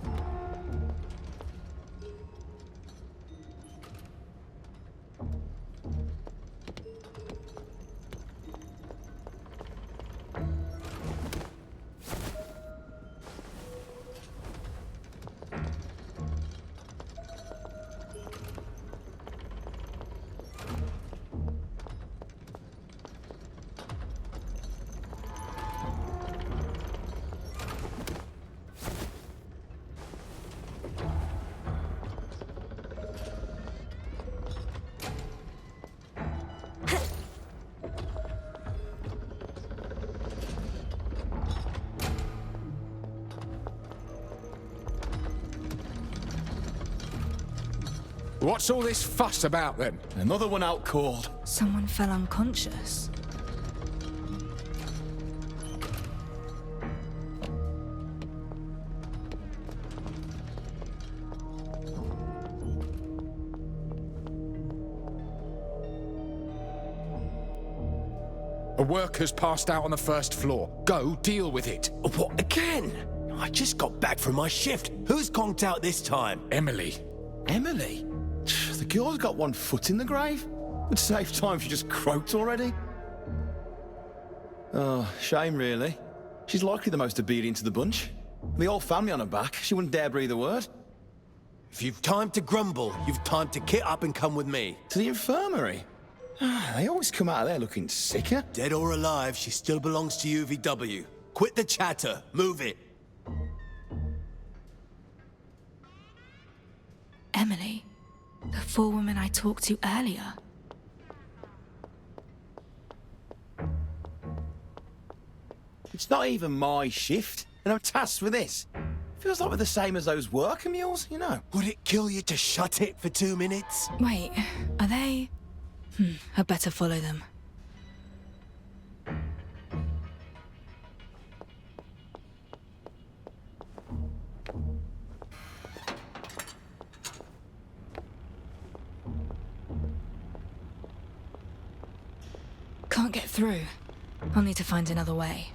What's all this fuss about, then? Another one out cold. Someone fell unconscious. A worker's passed out on the first floor. Go deal with it. What, again? I just got back from my shift. Who's conked out this time? Emily. Emily? The girl's got one foot in the grave. Would save time if she just croaked already. Oh, shame really. She's likely the most obedient to the bunch. The whole family on her back, she wouldn't dare breathe a word. If you've time to grumble, you've time to kit up and come with me. To the infirmary? They always come out of there looking sicker. Dead or alive, she still belongs to UVW. Quit the chatter. Move it. Emily, the forewoman I talked to earlier. It's not even my shift, and I'm tasked with this. Feels like we're the same as those worker mules, you know. Would it kill you to shut it for 2 minutes? Wait, are they... I'd better follow them. Can't get through. I'll need to find another way.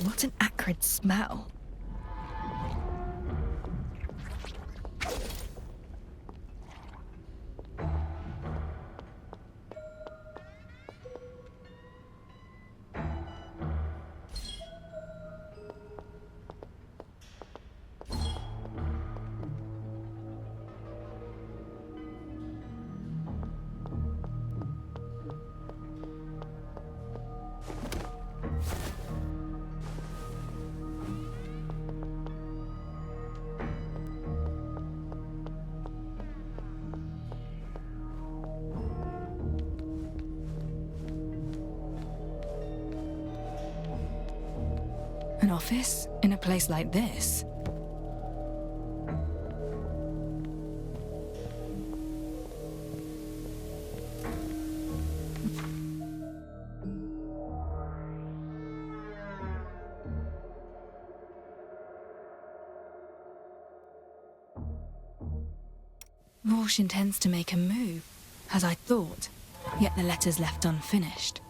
What an acrid smell. An office in a place like this? Walsh intends to make a move, as I thought, yet the letter's left unfinished.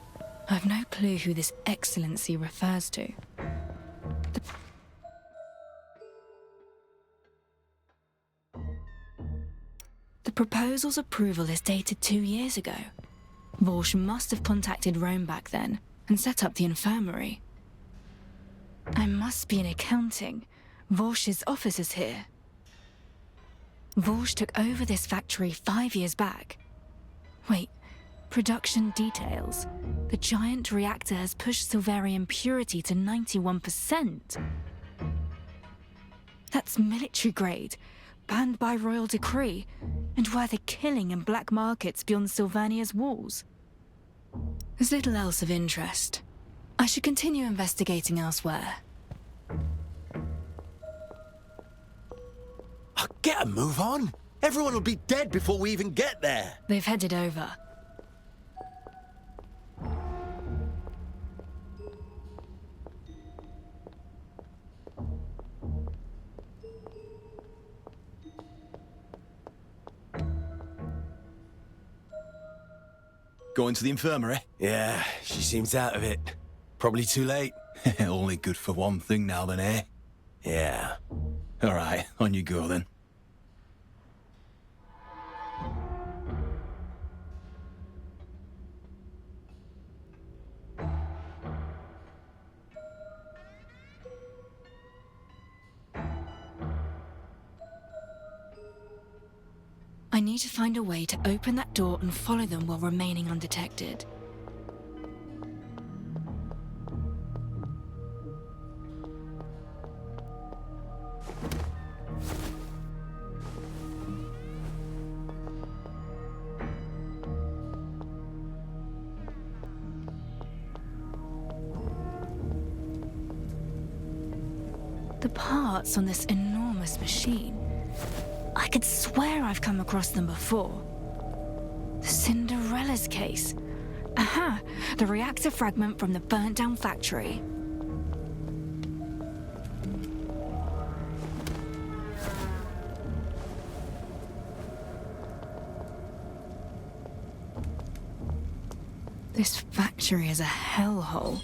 I've no clue who this excellency refers to. The proposal's approval is dated 2 years ago. Walsh must have contacted Rome back then and set up the infirmary. I must be in accounting. Walsh's office is here. Vorsch took over this factory 5 years back. Wait, production details. The giant reactor has pushed Silverium purity to 91%. That's military grade, banned by royal decree, and worth a killing in black markets beyond Sylvania's walls. There's little else of interest. I should continue investigating elsewhere. Get a move on! Everyone will be dead before we even get there! They've headed over. Going to the infirmary? Yeah, she seems out of it. Probably too late. Only good for one thing now then, eh? Yeah. All right, on you go then. I need to find a way to open that door and follow them while remaining undetected. The parts on this enormous machine. I could swear I've come across them before. The Cinderella's case. Aha! The reactor fragment from the burnt-down factory. This factory is a hellhole.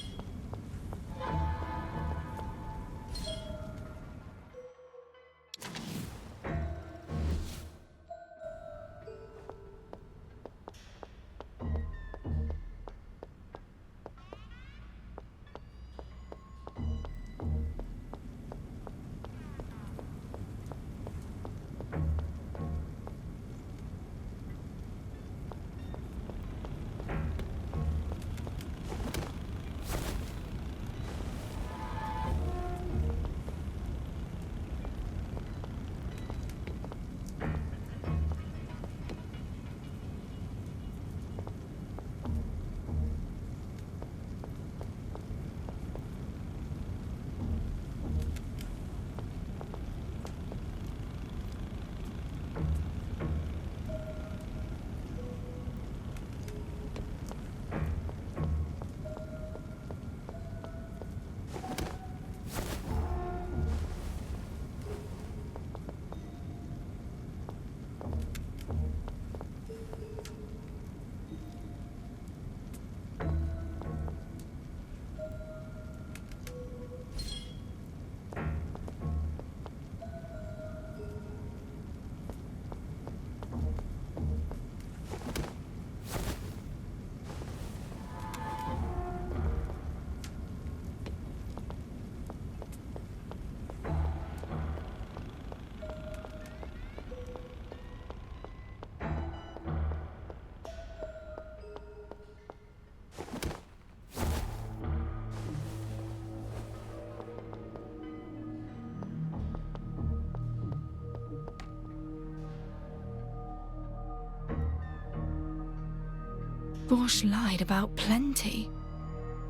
Vorsch lied about plenty.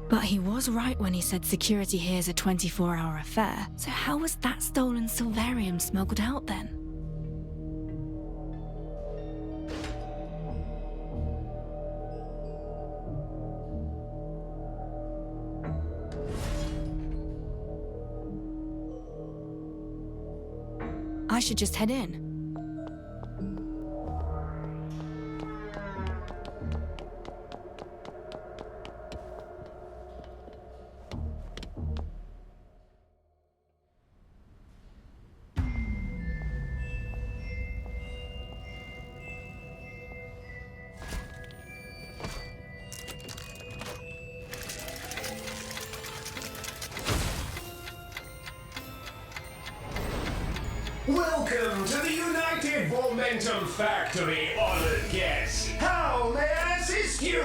But he was right when he said security here is a 24-hour affair. So how was that stolen Silverium smuggled out then? I should just head in. Welcome to the United Momentum Factory, honored guests. How may I assist you?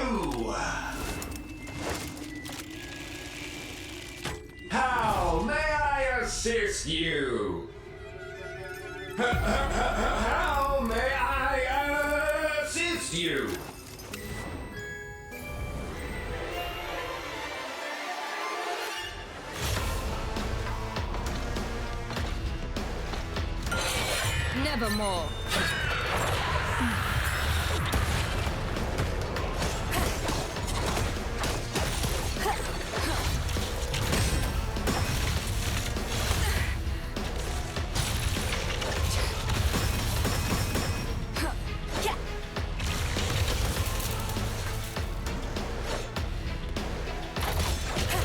How may I assist you? How may I assist you? Nevermore.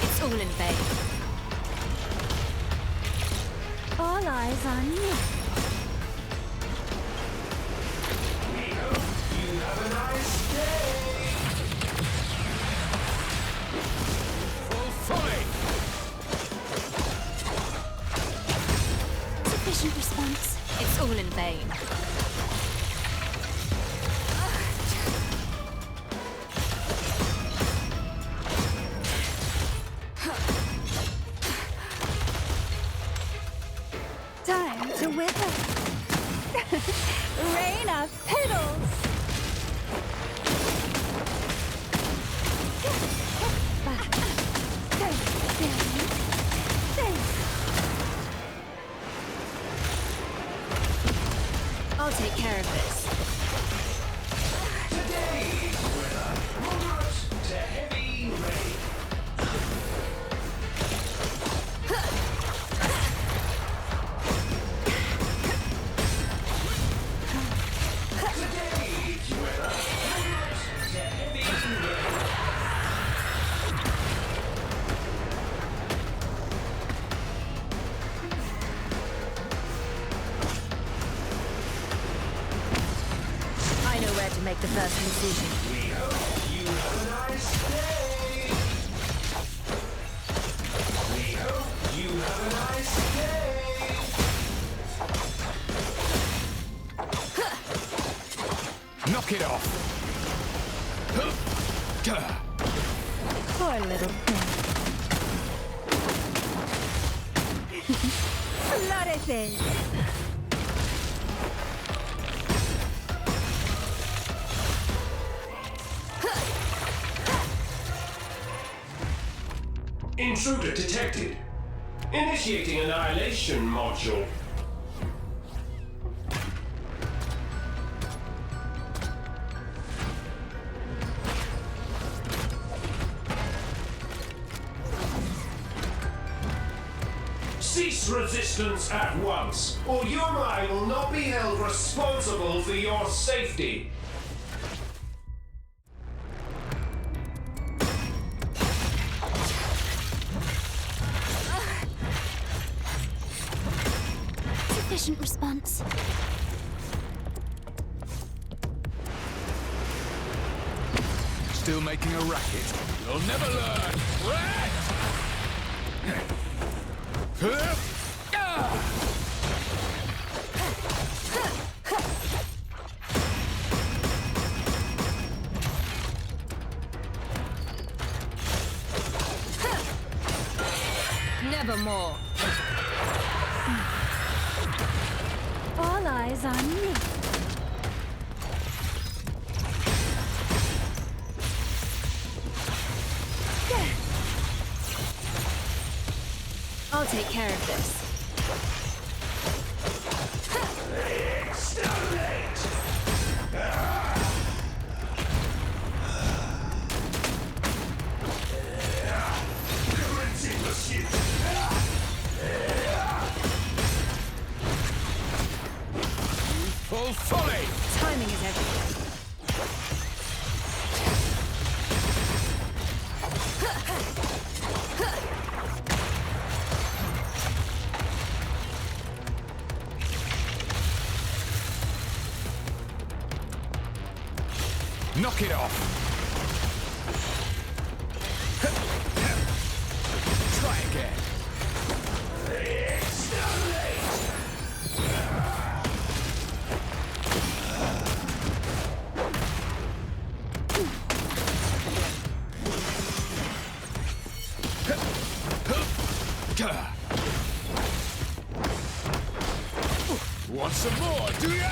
It's all in vain. All eyes on you. Sufficient response. It's all in vain. Time to wither. Rain of petals. I'll take care of this. Today's weather, moderate to heavy rain. Today's weather, moderate to heavy rain. I know where to make the first incision. We hope you have a nice day. We hope you have a nice day. Knock it off! Poor little thing. Floreces. Intruder detected. Initiating annihilation module. Cease resistance at once, or your mind will not be held responsible for your safety. Sufficient response. Still making a racket? You'll never learn! Rat! Nevermore. All eyes on me. I'll take care of this. Exterminate! Commencing pursuit! Full folly! Timing is everything. Knock it off! Try again. Exterminate! Want some more, do ya?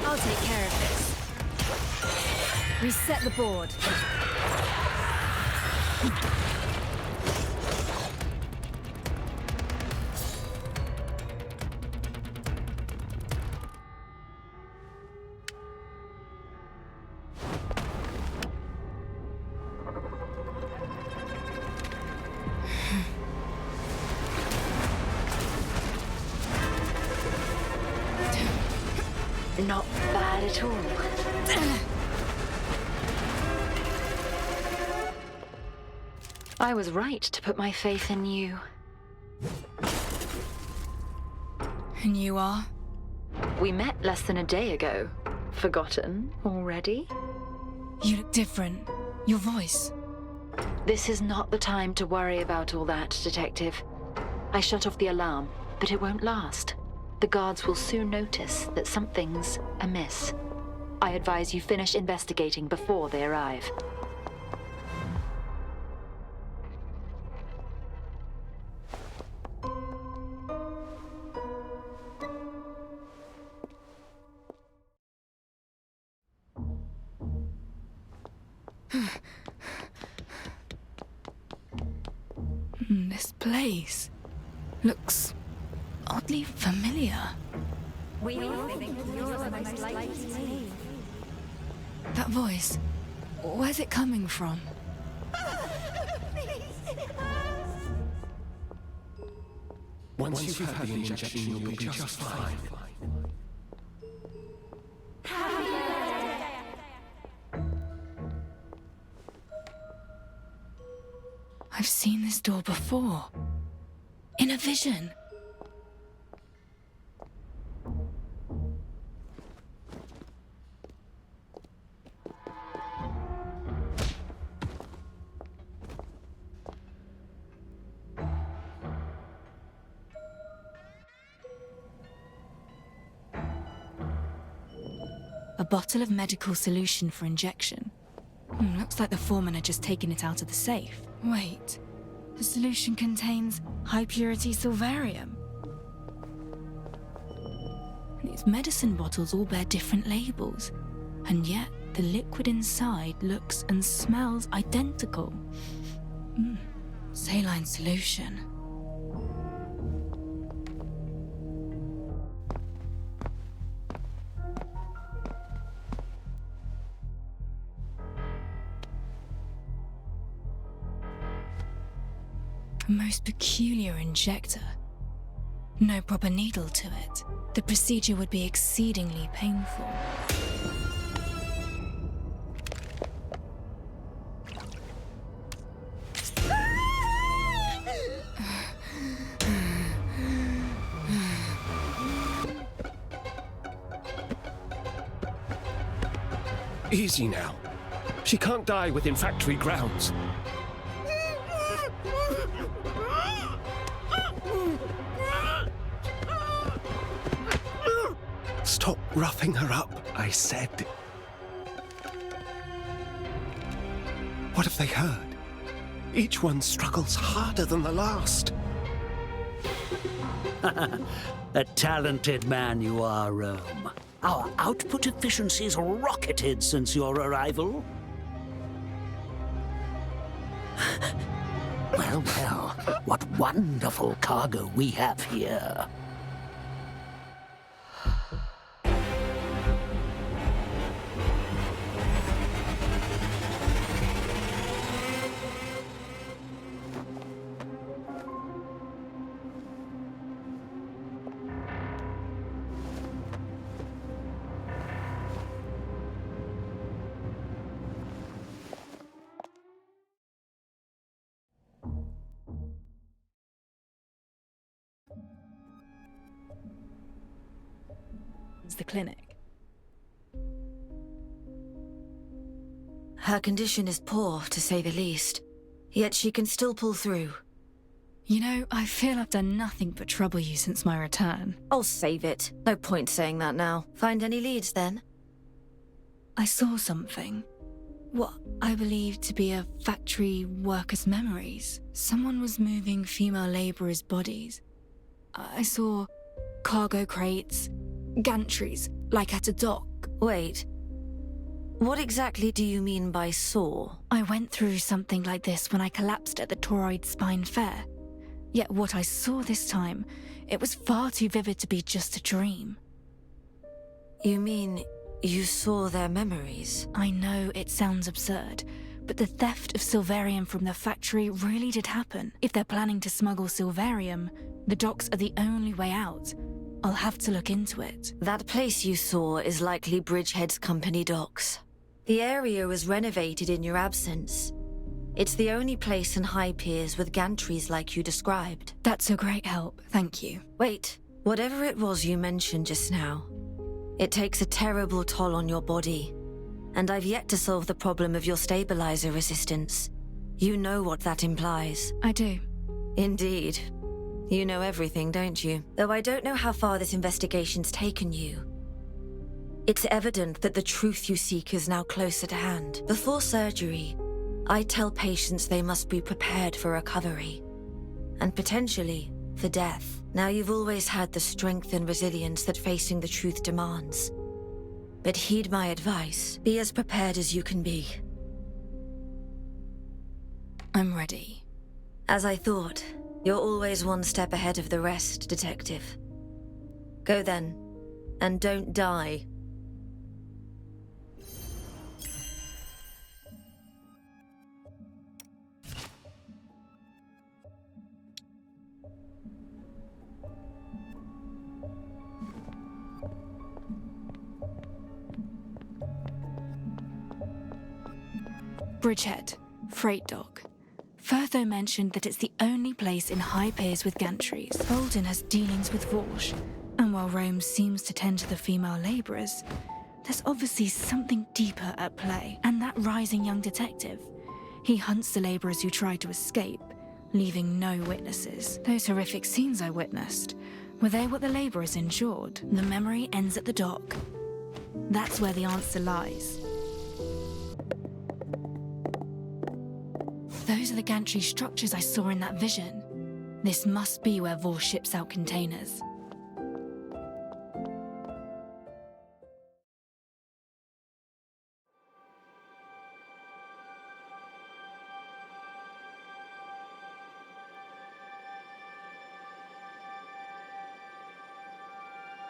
I'll take care of this. Reset the board. Not bad at all. I was right to put my faith in you. And you are? We met less than a day ago. Forgotten already? You look different. Your voice. This is not the time to worry about all that, Detective. I shut off the alarm, but it won't last. The guards will soon notice that something's amiss. I advise you finish investigating before they arrive. This place looks oddly familiar. We think you're the most likely to be. That voice, where's it coming from? Once you've had the injection, you'll be just fine. I've seen this door before. In a vision. A bottle of medical solution for injection. Looks like the foreman had just taken it out of the safe. Wait, the solution contains high-purity silvarium. These medicine bottles all bear different labels, and yet the liquid inside looks and smells identical. Saline solution. A most peculiar injector. No proper needle to it. The procedure would be exceedingly painful. Easy now. She can't die within factory grounds. Stop roughing her up, I said. What have they heard? Each one struggles harder than the last. A talented man you are, Rome. Our output efficiency's rocketed since your arrival. Well, well, what wonderful cargo we have here. The clinic. Her condition is poor, to say the least. Yet she can still pull through. You know, I feel I've done nothing but trouble you since my return. I'll save it. No point saying that now. Find any leads, then? I saw something. what I believe to be a factory worker's memories. Someone was moving female labourers' bodies. I saw cargo crates, gantries, like at a dock. Wait. What exactly do you mean by saw? I went through something like this when I collapsed at the Toroid Spine Fair. Yet what I saw this time, it was far too vivid to be just a dream. You mean you saw their memories? I know it sounds absurd, but the theft of Silvarium from the factory really did happen. If they're planning to smuggle Silvarium, the docks are the only way out. I'll have to look into it. That place you saw is likely Bridgehead's company docks. The area was renovated in your absence. It's the only place in High Piers with gantries like you described. That's a great help, thank you. Wait, whatever it was you mentioned just now, it takes a terrible toll on your body. And I've yet to solve the problem of your stabilizer resistance. You know what that implies. I do. Indeed. You know everything, don't you? Though I don't know how far this investigation's taken you. It's evident that the truth you seek is now closer to hand. Before surgery, I tell patients they must be prepared for recovery. And potentially, for death. Now you've always had the strength and resilience that facing the truth demands. But heed my advice. Be as prepared as you can be. I'm ready. As I thought, you're always one step ahead of the rest, Detective. Go then, and don't die. Bridgehead, freight dock. Furtho mentioned that it's the only place in High Piers with gantries. Bolden has dealings with Vorsh, and while Rome seems to tend to the female labourers, there's obviously something deeper at play. And that rising young detective, he hunts the labourers who try to escape, leaving no witnesses. Those horrific scenes I witnessed, were they what the labourers endured? The memory ends at the dock. That's where the answer lies. Those are the gantry structures I saw in that vision. This must be where Vor ships out containers.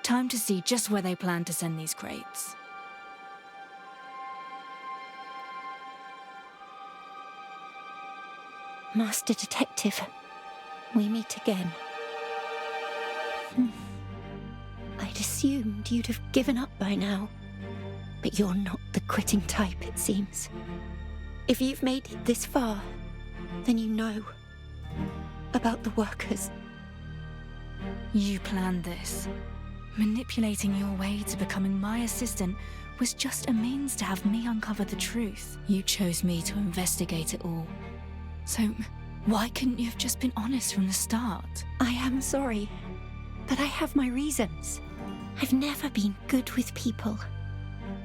Time to see just where they plan to send these crates. Master Detective, we meet again. I'd assumed you'd have given up by now, but you're not the quitting type, it seems. If you've made it this far, then you know about the workers. You planned this. Manipulating your way to becoming my assistant was just a means to have me uncover the truth. You chose me to investigate it all. So, why couldn't you have just been honest from the start? I am sorry, but I have my reasons. I've never been good with people.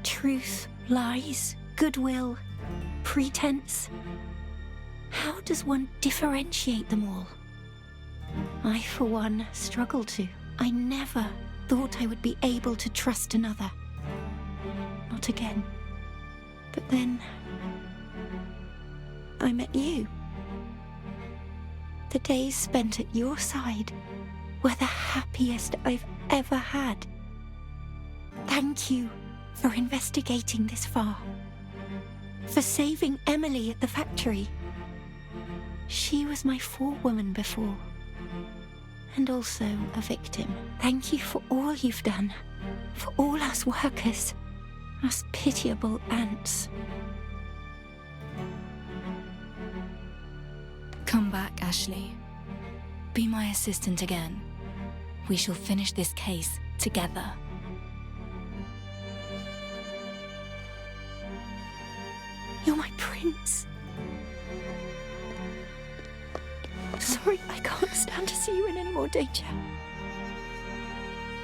Truth, lies, goodwill, pretense. How does one differentiate them all? I, for one, struggle to. I never thought I would be able to trust another. Not again. But then I met you. The days spent at your side were the happiest I've ever had. Thank you for investigating this far. For saving Emily at the factory. She was my forewoman before. And also a victim. Thank you for all you've done. For all us workers. Us pitiable ants. Come back, Ashley. Be my assistant again. We shall finish this case together. You're my prince. Sorry, I can't stand to see you in any more danger.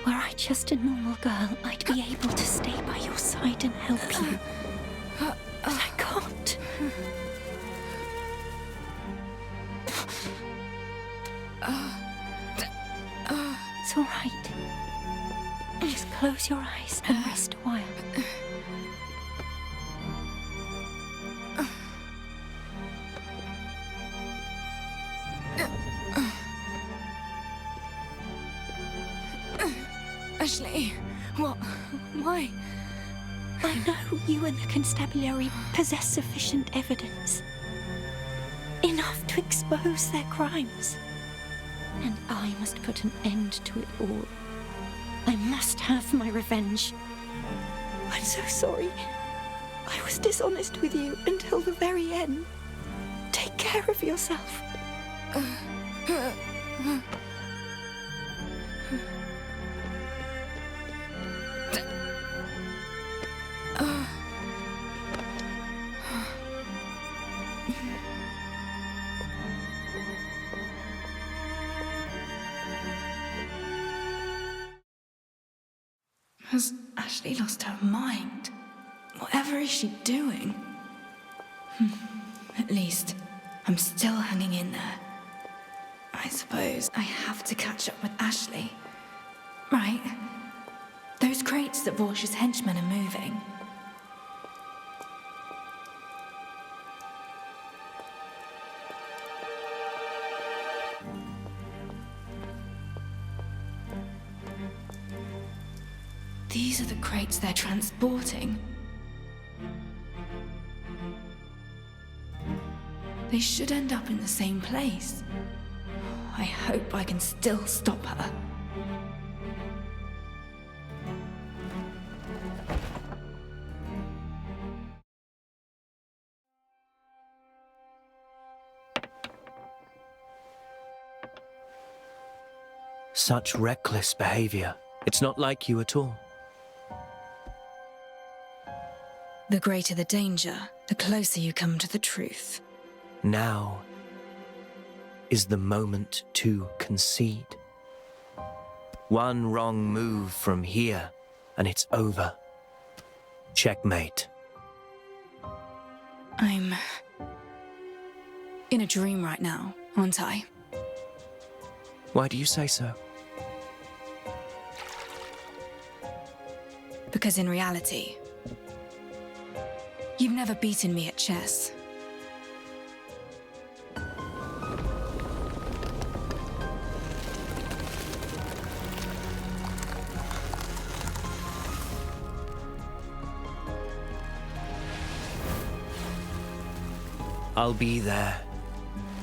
Were I just a normal girl, I'd be able to stay by your side and help you. But I can't. forgot. It's all right. Just close your eyes and rest a while. Ashley, what? Why? I know you and the constabulary possess sufficient evidence. Enough to expose their crimes. And I must put an end to it all. I must have my revenge. I'm so sorry. I was dishonest with you until the very end. Take care of yourself. Has Ashley lost her mind? Whatever is she doing? At least, I'm still hanging in there. I suppose I have to catch up with Ashley. Right. Those crates that Vorsh's henchmen are moving. These are the crates they're transporting. They should end up in the same place. I hope I can still stop her. Such reckless behavior. It's not like you at all. The greater the danger, the closer you come to the truth. Now is the moment to concede. One wrong move from here, and it's over. Checkmate. I'm in a dream right now, aren't I? Why do you say so? Because in reality, you've never beaten me at chess. I'll be there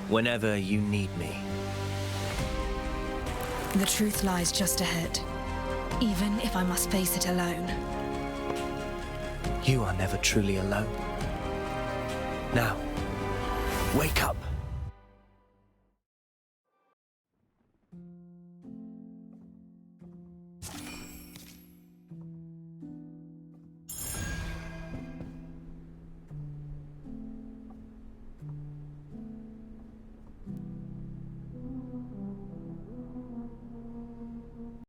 whenever you need me. The truth lies just ahead, even if I must face it alone. You are never truly alone. Now, wake up.